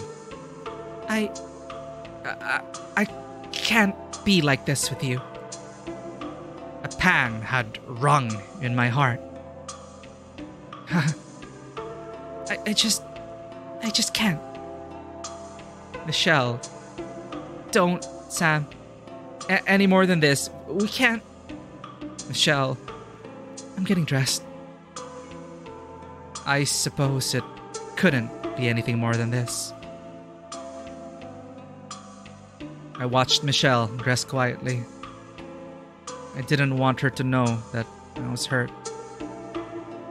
Speaker 1: I can't be like this with you. A pang had rung in my heart. I just can't. Michelle, don't, Sam. Any more than this. We can't. Michelle, I'm getting dressed. I suppose it couldn't be anything more than this. I watched Michelle dress quietly. I didn't want her to know that I was hurt.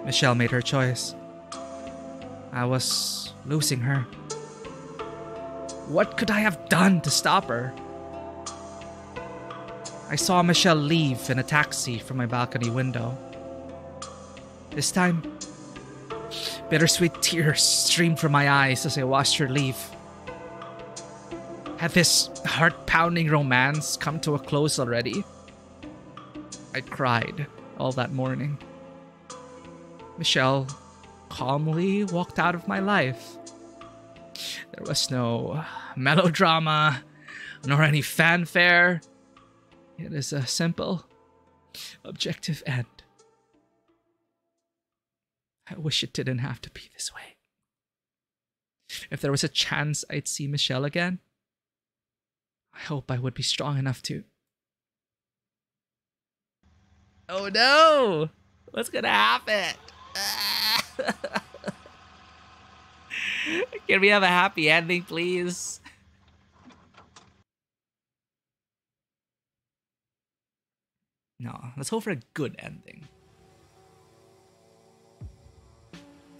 Speaker 1: Michelle made her choice. I was losing her. What could I have done to stop her? I saw Michelle leave in a taxi from my balcony window. This time, bittersweet tears streamed from my eyes as I watched her leave. Had this heart-pounding romance come to a close already? I cried all that morning. Michelle calmly walked out of my life. There was no melodrama, nor any fanfare. It is a simple, objective end. I wish it didn't have to be this way. If there was a chance I'd see Michelle again, I hope I would be strong enough to. Oh no! What's gonna happen? Can we have a happy ending, please? No, let's hope for a good ending.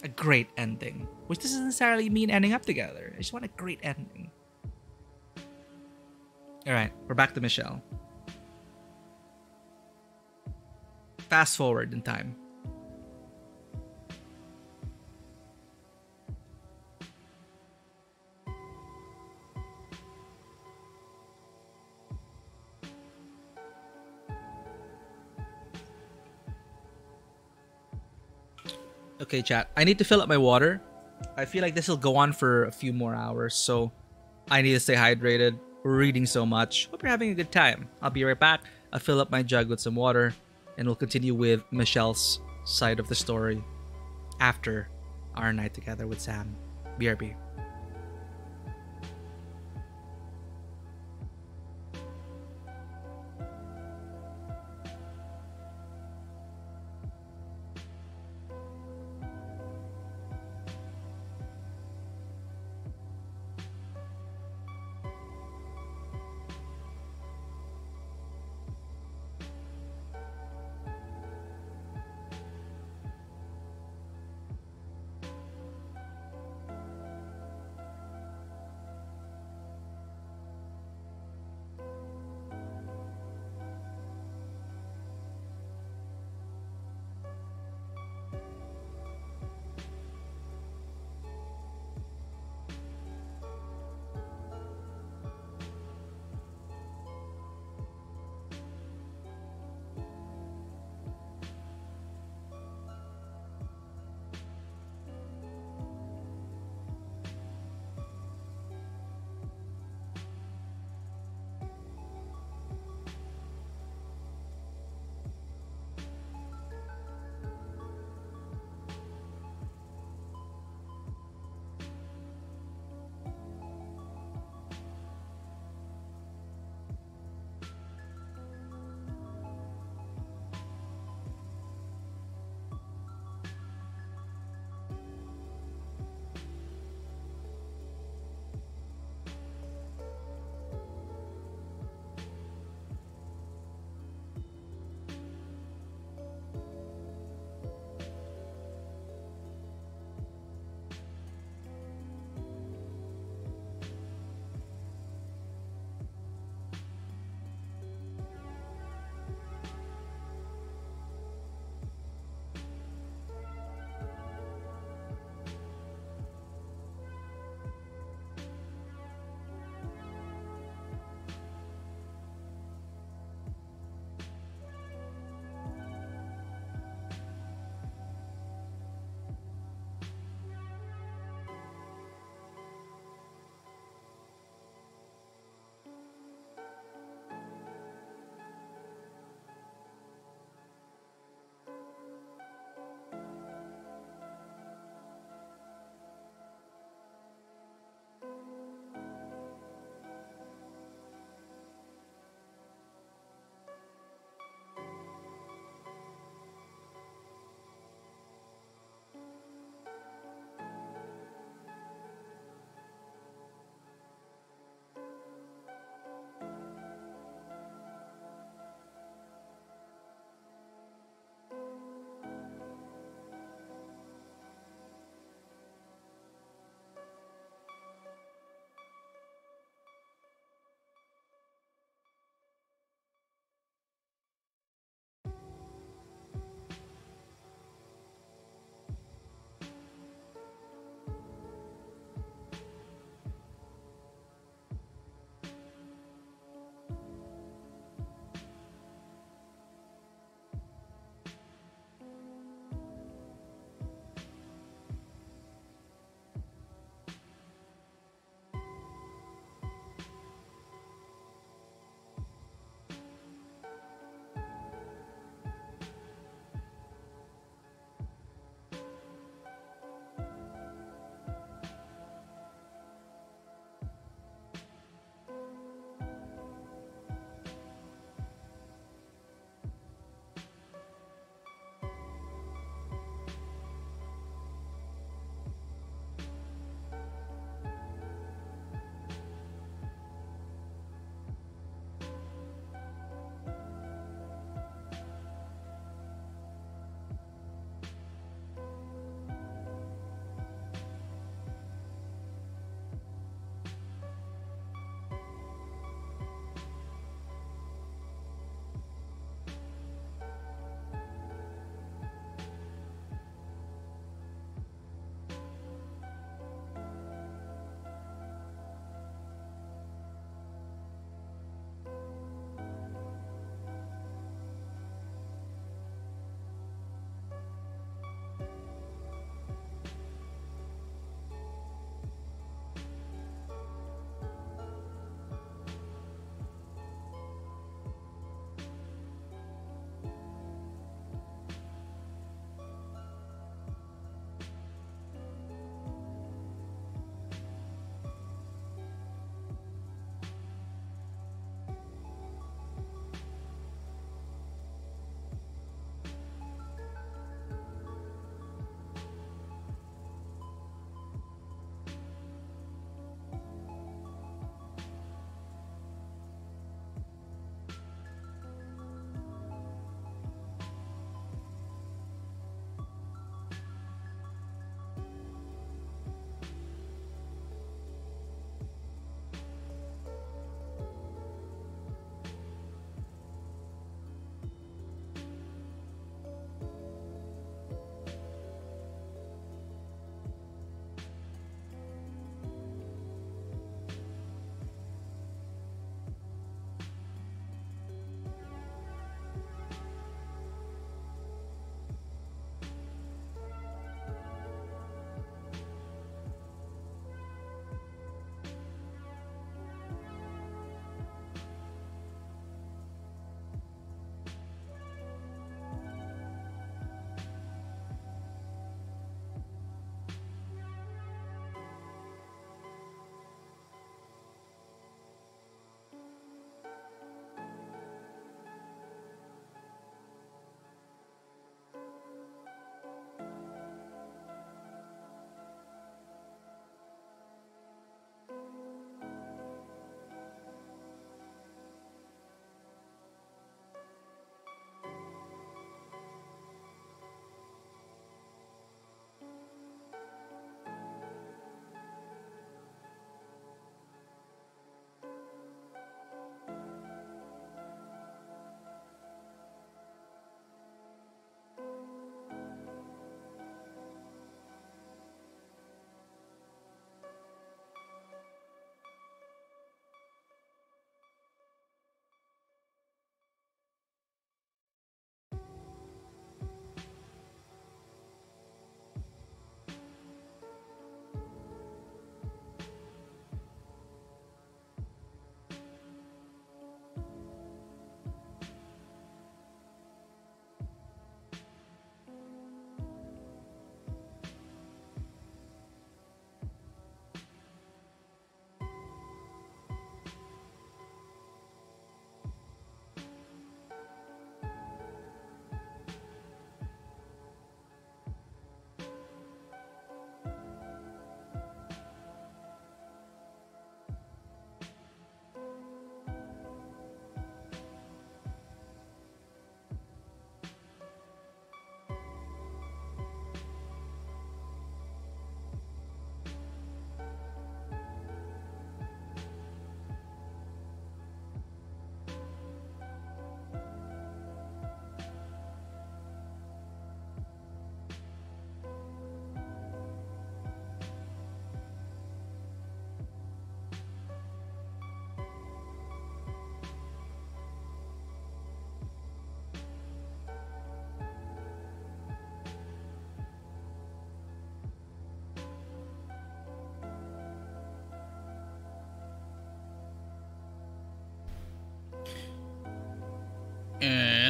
Speaker 1: A great ending. Which doesn't necessarily mean ending up together. I just want a great ending. Alright, we're back to Michelle. Fast forward in time. Okay, chat. I need to fill up my water. I feel like this will go on for a few more hours, so I need to stay hydrated. We're reading so much. Hope you're having a good time. I'll be right back. I'll fill up my jug with some water, and we'll continue with Michelle's side of the story after our night together with Sam. BRB.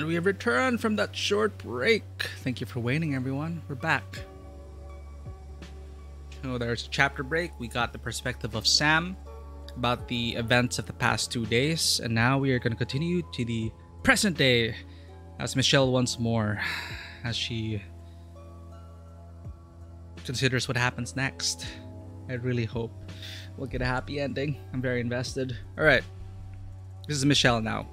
Speaker 1: we have returned from that short break. Thank you for waiting, everyone. We're back. So there's a chapter break. We got the perspective of Sam about the events of the past 2 days, and now we are going to continue to the present day as Michelle once more, as she considers what happens next. I really hope we'll get a happy ending. I'm very invested. All right, this is Michelle now.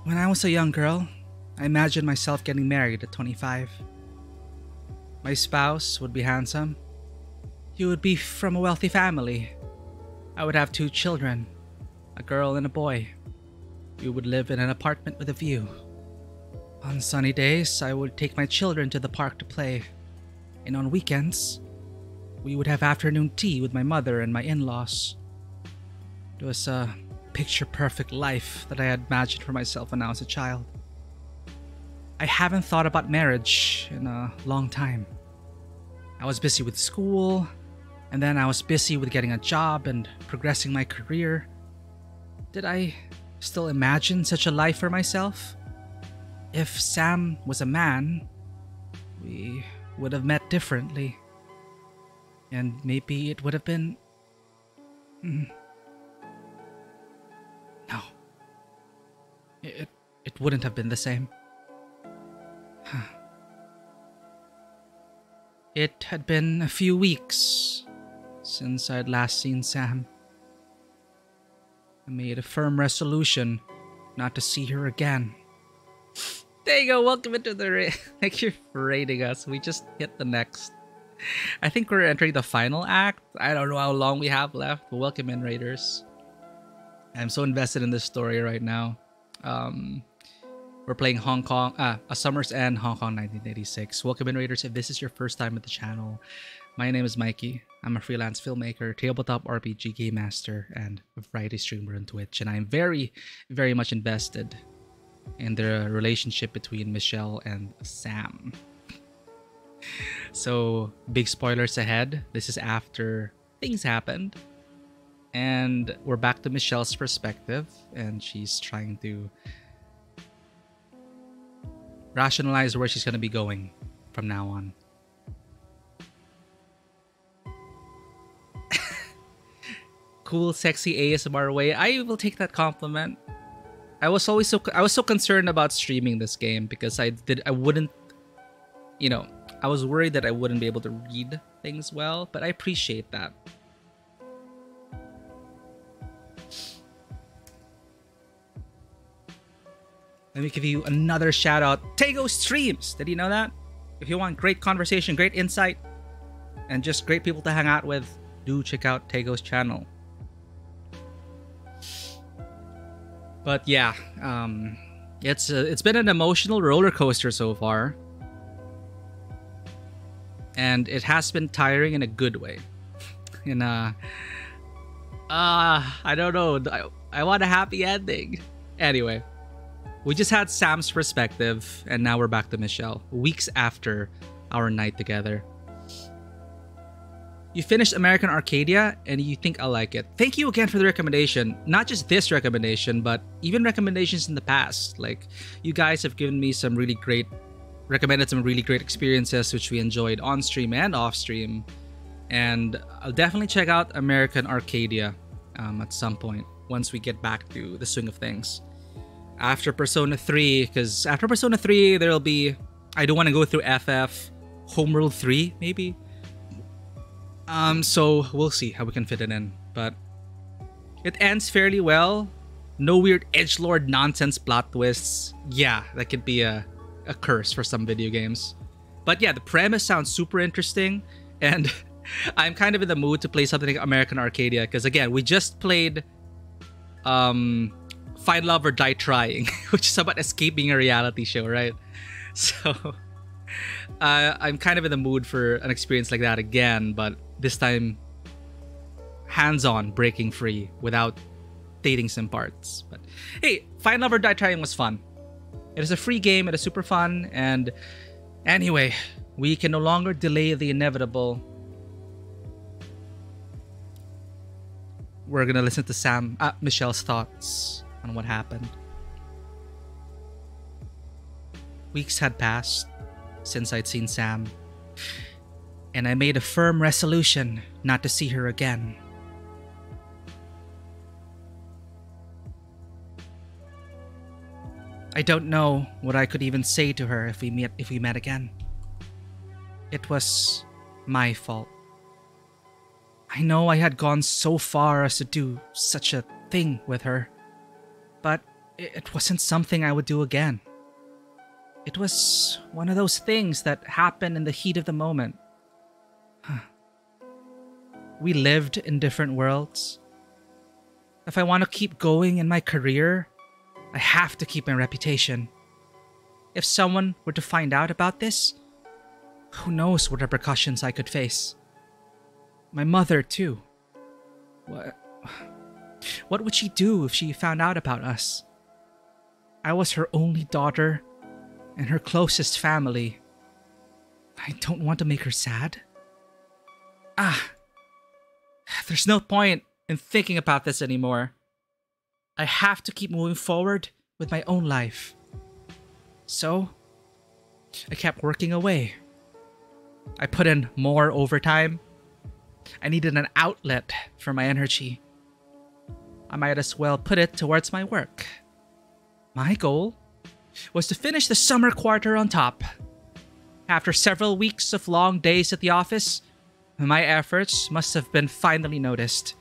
Speaker 1: When I was a young girl, I imagined myself getting married at 25. My spouse would be handsome. He would be from a wealthy family. I would have 2 children, a girl and a boy. We would live in an apartment with a view. On sunny days, I would take my children to the park to play. And on weekends, we would have afternoon tea with my mother and my in-laws. It was a picture-perfect life that I had imagined for myself when I was a child. I haven't thought about marriage in a long time. I was busy with school, and then I was busy with getting a job and progressing my career. Did I still imagine such a life for myself? If Sam was a man, we would have met differently. And maybe it would have been... No. It wouldn't have been the same. It had been a few weeks since I'd last seen Sam. I made a firm resolution not to see her again. There you go, welcome into the thank you for rating us. We just hit the next. I think we're entering the final act. I don't know how long we have left, but welcome in, Raiders. I'm so invested in this story right now. We're playing Hong Kong, A Summer's End, Hong Kong 1986. Welcome in, Raiders. If this is your first time at the channel, my name is Mikey. I'm a freelance filmmaker, tabletop RPG game master, and a variety streamer on Twitch. And I'm very, very much invested in the relationship between Michelle and Sam. So, big spoilers ahead. This is after things happened. And we're back to Michelle's perspective, and she's trying to rationalize where she's going to be going from now on. Cool, sexy ASMR way. I will take that compliment. I was so concerned about streaming this game because I wouldn't, you know, I was worried that I wouldn't be able to read things well, but I appreciate that. Let me give you another shout out. Tego Streams! Did you know that? If you want great conversation, great insight, and just great people to hang out with, do check out Tego's channel. But yeah, it's been an emotional roller coaster so far. And it has been tiring in a good way. I don't know. I want a happy ending. Anyway. We just had Sam's perspective, and now we're back to Michelle, weeks after our night together. You finished American Arcadia, and you think I like it. Thank you again for the recommendation. Not just this recommendation, but even recommendations in the past. Like, you guys have given me some really great, recommended some really great experiences, which we enjoyed on stream and off stream. And I'll definitely check out American Arcadia at some point, once we get back to the swing of things. After Persona 3, because after Persona 3, there'll be... I don't want to go through FF, Homeworld 3, maybe? So we'll see how we can fit it in. But it ends fairly well. No weird edgelord nonsense plot twists. Yeah, that could be a curse for some video games. But yeah, the premise sounds super interesting. And I'm kind of in the mood to play something like American Arcadia. Because again, we just played... Find Love or Die Trying, which is about escaping a reality show, right? So I'm kind of in the mood for an experience like that again, but this time hands-on, breaking free without dating sim parts. But hey, Find Love or Die Trying was fun. It is a free game, it is super fun, and anyway, we can no longer delay the inevitable. We're gonna listen to Michelle's thoughts on what happened. Weeks had passed since I'd seen Sam, and I made a firm resolution not to see her again. I don't know what I could even say to her if we met again. It was my fault. I know I had gone so far as to do such a thing with her, but it wasn't something I would do again. It was one of those things that happen in the heat of the moment. We lived in different worlds. If I want to keep going in my career, I have to keep my reputation. If someone were to find out about this, who knows what repercussions I could face. My mother, too. What would she do if she found out about us? I was her only daughter and her closest family. I don't want to make her sad. There's no point in thinking about this anymore. I have to keep moving forward with my own life. So, I kept working away. I put in more overtime. I needed an outlet for my energy. I might as well put it towards my work. My goal was to finish the summer quarter on top. After several weeks of long days at the office, my efforts must have been finally noticed.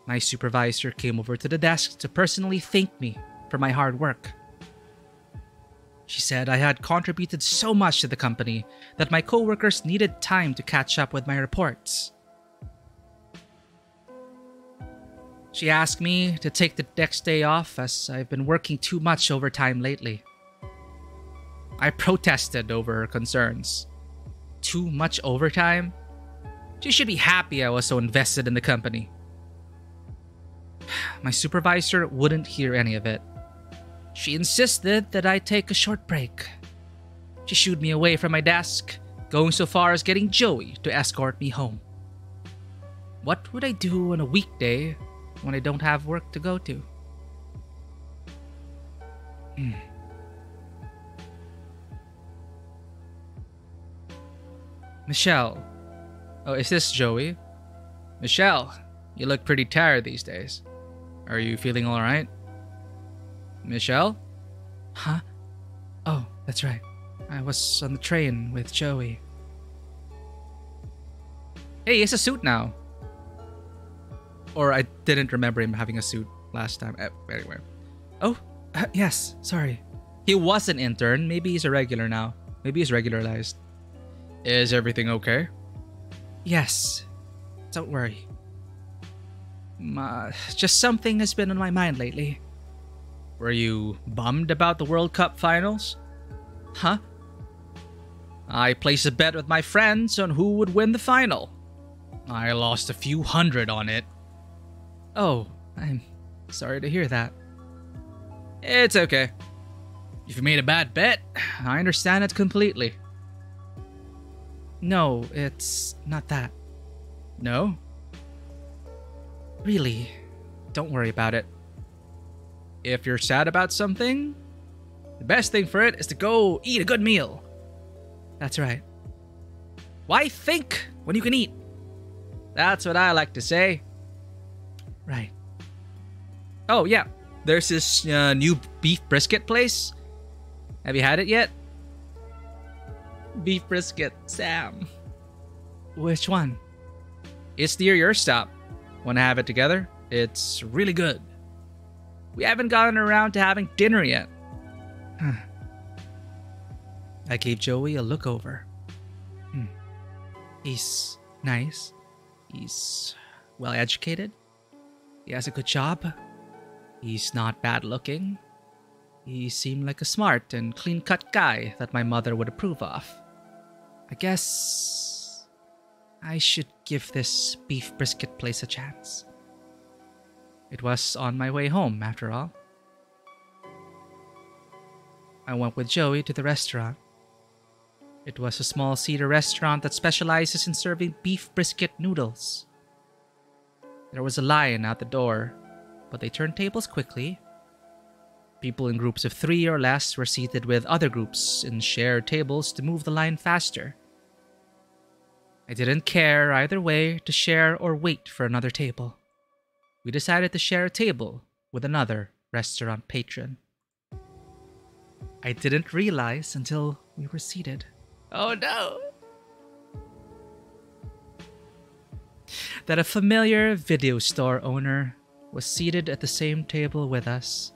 Speaker 1: My supervisor came over to the desk to personally thank me for my hard work. She said I had contributed so much to the company that my coworkers needed time to catch up with my reports. She asked me to take the next day off as I've been working too much overtime lately. I protested over her concerns. Too much overtime? She should be happy I was so invested in the company. My supervisor wouldn't hear any of it. She insisted that I take a short break. She shooed me away from my desk, going so far as getting Joey to escort me home. What would I do on a weekday when I don't have work to go to? Michelle. Oh, is this Joey? Michelle, you look pretty tired these days. Are you feeling alright? Michelle? Huh? Oh, that's right. I was on the train with Joey. Hey, he has a suit now. Or I didn't remember him having a suit last time. Anyway. Oh, yes, sorry. He was an intern. Maybe he's a regular now. Maybe he's regularized. Is everything okay? Yes. Don't worry. Just something has been on my mind lately. Were you bummed about the World Cup finals? Huh? I placed a bet with my friends on who would win the final. I lost a few hundred on it. Oh, I'm sorry to hear that. It's okay. If you made a bad bet, I understand it completely. No, it's not that. No? Really, don't worry about it. If you're sad about something, the best thing for it is to go eat a good meal. That's right. Why think when you can eat? That's what I like to say. Right. Oh, yeah. There's this new beef brisket place. Have you had it yet? Beef brisket, Sam. Which one? It's near your stop. Want to have it together? It's really good. We haven't gotten around to having dinner yet. I gave Joey a look over. He's nice. He's well educated. He has a good job. He's not bad looking. He seemed like a smart and clean-cut guy that my mother would approve of. I guess I should give this beef brisket place a chance. It was on my way home, after all. I went with Joey to the restaurant. It was a small cedar restaurant that specializes in serving beef brisket noodles. There was a line out the door, but they turned tables quickly. People in groups of 3 or less were seated with other groups in shared tables to move the line faster. I didn't care either way to share or wait for another table. We decided to share a table with another restaurant patron. I didn't realize until we were seated. Oh no! That a familiar video store owner was seated at the same table with us.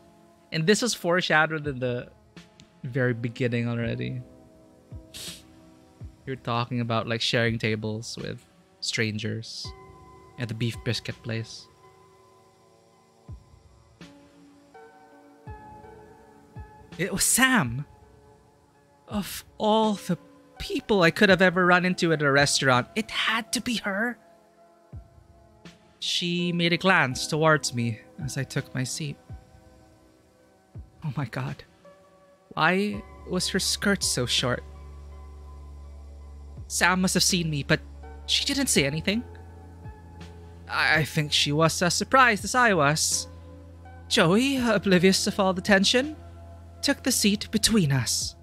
Speaker 1: And this was foreshadowed in the very beginning already. You're talking about like sharing tables with strangers at the beef brisket place. It was Sam! Of all the people I could have ever run into at a restaurant, it had to be her. She made a glance towards me as I took my seat. Oh my god. Why was her skirt so short? Sam must have seen me, but she didn't say anything. I think she was as surprised as I was. Joey, oblivious of all the tension, took the seat between us.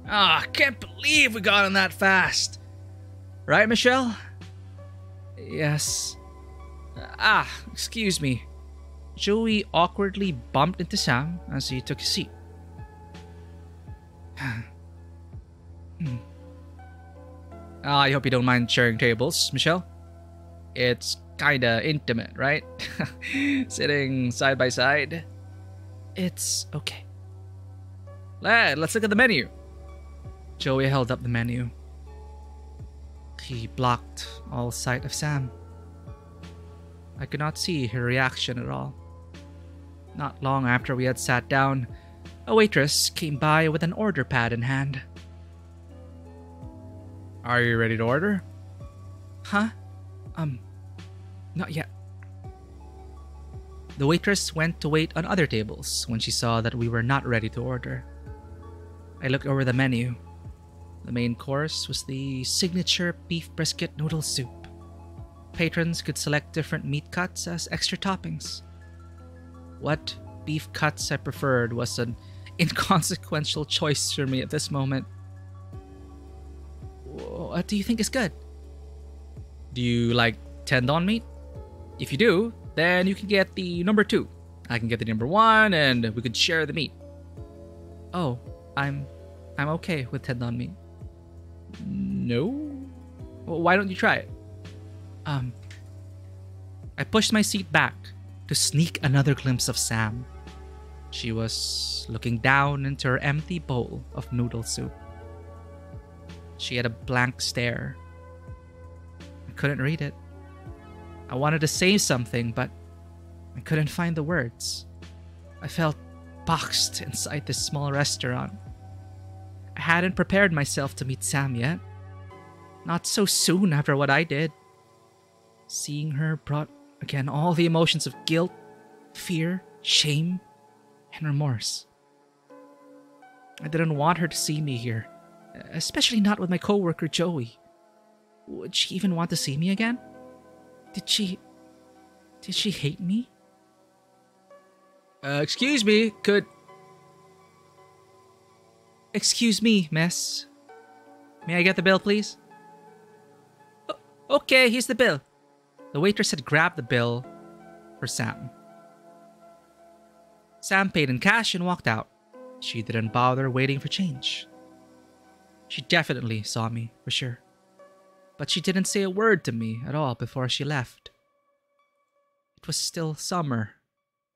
Speaker 1: Ah, can't believe we got on that fast. Right, Michelle? Yes. Excuse me. Joey awkwardly bumped into Sam as he took his seat. I hope you don't mind sharing tables, Michelle. It's kinda intimate, right? Sitting side by side. It's okay. Let's look at the menu. Joey held up the menu. He blocked all sight of Sam. I could not see her reaction at all. Not long after we had sat down, a waitress came by with an order pad in hand. Are you ready to order? Huh? Not yet. The waitress went to wait on other tables when she saw that we were not ready to order. I looked over the menu. The main course was the signature beef brisket noodle soup. Patrons could select different meat cuts as extra toppings. What beef cuts I preferred was an inconsequential choice for me at this moment. What do you think is good? Do you like tendon meat? If you do, then you can get the number 2. I can get the number 1 and we could share the meat. Oh, I'm okay with tendon meat. No? Well, why don't you try it? I pushed my seat back to sneak another glimpse of Sam. She was looking down into her empty bowl of noodle soup. She had a blank stare. I couldn't read it. I wanted to say something, but I couldn't find the words. I felt boxed inside this small restaurant. I hadn't prepared myself to meet Sam yet. Not so soon after what I did. Seeing her brought again all the emotions of guilt, fear, shame, and remorse. I didn't want her to see me here, especially not with my coworker Joey. Would she even want to see me again? Did she hate me? Excuse me, Excuse me, miss. May I get the bill, please? Okay, here's the bill. The waitress had grabbed the bill for Sam. Sam paid in cash and walked out. She didn't bother waiting for change. She definitely saw me, for sure. But she didn't say a word to me at all before she left. It was still summer,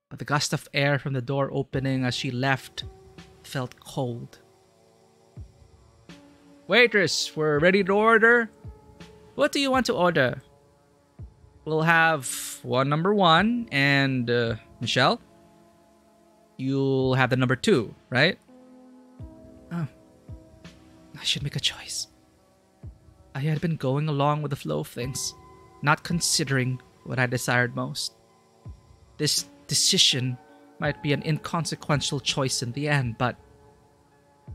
Speaker 1: but the gust of air from the door opening as she left felt cold. Waitress, we're ready to order. What do you want to order? We'll have number 1 and Michelle, you'll have the number 2, right? Oh, I should make a choice. I had been going along with the flow of things, not considering what I desired most. This decision might be an inconsequential choice in the end, but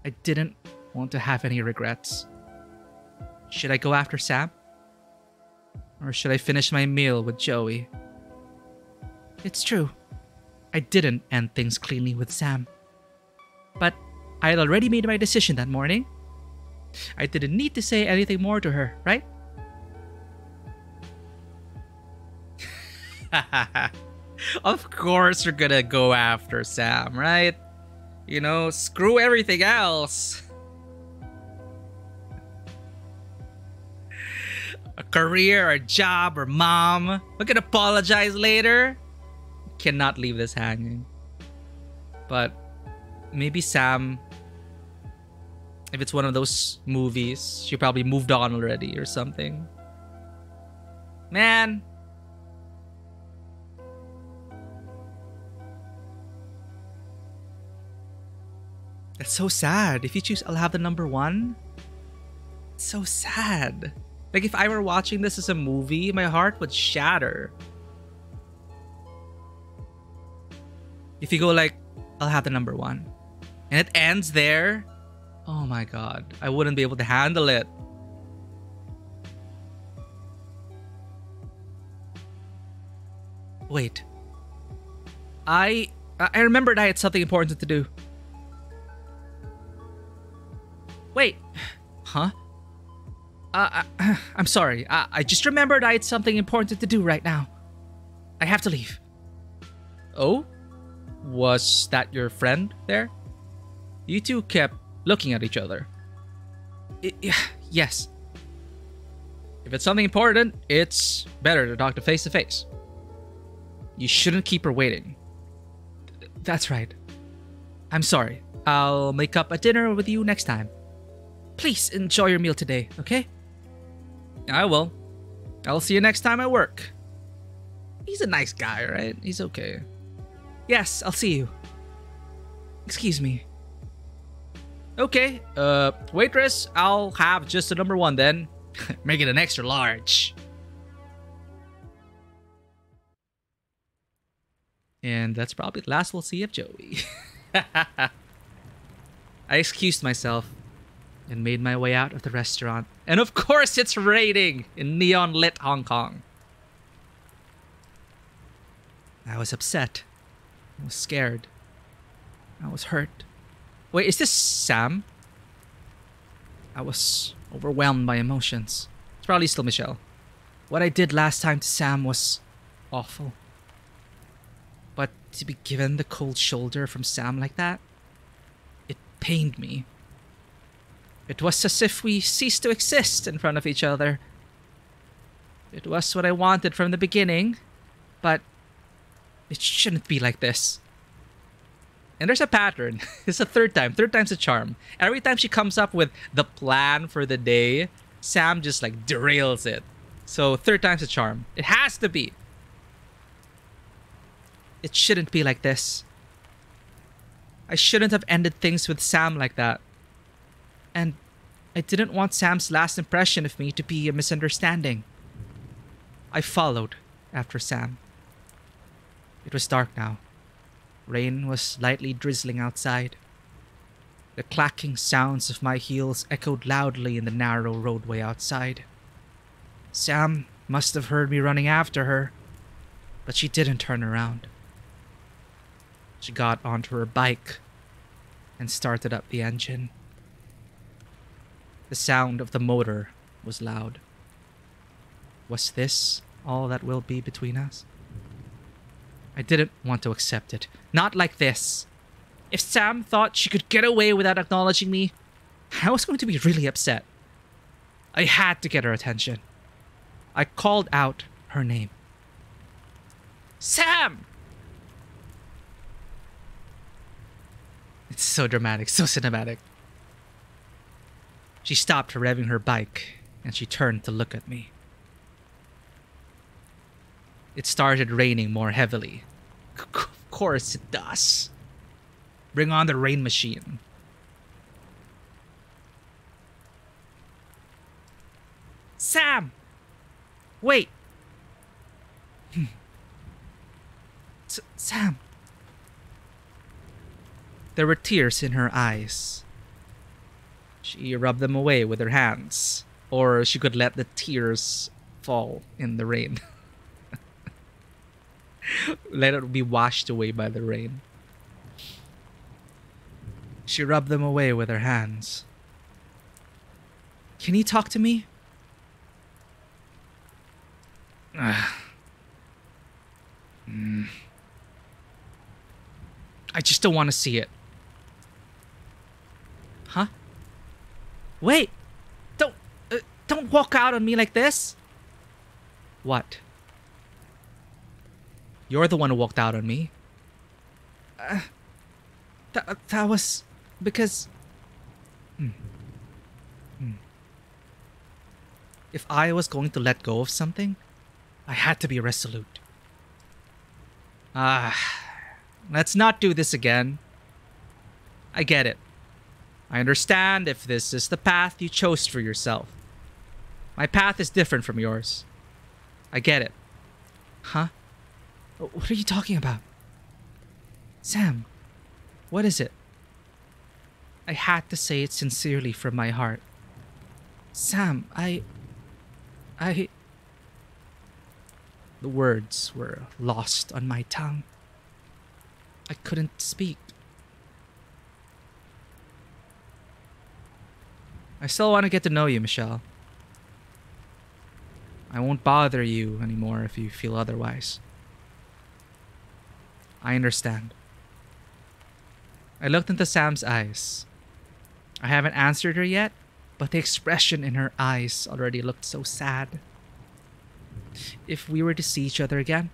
Speaker 1: I didn't want to have any regrets. Should I go after Sam? Or should I finish my meal with Joey? It's true, I didn't end things cleanly with Sam. But I had already made my decision that morning. I didn't need to say anything more to her, right? Of course you're gonna go after Sam, right? You know, screw everything else. A career, a job, or mom. We can apologize later. Cannot leave this hanging. But maybe Sam, if it's one of those movies, she probably moved on already or something. Man. That's so sad. If you choose I'll have the number one, it's so sad. Like if I were watching this as a movie, my heart would shatter. If you go like, I'll have the number one, and it ends there, oh my god, I wouldn't be able to handle it. Wait. I remembered I had something important to do. Wait. Huh? I'm sorry. I just remembered I had something important to do right now. I have to leave. Oh? Was that your friend there? You two kept looking at each other. Yes. If it's something important, it's better to talk to face to face. You shouldn't keep her waiting. That's right. I'm sorry. I'll make up a dinner with you next time. Please enjoy your meal today, okay? I will. I'll see you next time at work. He's a nice guy, right? He's okay. Yes, I'll see you. Excuse me. Okay, waitress, I'll have just the number one then. Make it an extra large. And that's probably the last we'll see of Joey. I excused myself and made my way out of the restaurant. And of course it's raining in neon-lit Hong Kong. I was upset. I was scared. I was hurt. Wait, is this Sam? I was overwhelmed by emotions. It's probably still Michelle. What I did last time to Sam was awful. But to be given the cold shoulder from Sam like that, it pained me. It was as if we ceased to exist in front of each other. It was what I wanted from the beginning, but it shouldn't be like this. And there's a pattern. It's a third time. Third time's a charm. Every time she comes up with the plan for the day, Sam just like derails it. So third time's a charm. It has to be. It shouldn't be like this. I shouldn't have ended things with Sam like that. And I didn't want Sam's last impression of me to be a misunderstanding. I followed after Sam. It was dark now. Rain was lightly drizzling outside. The clacking sounds of my heels echoed loudly in the narrow roadway outside. Sam must have heard me running after her, but she didn't turn around. She got onto her bike and started up the engine. The sound of the motor was loud. Was this all that will be between us? I didn't want to accept it. Not like this. If Sam thought she could get away without acknowledging me, I was going to be really upset. I had to get her attention. I called out her name. Sam! It's so dramatic, so cinematic. She stopped revving her bike and she turned to look at me. It started raining more heavily. Of course it does. Bring on the rain machine. Sam! Wait! Sam. There were tears in her eyes. She rubbed them away with her hands, or she could let the tears fall in the rain. Let it be washed away by the rain. She rubbed them away with her hands. Can you talk to me? I just don't want to see it. Huh? Wait! Don't walk out on me like this! What? You're the one who walked out on me. That was because... If I was going to let go of something, I had to be resolute. Let's not do this again. I get it. I understand if this is the path you chose for yourself. My path is different from yours. I get it. Huh? What are you talking about? Sam, what is it? I had to say it sincerely from my heart. Sam, I... The words were lost on my tongue. I couldn't speak. I still want to get to know you, Michelle. I won't bother you anymore if you feel otherwise. I understand. I looked into Sam's eyes. I haven't answered her yet, but the expression in her eyes already looked so sad. If we were to see each other again,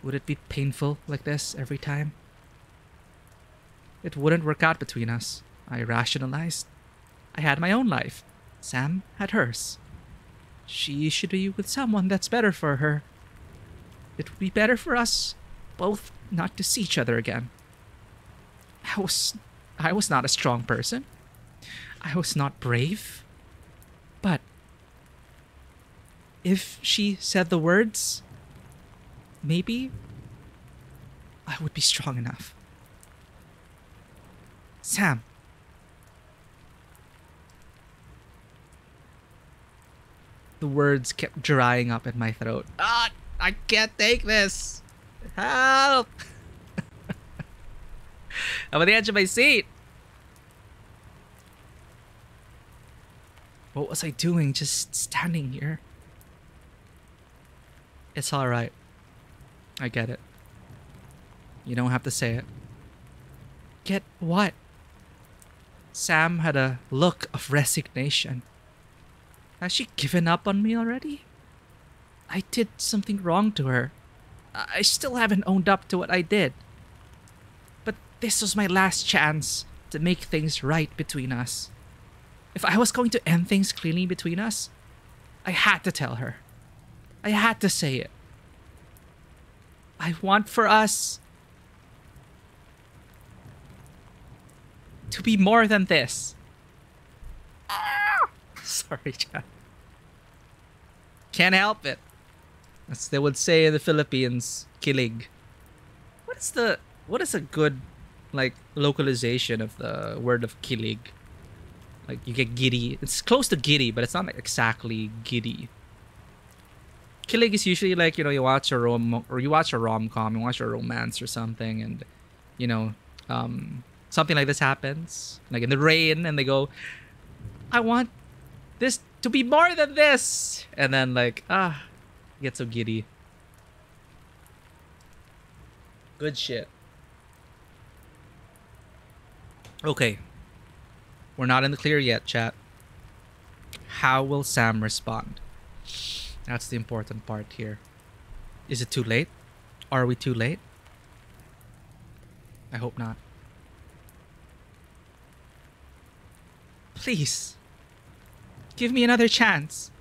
Speaker 1: would it be painful like this every time? It wouldn't work out between us, I rationalized. I had my own life. Sam had hers. She should be with someone that's better for her. It would be better for us both not to see each other again. I was not a strong person. I was not brave. But if she said the words, maybe I would be strong enough. Sam. The words kept drying up in my throat. I can't take this. Help! I'm on the edge of my seat. What was I doing just standing here? It's alright. I get it. You don't have to say it. Get what? Sam had a look of resignation. Has she given up on me already? I did something wrong to her. I still haven't owned up to what I did. But this was my last chance to make things right between us. If I was going to end things cleanly between us, I had to tell her. I had to say it. I want for us to be more than this. Sorry, Chad. Can't help it. As they would say in the Philippines, kilig. What is a good localization of the word of kilig? Like you get giddy. It's close to giddy, but it's not exactly giddy. Kilig is usually like, you watch a rom-com, you watch a romance or something, and something like this happens, like in the rain, and they go, I want this to be more than this, and then get so giddy. Good shit. Okay. We're not in the clear yet, chat. How will Sam respond? That's the important part here. Is it too late? Are we too late? I hope not. Please. Give me another chance.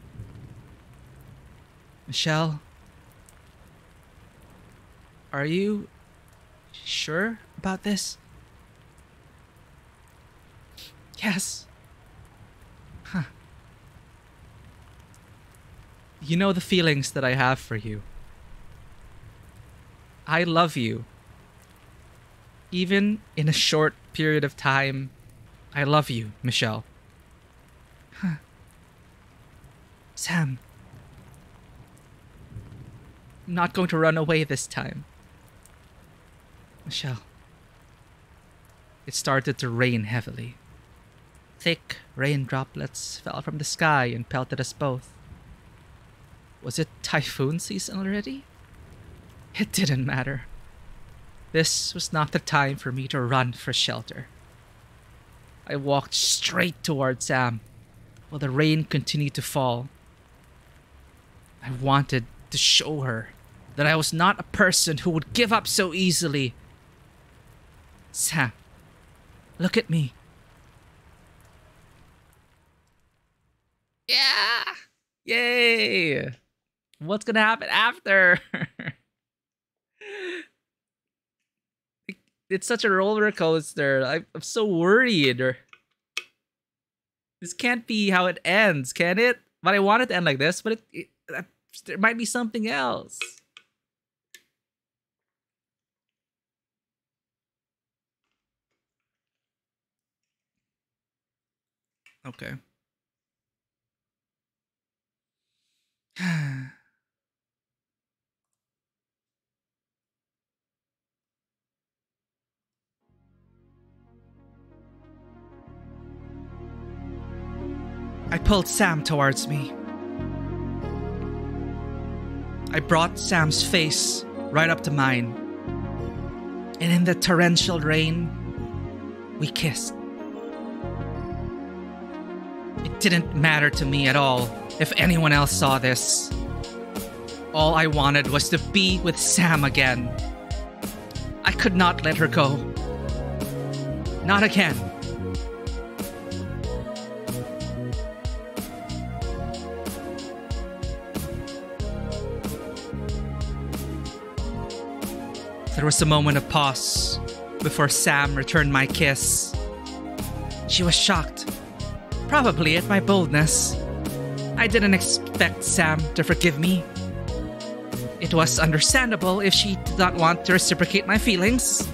Speaker 1: Michelle. Are you sure about this? Yes. Huh. You know the feelings that I have for you. I love you. Even in a short period of time, I love you, Michelle. Huh. Sam. I'm not going to run away this time. Michelle. It started to rain heavily. Thick rain droplets fell from the sky and pelted us both. Was it typhoon season already? It didn't matter. This was not the time for me to run for shelter. I walked straight towards Sam while the rain continued to fall. I wanted to show her that I was not a person who would give up so easily. Sam, look at me. Yeah! Yay! What's gonna happen after? It's such a roller coaster. I'm so worried. This can't be how it ends, can it? But I want it to end like this, but there might be something else. Okay. I pulled Sam towards me. I brought Sam's face right up to mine. And in the torrential rain, we kissed. It didn't matter to me at all if anyone else saw this. All I wanted was to be with Sam again. I could not let her go. Not again. There was a moment of pause before Sam returned my kiss. She was shocked, probably at my boldness. I didn't expect Sam to forgive me. It was understandable if she did not want to reciprocate my feelings.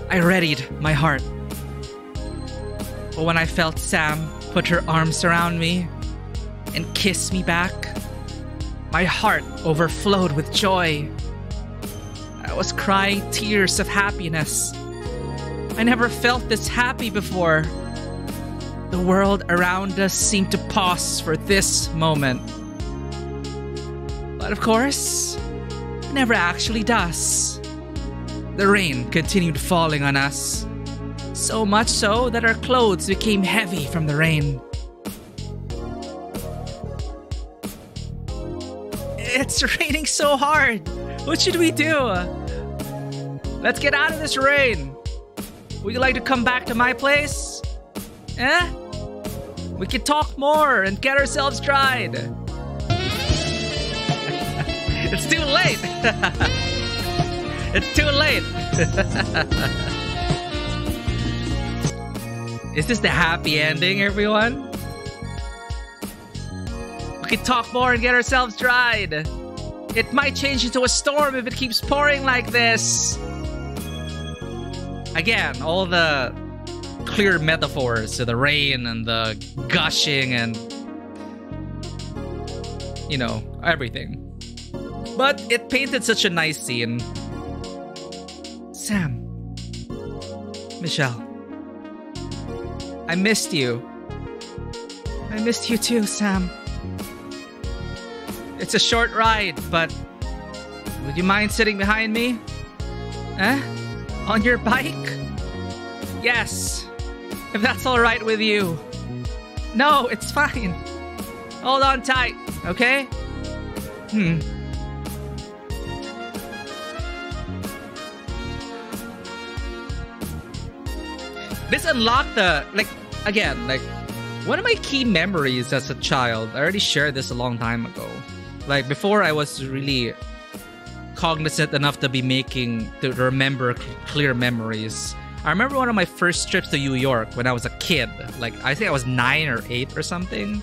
Speaker 1: I readied my heart. But when I felt Sam put her arms around me and kiss me back, my heart overflowed with joy. I was crying tears of happiness. I never felt this happy before. The world around us seemed to pause for this moment. But of course, it never actually does. The rain continued falling on us. So much so that our clothes became heavy from the rain. It's raining so hard. What should we do? Let's get out of this rain. Would you like to come back to my place? Eh? We can talk more and get ourselves dried. It's too late. It's too late. Is this the happy ending, everyone? We can talk more and get ourselves dried. It might change into a storm if it keeps pouring like this. Again, all the clear metaphors to the rain and the gushing and, you know, everything. But it painted such a nice scene. Sam. Michelle. I missed you. I missed you too, Sam. It's a short ride, but would you mind sitting behind me? Eh? On your bike? Yes. If that's alright with you. No, it's fine. Hold on tight, okay? This unlocked the, again, one of my key memories as a child. I already shared this a long time ago. Before I was really cognizant enough to remember clear memories. I remember one of my first trips to New York when I was a kid. I think I was 9 or 8 or something.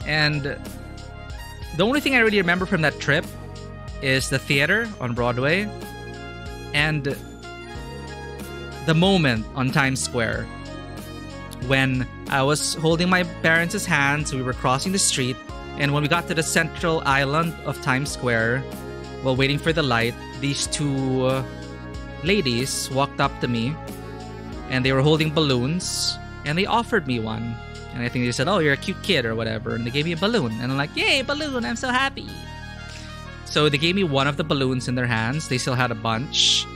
Speaker 1: And the only thing I really remember from that trip is the theater on Broadway and the moment on Times Square when I was holding my parents' hands. We were crossing the street, and when we got to the central island of Times Square, while waiting for the light, these two ladies walked up to me, and they were holding balloons, and they offered me one. And I think they said, "Oh, you're a cute kid," or whatever, and they gave me a balloon. And I'm like, "Yay, balloon, I'm so happy." So they gave me one of the balloons in their hands. They still had a bunch.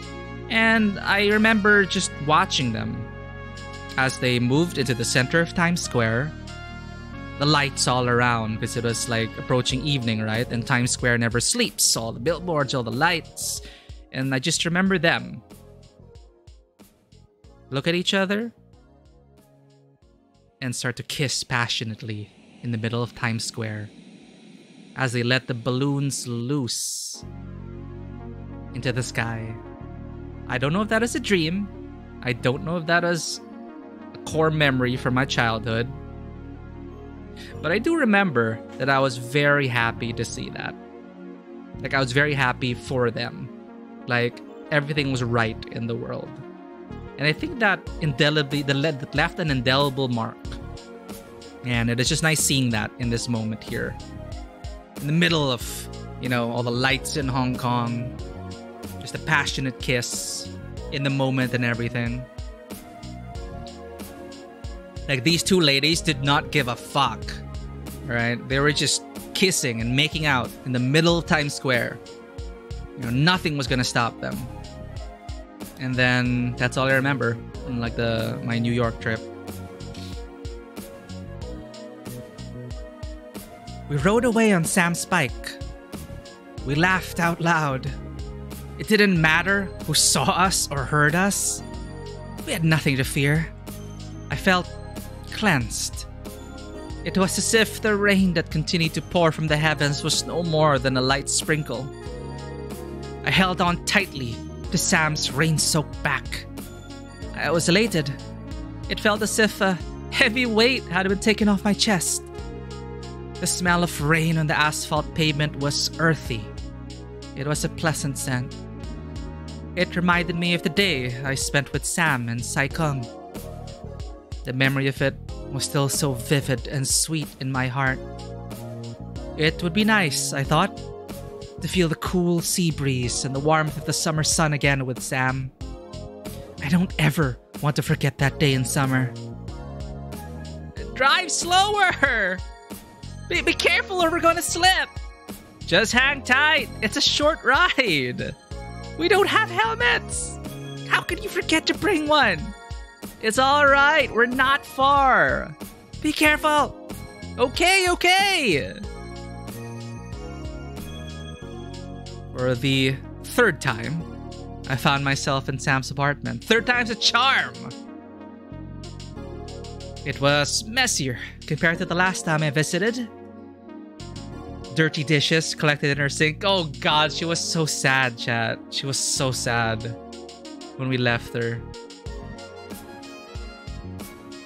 Speaker 1: And I remember just watching them as they moved into the center of Times Square. The lights all around, because it was like approaching evening, right? And Times Square never sleeps. All the billboards, all the lights. And I just remember them look at each other and start to kiss passionately in the middle of Times Square as they let the balloons loose into the sky. I don't know if that is a dream. I don't know if that is a core memory from my childhood. But I do remember that I was very happy to see that. Like, I was very happy for them. Like, everything was right in the world. And I think that that left an indelible mark. And it is just nice seeing that in this moment here. In the middle of, all the lights in Hong Kong. Just a passionate kiss in the moment and everything. Like, these two ladies did not give a fuck. Right? They were just kissing and making out in the middle of Times Square. Nothing was gonna stop them. And then that's all I remember from like my New York trip. We rode away on Sam's bike. We laughed out loud. It didn't matter who saw us or heard us. We had nothing to fear. I felt cleansed. It was as if the rain that continued to pour from the heavens was no more than a light sprinkle. I held on tightly to Sam's rain-soaked back. I was elated. It felt as if a heavy weight had been taken off my chest. The smell of rain on the asphalt pavement was earthy. It was a pleasant scent. It reminded me of the day I spent with Sam in Sai-Kung. The memory of it was still so vivid and sweet in my heart. It would be nice, I thought, to feel the cool sea breeze and the warmth of the summer sun again with Sam. I don't ever want to forget that day in summer. Drive slower! Be careful or we're gonna slip! Just hang tight, it's a short ride! We don't have helmets! How could you forget to bring one? It's alright, we're not far! Be careful! Okay! For the third time, I found myself in Sam's apartment. Third time's a charm! It was messier compared to the last time I visited. Dirty dishes collected in her sink. Oh god, she was so sad, chat. She was so sad when we left her.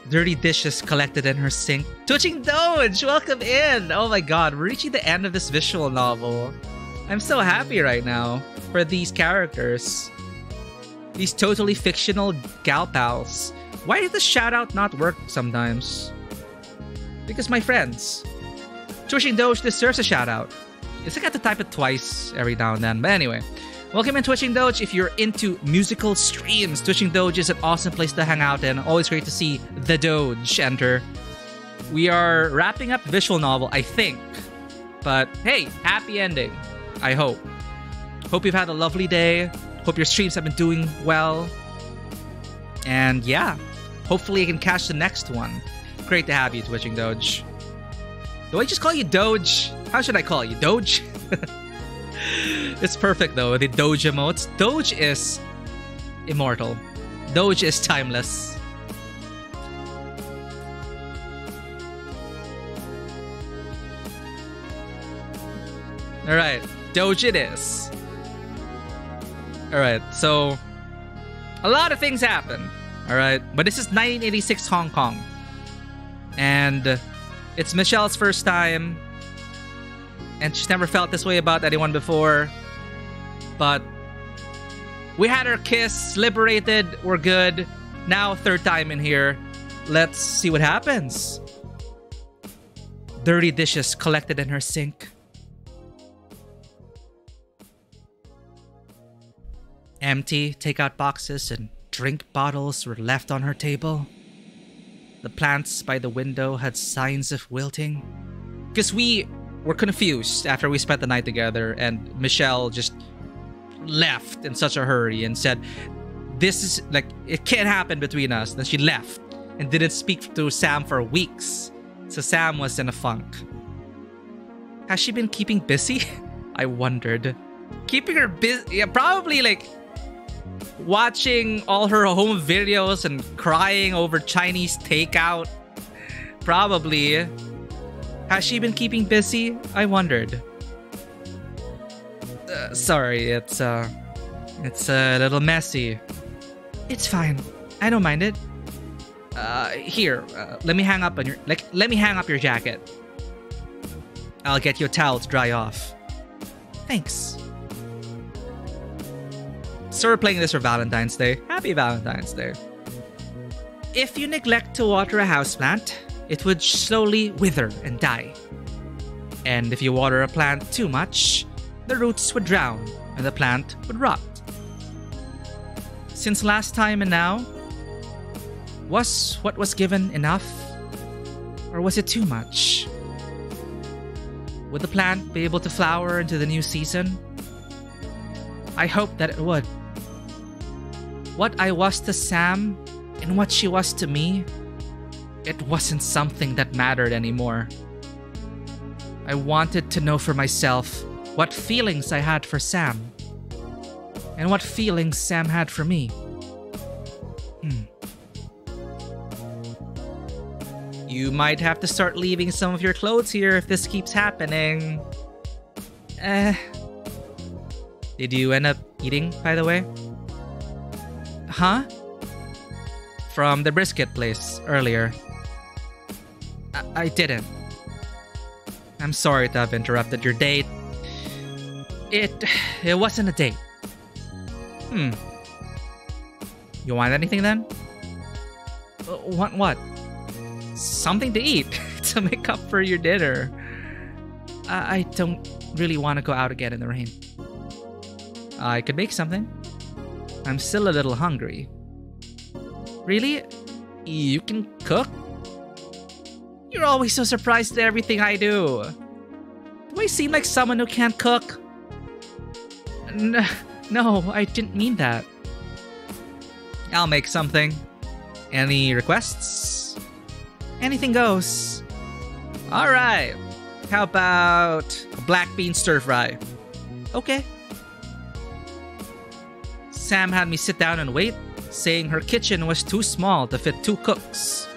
Speaker 1: Dirty dishes collected in her sink. Twitching Doge, welcome in! Oh my god, we're reaching the end of this visual novel. I'm so happy right now for these characters. These totally fictional gal pals. Why did the shoutout not work sometimes? Because my friends. Twitching Doge deserves a shoutout. It's like I have to type it twice every now and then. But anyway, welcome in Twitching Doge. If you're into musical streams, Twitching Doge is an awesome place to hang out in. Always great to see the Doge enter. We are wrapping up the visual novel, I think. But hey, happy ending. I hope. Hope you've had a lovely day. Hope your streams have been doing well. And yeah, hopefully I can catch the next one. Great to have you, Twitching Doge. Do I just call you Doge? How should I call you? Doge? It's perfect though, the Doge emotes. Doge is immortal. Doge is timeless. Alright, Doge it is. Alright, so a lot of things happen. Alright, but this is 1986 Hong Kong. And it's Michelle's first time. And she's never felt this way about anyone before. but we had our kiss, liberated, we're good. Now, third time in here. Let's see what happens. Dirty dishes collected in her sink. Empty takeout boxes and drink bottles were left on her table. The plants by the window had signs of wilting. Because we were confused after we spent the night together, and Michelle just left in such a hurry and said, this is like, it can't happen between us. Then she left and didn't speak to Sam for weeks. So Sam was in a funk. Has she been keeping busy? I wondered. Keeping her busy? Yeah, probably like watching all her home videos and crying over Chinese takeout. Probably. Has she been keeping busy? I wondered. Sorry, it's a little messy. It's fine. I don't mind it. Here, let me hang up on your let me hang up your jacket. I'll get you a towel to dry off. Thanks. So we're playing this for Valentine's Day. Happy Valentine's Day. If you neglect to water a houseplant, it would slowly wither and die. And if you water a plant too much, the roots would drown and the plant would rot. Since last time and now, was what was given enough? Or was it too much? Would the plant be able to flower into the new season? I hope that it would. What I was to Sam and what she was to me, it wasn't something that mattered anymore. I wanted to know for myself what feelings I had for Sam and what feelings Sam had for me. You might have to start leaving some of your clothes here if this keeps happening. Did you end up eating, by the way? Huh? From the brisket place earlier. I didn't. I'm sorry to have interrupted your date. It wasn't a date. You want anything then? Want what? Something to eat to make up for your dinner. I don't really want to go out again in the rain. I could make something. I'm still a little hungry. Really? You can cook? You're always so surprised at everything I do. Do I seem like someone who can't cook? No, I didn't mean that. I'll make something. Any requests? Anything goes. Alright. How about a black bean stir fry? Okay. Sam had me sit down and wait, saying her kitchen was too small to fit 2 cooks.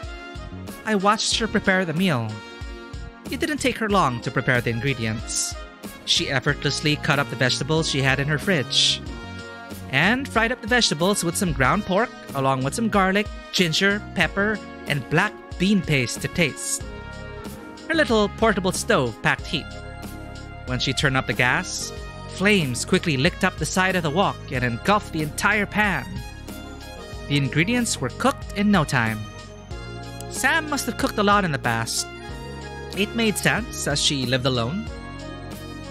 Speaker 1: I watched her prepare the meal. It didn't take her long to prepare the ingredients. She effortlessly cut up the vegetables she had in her fridge and fried up the vegetables with some ground pork, along with some garlic, ginger, pepper, and black bean paste to taste. Her little portable stove packed heat. When she turned up the gas, flames quickly licked up the side of the wok and engulfed the entire pan. The ingredients were cooked in no time. Sam must have cooked a lot in the past. It made sense, as she lived alone.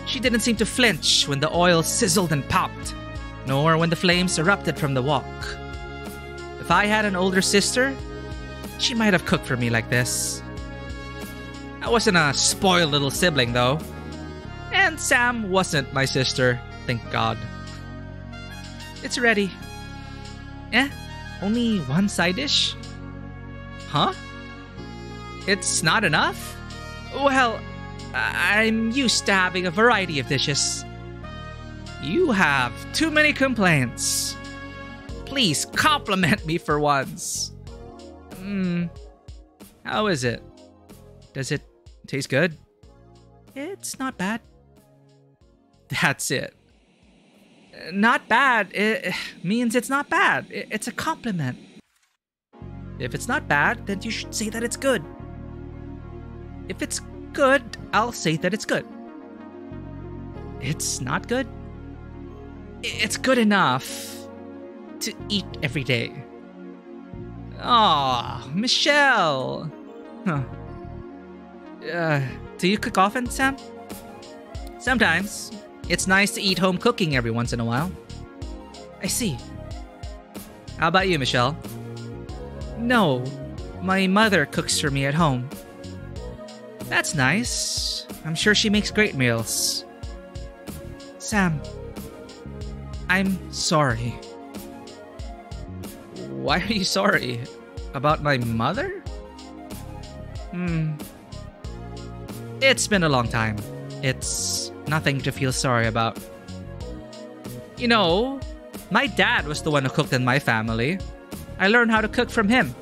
Speaker 1: She didn't seem to flinch when the oil sizzled and popped, nor when the flames erupted from the wok. If I had an older sister, she might have cooked for me like this. I wasn't a spoiled little sibling, though. And Sam wasn't my sister, thank God. It's ready. Only one side dish? Huh? It's not enough? Well, I'm used to having a variety of dishes. You have too many complaints. Please compliment me for once. How is it? Does it taste good? It's not bad. That's it. Not bad, it means it's not bad. It's a compliment. If it's not bad, then you should say that it's good. If it's good, I'll say that it's good. It's not good. It's good enough to eat every day. Aw, Michelle. Huh. Do you cook often, Sam? Sometimes. It's nice to eat home cooking every once in a while. I see. How about you, Michelle? No, my mother cooks for me at home. That's nice. I'm sure she makes great meals. Sam, I'm sorry. Why are you sorry? About my mother? It's been a long time. It's nothing to feel sorry about. You know, my dad was the one who cooked in my family. I learned how to cook from him.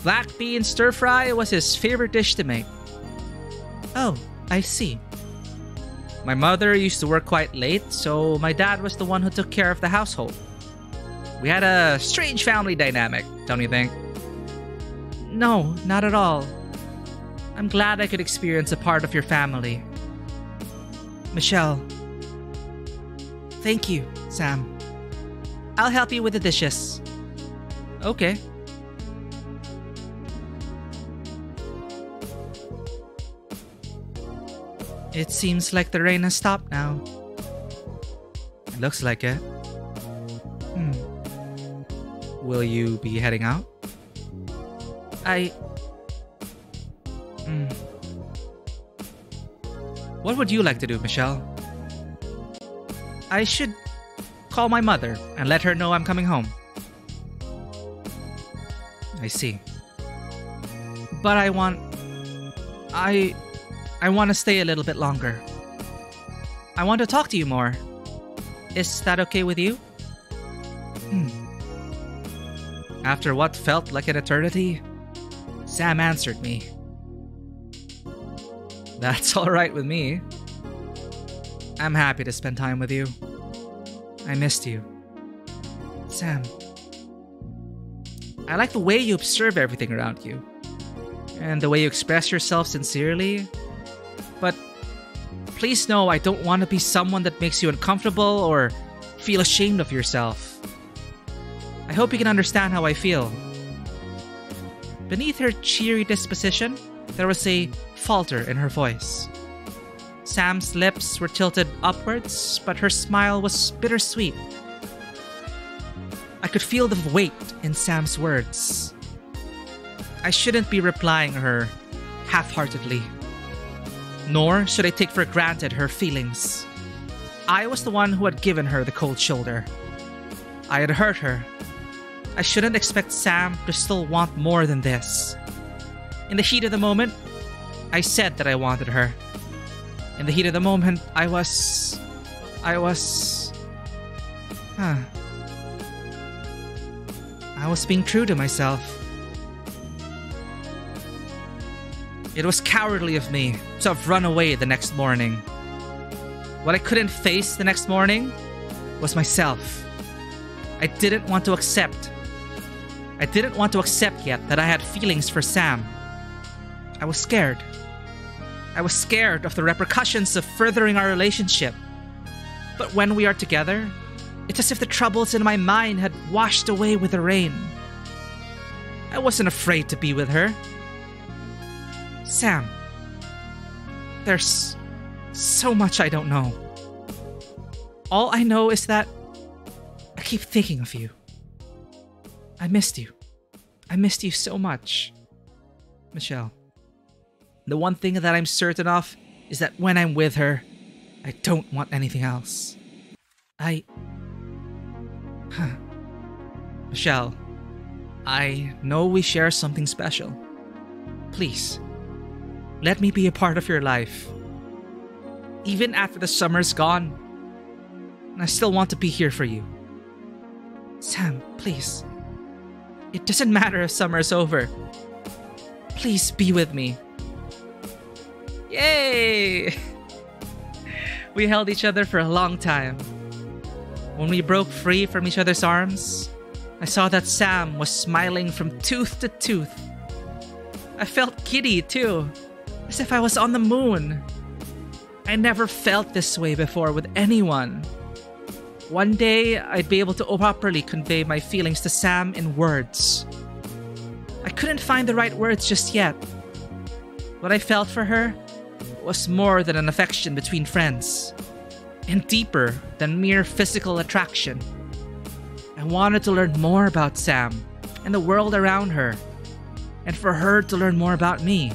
Speaker 1: Black bean stir fry was his favorite dish to make. Oh, I see. My mother used to work quite late, so my dad was the one who took care of the household. We had a strange family dynamic, don't you think? No, not at all. I'm glad I could experience a part of your family. Michelle. Thank you, Sam. I'll help you with the dishes. Okay. It seems like the rain has stopped now. It looks like it. Will you be heading out? What would you like to do, Michelle? I should call my mother and let her know I'm coming home. I see. But I want to stay a little bit longer. I want to talk to you more. Is that okay with you? After what felt like an eternity, Sam answered me. That's alright with me. I'm happy to spend time with you. I missed you. Sam, I like the way you observe everything around you. And the way you express yourself sincerely. But please know I don't want to be someone that makes you uncomfortable or feel ashamed of yourself. I hope you can understand how I feel. Beneath her cheery disposition, there was a falter in her voice. Sam's lips were tilted upwards, but her smile was bittersweet. I could feel the weight in Sam's words. I shouldn't be replying her half-heartedly. Nor should I take for granted her feelings. I was the one who had given her the cold shoulder. I had hurt her. I shouldn't expect Sam to still want more than this. In the heat of the moment, I said that I wanted her. In the heat of the moment, I was being true to myself. It was cowardly of me to have run away the next morning. What I couldn't face the next morning was myself. I didn't want to accept yet that I had feelings for Sam. I was scared. I was scared of the repercussions of furthering our relationship. But when we are together, it's as if the troubles in my mind had washed away with the rain. I wasn't afraid to be with her. Sam, there's so much I don't know. All I know is that I keep thinking of you. I missed you. I missed you so much. Michelle, the one thing that I'm certain of is that when I'm with her, I don't want anything else. Michelle, I know we share something special. Please, let me be a part of your life. Even after the summer's gone, I still want to be here for you. Sam, please. It doesn't matter if summer's over. Please be with me. Yay! We held each other for a long time. When we broke free from each other's arms, I saw that Sam was smiling from tooth to tooth. I felt giddy too, as if I was on the moon. I never felt this way before with anyone. one day I'd be able to properly convey my feelings to Sam in words. I couldn't find the right words just yet. What I felt for her was more than an affection between friends, and deeper than mere physical attraction. I wanted to learn more about Sam and the world around her, and for her to learn more about me.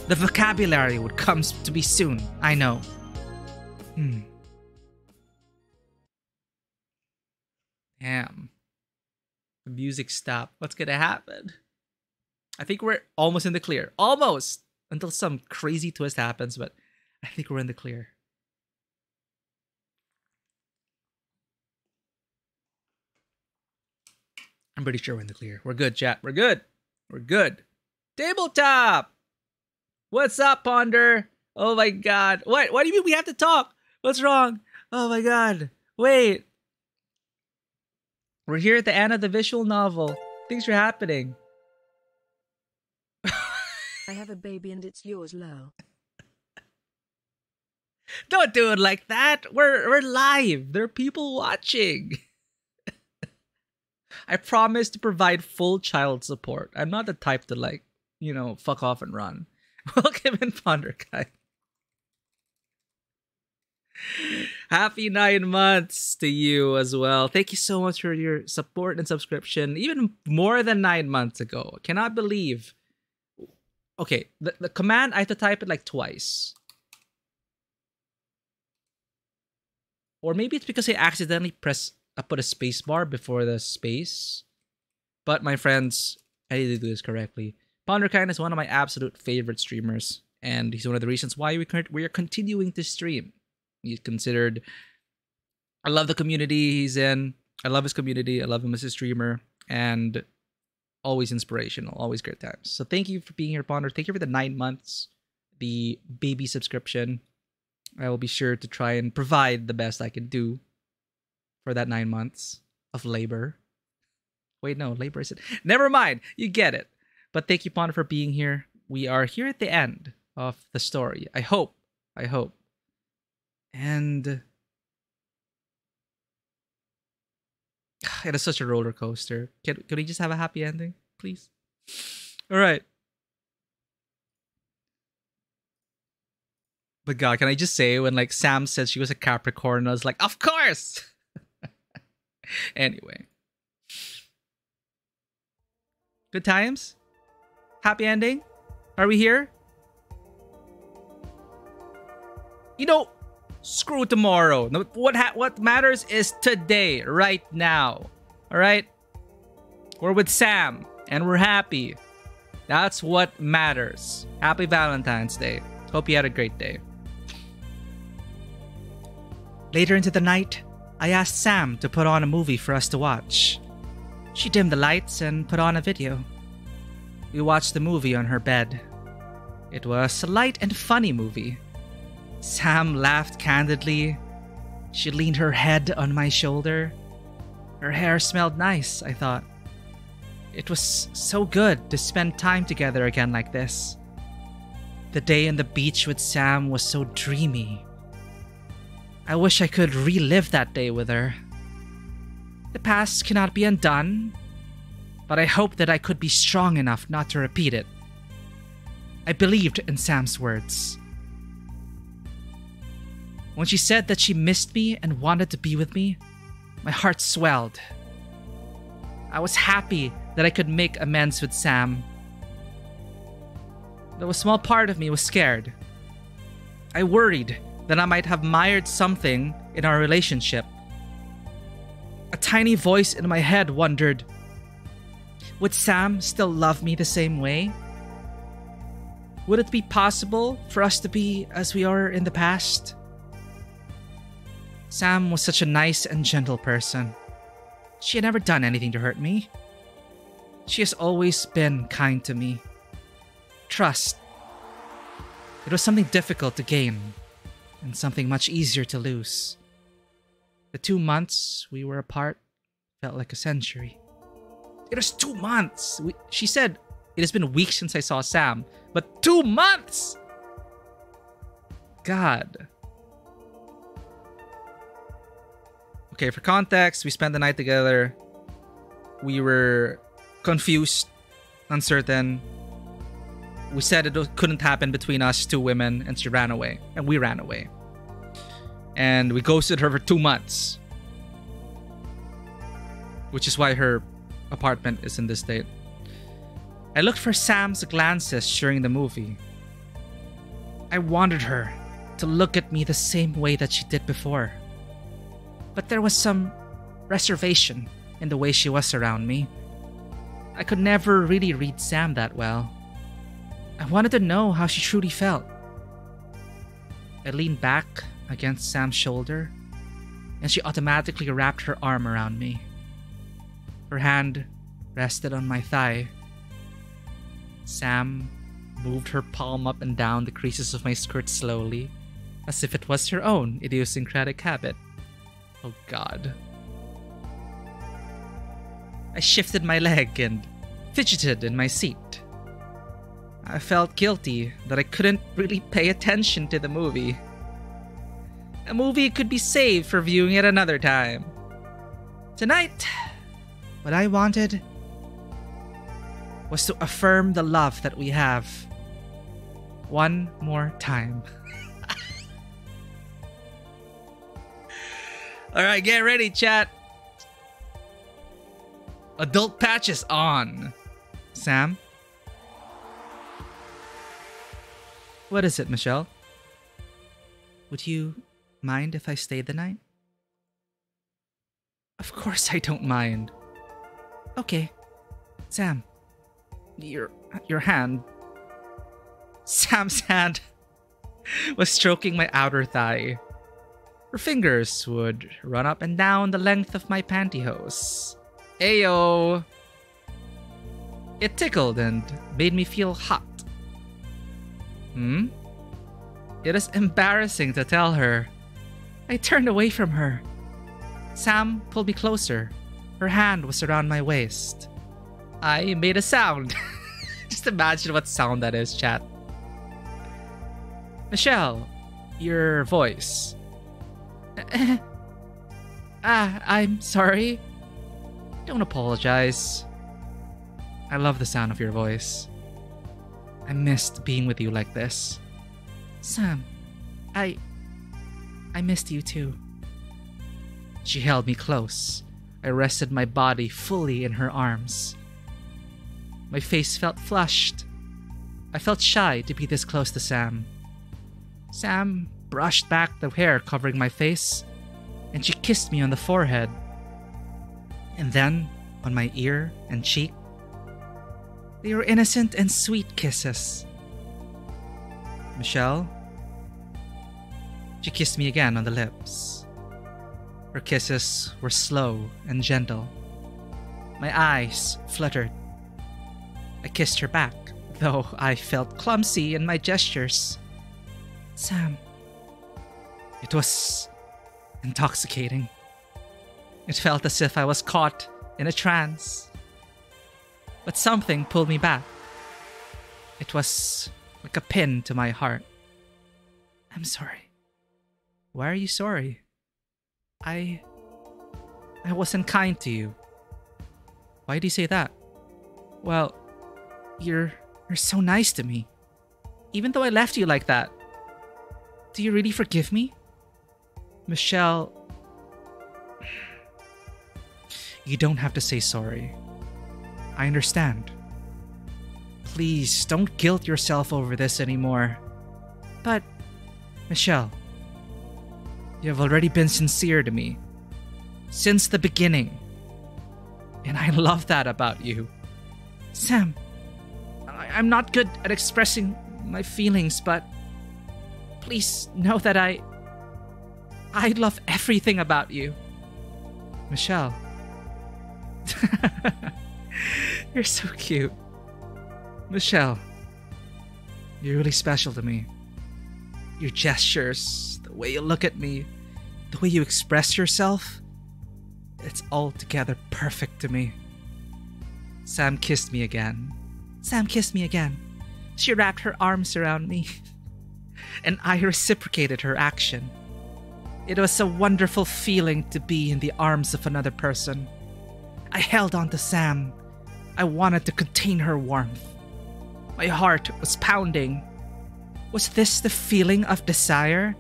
Speaker 1: The vocabulary would come to me soon, I know. Damn. The music stopped. What's gonna happen? I think we're almost in the clear. Almost! Until some crazy twist happens, but I think we're in the clear. I'm pretty sure we're in the clear. We're good, chat. We're good. We're good. Tabletop! What's up, Ponder? Oh my god. What do you mean we have to talk? What's wrong? Oh my god. Wait. We're here at the end of the visual novel. Things are happening.
Speaker 2: I have a baby and it's yours, Lo.
Speaker 1: Don't do it like that. We're live. There are people watching. I promise to provide full child support. I'm not the type to, like, you know, fuck off and run. Welcome in, Ponder Guy. Happy 9 months to you as well. Thank you so much for your support and subscription. Even more than 9 months ago. Cannot believe. Okay, the command, I have to type it like twice. Or maybe it's because I accidentally put a space bar before the space. But my friends, I need to do this correctly. Ponderkind is one of my absolute favorite streamers. And he's one of the reasons why we are continuing to stream. He's considered... I love the community he's in. I love his community. I love him as a streamer. And always inspirational. Always great times. So thank you for being here, Ponder. Thank you for the 9 months. The baby subscription. I will be sure to try and provide the best I can do for that 9 months of labor. Wait, no, labor isn't. Never mind. You get it. But thank you, Ponder, for being here. We are here at the end of the story. I hope. And it is such a roller coaster. Can we just have a happy ending, please? All right. But God, can I just say, when like Sam said she was a Capricorn, I was like, of course. Anyway, good times. Happy ending. Are we here? You know, screw tomorrow. What matters is today, right now. All right? We're with Sam, and we're happy. That's what matters. Happy Valentine's Day. Hope you had a great day. Later into the night, I asked Sam to put on a movie for us to watch. She dimmed the lights and put on a video. We watched the movie on her bed. It was a light and funny movie. Sam laughed candidly. She leaned her head on my shoulder. Her hair smelled nice, I thought. It was so good to spend time together again like this. The day on the beach with Sam was so dreamy. I wish I could relive that day with her. The past cannot be undone, but I hope that I could be strong enough not to repeat it. I believed in Sam's words. When she said that she missed me and wanted to be with me, my heart swelled. I was happy that I could make amends with Sam. Though a small part of me was scared. I worried that I might have mired something in our relationship. A tiny voice in my head wondered, would Sam still love me the same way? Would it be possible for us to be as we are in the past? Sam was such a nice and gentle person. She had never done anything to hurt me. She has always been kind to me. Trust. It was something difficult to gain, and something much easier to lose. The 2 months we were apart felt like a century. It was 2 months! She said it has been weeks since I saw Sam, but 2 months! God. Okay, for context, we spent the night together. We were confused, uncertain. We said it couldn't happen between us two women, and she ran away. And we ran away. And we ghosted her for 2 months. Which is why her apartment is in this state. I looked for Sam's glances during the movie. I wanted her to look at me the same way that she did before. But there was some reservation in the way she was around me. I could never really read Sam that well. I wanted to know how she truly felt. I leaned back against Sam's shoulder, and she automatically wrapped her arm around me. Her hand rested on my thigh. Sam moved her palm up and down the creases of my skirt slowly, as if it was her own idiosyncratic habit. Oh God. I shifted my leg and fidgeted in my seat. I felt guilty that I couldn't really pay attention to the movie. A movie could be saved for viewing at another time. Tonight, what I wanted was to affirm the love that we have one more time. Alright, get ready, chat. Adult patches on. Sam? What is it, Michelle? Would you mind if I stayed the night? Of course I don't mind. Okay. Sam. Your hand. Sam's hand was stroking my outer thigh. Her fingers would run up and down the length of my pantyhose. Ayo! It tickled and made me feel hot. It is embarrassing to tell her. I turned away from her. Sam pulled me closer. Her hand was around my waist. I made a sound. Just imagine what sound that is, chat. Michelle, your voice. I'm sorry. Don't apologize. I love the sound of your voice. I missed being with you like this. Sam, I missed you too. She held me close. I rested my body fully in her arms. My face felt flushed. I felt shy to be this close to Sam. Sam brushed back the hair covering my face, and she kissed me on the forehead. And then on my ear and cheek. They were innocent and sweet kisses. Michelle? She kissed me again on the lips. Her kisses were slow and gentle. My eyes fluttered. I kissed her back, though I felt clumsy in my gestures. Sam. It was intoxicating. It felt as if I was caught in a trance. But something pulled me back. It was like a pin to my heart. I'm sorry. Why are you sorry? I wasn't kind to you. Why do you say that? Well, you're so nice to me. Even though I left you like that. Do you really forgive me? Michelle, you don't have to say sorry. I understand. Please don't guilt yourself over this anymore. But, Michelle, you have already been sincere to me. Since the beginning. And I love that about you. Sam, I'm not good at expressing my feelings, but please know that I love everything about you. Michelle. You're so cute. Michelle. You're really special to me. Your gestures, the way you look at me, the way you express yourself, it's altogether perfect to me. Sam kissed me again. Sam kissed me again. She wrapped her arms around me. And I reciprocated her action. It was a wonderful feeling to be in the arms of another person. I held on to Sam. I wanted to contain her warmth. My heart was pounding. Was this the feeling of desire?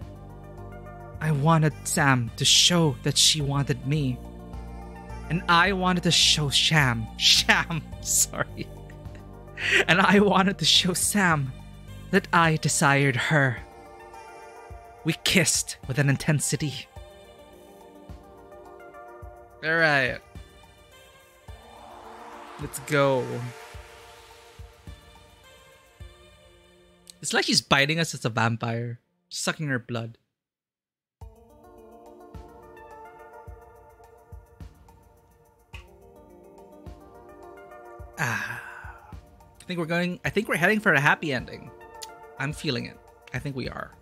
Speaker 1: I wanted Sam to show that she wanted me. And I wanted to show sorry. And I wanted to show Sam that I desired her. We kissed with an intensity. Alright. Let's go. It's like she's biting us as a vampire, sucking her blood. I think we're heading for a happy ending. I'm feeling it. I think we are.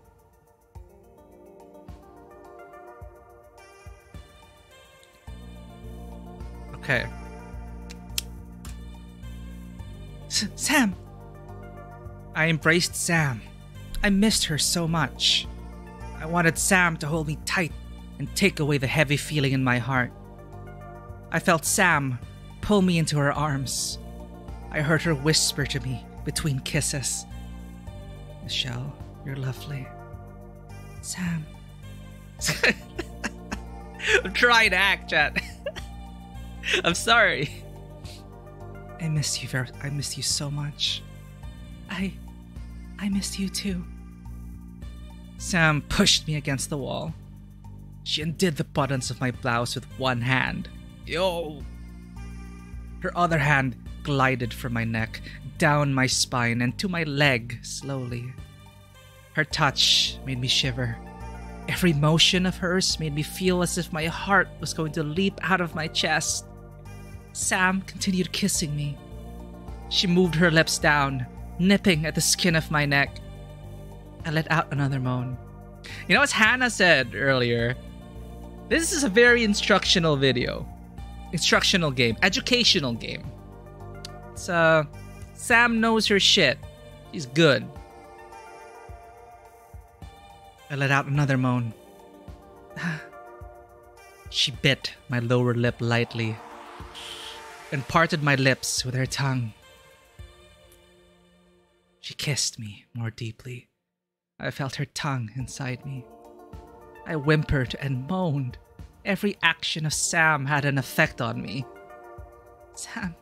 Speaker 1: Okay. Sam! I embraced Sam. I missed her so much. I wanted Sam to hold me tight and take away the heavy feeling in my heart. I felt Sam pull me into her arms. I heard her whisper to me between kisses. Michelle, you're lovely. Sam. I'm trying to act, chat. I'm sorry. I miss you so much. I missed you too. Sam pushed me against the wall. She undid the buttons of my blouse with one hand. Yo! Her other hand glided from my neck, down my spine, and to my leg slowly. Her touch made me shiver. Every motion of hers made me feel as if my heart was going to leap out of my chest. Sam continued kissing me. She moved her lips down, nipping at the skin of my neck. I let out another moan. You know, as Hannah said earlier, this is a very instructional video. Instructional game. Educational game. Sam knows her shit. She's good. I let out another moan. She bit my lower lip lightly and parted my lips with her tongue. She kissed me more deeply. I felt her tongue inside me. I whimpered and moaned. Every action of Sam had an effect on me. Sam,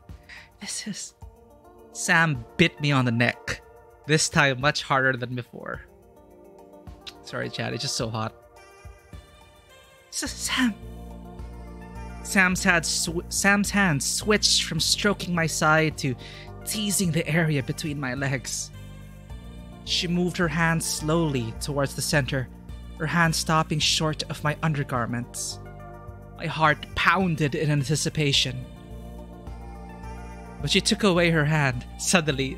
Speaker 1: Sam bit me on the neck. This time much harder than before. Sorry, Chad, it's just so hot. Sam. Sam's hand switched from stroking my side to teasing the area between my legs. She moved her hand slowly towards the center, her hand stopping short of my undergarments. My heart pounded in anticipation. But she took away her hand. Suddenly,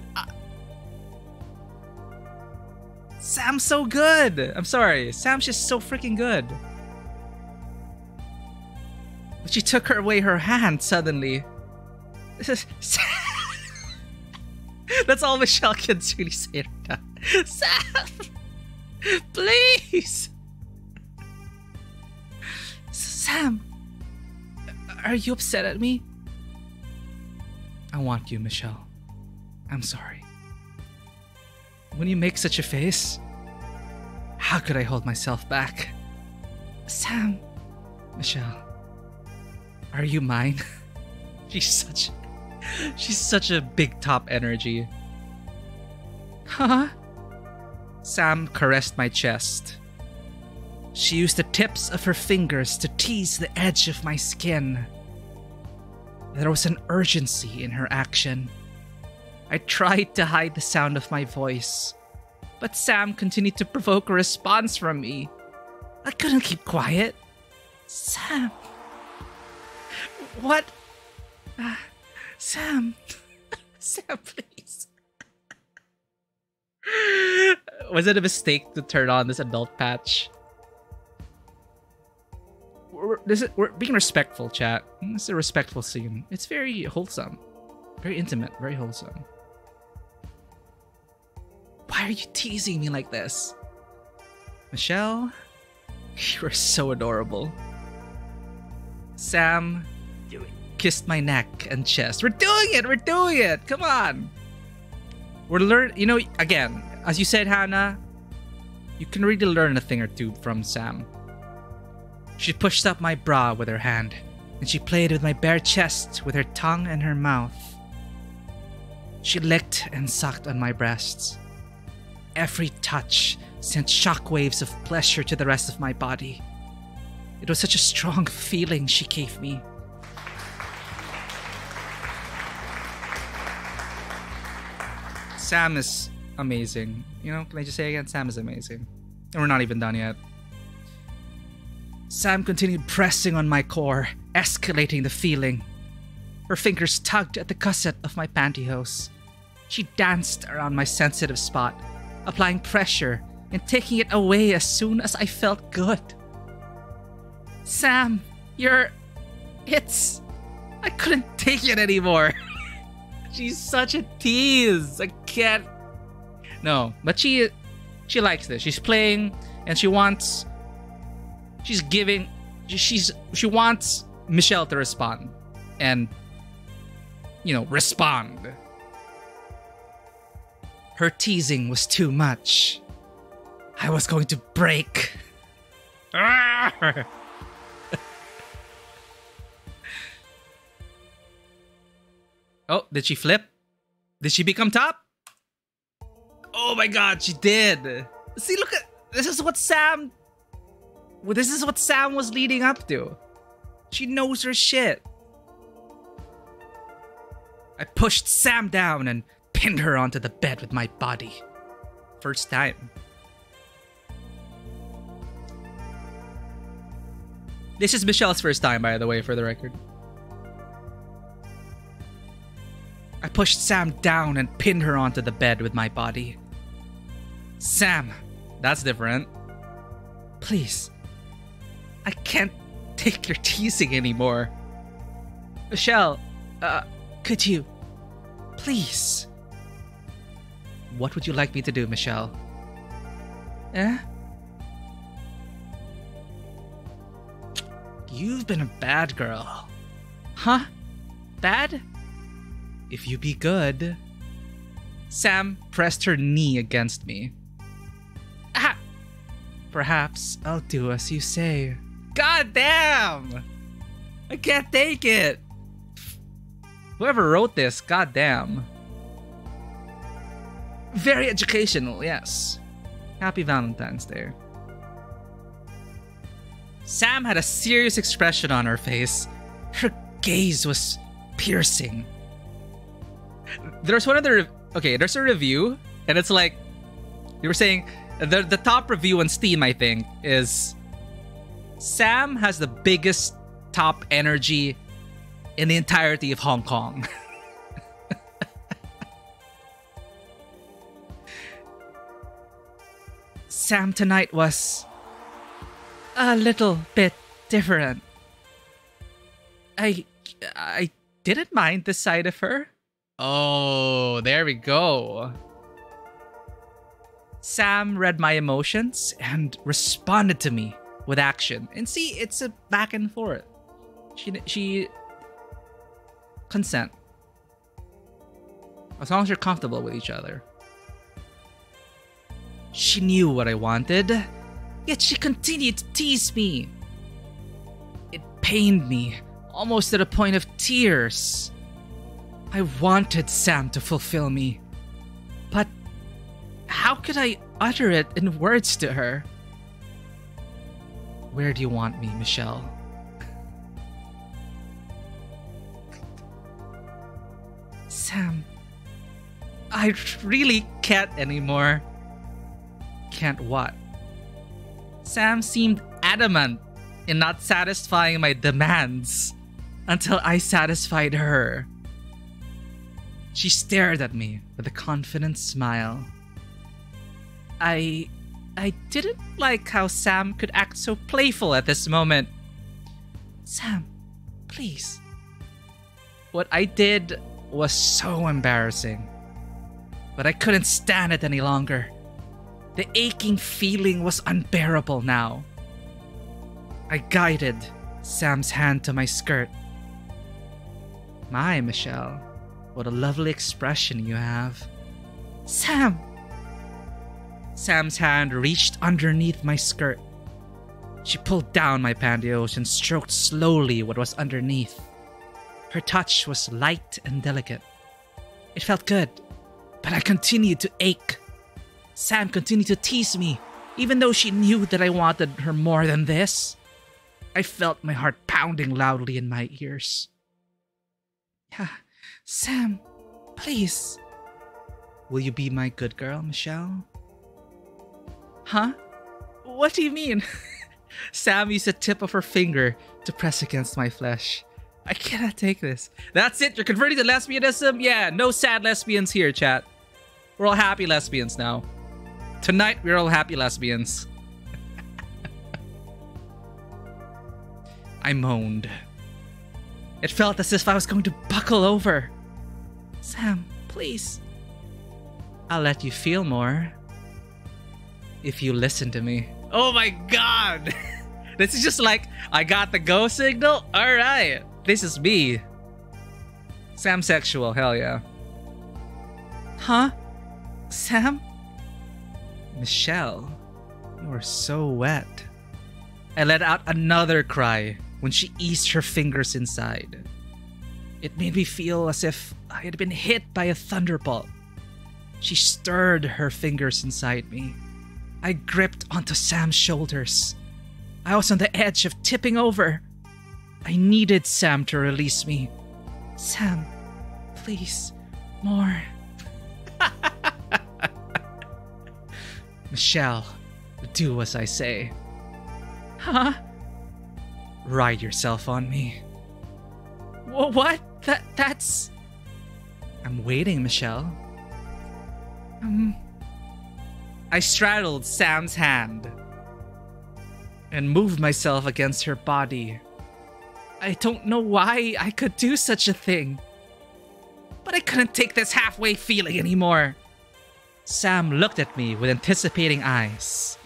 Speaker 1: Sam's so good! I'm sorry, Sam's just so freaking good. But she took away her hand suddenly. That's all Michelle can really say right now. Sam! Please! Sam! Are you upset at me? I want you, Michelle. I'm sorry. When you make such a face, how could I hold myself back? Sam! Michelle, are you mine? She's such a big top energy. Huh? Sam caressed my chest. She used the tips of her fingers to tease the edge of my skin. There was an urgency in her action. I tried to hide the sound of my voice, but Sam continued to provoke a response from me. I couldn't keep quiet. Sam. What? Sam. Sam, please. Was it a mistake to turn on this adult patch? We're being respectful, chat. This is a respectful scene. It's very wholesome. Very intimate. Very wholesome. Why are you teasing me like this? Michelle, You were so adorable. Sam kissed my neck and chest. We're doing it! We're doing it! Come on! We're learning, you know, again, as you said, Hannah, you can really learn a thing or two from Sam. She pushed up my bra with her hand, and she played with my bare chest with her tongue and her mouth. She licked and sucked on my breasts. Every touch sent shockwaves of pleasure to the rest of my body. It was such a strong feeling she gave me. Sam is amazing. You know, can I just say again? Sam is amazing. And we're not even done yet. Sam continued pressing on my core, escalating the feeling. Her fingers tugged at the gusset of my pantyhose. She danced around my sensitive spot, applying pressure and taking it away as soon as I felt good. Sam, I couldn't take it anymore. She's such a tease. I can't. No, but she likes this. She's playing and she wants Michelle to respond and, you know, respond. Her teasing was too much. I was going to break. Oh, did she flip? Did she become top? Oh my god, she did. See, look at this is what Sam was leading up to. She knows her shit. I pushed Sam down and pinned her onto the bed with my body. First time. This is Michelle's first time, by the way, for the record. I pushed Sam down and pinned her onto the bed with my body. Sam, that's different. Please. I can't take your teasing anymore. Michelle, could you? Please. What would you like me to do, Michelle? Eh? You've been a bad girl. Huh? Bad? If you be good. Sam pressed her knee against me. Ah! Perhaps I'll do as you say. God damn! I can't take it! Whoever wrote this, god damn. Very educational, yes. Happy Valentine's Day. Sam had a serious expression on her face. Her gaze was piercing. There's one other... Okay, there's a review, and it's like... You were saying... The top review on Steam, I think, is... Sam has the biggest top energy in the entirety of Hong Kong. Sam tonight was... a little bit different. I didn't mind the sight of her. Oh, there we go. Sam read my emotions and responded to me with action. And see, it's a back and forth. She consent. As long as you're comfortable with each other. She knew what I wanted, yet she continued to tease me. It pained me, almost to the point of tears. I wanted Sam to fulfill me, but how could I utter it in words to her? Where do you want me, Michelle? Sam, I really can't anymore. Can't what? Sam seemed adamant in not satisfying my demands until I satisfied her. She stared at me with a confident smile. I didn't like how Sam could act so playful at this moment. Sam, please. What I did was so embarrassing, but I couldn't stand it any longer. The aching feeling was unbearable now. I guided Sam's hand to my skirt. My, Michelle, what a lovely expression you have. Sam! Sam's hand reached underneath my skirt. She pulled down my pantyhose and stroked slowly what was underneath. Her touch was light and delicate. It felt good, but I continued to ache. Sam continued to tease me, even though she knew that I wanted her more than this. I felt my heart pounding loudly in my ears. Sam, please. Will you be my good girl, Michelle? Huh? What do you mean? Sam used the tip of her finger to press against my flesh. I cannot take this. That's it? You're converting to lesbianism? Yeah, no sad lesbians here, chat. We're all happy lesbians now. Tonight, we're all happy lesbians. I moaned. It felt as if I was going to buckle over. Sam, please. I'll let you feel more. If you listen to me. Oh my god! This is just like, I got the go signal? Alright. This is me. Sam sexual, hell yeah. Huh? Sam? Michelle, you are so wet. I let out another cry when she eased her fingers inside. It made me feel as if I had been hit by a thunderbolt. She stirred her fingers inside me. I gripped onto Sam's shoulders. I was on the edge of tipping over. I needed Sam to release me. Sam, please, more. Michelle, do as I say. Huh? Ride yourself on me. What? That's... I'm waiting, Michelle. I straddled Sam's hand and moved myself against her body. I don't know why I could do such a thing, but I couldn't take this halfway feeling anymore. Sam looked at me with anticipating eyes.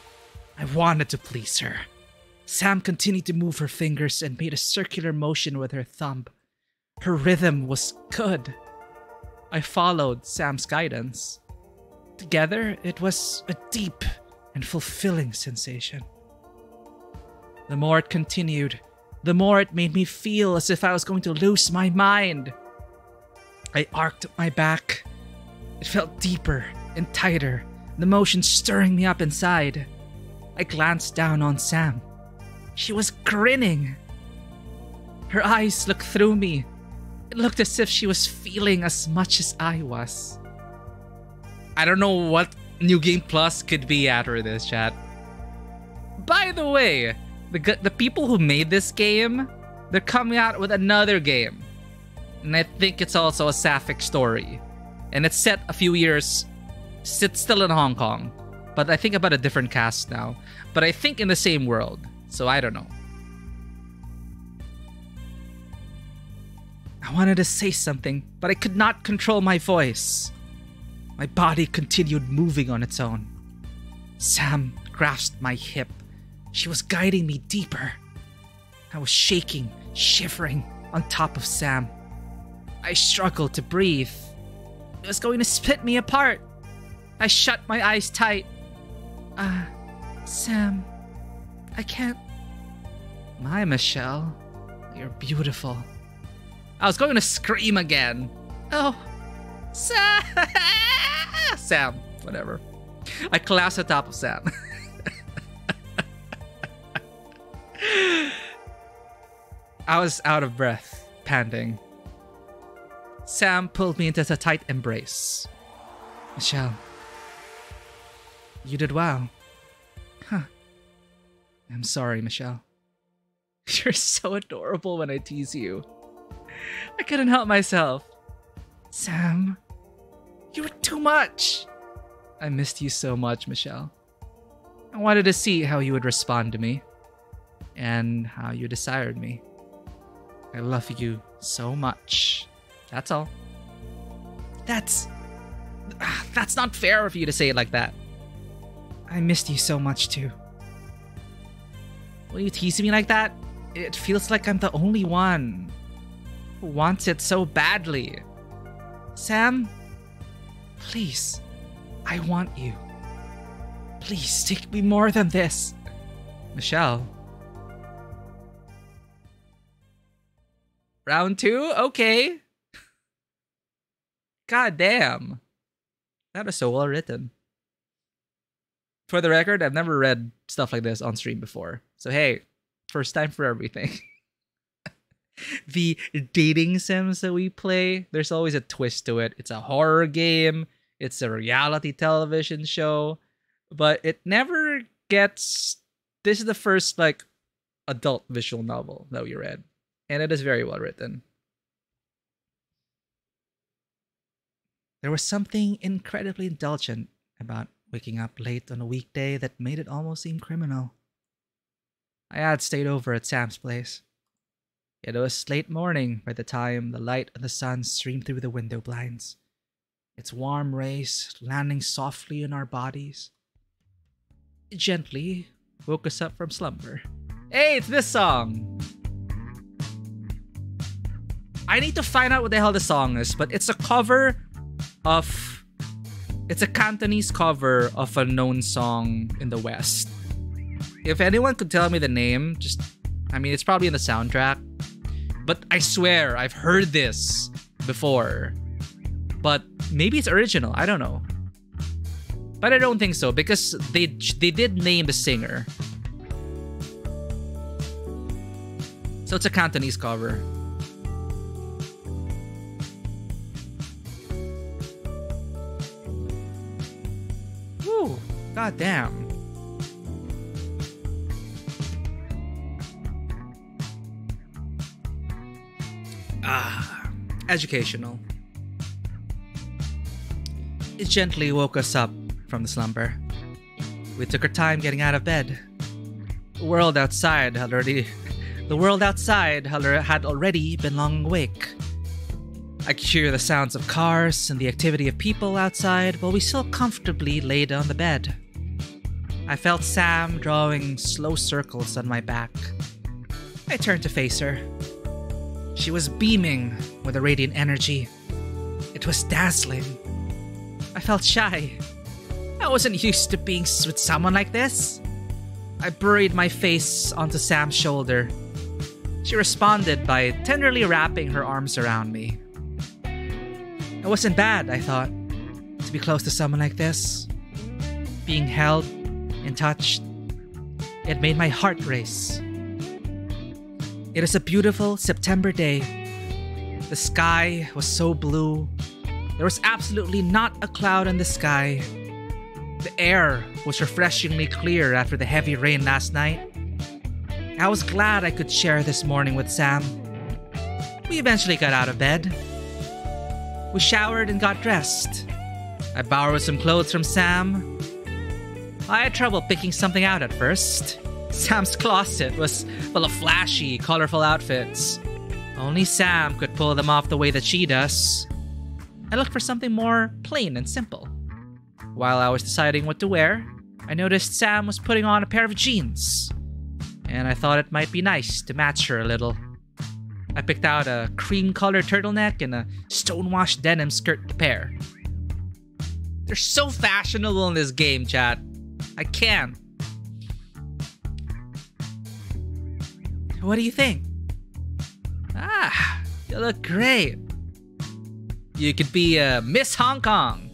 Speaker 1: I wanted to please her. Sam continued to move her fingers and made a circular motion with her thumb. Her rhythm was good. I followed Sam's guidance. Together, it was a deep and fulfilling sensation. The more it continued, the more it made me feel as if I was going to lose my mind. I arched my back. It felt deeper and tighter, the motion stirring me up inside. I glanced down on Sam. She was grinning. Her eyes looked through me. It looked as if she was feeling as much as I was. I don't know what New Game Plus could be after this, chat. By the way, the people who made this game, they're coming out with another game. And I think it's also a sapphic story. And it's set a few years, it's still in Hong Kong. But I think about a different cast now. But I think in the same world. So I don't know. I wanted to say something, but I could not control my voice. My body continued moving on its own. Sam grasped my hip. She was guiding me deeper. I was shaking, shivering on top of Sam. I struggled to breathe. It was going to split me apart. I shut my eyes tight. Sam, I can't... My Michelle, you're beautiful. I was going to scream again. Oh, Sam! Sam, whatever. I collapsed on top of Sam. I was out of breath, panting. Sam pulled me into a tight embrace. Michelle, you did well. Huh. I'm sorry, Michelle. You're so adorable when I tease you. I couldn't help myself. Sam, you were too much. I missed you so much, Michelle. I wanted to see how you would respond to me and how you desired me. I love you so much. That's all. That's not fair of you to say it like that. I missed you so much too. Will you tease me like that? It feels like I'm the only one who wants it so badly. Sam, please, I want you. Please take me more than this. Michelle. Round 2? Okay. God damn. That was so well written. For the record, I've never read stuff like this on stream before. So hey, first time for everything. The dating sims that we play, there's always a twist to it. It's a horror game. It's a reality television show. But it never gets... This is the first, like, adult visual novel that we read. And it is very well written. There was something incredibly indulgent about waking up late on a weekday that made it almost seem criminal. I had stayed over at Sam's place. It was late morning by the time the light of the sun streamed through the window blinds, its warm rays landing softly on our bodies. It gently woke us up from slumber. Hey, it's this song! I need to find out what the hell the song is, but it's a cover of... It's a Cantonese cover of a known song in the West. If anyone could tell me the name, just... I mean, it's probably in the soundtrack. But I swear, I've heard this before. But maybe it's original, I don't know. But I don't think so, because they did name the singer. So it's a Cantonese cover. Woo! God damn. Educational. It gently woke us up from the slumber. We took our time getting out of bed. The world outside had already been long awake. I could hear the sounds of cars and the activity of people outside while we still comfortably laid on the bed. I felt Sam drawing slow circles on my back. I turned to face her. She was beaming with a radiant energy. It was dazzling. I felt shy. I wasn't used to being with someone like this. I buried my face onto Sam's shoulder. She responded by tenderly wrapping her arms around me. It wasn't bad, I thought, to be close to someone like this. Being held and touched, it made my heart race. It was a beautiful September day. The sky was so blue. There was absolutely not a cloud in the sky. The air was refreshingly clear after the heavy rain last night. I was glad I could share this morning with Sam. We eventually got out of bed. We showered and got dressed. I borrowed some clothes from Sam. I had trouble picking something out at first. Sam's closet was full of flashy, colorful outfits. Only Sam could pull them off the way that she does. I looked for something more plain and simple. While I was deciding what to wear, I noticed Sam was putting on a pair of jeans. And I thought it might be nice to match her a little. I picked out a cream-colored turtleneck and a stonewashed denim skirt to pair. They're so fashionable in this game, chat. I can't. What do you think? You look great. You could be Miss Hong Kong.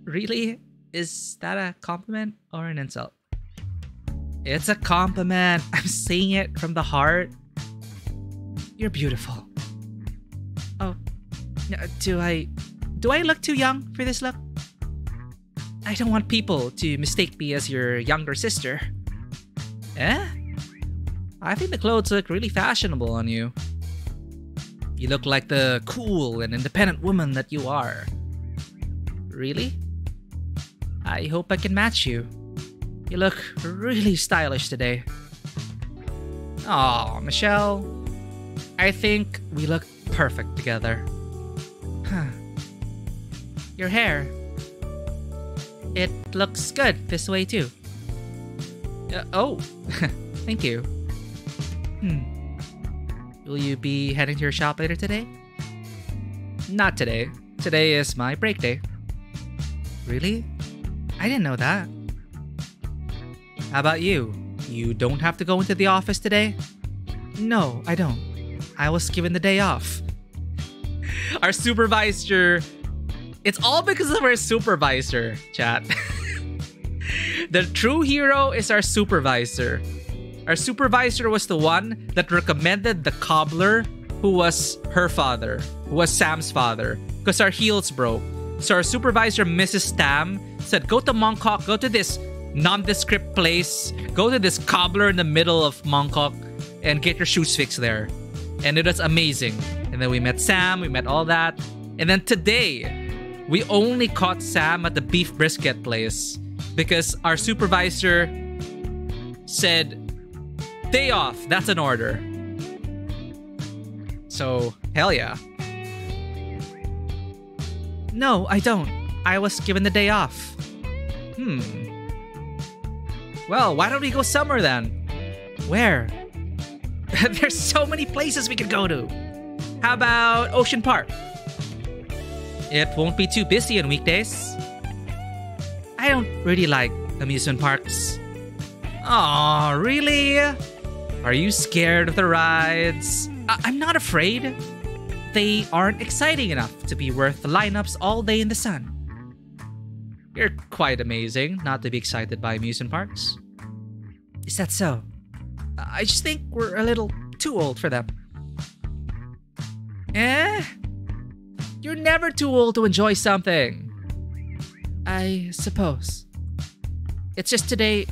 Speaker 1: Really? Is that a compliment or an insult? It's a compliment. I'm saying it from the heart. You're beautiful. Oh, do I look too young for this look? I don't want people to mistake me as your younger sister. Eh? I think the clothes look really fashionable on you. You look like the cool and independent woman that you are. Really? I hope I can match you. You look really stylish today. Aw, Michelle. I think we look perfect together. Huh. Your hair. It looks good this way too. Oh. Thank you. Will you be heading to your shop later today? Not today. Today is my break day. Really? I didn't know that. How about you? You don't have to go into the office today? No, I don't. I was given the day off. Our supervisor... It's all because of our supervisor, chat. The true hero is our supervisor. Our supervisor was the one that recommended the cobbler who was her father, who was Sam's father, because our heels broke. So our supervisor, Mrs. Tam, said, go to Mongkok, go to this nondescript place, go to this cobbler in the middle of Mongkok and get your shoes fixed there. And it was amazing. And then we met Sam, we met all that. And then today, we only caught Sam at the beef brisket place because our supervisor said, day off, that's an order. So, hell yeah. No, I don't. I was given the day off. Well, why don't we go somewhere then? Where? There's so many places we could go to. How about Ocean Park? It won't be too busy on weekdays. I don't really like amusement parks. Aw, really? Are you scared of the rides? I'm not afraid. They aren't exciting enough to be worth the lineups all day in the sun. You're quite amazing not to be excited by amusement parks. Is that so? I just think we're a little too old for them. You're never too old to enjoy something. I suppose. It's just today,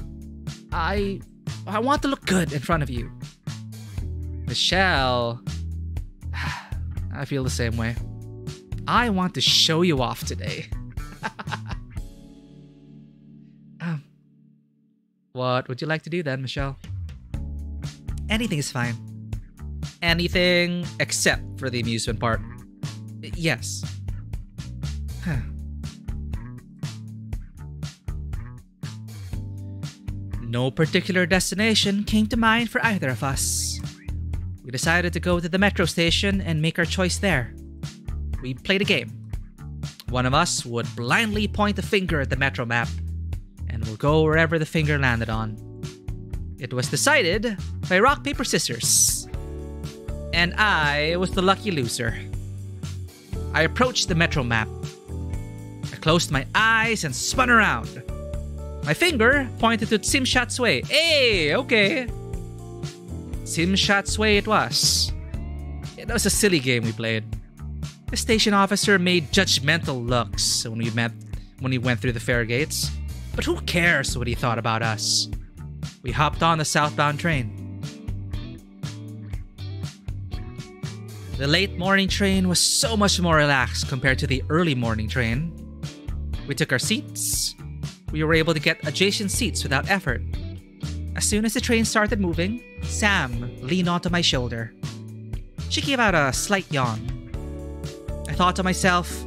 Speaker 1: I want to look good in front of you. Michelle, I feel the same way. I want to show you off today. What would you like to do then, Michelle? Anything is fine. Anything except for the amusement park. Yes. No particular destination came to mind for either of us. We decided to go to the metro station and make our choice there. We played a game. One of us would blindly point a finger at the metro map, and we'll go wherever the finger landed on. It was decided by rock, paper, scissors. And I was the lucky loser. I approached the metro map. I closed my eyes and spun around. My finger pointed to Tsim Shat Sui. Hey, okay. Tsim Shat Sui it was. It was a silly game we played. The station officer made judgmental looks when we went through the fare gates. But who cares what he thought about us? We hopped on the southbound train. The late morning train was so much more relaxed compared to the early morning train. We took our seats. We were able to get adjacent seats without effort. As soon as the train started moving, Sam leaned onto my shoulder. She gave out a slight yawn. I thought to myself,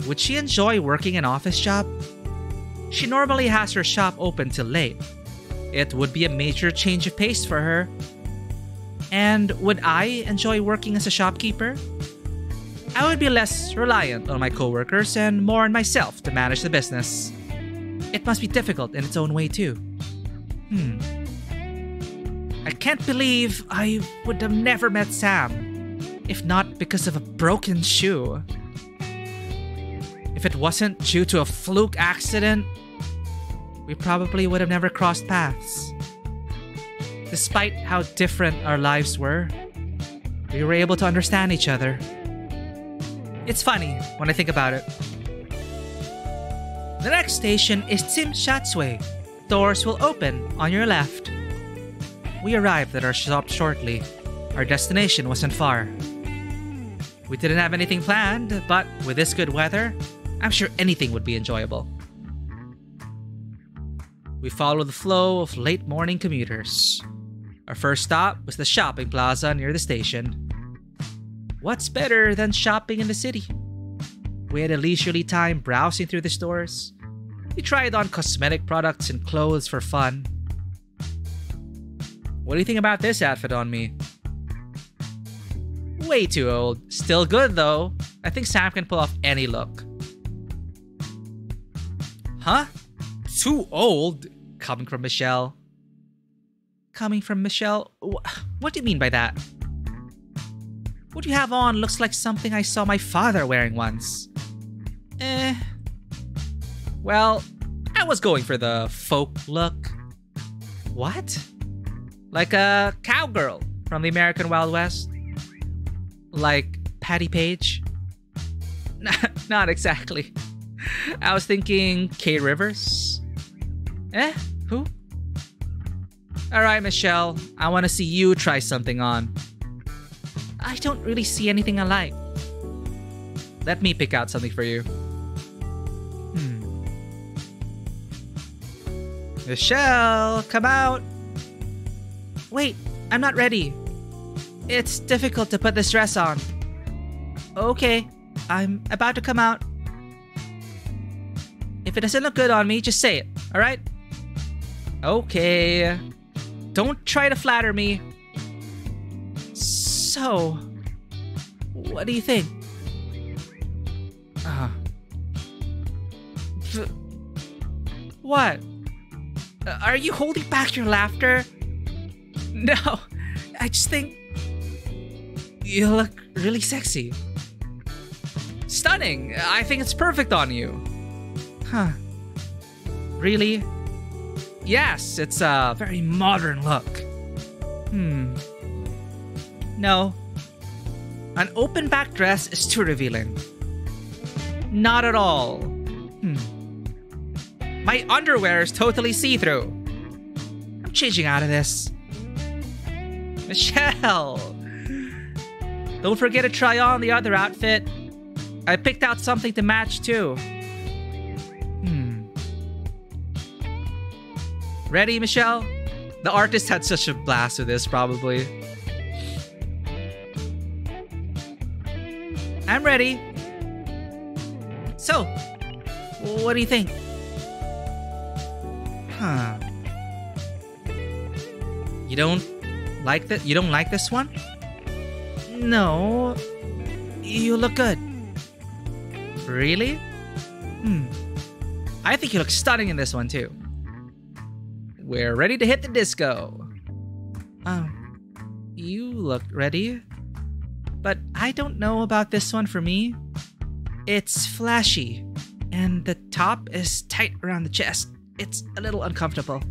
Speaker 1: would she enjoy working an office job? She normally has her shop open till late. It would be a major change of pace for her. And would I enjoy working as a shopkeeper? I would be less reliant on my coworkers and more on myself to manage the business. It must be difficult in its own way too. I can't believe I would have never met Sam, if not because of a broken shoe. If it wasn't due to a fluke accident, we probably would have never crossed paths. Despite how different our lives were, we were able to understand each other. It's funny when I think about it. The next station is Tsim Shat Sui. Doors will open on your left. We arrived at our shop shortly. Our destination wasn't far. We didn't have anything planned, but with this good weather, I'm sure anything would be enjoyable. We followed the flow of late morning commuters. Our first stop was the shopping plaza near the station. What's better than shopping in the city? We had a leisurely time browsing through the stores. We tried on cosmetic products and clothes for fun. What do you think about this outfit on me? Way too old. Still good though. I think Sam can pull off any look. Huh? Too old? Coming from Michelle. Coming from Michelle? What do you mean by that? What you have on looks like something I saw my father wearing once. Well, I was going for the folk look. What? Like a cowgirl from the American Wild West? Like Patty Page? Not exactly. I was thinking Kay Rivers. Who? Alright, Michelle. I want to see you try something on. I don't really see anything I like. Let me pick out something for you. Michelle, come out. Wait, I'm not ready. It's difficult to put this dress on. Okay, I'm about to come out. If it doesn't look good on me, just say it, alright? Okay. Don't try to flatter me. So, what do you think? What? Are you holding back your laughter? No, I just think you look really sexy. Stunning. I think it's perfect on you. Huh. Really? Yes, it's a very modern look. No. An open back dress is too revealing. Not at all. My underwear is totally see-through. I'm changing out of this. Michelle! Don't forget to try on the other outfit. I picked out something to match too. Ready, Michelle? The artist had such a blast with this, probably. I'm ready. So, what do you think? Huh. You don't like that? You don't like this one? No. You look good. Really? I think you look stunning in this one too. We're ready to hit the disco. You look ready. But I don't know about this one for me. It's flashy, and the top is tight around the chest. It's a little uncomfortable.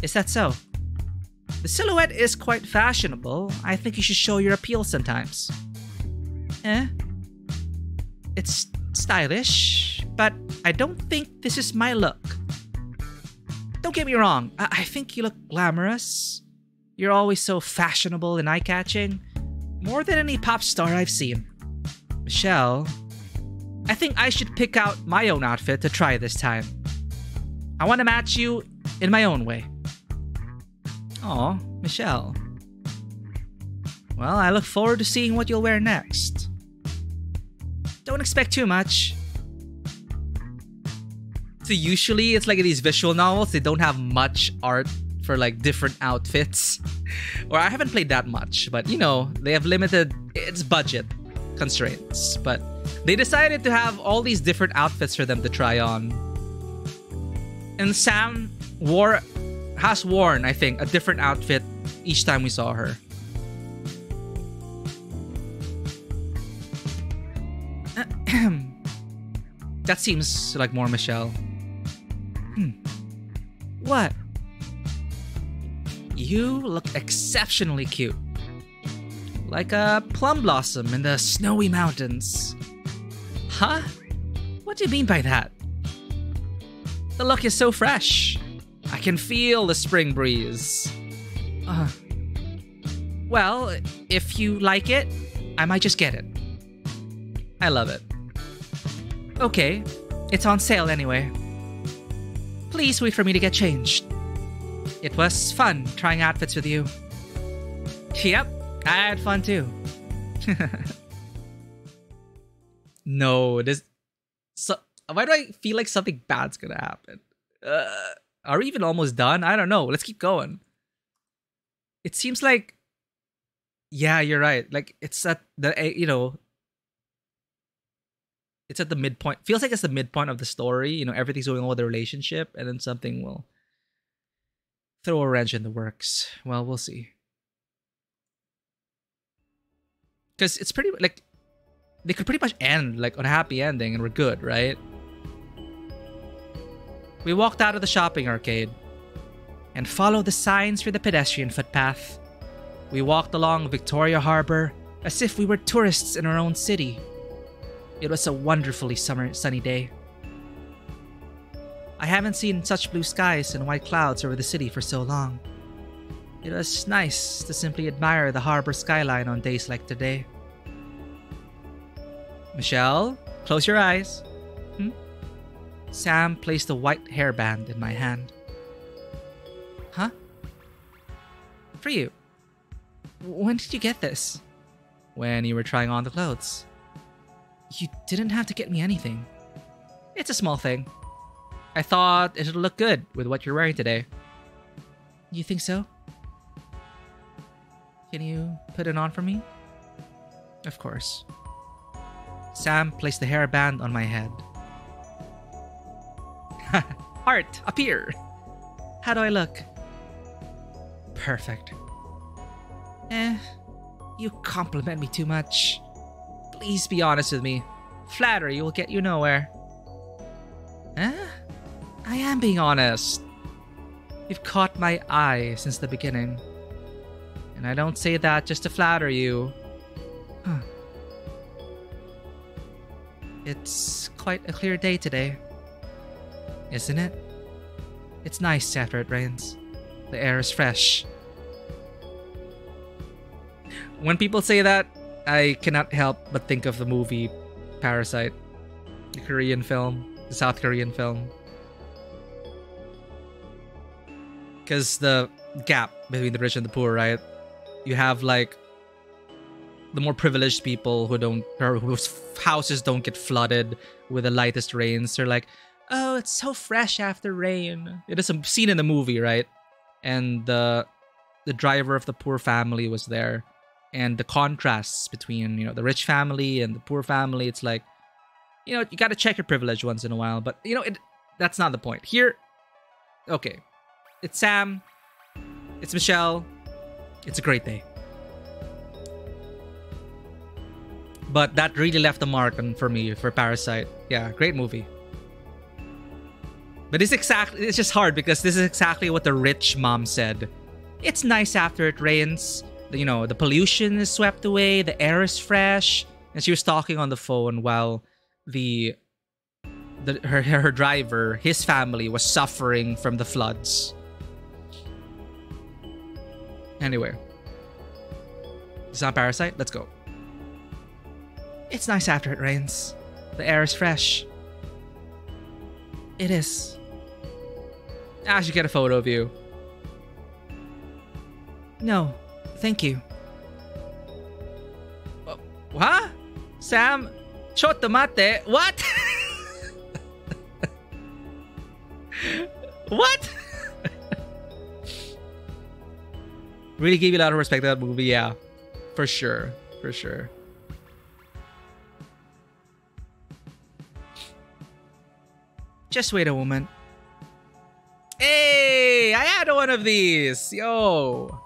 Speaker 1: Is that so? The silhouette is quite fashionable. I think you should show your appeal sometimes. It's stylish, but I don't think this is my look. Don't get me wrong, I think you look glamorous. You're always so fashionable and eye-catching. More than any pop star I've seen. Michelle, I think I should pick out my own outfit to try this time. I want to match you in my own way. Aw, Michelle. Well, I look forward to seeing what you'll wear next. Don't expect too much. So usually it's like in these visual novels, they don't have much art for like different outfits. Or I haven't played that much, but you know, they have limited its budget constraints. But they decided to have all these different outfits for them to try on. And Sam has worn, I think, a different outfit each time we saw her. That seems like more Michelle. What? You look exceptionally cute. Like a plum blossom in the snowy mountains. Huh? What do you mean by that? The look is so fresh. I can feel the spring breeze. Well, if you like it, I might just get it. I love it. Okay, it's on sale anyway. Please wait for me to get changed. It was fun trying outfits with you. Yep, I had fun too. No, why do I feel like something bad's gonna happen? Are we even almost done? I don't know. Let's keep going. it seems like, yeah, you're right. Like it's at the it's at the midpoint. Feels like it's the midpoint of the story. Everything's going on with the relationship, and then something will throw a wrench in the works. Well, we'll see. Because it's pretty like they could pretty much end like on a happy ending, and we're good, right? We walked out of the shopping arcade and followed the signs for the pedestrian footpath. We walked along Victoria Harbor as if we were tourists in our own city. It was a wonderfully sunny day. I haven't seen such blue skies and white clouds over the city for so long. It was nice to simply admire the harbor skyline on days like today. Michelle, close your eyes. Sam placed a white hairband in my hand. Huh? For you. When did you get this? When you were trying on the clothes. You didn't have to get me anything. It's a small thing. I thought it'd look good with what you're wearing today. You think so? Can you put it on for me? Of course. Sam placed the hairband on my head. Heart, appear! How do I look? Perfect. You compliment me too much. Please be honest with me. Flattery will get you nowhere. I am being honest. You've caught my eye since the beginning. And I don't say that just to flatter you. Huh. It's quite a clear day today. Isn't it? It's nice after it rains. The air is fresh. When people say that, I cannot help but think of the movie Parasite. The Korean film. The South Korean film. Because the gap between the rich and the poor, right? You have like the more privileged people whose houses don't get flooded with the lightest rains. They're like, oh, it's so fresh after rain. It is a scene in the movie, right? And the driver of the poor family was there. And the contrasts between, the rich family and the poor family, it's like, you got to check your privilege once in a while. But, that's not the point. Here, okay. It's Sam. It's Michelle. It's a great day. But that really left a mark for me for Parasite. Yeah, great movie. But it's just hard because this is exactly what the rich mom said. It's nice after it rains. The pollution is swept away. The air is fresh. And she was talking on the phone while her driver, his family, was suffering from the floods. Anyway. It's not Parasite? Let's go. It's nice after it rains. The air is fresh. It is. I should get a photo of you. No, thank you. Huh? Sam? Chotto mate? What? What? Really gave you a lot of respect to that movie, yeah. For sure. For sure. Just wait a moment. Hey! I had one of these! Yo!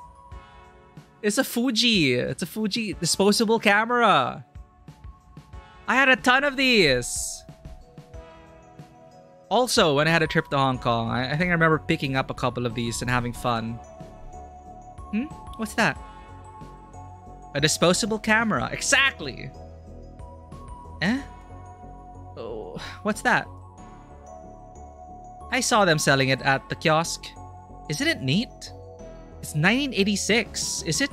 Speaker 1: It's a Fuji. It's a Fuji disposable camera. I had a ton of these. Also, when I had a trip to Hong Kong, I think I remember picking up a couple of these and having fun. What's that? A disposable camera. Exactly. Oh, what's that? I saw them selling it at the kiosk. Isn't it neat? It's 1986. Is it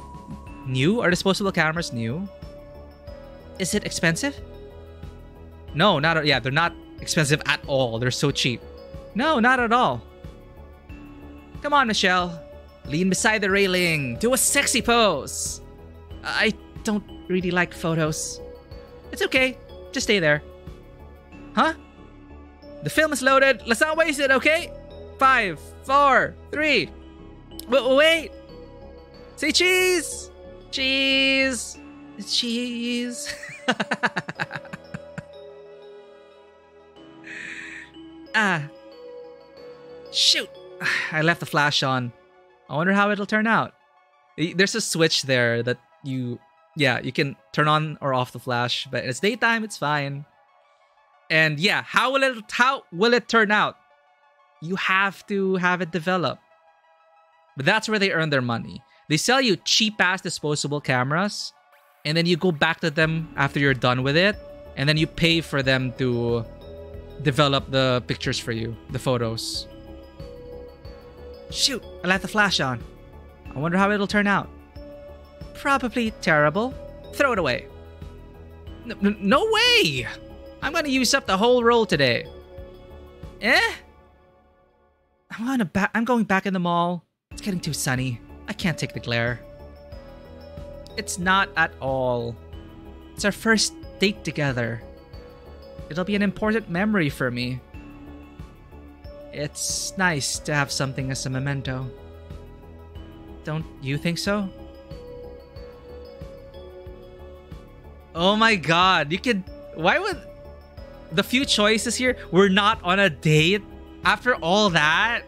Speaker 1: new? Are disposable cameras new? Is it expensive? No, not yeah, they're not expensive at all. They're so cheap. No, not at all. Come on, Michelle. Lean beside the railing. Do a sexy pose. I don't really like photos. It's okay. Just stay there. Huh? The film is loaded. Let's not waste it, okay? 5, 4, 3. Wait. Say cheese! Cheese! Cheese! Shoot! I left the flash on. I wonder how it'll turn out. There's a switch there that you can turn on or off the flash, but it's daytime, it's fine. And yeah, how will it turn out? You have to have it develop. But that's where they earn their money. They sell you cheap-ass disposable cameras, and then you go back to them after you're done with it, and then you pay for them to develop the pictures for you, the photos. Shoot, I left the flash on. I wonder how it'll turn out. Probably terrible. Throw it away. No way! I'm gonna use up the whole roll today. I'm going back in the mall. It's getting too sunny. I can't take the glare. It's not at all. It's our first date together. It'll be an important memory for me. It's nice to have something as a memento. Don't you think so? Oh my god, you could... Why would... The few choices here, we're not on a date? After all that?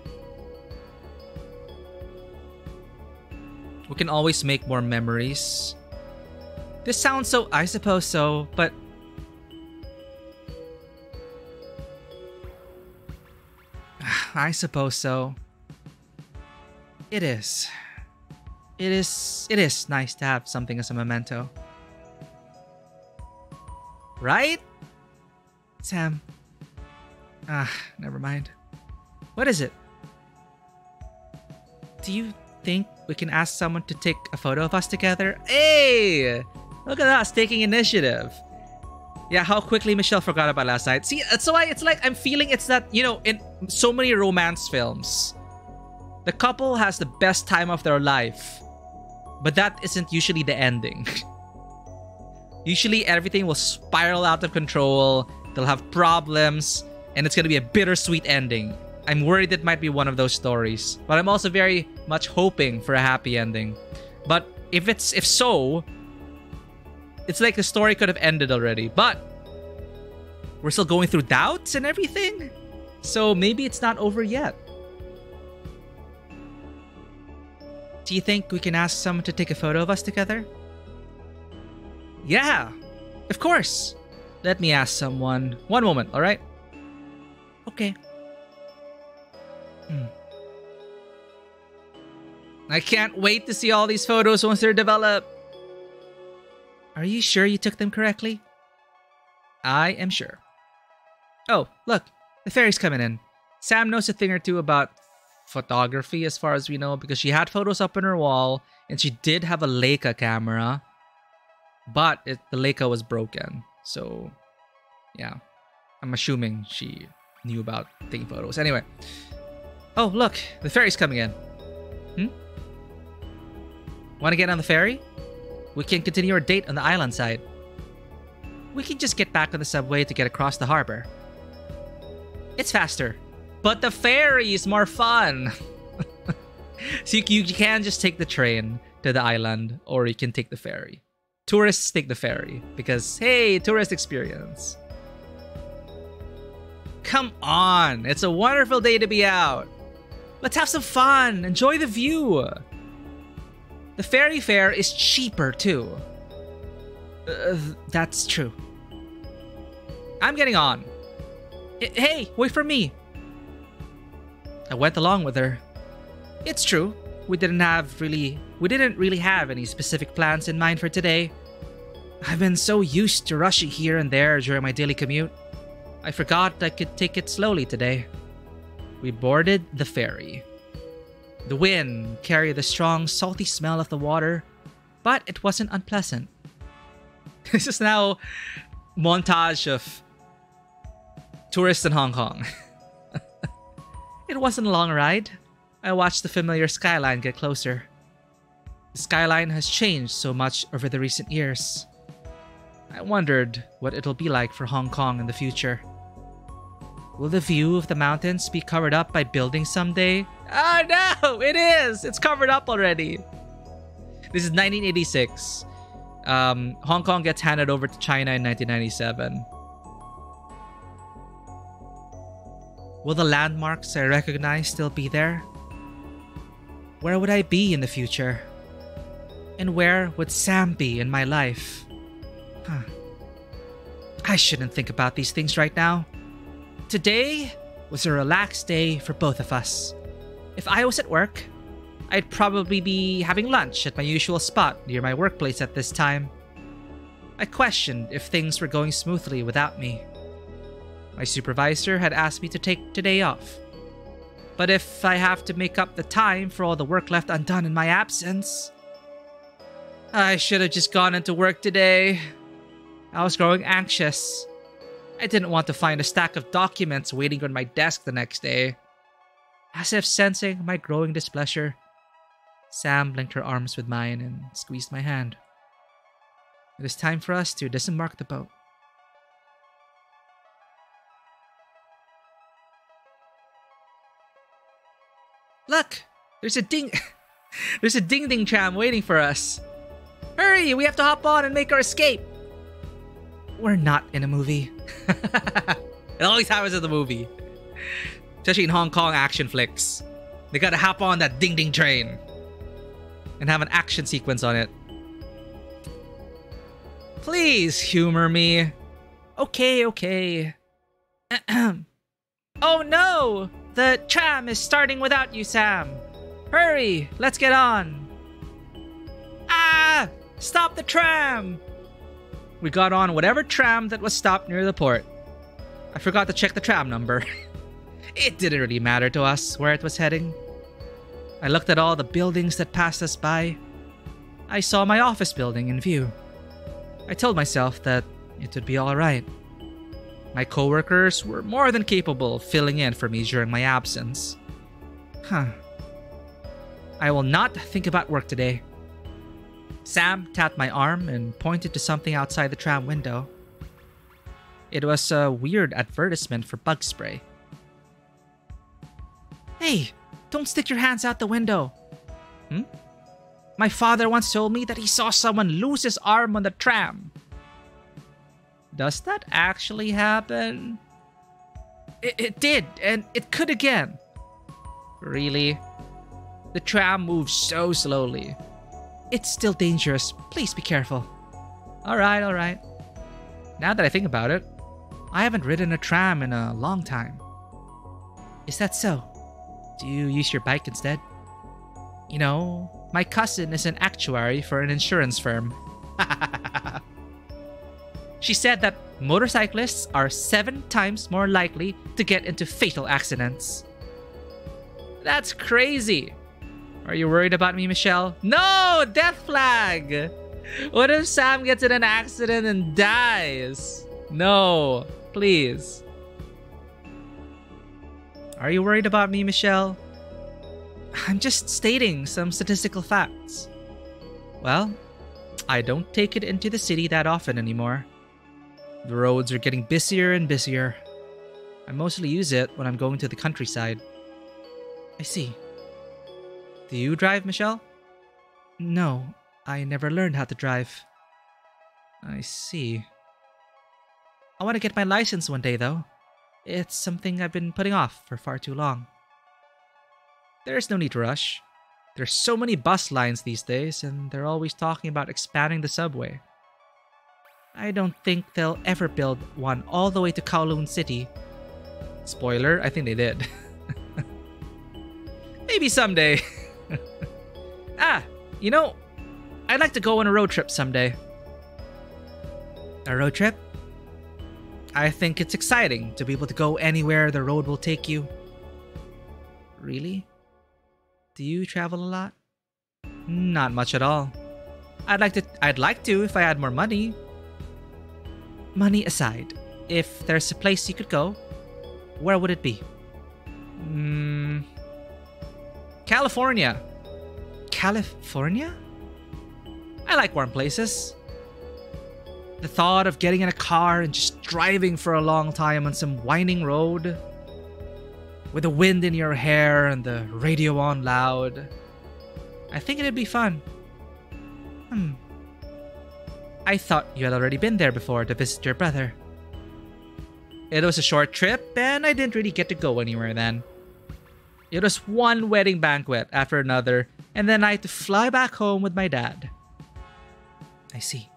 Speaker 1: We can always make more memories. This sounds so... I suppose so, but... I suppose so. It is. It is nice to have something as a memento. Right? Sam. Never mind. What is it? Do you think we can ask someone to take a photo of us together? Hey! Look at us taking initiative. Yeah, how quickly Michelle forgot about last night. See, that's why it's like I'm feeling it's that, you know, in so many romance films, the couple has the best time of their life, but that isn't usually the ending. Usually everything will spiral out of control, they'll have problems, and it's gonna be a bittersweet ending. I'm worried it might be one of those stories, but I'm also very much hoping for a happy ending. But if so, it's like the story could have ended already, but we're still going through doubts and everything, so maybe it's not over yet. Do you think we can ask someone to take a photo of us together? Yeah, of course. Let me ask someone. One moment, all right? Okay. I can't wait to see all these photos once they're developed. Are you sure you took them correctly? I am sure. Oh, look, the fairy's coming in. Sam knows a thing or two about photography as far as we know, because she had photos up on her wall and she did have a Leica camera, but the Leica was broken. So, yeah, I'm assuming she knew about taking photos. Anyway. Oh, look, the ferry's coming in. Want to get on the ferry? We can continue our date on the island side. We can just get back on the subway to get across the harbor. It's faster, but the ferry is more fun. So you can just take the train to the island, or you can take the ferry. Tourists take the ferry because, hey, tourist experience. Come on, it's a wonderful day to be out. Let's have some fun, enjoy the view. The ferry fare is cheaper too. That's true. I'm getting on. Hey, wait for me. I went along with her. It's true. We didn't really have any specific plans in mind for today. I've been so used to rushing here and there during my daily commute. I forgot I could take it slowly today. We boarded the ferry. The wind carried the strong, salty smell of the water, but it wasn't unpleasant. This is now montage of tourists in Hong Kong. It wasn't a long ride. I watched the familiar skyline get closer. The skyline has changed so much over the recent years. I wondered what it'll be like for Hong Kong in the future. Will the view of the mountains be covered up by buildings someday? Oh no, it is! It's covered up already. This is 1986. Hong Kong gets handed over to China in 1997. Will the landmarks I recognize still be there? Where would I be in the future? And where would Sam be in my life? I shouldn't think about these things right now. Today was a relaxed day for both of us. If I was at work, I'd probably be having lunch at my usual spot near my workplace at this time. I questioned if things were going smoothly without me. My supervisor had asked me to take today off. But if I have to make up the time for all the work left undone in my absence, I should have just gone into work today. I was growing anxious. I didn't want to find a stack of documents waiting on my desk the next day. As if sensing my growing displeasure, Sam linked her arms with mine and squeezed my hand. It is time for us to disembark the boat. Look! There's a ding-ding tram waiting for us. Hurry! We have to hop on and make our escape! We're not in a movie. It always happens in the movie. Especially in Hong Kong action flicks. They gotta hop on that ding-ding train and have an action sequence on it. Please humor me. Okay. Oh no! The tram is starting without you, Sam. Hurry, let's get on. Ah! Stop the tram! We got on whatever tram that was stopped near the port. I forgot to check the tram number. It didn't really matter to us where it was heading. I looked at all the buildings that passed us by. I saw my office building in view. I told myself that it would be alright. My coworkers were more than capable of filling in for me during my absence. I will not think about work today. Sam tapped my arm and pointed to something outside the tram window. It was a weird advertisement for bug spray. Hey, don't stick your hands out the window. My father once told me that he saw someone lose his arm on the tram. Does that actually happen? It did, and it could again. Really? The tram moves so slowly. It's still dangerous. Please be careful. Alright. Now that I think about it, I haven't ridden a tram in a long time. Is that so? Do you use your bike instead? You know, my cousin is an actuary for an insurance firm. She said that motorcyclists are 7 times more likely to get into fatal accidents. That's crazy. Are you worried about me, Michelle? No! Death flag! What if Sam gets in an accident and dies? No, please. Are you worried about me, Michelle? I'm just stating some statistical facts. Well, I don't take it into the city that often anymore. The roads are getting busier and busier. I mostly use it when I'm going to the countryside. I see. Do you drive, Michelle? No, I never learned how to drive. I see. I want to get my license one day, though. It's something I've been putting off for far too long. There's no need to rush. There's so many bus lines these days, and they're always talking about expanding the subway. I don't think they'll ever build one all the way to Kowloon City. Spoiler, I think they did. Maybe someday. You know, I'd like to go on a road trip someday. A road trip? I think it's exciting to be able to go anywhere the road will take you. Really? Do you travel a lot? Not much at all. I'd like to if I had more money. Money aside, if there's a place you could go, where would it be? California. California? I like warm places. The thought of getting in a car and just driving for a long time on some winding road, with the wind in your hair and the radio on loud, I think it'd be fun. I thought you had already been there before to visit your brother. It was a short trip, and I didn't really get to go anywhere then. It was one wedding banquet after another, and then I had to fly back home with my dad. I see.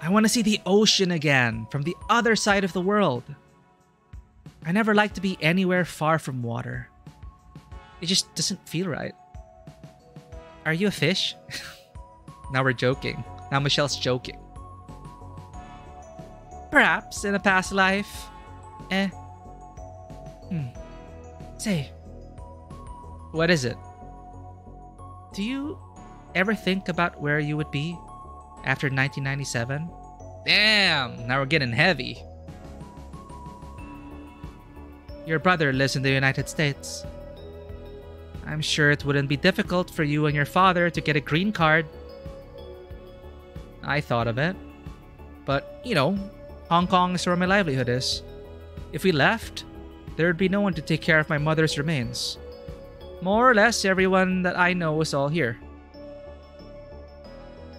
Speaker 1: I want to see the ocean again, from the other side of the world. I never like to be anywhere far from water. It just doesn't feel right. Are you a fish? Now we're joking. Now Michelle's joking. Perhaps in a past life. Say, what is it? Do you ever think about where you would be after 1997? Damn, now we're getting heavy. Your brother lives in the United States. I'm sure it wouldn't be difficult for you and your father to get a green card. I thought of it. But, you know, Hong Kong is where my livelihood is. If we left, there would be no one to take care of my mother's remains. More or less everyone that I know is all here.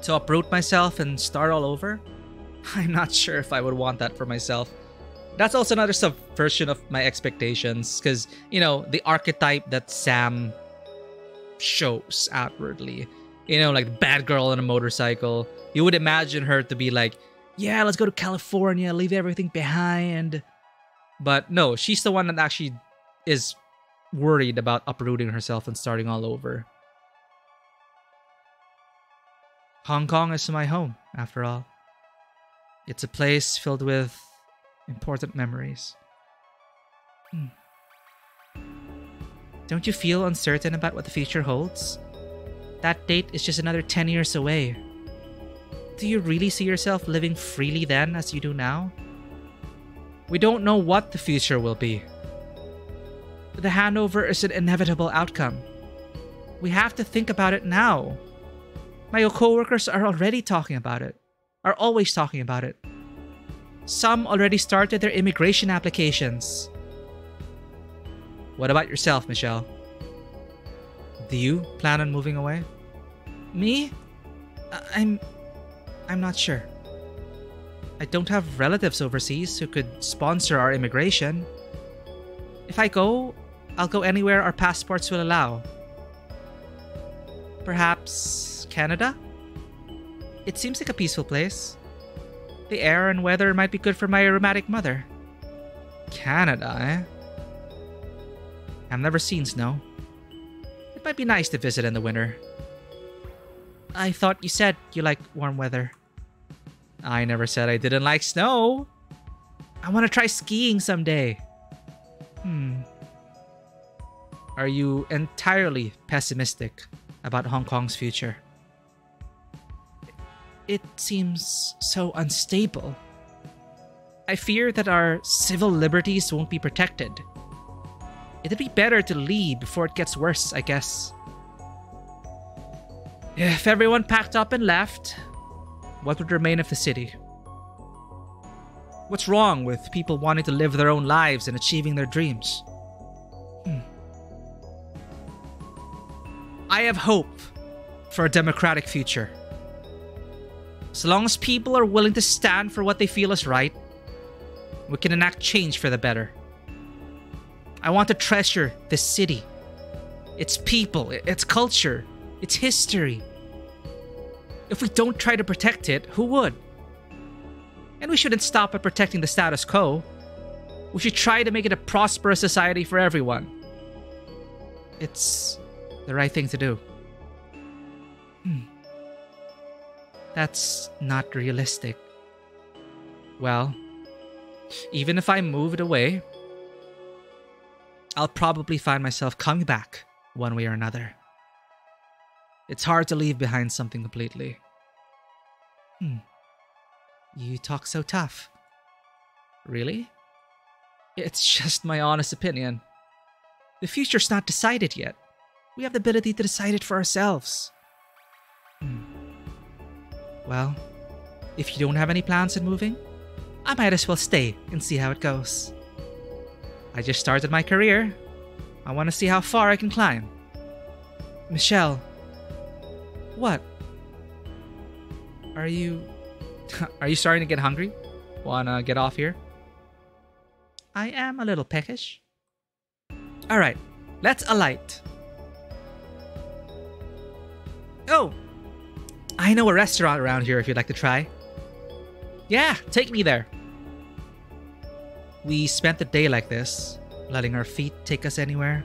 Speaker 1: To uproot myself and start all over? I'm not sure if I would want that for myself. That's also another subversion of my expectations, because, you know, the archetype that Sam shows outwardly, you know, like the bad girl on a motorcycle, you would imagine her to be like, yeah, let's go to California, leave everything behind. But no, she's the one that actually is worried about uprooting herself and starting all over. Hong Kong is my home, after all. It's a place filled with important memories. Don't you feel uncertain about what the future holds? That date is just another 10 years away. Do you really see yourself living freely then as you do now? We don't know what the future will be. The handover is an inevitable outcome. We have to think about it now. My co-workers are already talking about it. Are always talking about it. Some already started their immigration applications. What about yourself, Michelle? Do you plan on moving away? Me? I'm not sure. I don't have relatives overseas who could sponsor our immigration. If I go, I'll go anywhere our passports will allow. Perhaps Canada? It seems like a peaceful place. The air and weather might be good for my rheumatic mother. Canada, eh? I've never seen snow. It might be nice to visit in the winter. I thought you said you like warm weather. I never said I didn't like snow. I want to try skiing someday. Are you entirely pessimistic about Hong Kong's future? It seems so unstable. I fear that our civil liberties won't be protected. It'd be better to leave before it gets worse, I guess. If everyone packed up and left, what would remain of the city? What's wrong with people wanting to live their own lives and achieving their dreams? I have hope for a democratic future. As long as people are willing to stand for what they feel is right, we can enact change for the better. I want to treasure this city, its people, its culture, its history. If we don't try to protect it, who would? And we shouldn't stop at protecting the status quo. We should try to make it a prosperous society for everyone. It's the right thing to do. That's not realistic. Well, even if I move it away, I'll probably find myself coming back one way or another. It's hard to leave behind something completely. You talk so tough. Really? It's just my honest opinion. The future's not decided yet. We have the ability to decide it for ourselves. Well, if you don't have any plans on moving, I might as well stay and see how it goes. I just started my career. I want to see how far I can climb. Michelle. What? Are you... Are you starting to get hungry? Wanna get off here? I am a little peckish. Alright, let's alight. Oh! I know a restaurant around here if you'd like to try. Yeah, take me there. We spent the day like this, letting our feet take us anywhere.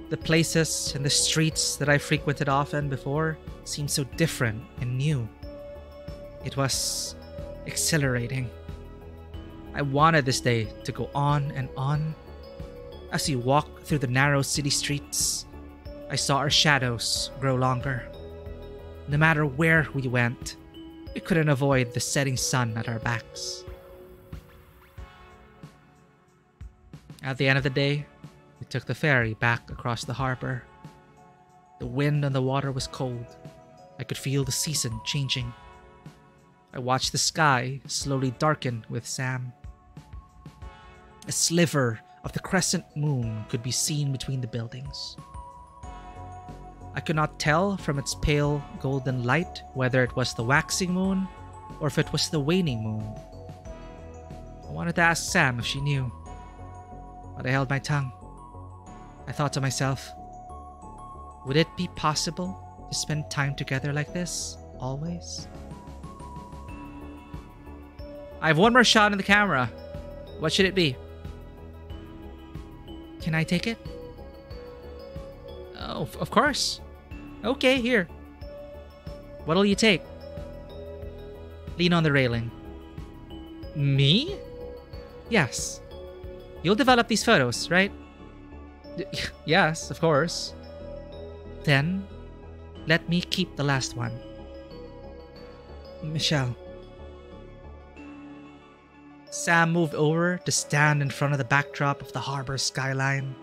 Speaker 1: The places and the streets that I frequented often before seemed so different and new. It was exhilarating. I wanted this day to go on and on. As we walked through the narrow city streets, I saw our shadows grow longer. No matter where we went, we couldn't avoid the setting sun at our backs. At the end of the day, we took the ferry back across the harbor. The wind on the water was cold. I could feel the season changing. I watched the sky slowly darken with Sam. A sliver of the crescent moon could be seen between the buildings. I could not tell from its pale golden light whether it was the waxing moon or if it was the waning moon. I wanted to ask Sam if she knew, but I held my tongue. I thought to myself, would it be possible to spend time together like this, always? I have one more shot in the camera. What should it be? Can I take it? Oh, of course. Okay, here. What'll you take? Lean on the railing. Me? Yes. You'll develop these photos, right? Yes, of course. Then, let me keep the last one. Michelle. Sam moved over to stand in front of the backdrop of the harbor skyline.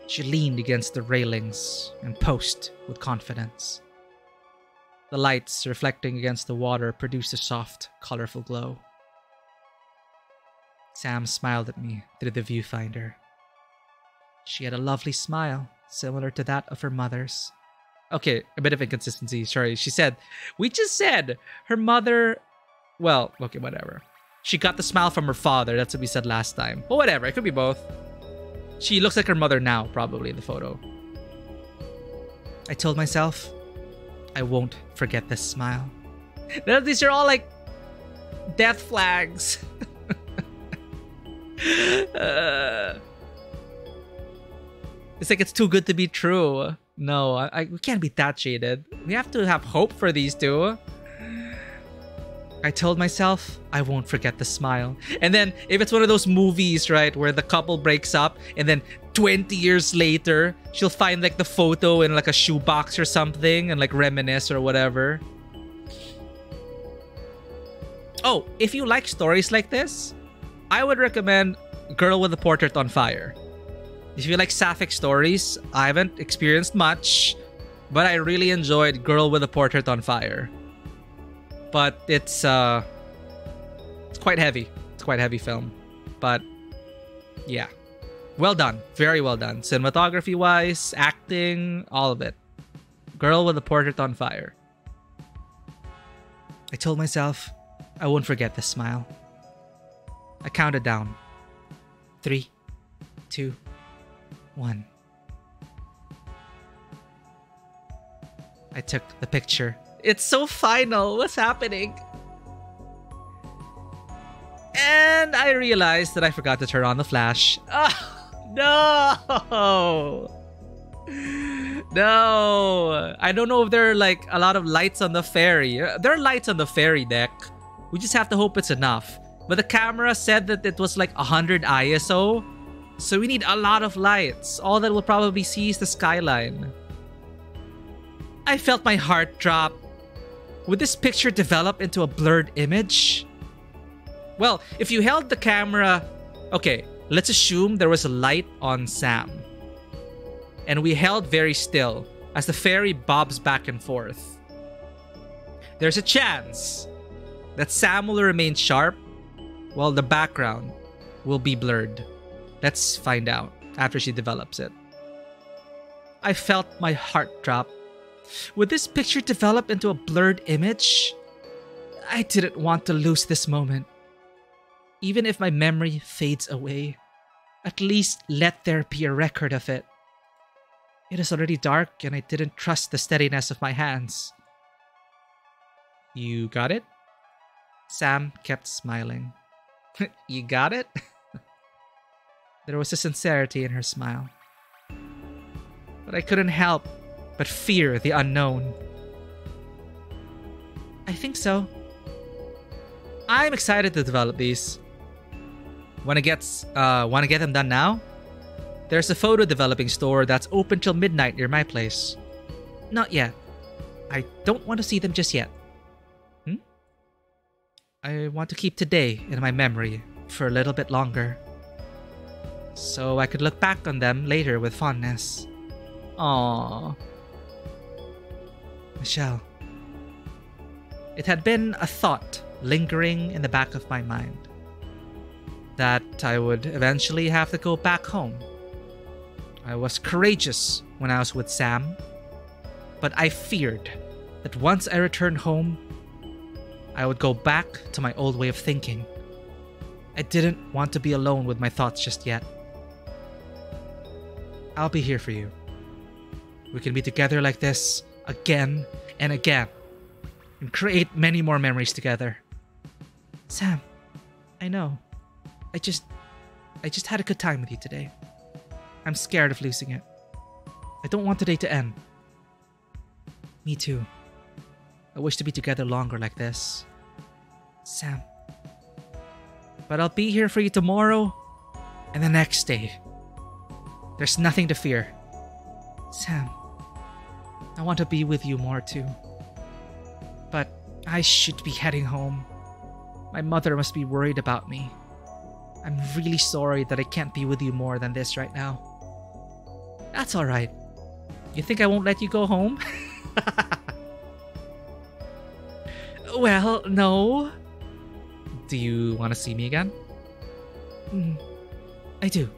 Speaker 1: She leaned against the railings and posed with confidence. The lights reflecting against the water produced a soft, colorful glow. Sam smiled at me through the viewfinder. She had a lovely smile, similar to that of her mother's. Okay, a bit of inconsistency, sorry. She said, we just said her mother... Well, okay, whatever. She got the smile from her father, that's what we said last time. But whatever, it could be both. She looks like her mother now, probably, in the photo. I told myself, I won't forget this smile. These are all like death flags. It's like it's too good to be true. No, we can't be that shaded. We have to have hope for these two. I told myself I won't forget the smile. And then if it's one of those movies, right, where the couple breaks up and then 20 years later, she'll find like the photo in like a shoebox or something and like reminisce or whatever. Oh, if you like stories like this, I would recommend Girl with a Portrait on Fire. If you like sapphic stories, I haven't experienced much, but I really enjoyed Girl with a Portrait on Fire. But it's quite heavy. It's quite a heavy film. But yeah. Well done. Very well done. Cinematography-wise, acting, all of it. Girl with a Portrait on Fire. I told myself I won't forget this smile. I counted down. 3, 2, 1. I took the picture. It's so final. What's happening? And I realized that I forgot to turn on the flash. Oh, no! No! I don't know if there are like a lot of lights on the ferry. There are lights on the ferry deck. We just have to hope it's enough. But the camera said that it was like 100 ISO. So we need a lot of lights. All that we'll probably see is the skyline. I felt my heart drop. Would this picture develop into a blurred image? Well, if you held the camera... Okay, let's assume there was a light on Sam. And we held very still as the ferry bobs back and forth. There's a chance that Sam will remain sharp while the background will be blurred. Let's find out after she develops it. I felt my heart drop. Would this picture develop into a blurred image? I didn't want to lose this moment. Even if my memory fades away, at least let there be a record of it. It is already dark and I didn't trust the steadiness of my hands. You got it? Sam kept smiling. You got it? There was a sincerity in her smile. But I couldn't help but fear the unknown. I think so. I'm excited to develop these. Wanna get them done now? There's a photo developing store that's open till midnight near my place. Not yet. I don't want to see them just yet. I want to keep today in my memory for a little bit longer, so I could look back on them later with fondness. Aww. Michelle. It had been a thought lingering in the back of my mind that I would eventually have to go back home. I was courageous when I was with Sam, but I feared that once I returned home, I would go back to my old way of thinking. I didn't want to be alone with my thoughts just yet. I'll be here for you. We can be together like this again and again and create many more memories together. Sam, I know. I just had a good time with you today. I'm scared of losing it. I don't want today to end. Me too. I wish to be together longer like this. Sam. But I'll be here for you tomorrow and the next day. There's nothing to fear. Sam. I want to be with you more too. But I should be heading home. My mother must be worried about me. I'm really sorry that I can't be with you more than this right now. That's alright. You think I won't let you go home? Well, no. Do you want to see me again? I do.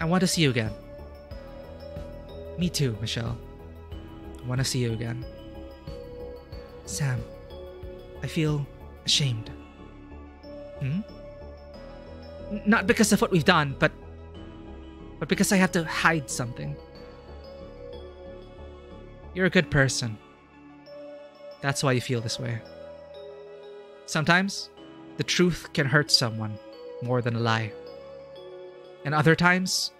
Speaker 1: I want to see you again. Me too, Michelle. I want to see you again. Sam, I feel ashamed. Not because of what we've done, but because I have to hide something. You're a good person. That's why you feel this way. Sometimes, the truth can hurt someone more than a lie. And other times,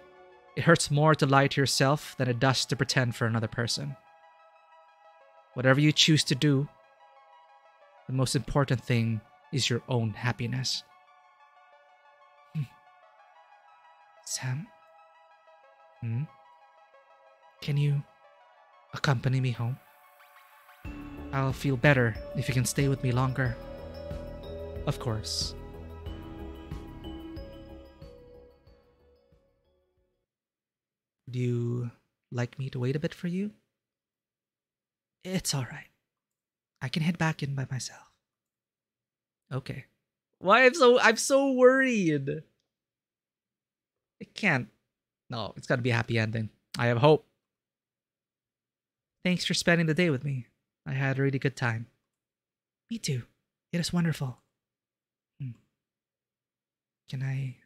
Speaker 1: it hurts more to lie to yourself than it does to pretend for another person. Whatever you choose to do, the most important thing is your own happiness. Sam? Can you accompany me home? I'll feel better if you can stay with me longer. Of course. Would you like me to wait a bit for you? It's alright. I can head back in by myself. Okay. Why I'm so worried. It can't. No, it's gotta be a happy ending. I have hope. Thanks for spending the day with me. I had a really good time. Me too. It is wonderful. Can I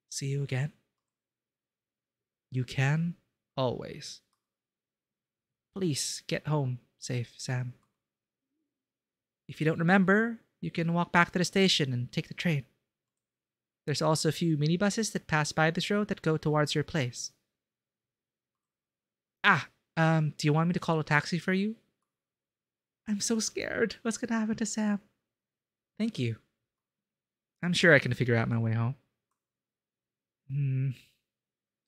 Speaker 1: see you again? You can, always. Please get home safe, Sam. If you don't remember, you can walk back to the station and take the train. There's also a few minibuses that pass by this road that go towards your place. Do you want me to call a taxi for you? I'm so scared. What's gonna happen to Sam? Thank you. I'm sure I can figure out my way home.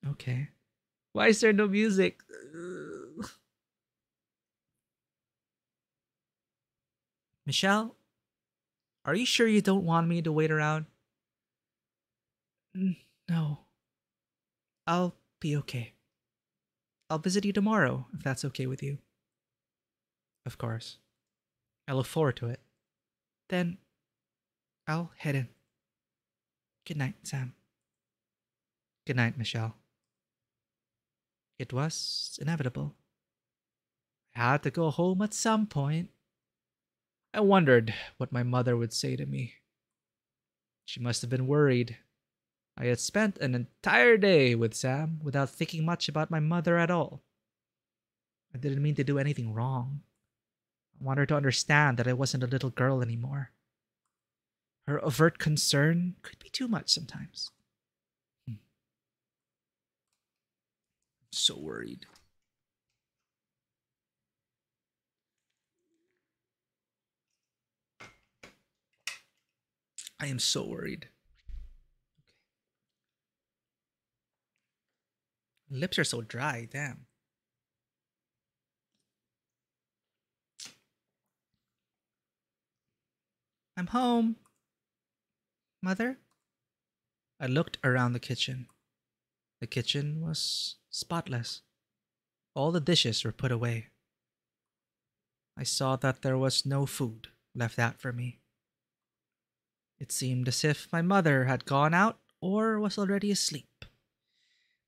Speaker 1: Okay. Why is there no music? Michelle? Are you sure you don't want me to wait around? No. I'll be okay. I'll visit you tomorrow, if that's okay with you. Of course. I look forward to it. Then, I'll head in. Good night, Sam. Good night, Michelle. It was inevitable. I had to go home at some point. I wondered what my mother would say to me. She must have been worried. I had spent an entire day with Sam without thinking much about my mother at all. I didn't mean to do anything wrong. I want her to understand that I wasn't a little girl anymore. Her overt concern could be too much sometimes. I'm so worried. I am so worried. Lips are so dry, damn. I'm home. Mother? I looked around the kitchen. The kitchen was spotless. All the dishes were put away. I saw that there was no food left out for me. It seemed as if my mother had gone out or was already asleep.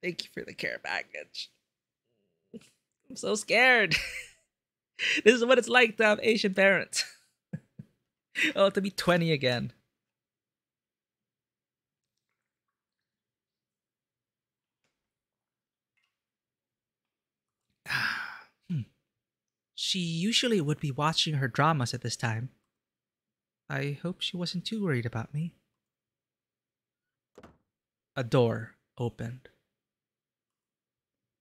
Speaker 1: Thank you for the care package. I'm so scared. This is what it's like to have Asian parents. Oh, to be 20 again. She usually would be watching her dramas at this time. I hope she wasn't too worried about me. A door opened.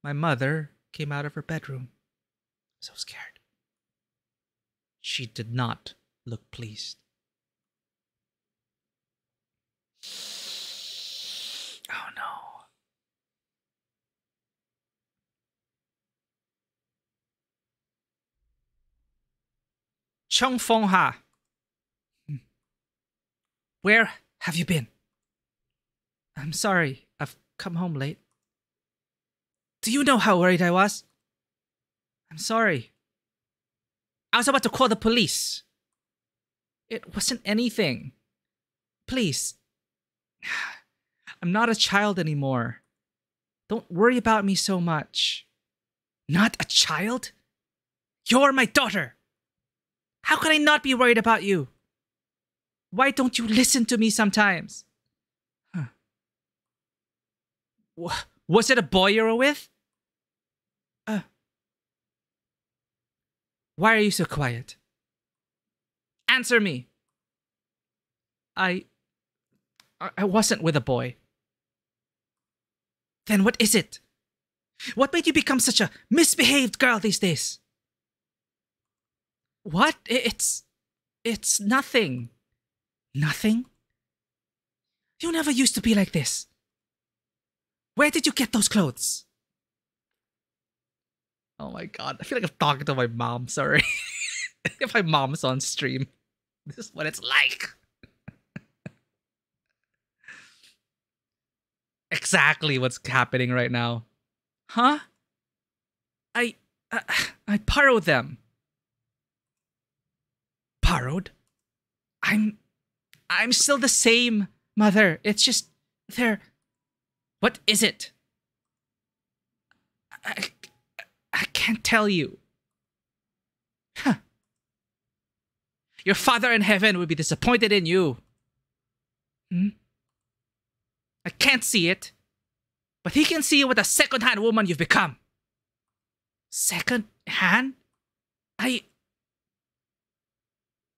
Speaker 1: My mother came out of her bedroom. So scared. She did not look pleased. Oh no. Chong Fong Ha. Where have you been? I'm sorry, I've come home late. Do you know how worried I was? I'm sorry. I was about to call the police. It wasn't anything. Please. I'm not a child anymore. Don't worry about me so much. Not a child? You're my daughter. How can I not be worried about you? Why don't you listen to me sometimes? Huh. Was it a boy you were with? Why are you so quiet? Answer me. I wasn't with a boy. Then what is it? What made you become such a misbehaved girl these days? What? It's nothing. Nothing? You never used to be like this. Where did you get those clothes? Oh my god, I feel like I'm talking to my mom, sorry. If my mom's on stream, this is what it's like. Exactly what's happening right now. Huh? I borrowed them. Borrowed? I'm still the same, Mother. It's just they're... What is it? I can't tell you. Huh. Your Father in heaven would be disappointed in you. I can't see it, but he can see what a second-hand woman you've become. Second-hand?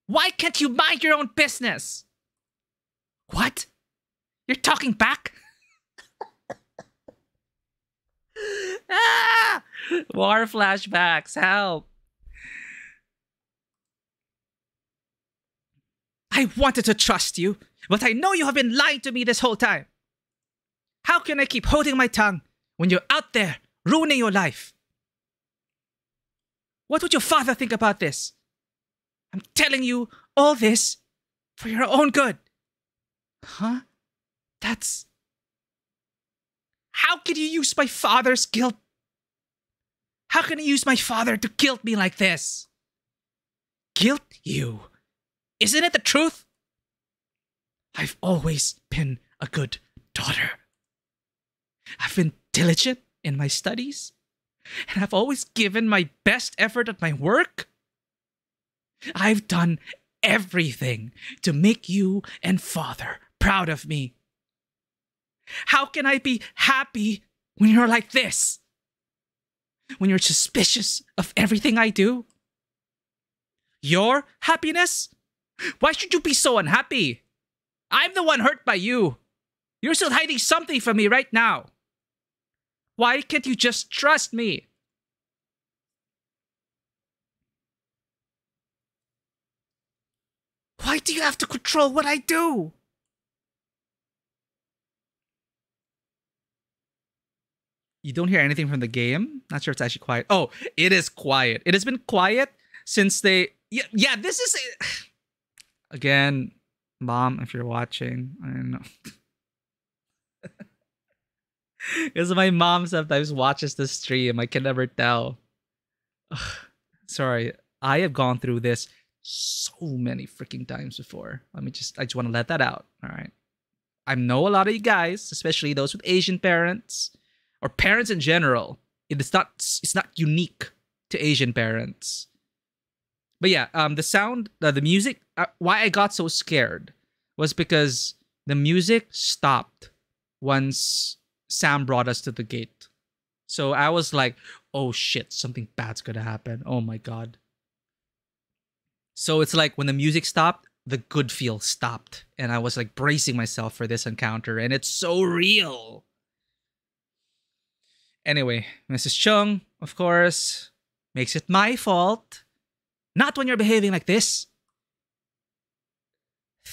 Speaker 1: Why can't you mind your own business? What? You're talking back? Ah! More flashbacks, help. I wanted to trust you, but I know you have been lying to me this whole time. How can I keep holding my tongue when you're out there ruining your life? What would your father think about this? I'm telling you all this for your own good. Huh? That's... How can you use my father's guilt? How can you use my father to guilt me like this? Guilt you? Isn't it the truth? I've always been a good daughter. I've been diligent in my studies. And I've always given my best effort at my work. I've done everything to make you and Father proud of me. How can I be happy when you're like this? When you're suspicious of everything I do? Your happiness? Why should you be so unhappy? I'm the one hurt by you. You're still hiding something from me right now. Why can't you just trust me? Why do you have to control what I do? You don't hear anything from the game? Not sure it's actually quiet. Oh, it is quiet. It has been quiet since they... Yeah, this is... Again, Mom, if you're watching, I don't know. Because my mom sometimes watches the stream. I can never tell. Ugh, sorry. I have gone through this so many freaking times before. I just want to let that out. All right. I know a lot of you guys, especially those with Asian parents or parents in general. It's not unique to Asian parents. But yeah, the sound, the music, why I got so scared was because the music stopped once Sam brought us to the gate. So I was like, oh shit, something bad's gonna happen. Oh my god. So it's like when the music stopped, the good feel stopped. And I was like bracing myself for this encounter. And it's so real. Anyway, Mrs. Chung, of course, makes it my fault. Not when you're behaving like this.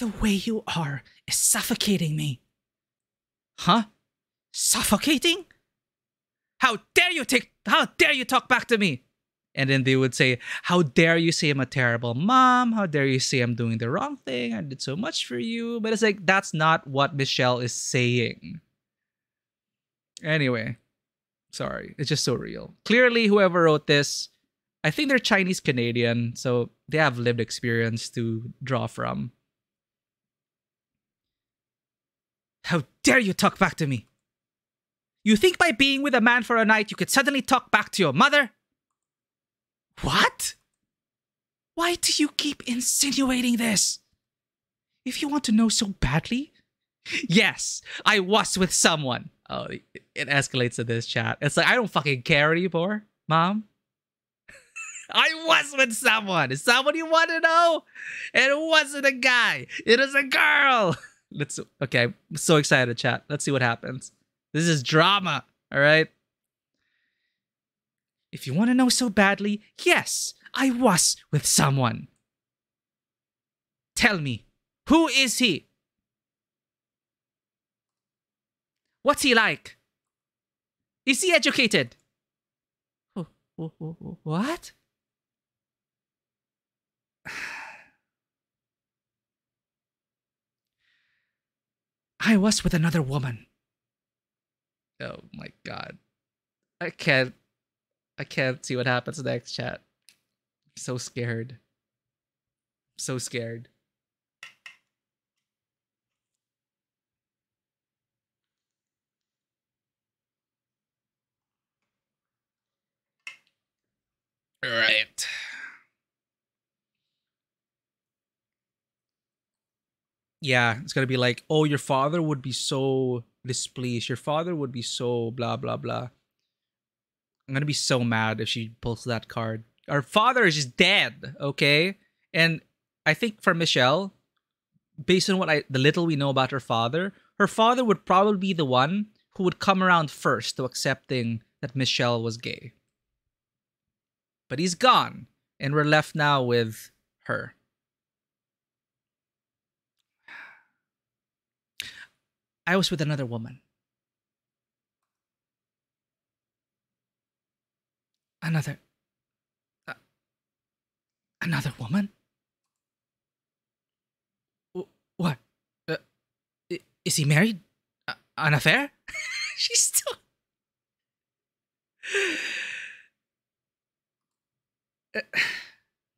Speaker 1: The way you are is suffocating me. Huh? Suffocating? How dare you talk back to me? And then they would say, how dare you say I'm a terrible mom? How dare you say I'm doing the wrong thing? I did so much for you. But it's like, that's not what Michelle is saying. Anyway, sorry. It's just so real. Clearly, whoever wrote this, I think they're Chinese Canadian, so they have lived experience to draw from. How dare you talk back to me? You think by being with a man for a night, you could suddenly talk back to your mother? What? Why do you keep insinuating this? If you want to know so badly? Yes, I was with someone. Oh, it escalates to this chat. It's like, I don't fucking care anymore, Mom. I was with someone. Is someone you want to know? It wasn't a guy. It was a girl. Okay, I'm so excited, chat. Let's see what happens. This is drama, all right? If you want to know so badly, yes, I was with someone. Tell me, who is he? What's he like? Is he educated? What? I was with another woman. Oh my god. I can't see what happens next, chat. I'm so scared. So scared. All right. Yeah, it's gonna be like, oh, your father would be so displeased. Your father would be so blah, blah, blah. I'm gonna be so mad if she pulls that card. Our father is just dead, okay? And I think for Michelle, based on the little we know about her father would probably be the one who would come around first to accepting that Michelle was gay. But he's gone, and we're left now with her. I was with another woman. Another woman? What? Is he married? An affair? She's still...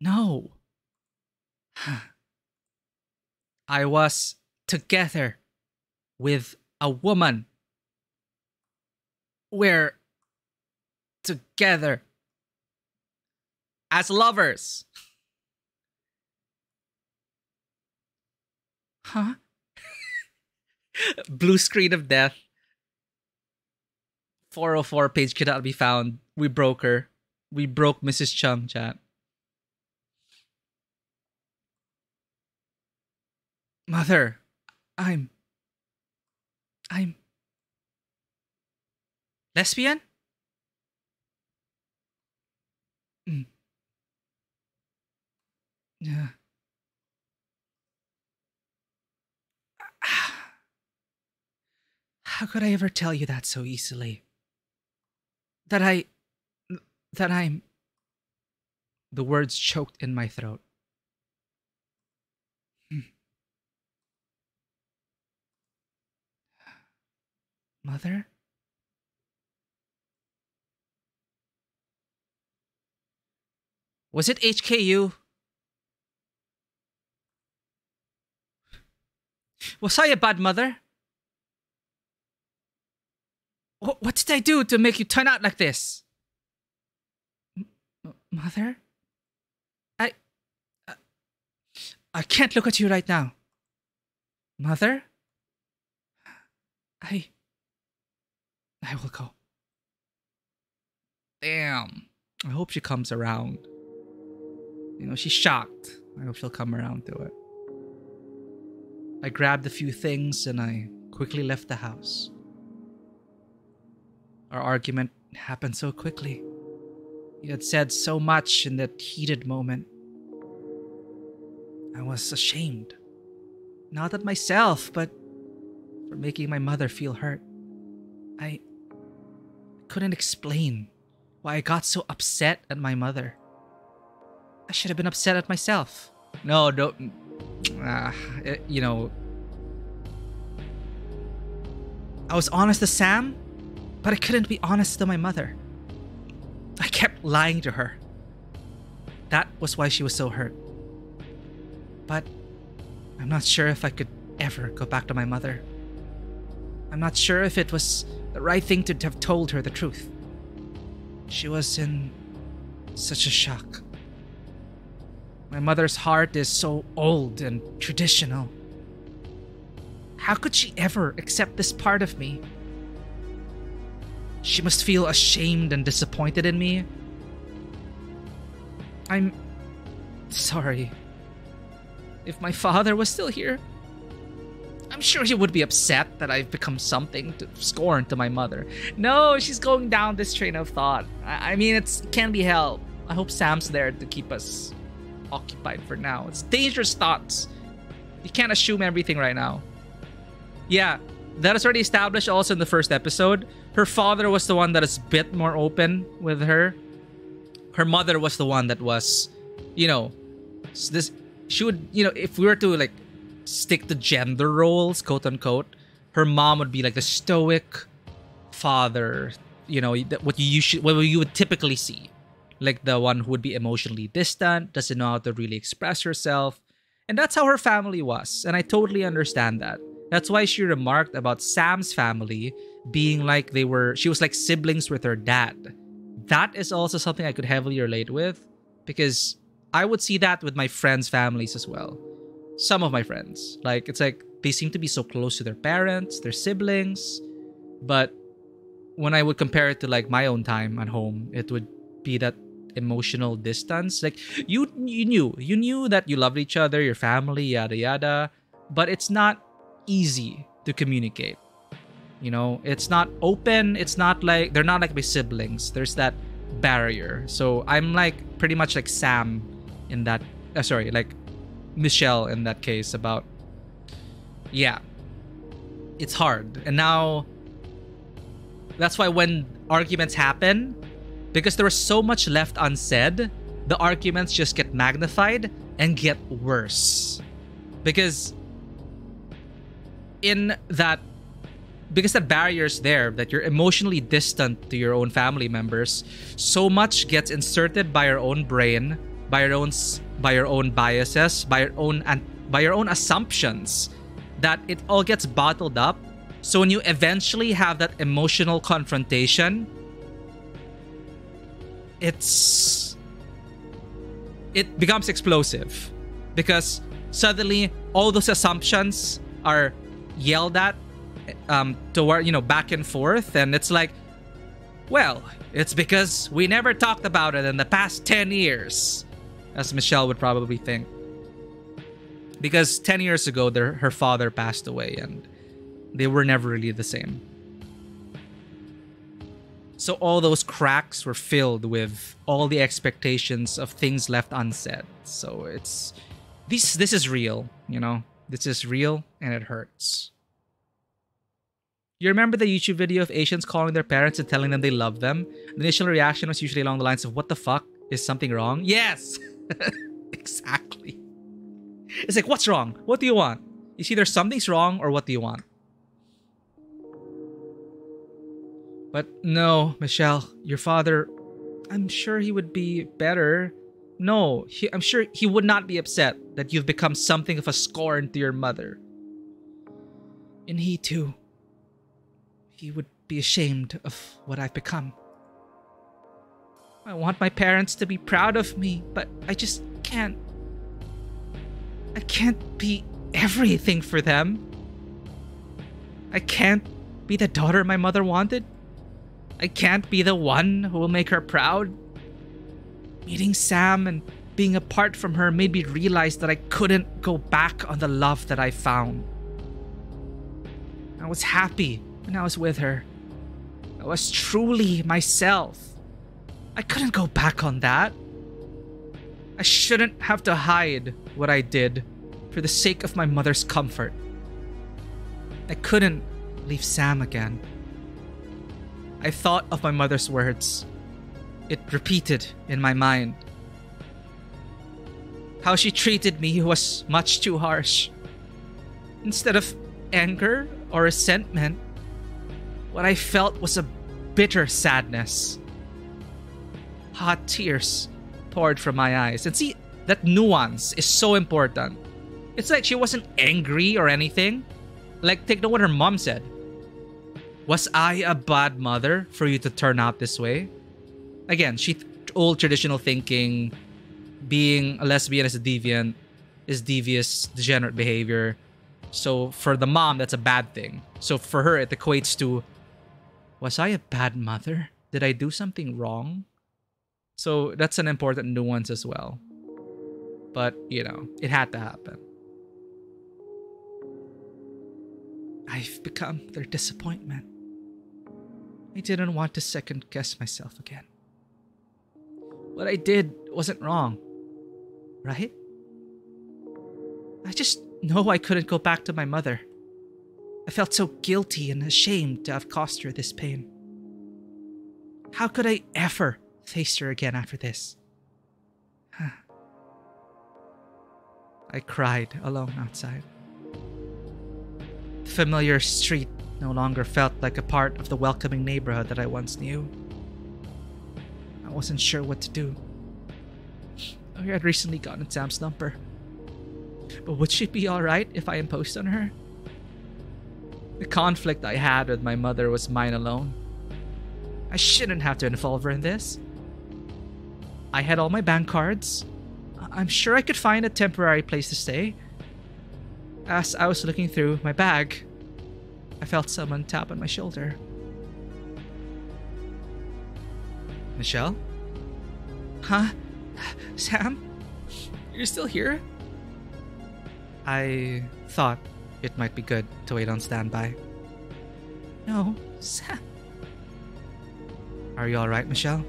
Speaker 1: No. I was together with a woman. We're together as lovers. Huh? Blue screen of death. 404 page cannot be found. We broke her. We broke Mrs. Chung, chat. Mother, I'm lesbian? Yeah. How could I ever tell you that so easily? That I'm... The words choked in my throat. Mother? Was it HKU? Was I a bad mother? What did I do to make you turn out like this? Mother? I can't look at you right now. Mother? I will go. Damn. I hope she comes around. You know, she's shocked. I hope she'll come around to it. I grabbed a few things and I quickly left the house. Our argument happened so quickly. He had said so much in that heated moment. I was ashamed. Not at myself, but for making my mother feel hurt. I couldn't explain why I got so upset at my mother. I should have been upset at myself. No, don't. You know. I was honest to Sam, but I couldn't be honest to my mother. I kept lying to her. That was why she was so hurt. But I'm not sure if I could ever go back to my mother. I'm not sure if it was the right thing to have told her the truth. She was in such a shock. My mother's heart is so old and traditional. How could she ever accept this part of me? She must feel ashamed and disappointed in me. I'm sorry. If my father was still here, I'm sure he would be upset that I've become something to scorn to my mother. No, she's going down this train of thought. I mean, it can't be helped. I hope Sam's there to keep us occupied for now. It's dangerous thoughts. You can't assume everything right now. Yeah, that is already established also in the first episode. Her father was the one that is a bit more open with her. Her mother was the one that was, you know, this. She would, you know, if we were to like stick to gender roles, quote unquote, her mom would be like the stoic father, you know, what you would typically see, like the one who would be emotionally distant, doesn't know how to really express herself, and that's how her family was, and I totally understand that. That's why she remarked about Sam's family being like she was like siblings with her dad. That is also something I could heavily relate with, because I would see that with my friends' families as well. Some of my friends. Like, it's like they seem to be so close to their parents, their siblings. But when I would compare it to like my own time at home, it would be that emotional distance. Like, you knew that you loved each other, your family, yada yada. But it's not easy to communicate. You know, it's not open. It's not like, they're not like my siblings. There's that barrier. So I'm like pretty much like Sam in that, like Michelle in that case about, yeah, it's hard. And now that's why when arguments happen, because there was so much left unsaid, the arguments just get magnified and get worse. Because that barrier's there, that you're emotionally distant to your own family members, so much gets inserted by your own brain, by your own biases, by your own assumptions, that it all gets bottled up. So when you eventually have that emotional confrontation, it becomes explosive because suddenly all those assumptions are yelled at toward, back and forth, and it's like, well, it's because we never talked about it in the past 10 years, as Michelle would probably think. Because 10 years ago, her father passed away and they were never really the same. So all those cracks were filled with all the expectations of things left unsaid. So this is real, This is real and it hurts. You remember the YouTube video of Asians calling their parents and telling them they love them? The initial reaction was usually along the lines of, what the fuck? Is something wrong? Yes! Exactly. It's like, what's wrong? What do you want? It's either something's wrong or what do you want? But no, Michelle, your father, I'm sure he would be better. No, I'm sure he would not be upset that you've become something of a scorn to your mother. And he too. He would be ashamed of what I've become. I want my parents to be proud of me, but I just can't. I can't be everything for them. I can't be the daughter my mother wanted. I can't be the one who will make her proud. Meeting Sam and being apart from her made me realize that I couldn't go back on the love that I found. I was happy when I was with her. I was truly myself. I couldn't go back on that. I shouldn't have to hide what I did for the sake of my mother's comfort. I couldn't leave Sam again. I thought of my mother's words. It repeated in my mind. How she treated me was much too harsh. Instead of anger or resentment, what I felt was a bitter sadness. Hot tears poured from my eyes. And see, that nuance is so important. It's like she wasn't angry or anything. Like, take note what her mom said. Was I a bad mother for you to turn out this way? Again, old traditional thinking, being a lesbian is a deviant, is devious, degenerate behavior. So for the mom, that's a bad thing. So for her, it equates to, was I a bad mother? Did I do something wrong? So that's an important nuance as well. But, it had to happen. I've become their disappointment. I didn't want to second guess myself again. What I did wasn't wrong, right? I just know I couldn't go back to my mother. I felt so guilty and ashamed to have caused her this pain. How could I ever face her again after this? I cried alone outside. The familiar street no longer felt like a part of the welcoming neighborhood that I once knew. I wasn't sure what to do. I had recently gotten Sam's number. But would she be alright if I imposed on her? The conflict I had with my mother was mine alone. I shouldn't have to involve her in this. I had all my bank cards. I'm sure I could find a temporary place to stay. As I was looking through my bag, I felt someone tap on my shoulder. Michelle? Huh? Sam? You're still here? I thought it might be good to wait on standby. No, Sam. Are you alright, Michelle?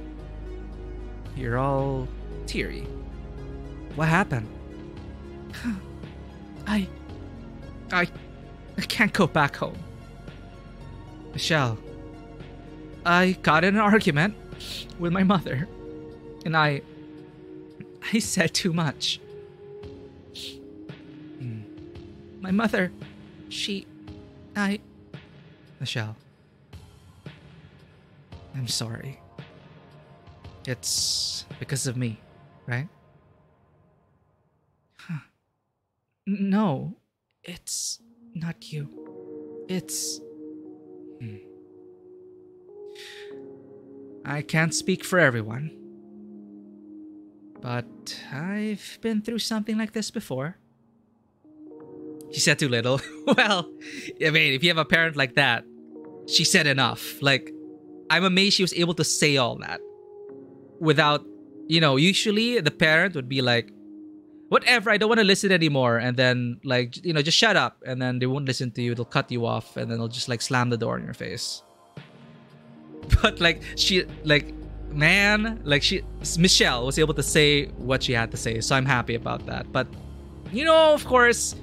Speaker 1: You're all teary. What happened? I can't go back home. Michelle, I got in an argument with my mother, and I said too much. My mother, Michelle, I'm sorry. It's because of me, right? No, it's not you. It's... I can't speak for everyone, But I've been through something like this before. She said too little. Well, I mean, if you have a parent like that, she said enough. Like, I'm amazed she was able to say all that without, usually the parent would be like, whatever, I don't want to listen anymore. And then, like, just shut up. And then they won't listen to you. They'll cut you off. And then they'll just, like, slam the door in your face. But, like, Michelle was able to say what she had to say. So I'm happy about that. But, of course,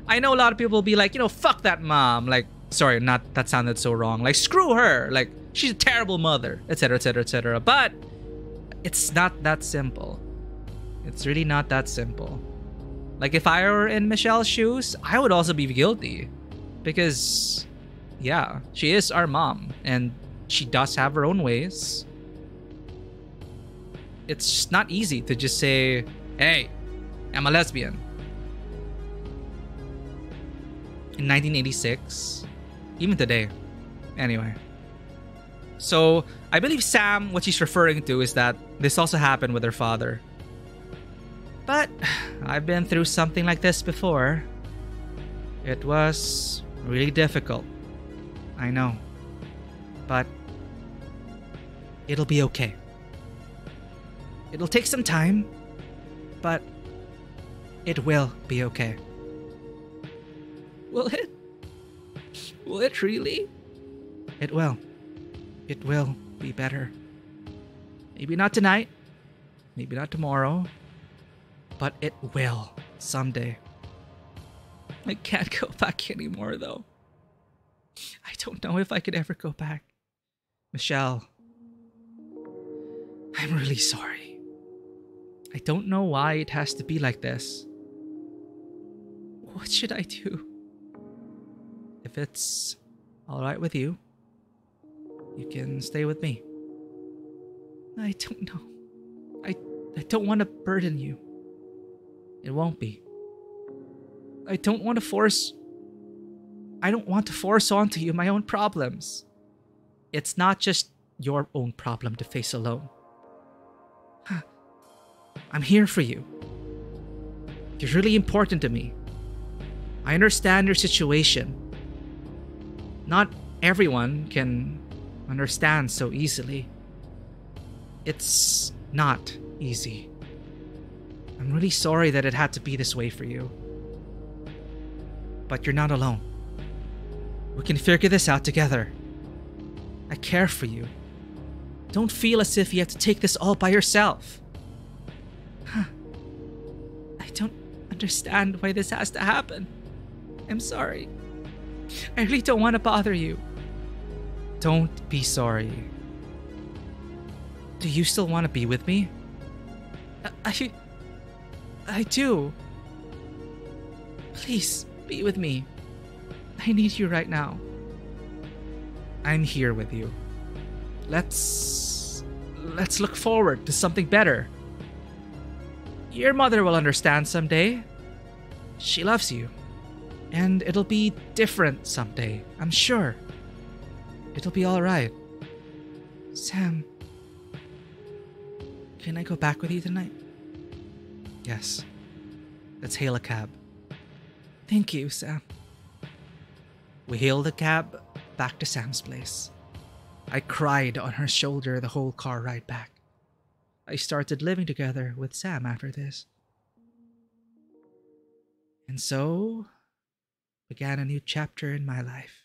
Speaker 1: I know a lot of people will be like, fuck that mom. Like, sorry, that sounded so wrong. Like, screw her. Like, she's a terrible mother, etc., etc., etc. But it's not that simple. It's really not that simple. Like, if I were in Michelle's shoes, I would also be guilty. Because, yeah, she is our mom. And she does have her own ways. It's just not easy to just say, hey, I'm a lesbian. In 1986. Even today. Anyway. So, I believe Sam, what she's referring to is that this also happened with her father. But I've been through something like this before. It was really difficult. I know. But it'll be okay. It'll take some time, but it will be okay. Will it? Will it really? It will. It will be better. Maybe not tonight. Maybe not tomorrow. But it will someday. I can't go back anymore, though. I don't know if I could ever go back. Michelle, I'm really sorry. I don't know why it has to be like this. What should I do? If it's alright with you, you can stay with me. I don't know. I don't want to burden you. It won't be. I don't want to force onto you my own problems. It's not just your own problem to face alone. I'm here for you. You're really important to me. I understand your situation. Not everyone can understand so easily. It's not easy. I'm really sorry that it had to be this way for you. But you're not alone. We can figure this out together. I care for you. Don't feel as if you have to take this all by yourself. I don't understand why this has to happen. I'm sorry. I really don't want to bother you. Don't be sorry. Do you still want to be with me? I do. Please, be with me. I need you right now. I'm here with you. Let's look forward to something better. Your mother will understand someday. She loves you. And it'll be different someday, I'm sure. It'll be alright. Sam, can I go back with you tonight? Yes. Let's hail a cab. Thank you, Sam. We hailed a cab back to Sam's place. I cried on her shoulder the whole car ride back. I started living together with Sam after this. And so began a new chapter in my life.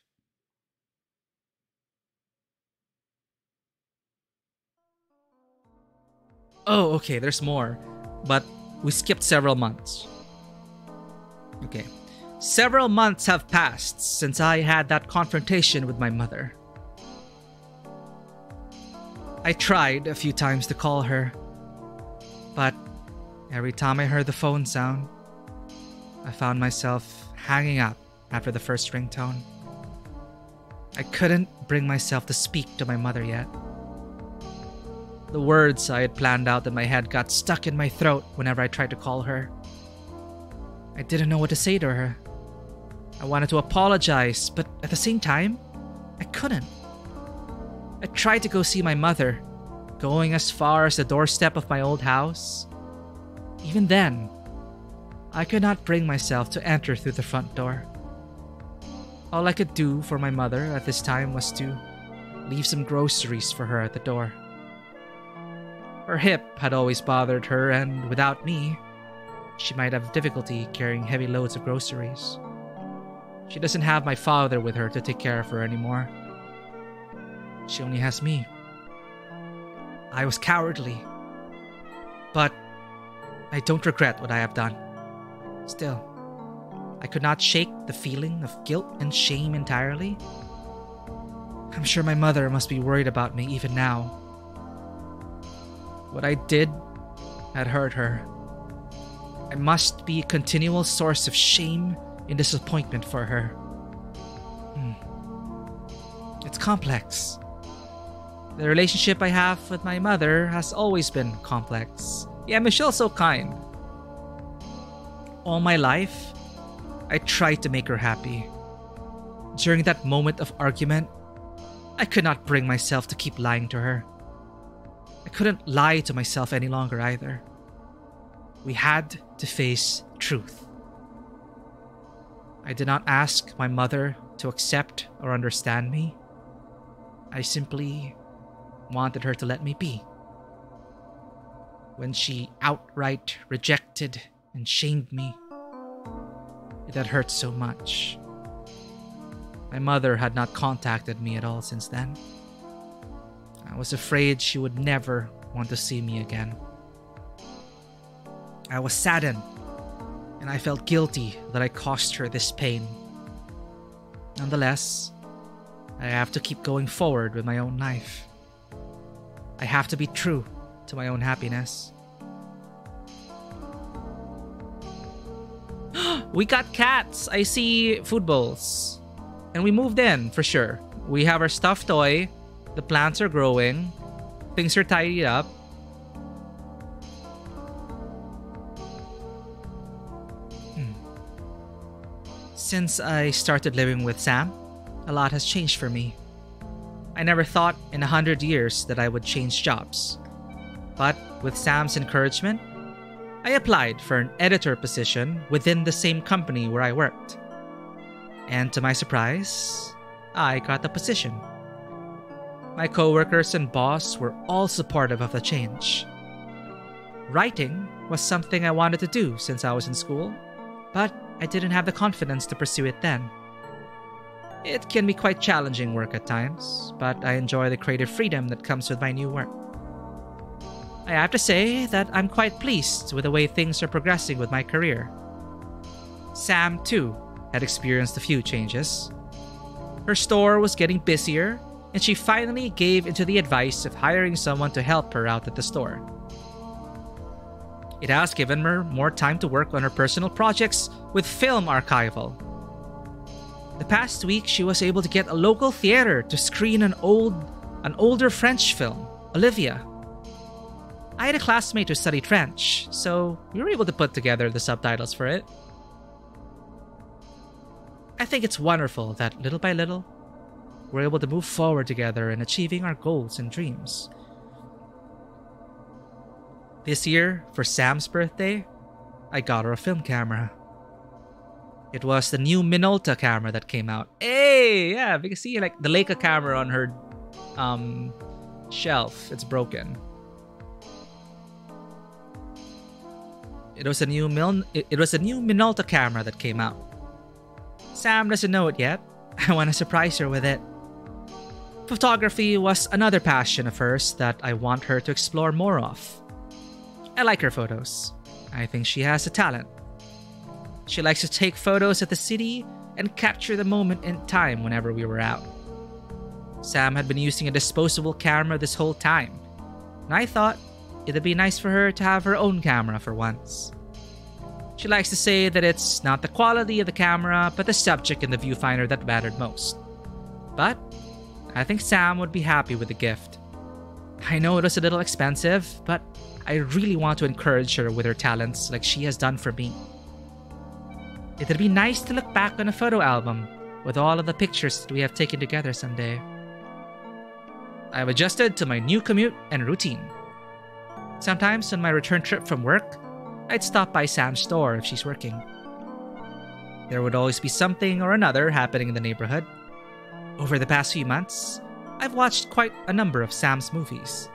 Speaker 1: Oh, okay, there's more. But we skipped several months. Okay. Several months have passed since I had that confrontation with my mother. I tried a few times to call her, but every time I heard the phone sound, I found myself hanging up after the first ringtone. I couldn't bring myself to speak to my mother yet. The words I had planned out in my head got stuck in my throat whenever I tried to call her. I didn't know what to say to her. I wanted to apologize, but at the same time, I couldn't. I tried to go see my mother, going as far as the doorstep of my old house, Even then, I could not bring myself to enter through the front door. All I could do for my mother at this time was to leave some groceries for her at the door. Her hip had always bothered her, and without me, she might have difficulty carrying heavy loads of groceries. She doesn't have my father with her to take care of her anymore. She only has me. I was cowardly, but I don't regret what I have done. Still, I could not shake the feeling of guilt and shame entirely. I'm sure my mother must be worried about me even now. What I did had hurt her. I must be a continual source of shame and disappointment for her. It's complex. The relationship I have with my mother has always been complex. Yeah, Michelle's so kind. All my life, I tried to make her happy. During that moment of argument, I could not bring myself to keep lying to her. I couldn't lie to myself any longer either. We had to face truth. I did not ask my mother to accept or understand me. I simply wanted her to let me be. When she outright rejected and shamed me, it had hurt so much. My mother had not contacted me at all since then. I was afraid she would never want to see me again. I was saddened, and I felt guilty that I caused her this pain. Nonetheless, I have to keep going forward with my own life. I have to be true to my own happiness. We got cats! I see food bowls. And we moved in, for sure. We have our stuffed toy. The plants are growing. Things are tidied up. Since I started living with Sam, a lot has changed for me. I never thought in 100 years that I would change jobs. But with Sam's encouragement, I applied for an editor position within the same company where I worked. And to my surprise, I got the position. My coworkers and boss were all supportive of the change. Writing was something I wanted to do since I was in school, but I didn't have the confidence to pursue it then. It can be quite challenging work at times, but I enjoy the creative freedom that comes with my new work. I have to say that I'm quite pleased with the way things are progressing with my career. Sam, too, had experienced a few changes. Her store was getting busier, and she finally gave into the advice of hiring someone to help her out at the store. It has given her more time to work on her personal projects with film archival. The past week, she was able to get a local theater to screen an older French film, Olivia. I had a classmate who studied French, so we were able to put together the subtitles for it. I think it's wonderful that little by little, we're able to move forward together in achieving our goals and dreams. This year, for Sam's birthday, I got her a film camera. It was the new Minolta camera that came out. Hey, yeah, you can see like the Leica camera on her shelf. It's broken. It was a new Minolta camera that came out. Sam doesn't know it yet. I want to surprise her with it. Photography was another passion of hers that I want her to explore more of. I like her photos. I think she has a talent. She likes to take photos of the city and capture the moment in time whenever we were out. Sam had been using a disposable camera this whole time, and I thought it'd be nice for her to have her own camera for once. She likes to say that it's not the quality of the camera, but the subject in the viewfinder that mattered most. But I think Sam would be happy with the gift. I know it was a little expensive, but I really want to encourage her with her talents like she has done for me. It'd be nice to look back on a photo album with all of the pictures that we have taken together someday. I've adjusted to my new commute and routine. Sometimes on my return trip from work, I'd stop by Sam's store if she's working. There would always be something or another happening in the neighborhood. Over the past few months, I've watched quite a number of Sam's movies.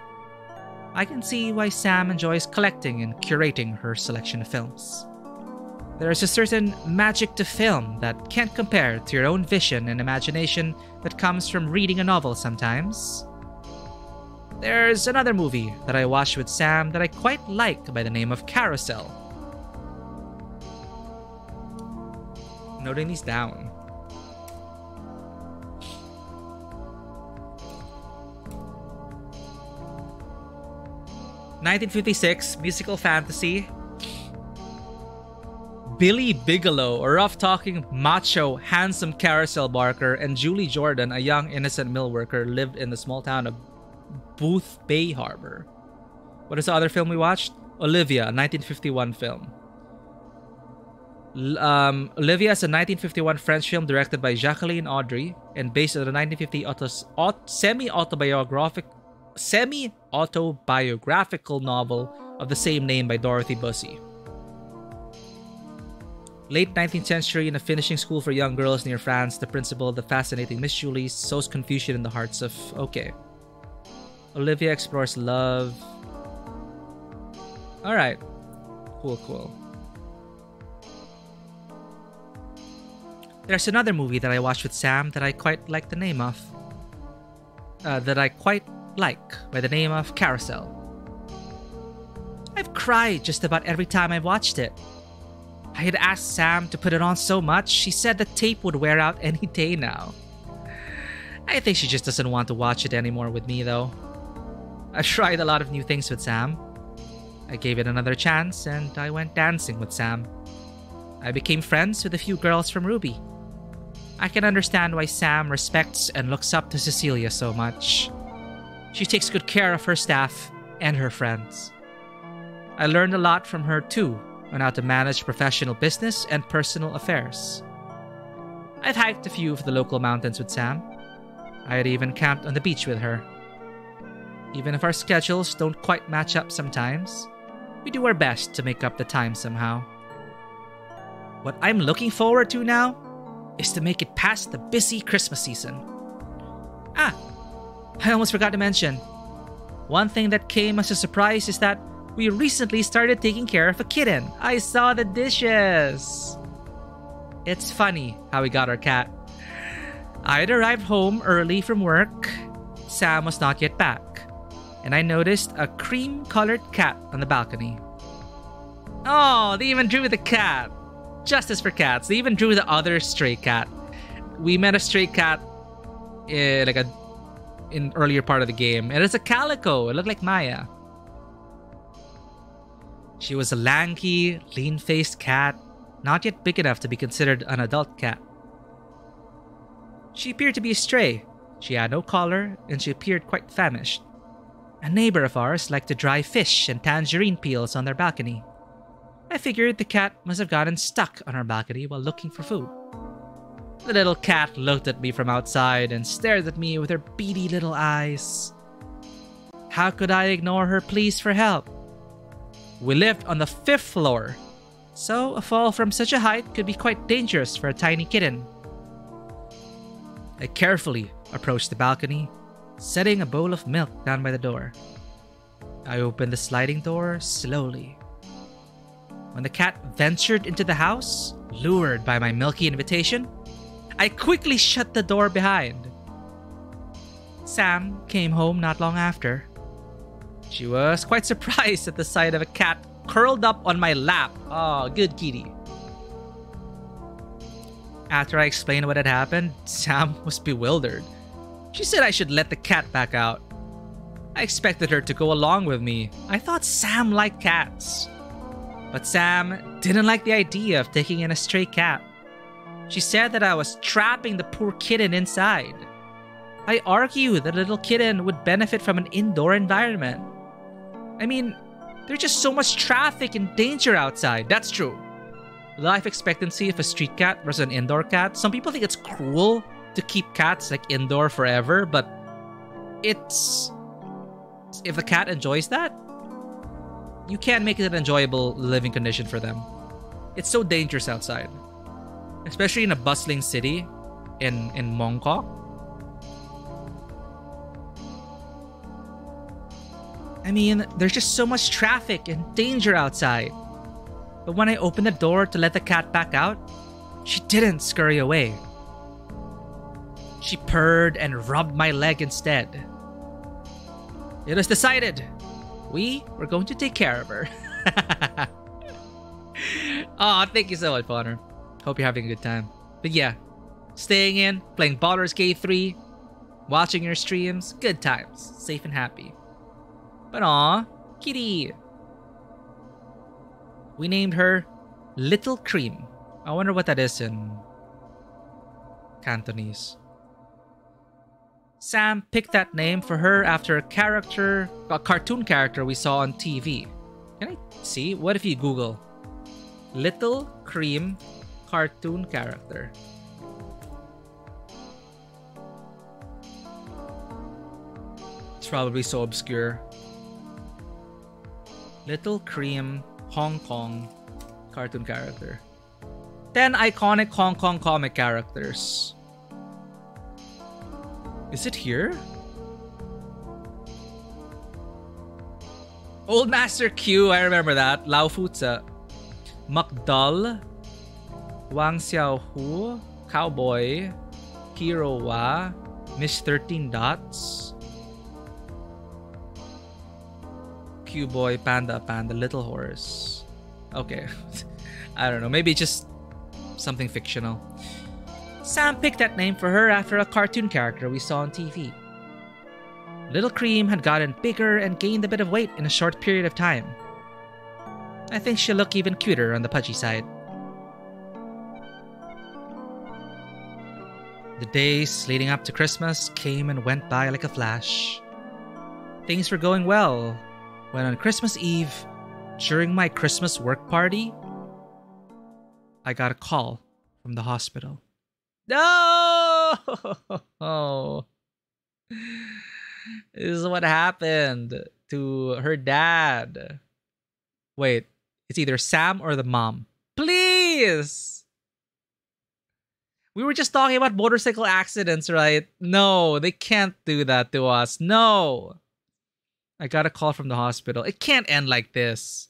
Speaker 1: I can see why Sam enjoys collecting and curating her selection of films. There is a certain magic to film that can't compare to your own vision and imagination that comes from reading a novel sometimes. There's another movie that I watched with Sam that I quite like by the name of Carousel. Noting these down. "1956 musical fantasy. Billy Bigelow, a rough-talking, macho, handsome carousel barker, and Julie Jordan, a young, innocent mill worker, lived in the small town of Booth Bay Harbor." What is the other film we watched? Olivia, a 1951 film. Olivia is a 1951 French film directed by Jacqueline Audry and based on the 1950 semi-autobiographical novel of the same name by Dorothy Bussey. Late 19th century, in a finishing school for young girls near France, the principal, the fascinating Miss Julie, sows confusion in the hearts of... Okay. Olivia explores love. Alright. Cool. There's another movie that I watched with Sam that I quite like the name of. By the name of Carousel. I've cried just about every time I've watched it. I had asked Sam to put it on so much, she said the tape would wear out any day now. I think she just doesn't want to watch it anymore with me though. I've tried a lot of new things with Sam. I gave it another chance and I went dancing with Sam. I became friends with a few girls from Ruby. I can understand why Sam respects and looks up to Cecilia so much. She takes good care of her staff and her friends. I learned a lot from her too on how to manage professional business and personal affairs. I've hiked a few of the local mountains with Sam. I had even camped on the beach with her. Even if our schedules don't quite match up sometimes, we do our best to make up the time somehow. What I'm looking forward to now is to make it past the busy Christmas season. I almost forgot to mention. One thing that came as a surprise is that we recently started taking care of a kitten. I saw the dishes. It's funny how we got our cat. I had arrived home early from work. Sam was not yet back. And I noticed a cream-colored cat on the balcony. Oh, they even drew the cat. Justice for cats. They even drew the other stray cat. We met a stray cat in earlier part of the game. And it's a calico. It looked like Maya. She was a lanky, lean-faced cat, not yet big enough to be considered an adult cat. She appeared to be a stray. She had no collar, and she appeared quite famished. A neighbor of ours liked to dry fish and tangerine peels on their balcony. I figured the cat must have gotten stuck on our balcony while looking for food. The little cat looked at me from outside and stared at me with her beady little eyes. How could I ignore her pleas for help? We lived on the 5th floor, so a fall from such a height could be quite dangerous for a tiny kitten. I carefully approached the balcony, setting a bowl of milk down by the door. I opened the sliding door slowly. When the cat ventured into the house, lured by my milky invitation, I quickly shut the door behind. Sam came home not long after. She was quite surprised at the sight of a cat curled up on my lap. Oh, good kitty. After I explained what had happened, Sam was bewildered. She said I should let the cat back out. I expected her to go along with me. I thought Sam liked cats. But Sam didn't like the idea of taking in a stray cat. She said that I was trapping the poor kitten inside. I argued that a little kitten would benefit from an indoor environment. I mean, there's just so much traffic and danger outside. That's true. Life expectancy of a street cat versus an indoor cat. Some people think it's cruel to keep cats like indoor forever, but it's... if the cat enjoys that, you can't make it an enjoyable living condition for them. It's so dangerous outside, especially in a bustling city in Mongkok. I mean, there's just so much traffic and danger outside. But when I opened the door to let the cat back out, she didn't scurry away. She purred and rubbed my leg instead. It was decided. We were going to take care of her. Aw, thank you so much, Bonner. Hope you're having a good time. But yeah, staying in, playing Baldur's Gate 3, watching your streams, good times, safe and happy. But aw, kitty. We named her Little Cream. I wonder what that is in Cantonese. Sam picked that name for her after a cartoon character we saw on TV. Can I see? What if you Google Little Cream cartoon character? It's probably so obscure. Little Cream Hong Kong cartoon character. 10 iconic Hong Kong comic characters. Is it here? Old Master Q, I remember that. Lao Fuza. McDull. Wang Xiaohu. Cowboy. Hero Wa. Miss 13 Dots. Q-Boy, Panda, Little Horse. Okay. I don't know. Maybe just something fictional. Sam picked that name for her after a cartoon character we saw on TV. Little Cream had gotten bigger and gained a bit of weight in a short period of time. I think she'll look even cuter on the pudgy side. The days leading up to Christmas came and went by like a flash. Things were going well when on Christmas Eve, during my Christmas work party, I got a call from the hospital. No! This is what happened to her dad. Wait, it's either Sam or the mom. Please! We were just talking about motorcycle accidents, right? No, they can't do that to us. No! I got a call from the hospital. It can't end like this.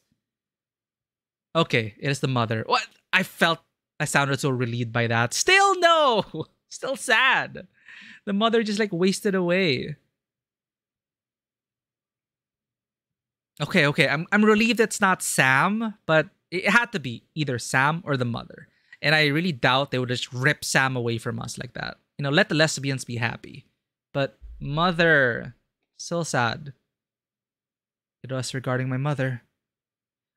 Speaker 1: Okay, it is the mother. What? I sounded so relieved by that. Still no! Still sad. The mother just like wasted away. Okay. I'm relieved it's not Sam, but it had to be either Sam or the mother. And I really doubt they would just rip Sam away from us like that. You know, let the lesbians be happy. But mother, still sad. It was regarding my mother.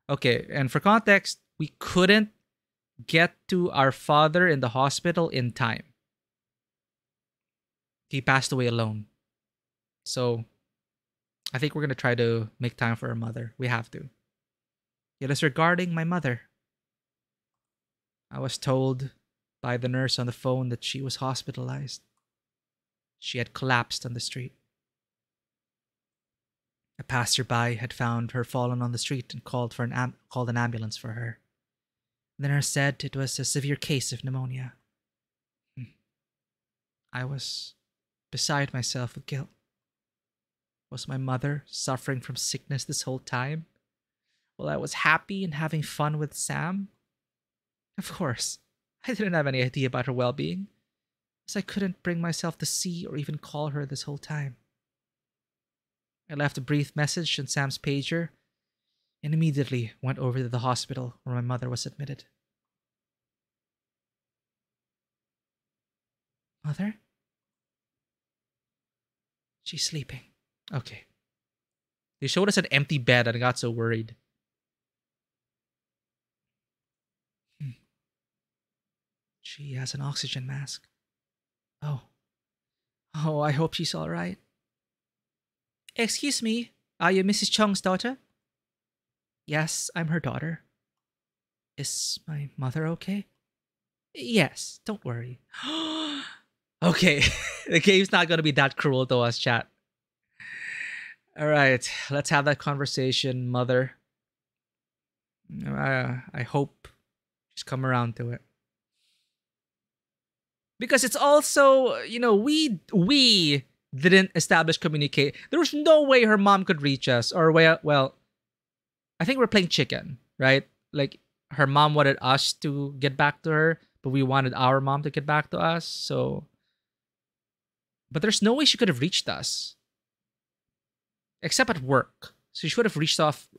Speaker 1: Okay, and for context, we couldn't get to our father in the hospital in time. He passed away alone. So, I think we're going to try to make time for our mother. We have to. It is regarding my mother. I was told by the nurse on the phone that she was hospitalized. She had collapsed on the street. A passerby had found her fallen on the street and called an ambulance for her. The nurse said it was a severe case of pneumonia. I was beside myself with guilt. Was my mother suffering from sickness this whole time, while I was happy and having fun with Sam? Of course, I didn't have any idea about her well-being, as I couldn't bring myself to see or even call her this whole time. I left a brief message on Sam's pager and immediately went over to the hospital where my mother was admitted. Mother? She's sleeping. Okay. They showed us an empty bed and I got so worried. She has an oxygen mask. Oh, I hope she's all right. Excuse me, are you Mrs. Chong's daughter? Yes, I'm her daughter. Is my mother okay? Yes, don't worry. Okay, the game's not going to be that cruel to us, chat. All right, let's have that conversation, mother. I hope she's come around to it. Because it's also, we didn't establish communicate. There was no way her mom could reach us, or well, I think we're playing chicken, right? Like her mom wanted us to get back to her, but we wanted our mom to get back to us. So, but there's no way she could have reached us except at work. So she should have reached off.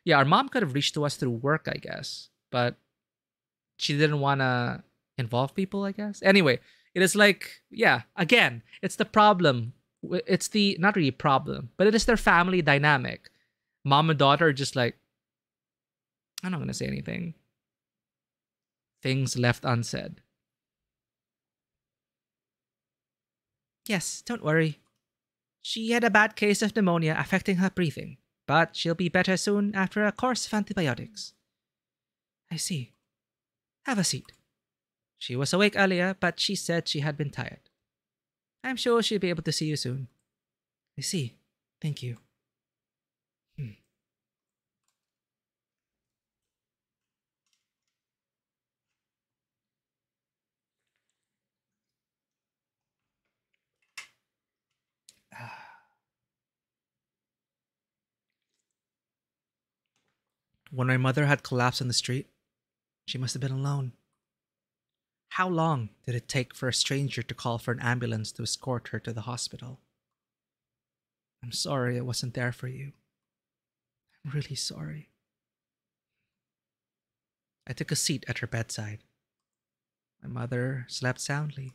Speaker 1: Yeah, our mom could have reached to us through work, I guess, but she didn't want to involve people, I guess. Anyway, it is like, yeah, again, it's the problem. It's the, not really problem, but it is their family dynamic. Mom and daughter are just like, I'm not going to say anything. Things left unsaid. Yes, don't worry. She had a bad case of pneumonia affecting her breathing, but she'll be better soon after a course of antibiotics. I see. Have a seat. She was awake earlier, but she said she had been tired. I'm sure she'll be able to see you soon. I see. Thank you. When my mother had collapsed on the street, she must have been alone. How long did it take for a stranger to call for an ambulance to escort her to the hospital? I'm sorry I wasn't there for you. I'm really sorry. I took a seat at her bedside. My mother slept soundly.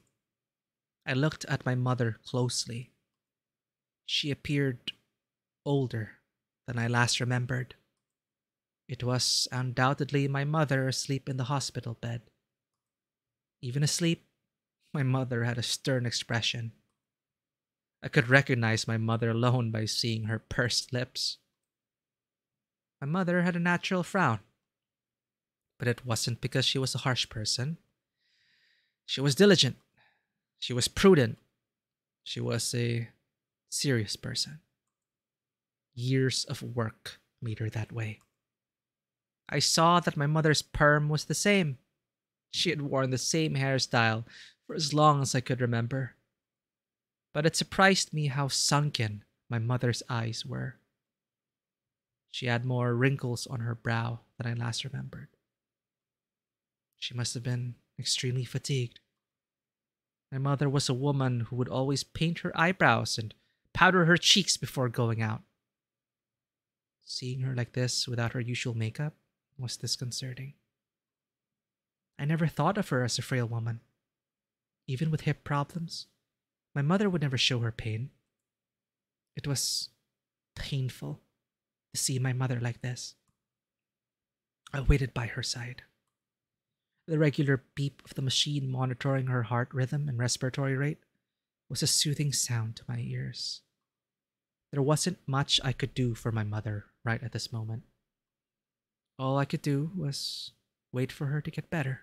Speaker 1: I looked at my mother closely. She appeared older than I last remembered. It was undoubtedly my mother asleep in the hospital bed. Even asleep, my mother had a stern expression. I could recognize my mother alone by seeing her pursed lips. My mother had a natural frown, but it wasn't because she was a harsh person. She was diligent. She was prudent. She was a serious person. Years of work made her that way. I saw that my mother's perm was the same. She had worn the same hairstyle for as long as I could remember. But it surprised me how sunken my mother's eyes were. She had more wrinkles on her brow than I last remembered. She must have been extremely fatigued. My mother was a woman who would always paint her eyebrows and powder her cheeks before going out. Seeing her like this without her usual makeup was disconcerting. I never thought of her as a frail woman. Even with hip problems, my mother would never show her pain. It was painful to see my mother like this. I waited by her side. The regular beep of the machine monitoring her heart rhythm and respiratory rate was a soothing sound to my ears. There wasn't much I could do for my mother right at this moment. All I could do was wait for her to get better.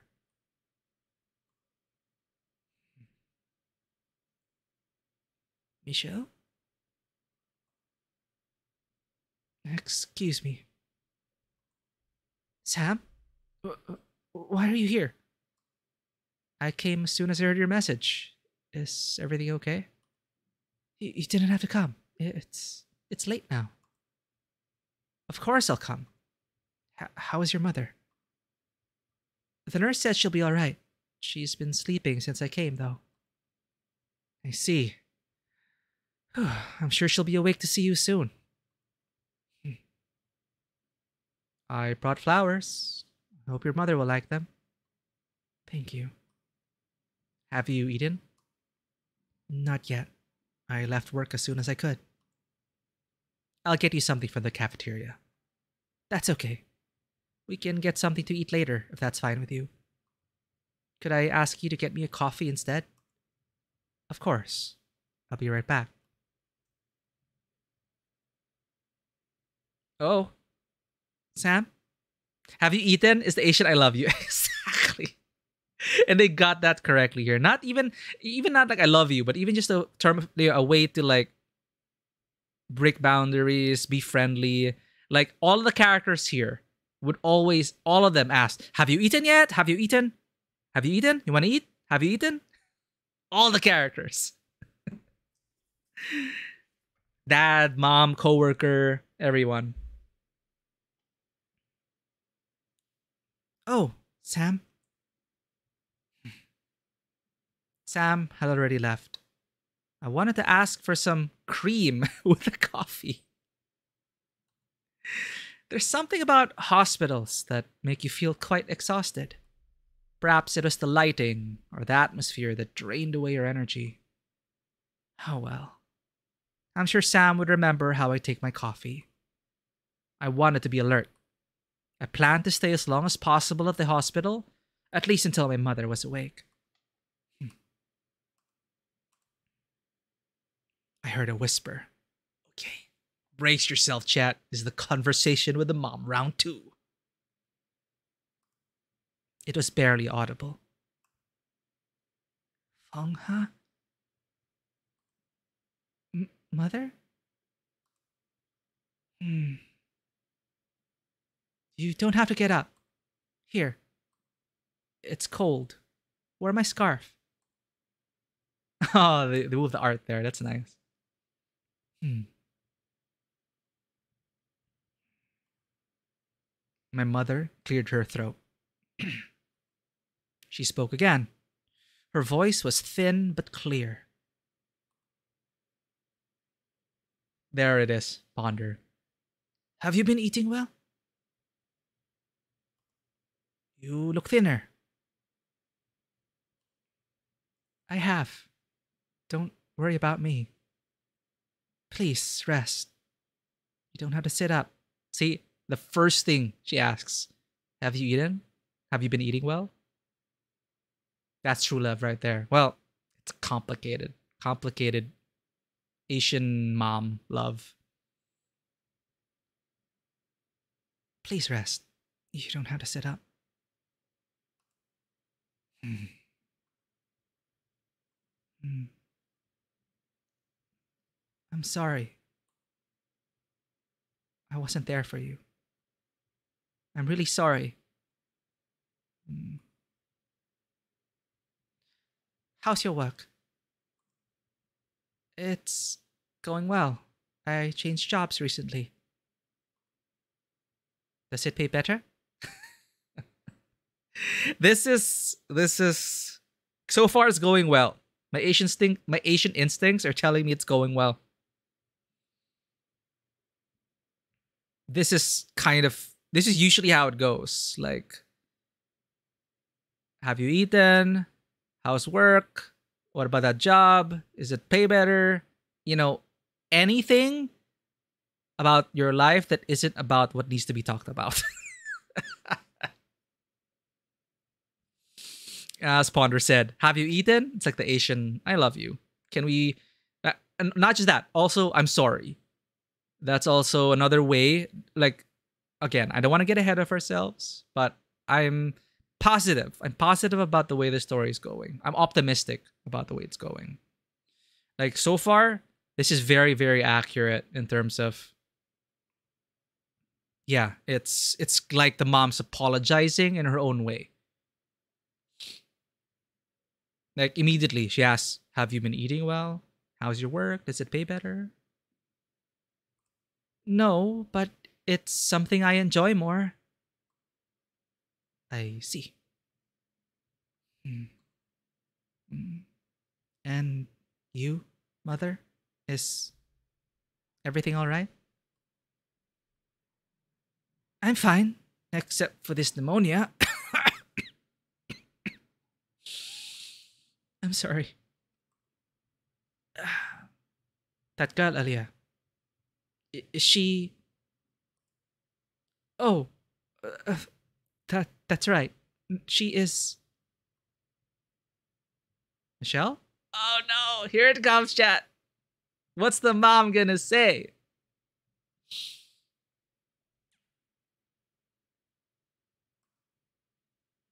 Speaker 1: Michelle? Excuse me. Sam? Why are you here? I came as soon as I heard your message. Is everything okay? You didn't have to come. It's late now. Of course I'll come. How is your mother? The nurse says she'll be all right. She's been sleeping since I came, though. I see. I'm sure she'll be awake to see you soon. I brought flowers. I hope your mother will like them. Thank you. Have you eaten? Not yet. I left work as soon as I could. I'll get you something from the cafeteria. That's okay. We can get something to eat later, if that's fine with you. Could I ask you to get me a coffee instead? Of course. I'll be right back. Oh. Sam? Have you eaten? Is the Asian I love you. Exactly. And they got that correctly here. Not even not like I love you, but even just a term of, a way to like break boundaries, be friendly. Like all the characters here would always, all of them ask, have you eaten yet? Have you eaten? Have you eaten? You want to eat? Have you eaten? All the characters. Dad, mom, coworker, everyone. Oh, Sam. Sam had already left. I wanted to ask for some cream with the coffee. There's something about hospitals that make you feel quite exhausted. Perhaps it was the lighting or the atmosphere that drained away your energy. Oh well. I'm sure Sam would remember how I take my coffee. I wanted to be alert. I planned to stay as long as possible at the hospital, at least until my mother was awake. I heard a whisper. Okay. Brace yourself, chat. This is the conversation with the mom, round 2. It was barely audible. Fong, huh? Mother? You don't have to get up. Here. It's cold. Wear my scarf. Oh, they moved the art there. That's nice. My mother cleared her throat. She spoke again. Her voice was thin but clear. There it is, Ponder. Have you been eating well? You look thinner. I have. Don't worry about me. Please, rest. You don't have to sit up. See, the first thing she asks, have you eaten? Have you been eating well? That's true love right there. Well, it's complicated. Complicated Asian mom love. Please rest. You don't have to sit up. I'm sorry. I wasn't there for you. I'm really sorry. How's your work? It's going well. I changed jobs recently. Does it pay better? This is so far it's going well. My Asian instincts are telling me it's going well. This is usually how it goes. Like, have you eaten? How's work? What about that job? Is it pay better? You know, anything about your life that isn't about what needs to be talked about. As Ponder said, have you eaten? It's like the Asian, I love you. Can we... and not just that, also, I'm sorry. That's also another way. Like, again, I don't want to get ahead of ourselves, but I'm positive. I'm positive about the way the story is going. I'm optimistic about the way it's going. Like, so far, this is very, very accurate in terms of... Yeah, it's like the mom's apologizing in her own way. Like, immediately, she asks, have you been eating well? How's your work? Does it pay better? No, but it's something I enjoy more. I see. And you, mother? Is everything alright? I'm fine, except for this pneumonia. I'm sorry. That girl, Alia. Is she... Oh, that's right. She is... Michelle? Oh no, here it comes, chat. What's the mom gonna say?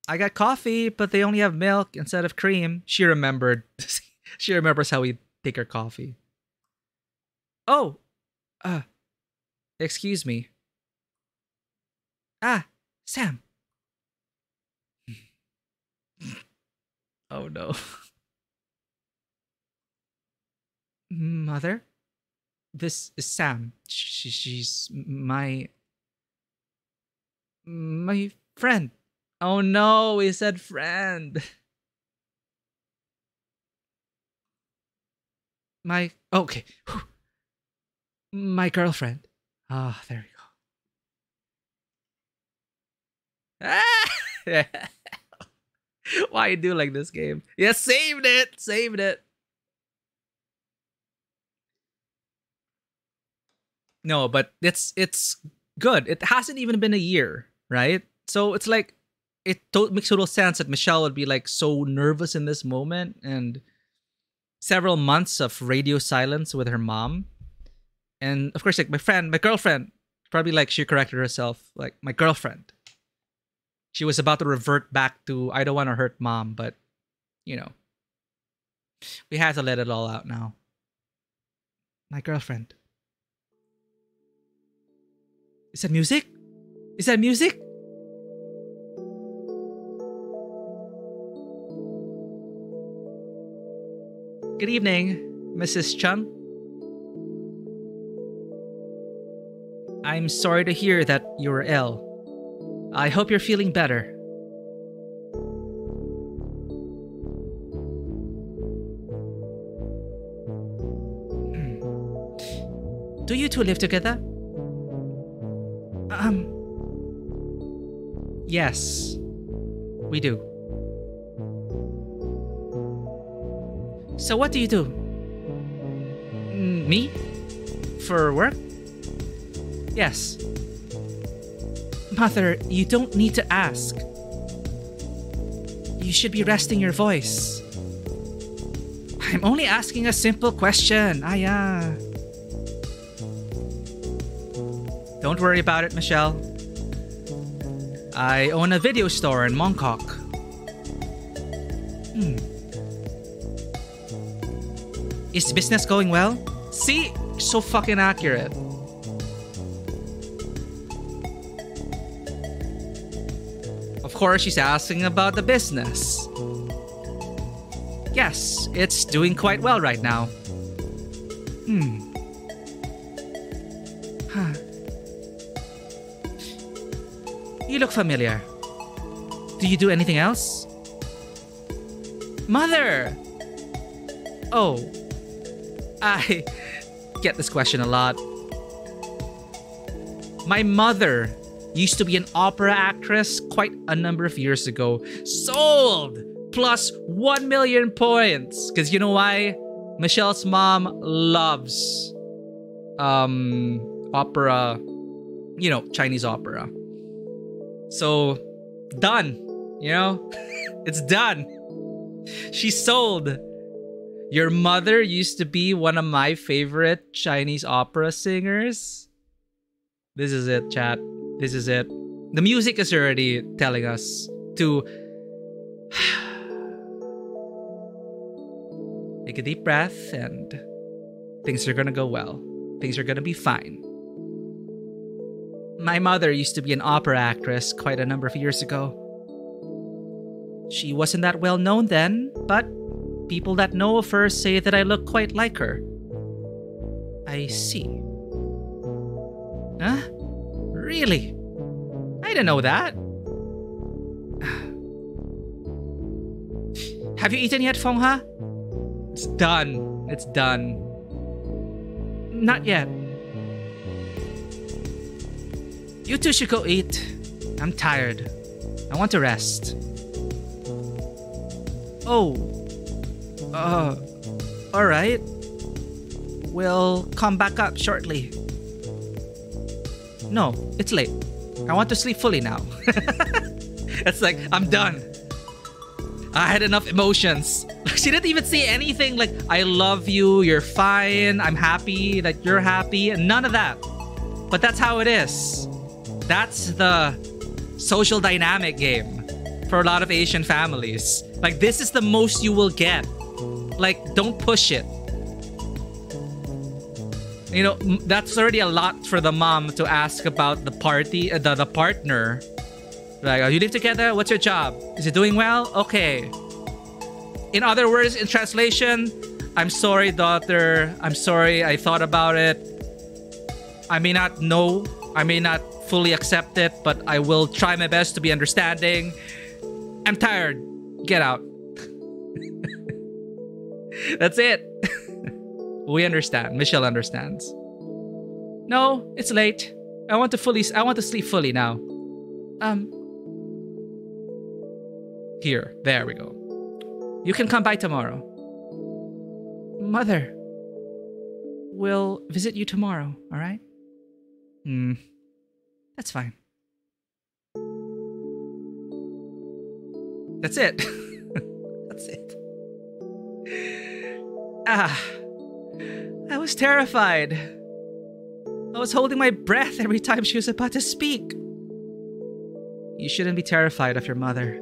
Speaker 1: I got coffee, but they only have milk instead of cream. She remembered. She remembers how we take her coffee. Oh, excuse me. Ah, Sam. Oh no. Mother? This is Sam. She's my friend. Oh no, he said friend. My okay. My girlfriend. Ah, there we go. Ah! Why you do like this game? Yeah, saved it. Saved it. No, but it's good. It hasn't even been a year, right? So it's like makes total sense that Michelle would be like so nervous in this moment, and several months of radio silence with her mom. And of course, like my girlfriend, probably like she corrected herself, like my girlfriend. She was about to revert back to I don't want to hurt mom, but you know, we had to let it all out now. My girlfriend. Is that music? Is that music? Good evening, Mrs. Chung. I'm sorry to hear that you're ill. I hope you're feeling better. Do you two live together? Yes, we do. So what do you do? Me? For work? Yes. Mother, you don't need to ask. You should be resting your voice. I'm only asking a simple question. Don't worry about it, Michelle. I own a video store in Mongkok. Is business going well? See? So fucking accurate. Of course, she's asking about the business. Yes, it's doing quite well right now. You look familiar. Do you do anything else? Mother! Oh, I get this question a lot. My mother used to be an opera actress quite a number of years ago. Sold! Plus 1 million points. Because you know why? Michelle's mom loves opera, you know, Chinese opera. So, done. You know? It's done. She's sold. Your mother used to be one of my favorite Chinese opera singers. This is it, chat. This is it. The music is already telling us to take a deep breath and things are gonna go well. Things are gonna be fine. My mother used to be an opera actress quite a number of years ago. She wasn't that well known then, but people that know of her say that I look quite like her. I see. Huh? Really? I didn't know that. Have you eaten yet, Fongha? It's done. It's done. Not yet. You two should go eat. I'm tired. I want to rest. Oh. Alright. We'll come back up shortly. No, it's late. I want to sleep fully now. It's like, I'm done. I had enough emotions. She didn't even say anything like, I love you, you're fine, I'm happy that you're happy, and none of that. But that's how it is. That's the social dynamic game for a lot of Asian families. Like, this is the most you will get. Like, don't push it. You know, that's already a lot for the mom to ask about the party, the partner. Like, oh, you live together? What's your job? Is it doing well? Okay. In other words, in translation, I'm sorry, daughter. I'm sorry, I thought about it. I may not know. I may not fully accept it, but I will try my best to be understanding. I'm tired. Get out. That's it. We understand. Michelle understands. No, it's late. I want to sleep fully now. Here. There we go. You can come by tomorrow. Mother, we'll visit you tomorrow, all right? That's fine. That's it. That's it. I was terrified. I was holding my breath every time she was about to speak. You shouldn't be terrified of your mother.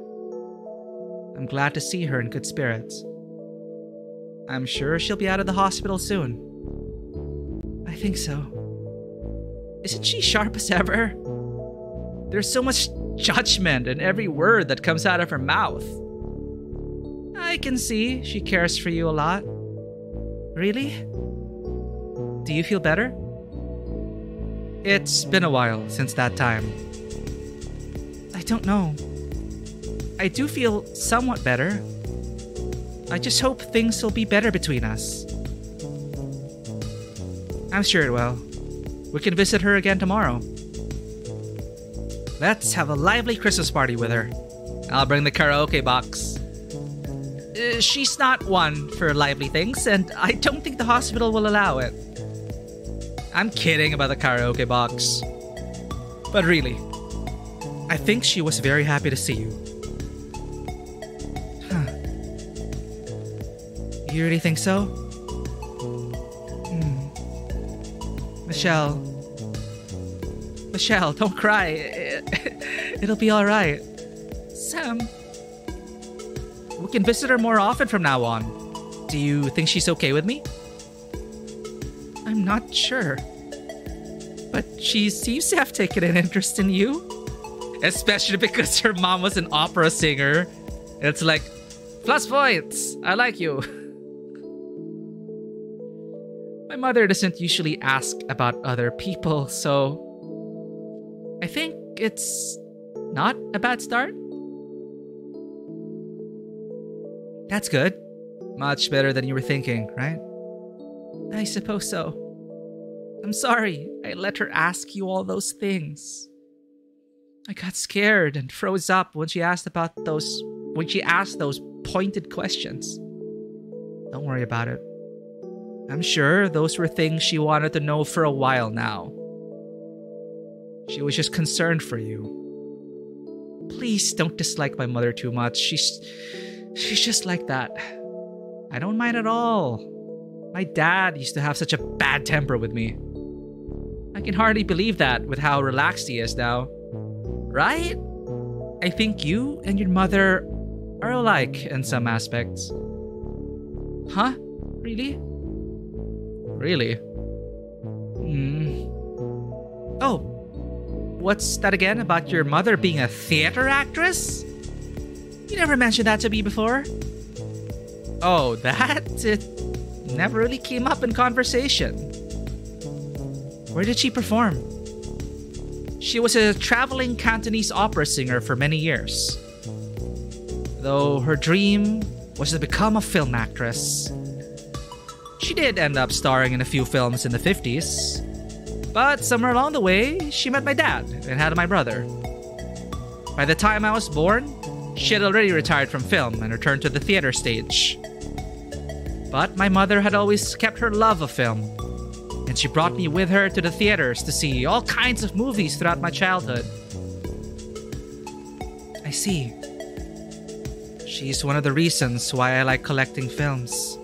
Speaker 1: I'm glad to see her in good spirits. I'm sure she'll be out of the hospital soon. I think so. Isn't she sharp as ever? There's so much judgment in every word that comes out of her mouth. I can see she cares for you a lot. Really? Do you feel better? It's been a while since that time. I don't know. I do feel somewhat better. I just hope things will be better between us. I'm sure it will. We can visit her again tomorrow. Let's have a lively Christmas party with her. I'll bring the karaoke box. She's not one for lively things, and I don't think the hospital will allow it. I'm kidding about the karaoke box. But really, I think she was very happy to see you. Huh. You really think so? Michelle, don't cry. It'll be alright. Sam, we can visit her more often from now on. Do you think she's okay with me? I'm not sure. But she seems to have taken an interest in you. Especially because her mom was an opera singer. It's like, plus points. I like you. My mother doesn't usually ask about other people, so I think it's not a bad start. That's good. Much better than you were thinking, right? I suppose so. I'm sorry I let her ask you all those things. I got scared and froze up when she asked those pointed questions. Don't worry about it. I'm sure those were things she wanted to know for a while now. She was just concerned for you. Please don't dislike my mother too much. She's just like that. I don't mind at all. My dad used to have such a bad temper with me. I can hardly believe that with how relaxed he is now. Right? I think you and your mother are alike in some aspects. Huh? Really? Really? Oh, what's that again about your mother being a theater actress? You never mentioned that to me before. Oh, it never really came up in conversation. Where did she perform? She was a traveling Cantonese opera singer for many years. Though her dream was to become a film actress. She did end up starring in a few films in the 50s. But somewhere along the way, she met my dad and had my brother. By the time I was born, she had already retired from film and returned to the theater stage. But my mother had always kept her love of film, and she brought me with her to the theaters to see all kinds of movies throughout my childhood. I see. She's one of the reasons why I like collecting films.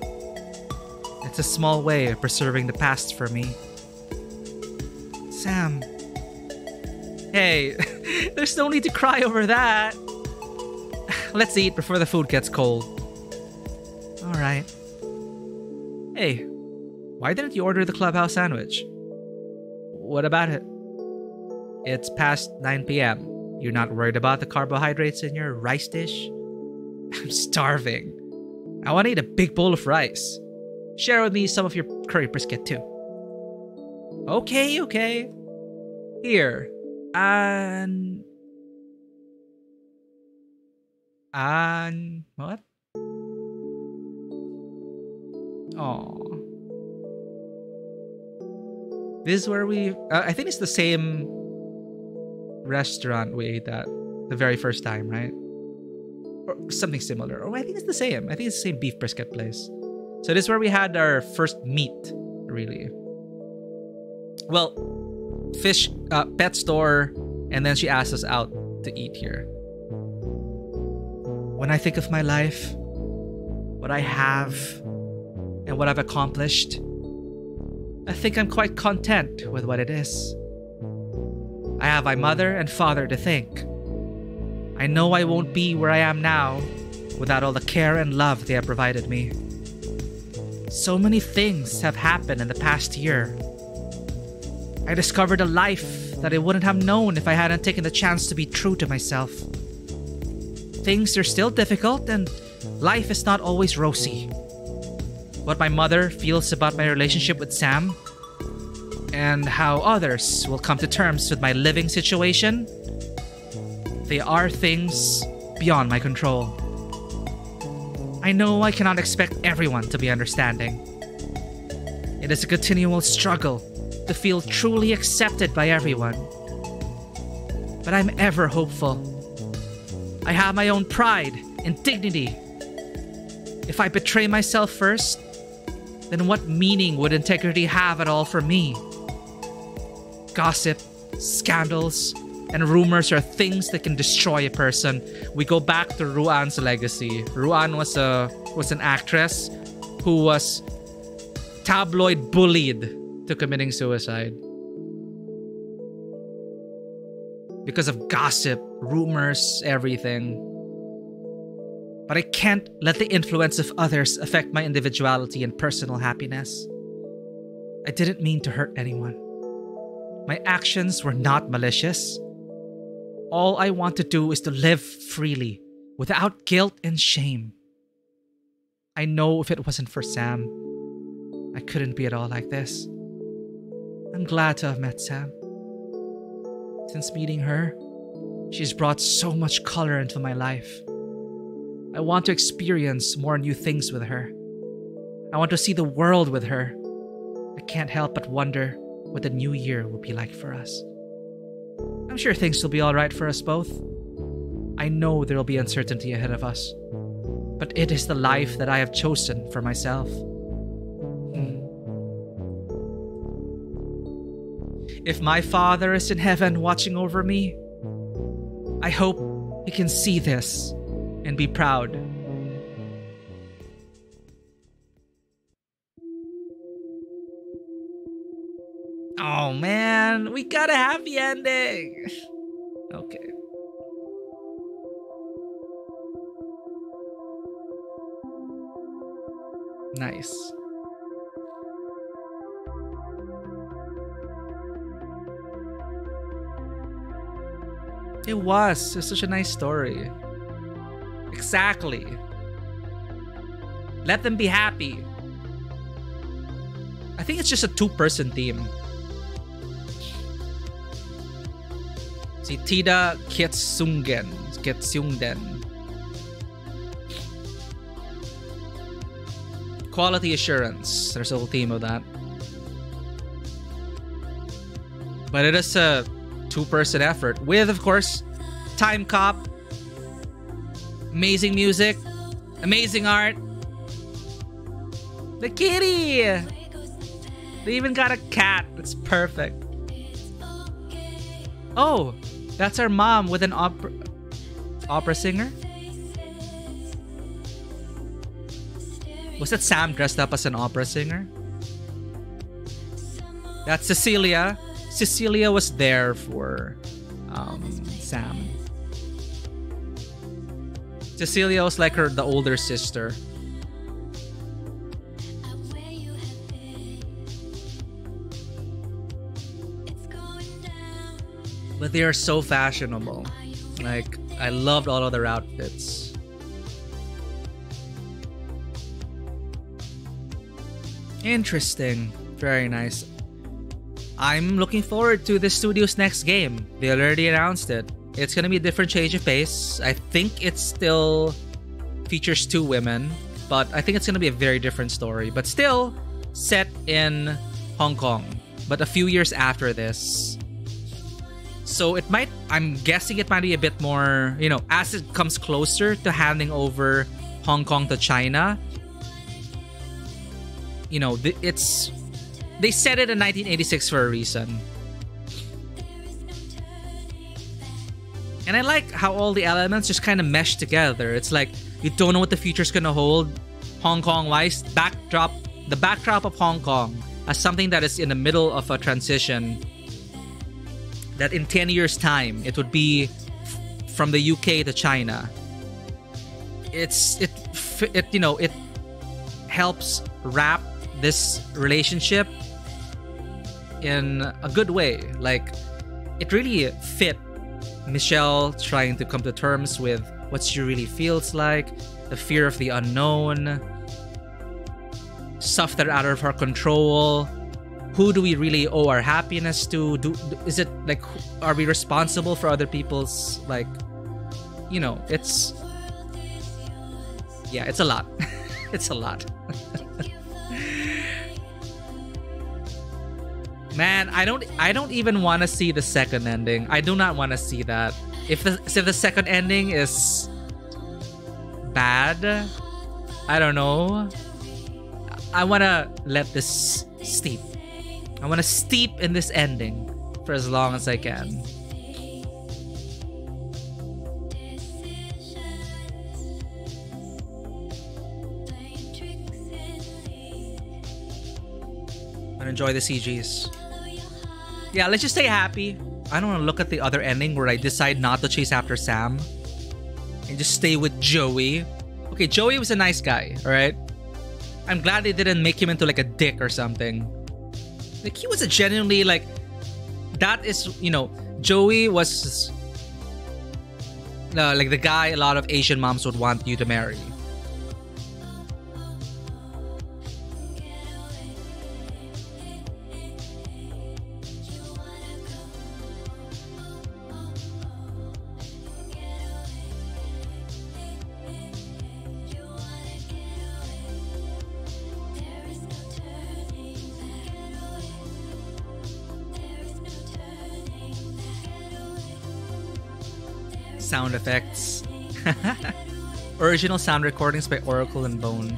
Speaker 1: It's a small way of preserving the past for me. Sam. Hey, there's no need to cry over that. Let's eat before the food gets cold. Alright. Hey, why didn't you order the clubhouse sandwich? What about it? It's past 9 p.m. You're not worried about the carbohydrates in your rice dish? I'm starving. I want to eat a big bowl of rice. Share with me some of your curry brisket too. Okay. Here. What? Oh. This is where we... I think it's the same restaurant we ate at the very first time, right? Or something similar. Or I think it's the same. I think it's the same beef brisket place. So this is where we had our first meat, really. Well, fish, pet store, and then she asked us out to eat here. When I think of my life, what I have, and what I've accomplished, I think I'm quite content with what it is. I have my mother and father to thank. I know I won't be where I am now without all the care and love they have provided me. So many things have happened in the past year. I discovered a life that I wouldn't have known if I hadn't taken the chance to be true to myself. Things are still difficult and life is not always rosy. What my mother feels about my relationship with Sam, and how others will come to terms with my living situation, they are things beyond my control. I know I cannot expect everyone to be understanding. It is a continual struggle to feel truly accepted by everyone. But I'm ever hopeful. I have my own pride and dignity. If I betray myself first, then what meaning would integrity have at all for me? Gossip, scandals, and rumors are things that can destroy a person. We go back to Ruan's legacy. Ruan was an actress who was tabloid bullied to committing suicide. Because of gossip, rumors, everything. But I can't let the influence of others affect my individuality and personal happiness. I didn't mean to hurt anyone. My actions were not malicious. All I want to do is to live freely, without guilt and shame. I know if it wasn't for Sam, I couldn't be at all like this. I'm glad to have met Sam. Since meeting her, she's brought so much color into my life. I want to experience more new things with her. I want to see the world with her. I can't help but wonder what the new year will be like for us. I'm sure things will be alright for us both. I know there will be uncertainty ahead of us, but it is the life that I have chosen for myself. If my father is in heaven watching over me, I hope he can see this and be proud. Oh man, we got a happy ending. Okay. Nice. It was. It's such a nice story. Exactly. Let them be happy. I think it's just a two-person team. Si Tida Kitsungen. Quality assurance. There's a whole team of that. But it is a two-person effort with, of course, Time Cop, amazing music, amazing art, the kitty. They even got a cat. That's perfect. Oh, that's our mom with an opera singer. Was that Sam dressed up as an opera singer? That's Cecilia. Cecilia was there for Sam. Cecilia was like the older sister. but they are so fashionable. Like, I loved all of their outfits. Interesting. Very nice. I'm looking forward to the studio's next game. They already announced it. It's gonna be a different change of pace. I think it still features 2 women, but I think it's gonna be a very different story. But still set in Hong Kong, but a few years after this. So it might, I'm guessing it might be a bit more, you know, as it comes closer to handing over Hong Kong to China. You know, they set it in 1986 for a reason. And I like how all the elements just kind of mesh together. It's like, you don't know what the future's gonna hold Hong Kong-wise. The backdrop of Hong Kong as something that is in the middle of a transition, that in 10 years time it would be from the UK to China. It helps wrap this relationship in a good way. Like, it really fit Michelle trying to come to terms with what she really feels like, the fear of the unknown, stuff that are out of her control. Who do we really owe our happiness to? Is it like, are we responsible for other people's, like, you know, it's, yeah, it's a lot. It's a lot. Man, I don't even want to see the second ending. I do not want to see that. If the second ending is bad, I don't know. I want to let this steep. I want to steep in this ending for as long as I can. I enjoy the CGs. Yeah, let's just stay happy. I don't want to look at the other ending where I decide not to chase after Sam and just stay with Joey. Okay, Joey was a nice guy, alright? I'm glad they didn't make him into like a dick or something. Like, he was a genuinely, like, that is, you know, Joey was like the guy a lot of Asian moms would want you to marry. Sound effects. Original sound recordings by Oracle and Bone.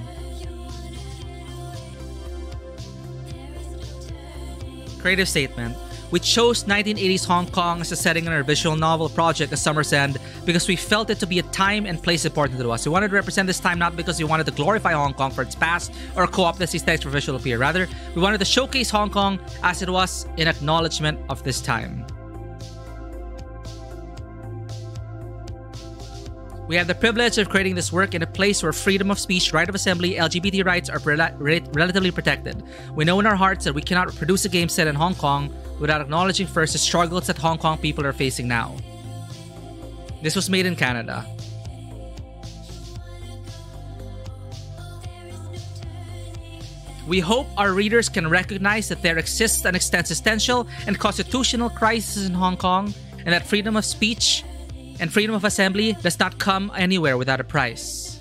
Speaker 1: Creative statement. We chose 1980s Hong Kong as a setting in our visual novel project, A Summer's End, because we felt it to be a time and place important to us. We wanted to represent this time not because we wanted to glorify Hong Kong for its past or co-opt this aesthetics for visual appeal. Rather, we wanted to showcase Hong Kong as it was in acknowledgement of this time. We have the privilege of creating this work in a place where freedom of speech, right of assembly, LGBT rights are relatively protected. We know in our hearts that we cannot produce a game set in Hong Kong without acknowledging first the struggles that Hong Kong people are facing now. This was made in Canada. We hope our readers can recognize that there exists an existential and constitutional crisis in Hong Kong, and that freedom of speech and freedom of assembly does not come anywhere without a price.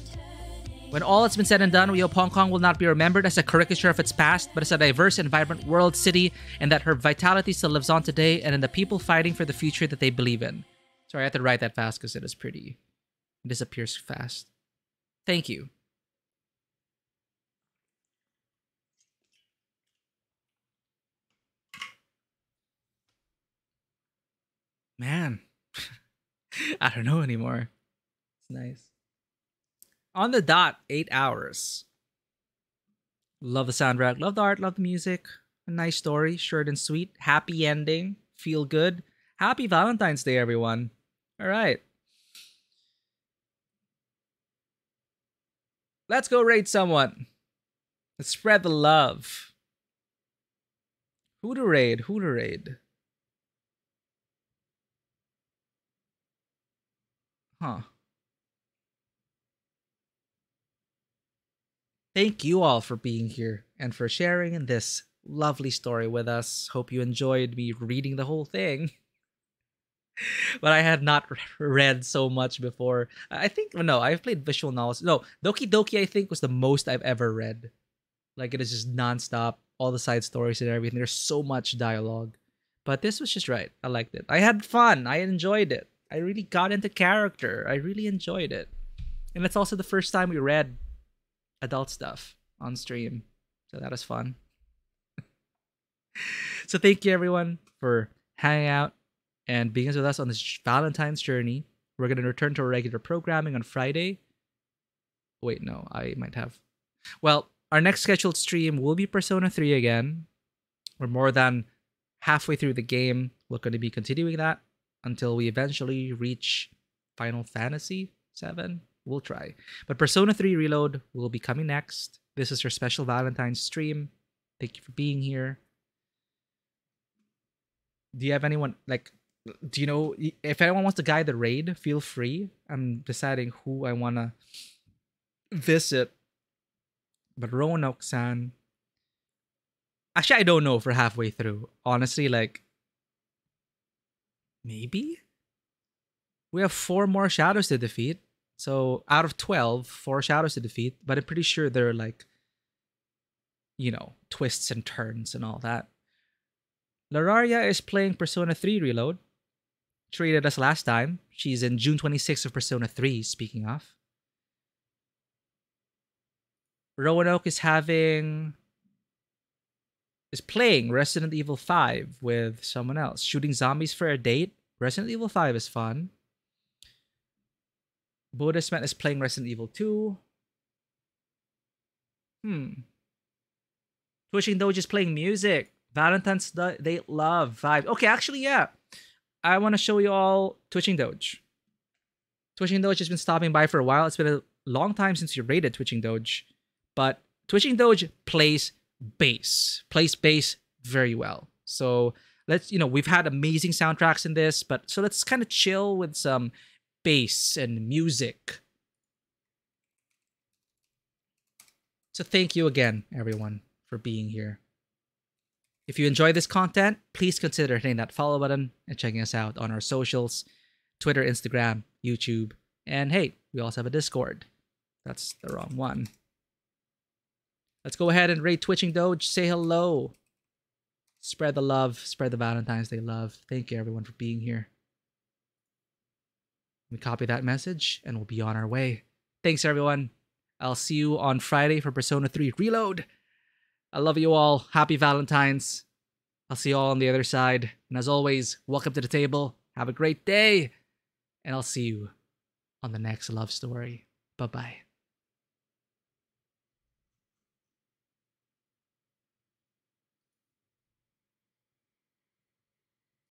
Speaker 1: When all has been said and done, we hope Hong Kong will not be remembered as a caricature of its past, but as a diverse and vibrant world city, and that her vitality still lives on today, and in the people fighting for the future that they believe in. Sorry, I had to write that fast because it is pretty. It disappears fast. Thank you. Man. I don't know anymore. It's nice. On the dot, 8 hours. Love the soundtrack, love the art, love the music. A nice story, short and sweet. Happy ending, feel good. Happy Valentine's Day, everyone. All right. Let's go raid someone. Let's spread the love. Who to raid? Who to raid? Huh. Thank you all for being here and for sharing in this lovely story with us. Hope you enjoyed me reading the whole thing. But I had not read so much before. I think no, I've played visual novels. No, Doki Doki I think was the most I've ever read. Like it is just nonstop, all the side stories and everything. There's so much dialogue. But this was just right. I liked it. I had fun. I enjoyed it. I really got into character. I really enjoyed it. And it's also the first time we read adult stuff on stream. So that was fun. So thank you everyone for hanging out and being with us on this Valentine's journey. We're going to return to our regular programming on Friday. Wait, no, I might have. Well, our next scheduled stream will be Persona 3 again. We're more than halfway through the game. We're going to be continuing that until we eventually reach Final Fantasy 7. We'll try. But Persona 3 Reload will be coming next. This is your special Valentine's stream. Thank you for being here. Do you have anyone, like, do you know, if anyone wants to guide the raid, feel free. I'm deciding who I want to visit. But Roanoke-san, actually, I don't know for halfway through. Honestly, like, maybe? We have 4 more shadows to defeat. So, out of 12, 4 shadows to defeat. But I'm pretty sure they're like, you know, twists and turns and all that. Lararia is playing Persona 3 Reload. Traded us last time. She's in June 26th of Persona 3, speaking of. Roanoke is playing Resident Evil 5 with someone else. Shooting zombies for a date. Resident Evil 5 is fun. Buddhisman is playing Resident Evil 2. Twitching Doge is playing music. Valentine's Day Love Vibe. Okay, actually, yeah. I want to show you all Twitching Doge. Twitching Doge has been stopping by for a while. It's been a long time since you rated Twitching Doge. But Twitching Doge plays bass. Plays bass very well. So let's, we've had amazing soundtracks in this, but so let's kind of chill with some bass and music. So thank you again, everyone, for being here. If you enjoy this content, please consider hitting that follow button and checking us out on our socials, Twitter, Instagram, YouTube, and hey, we also have a Discord. That's the wrong one. Let's go ahead and rate Twitching Doge. Say hello. Spread the love. Spread the Valentine's Day love. Thank you, everyone, for being here. We copy that message, and we'll be on our way. Thanks, everyone. I'll see you on Friday for Persona 3 Reload. I love you all. Happy Valentine's. I'll see you all on the other side. And as always, welcome to the table. Have a great day. And I'll see you on the next love story. Bye-bye.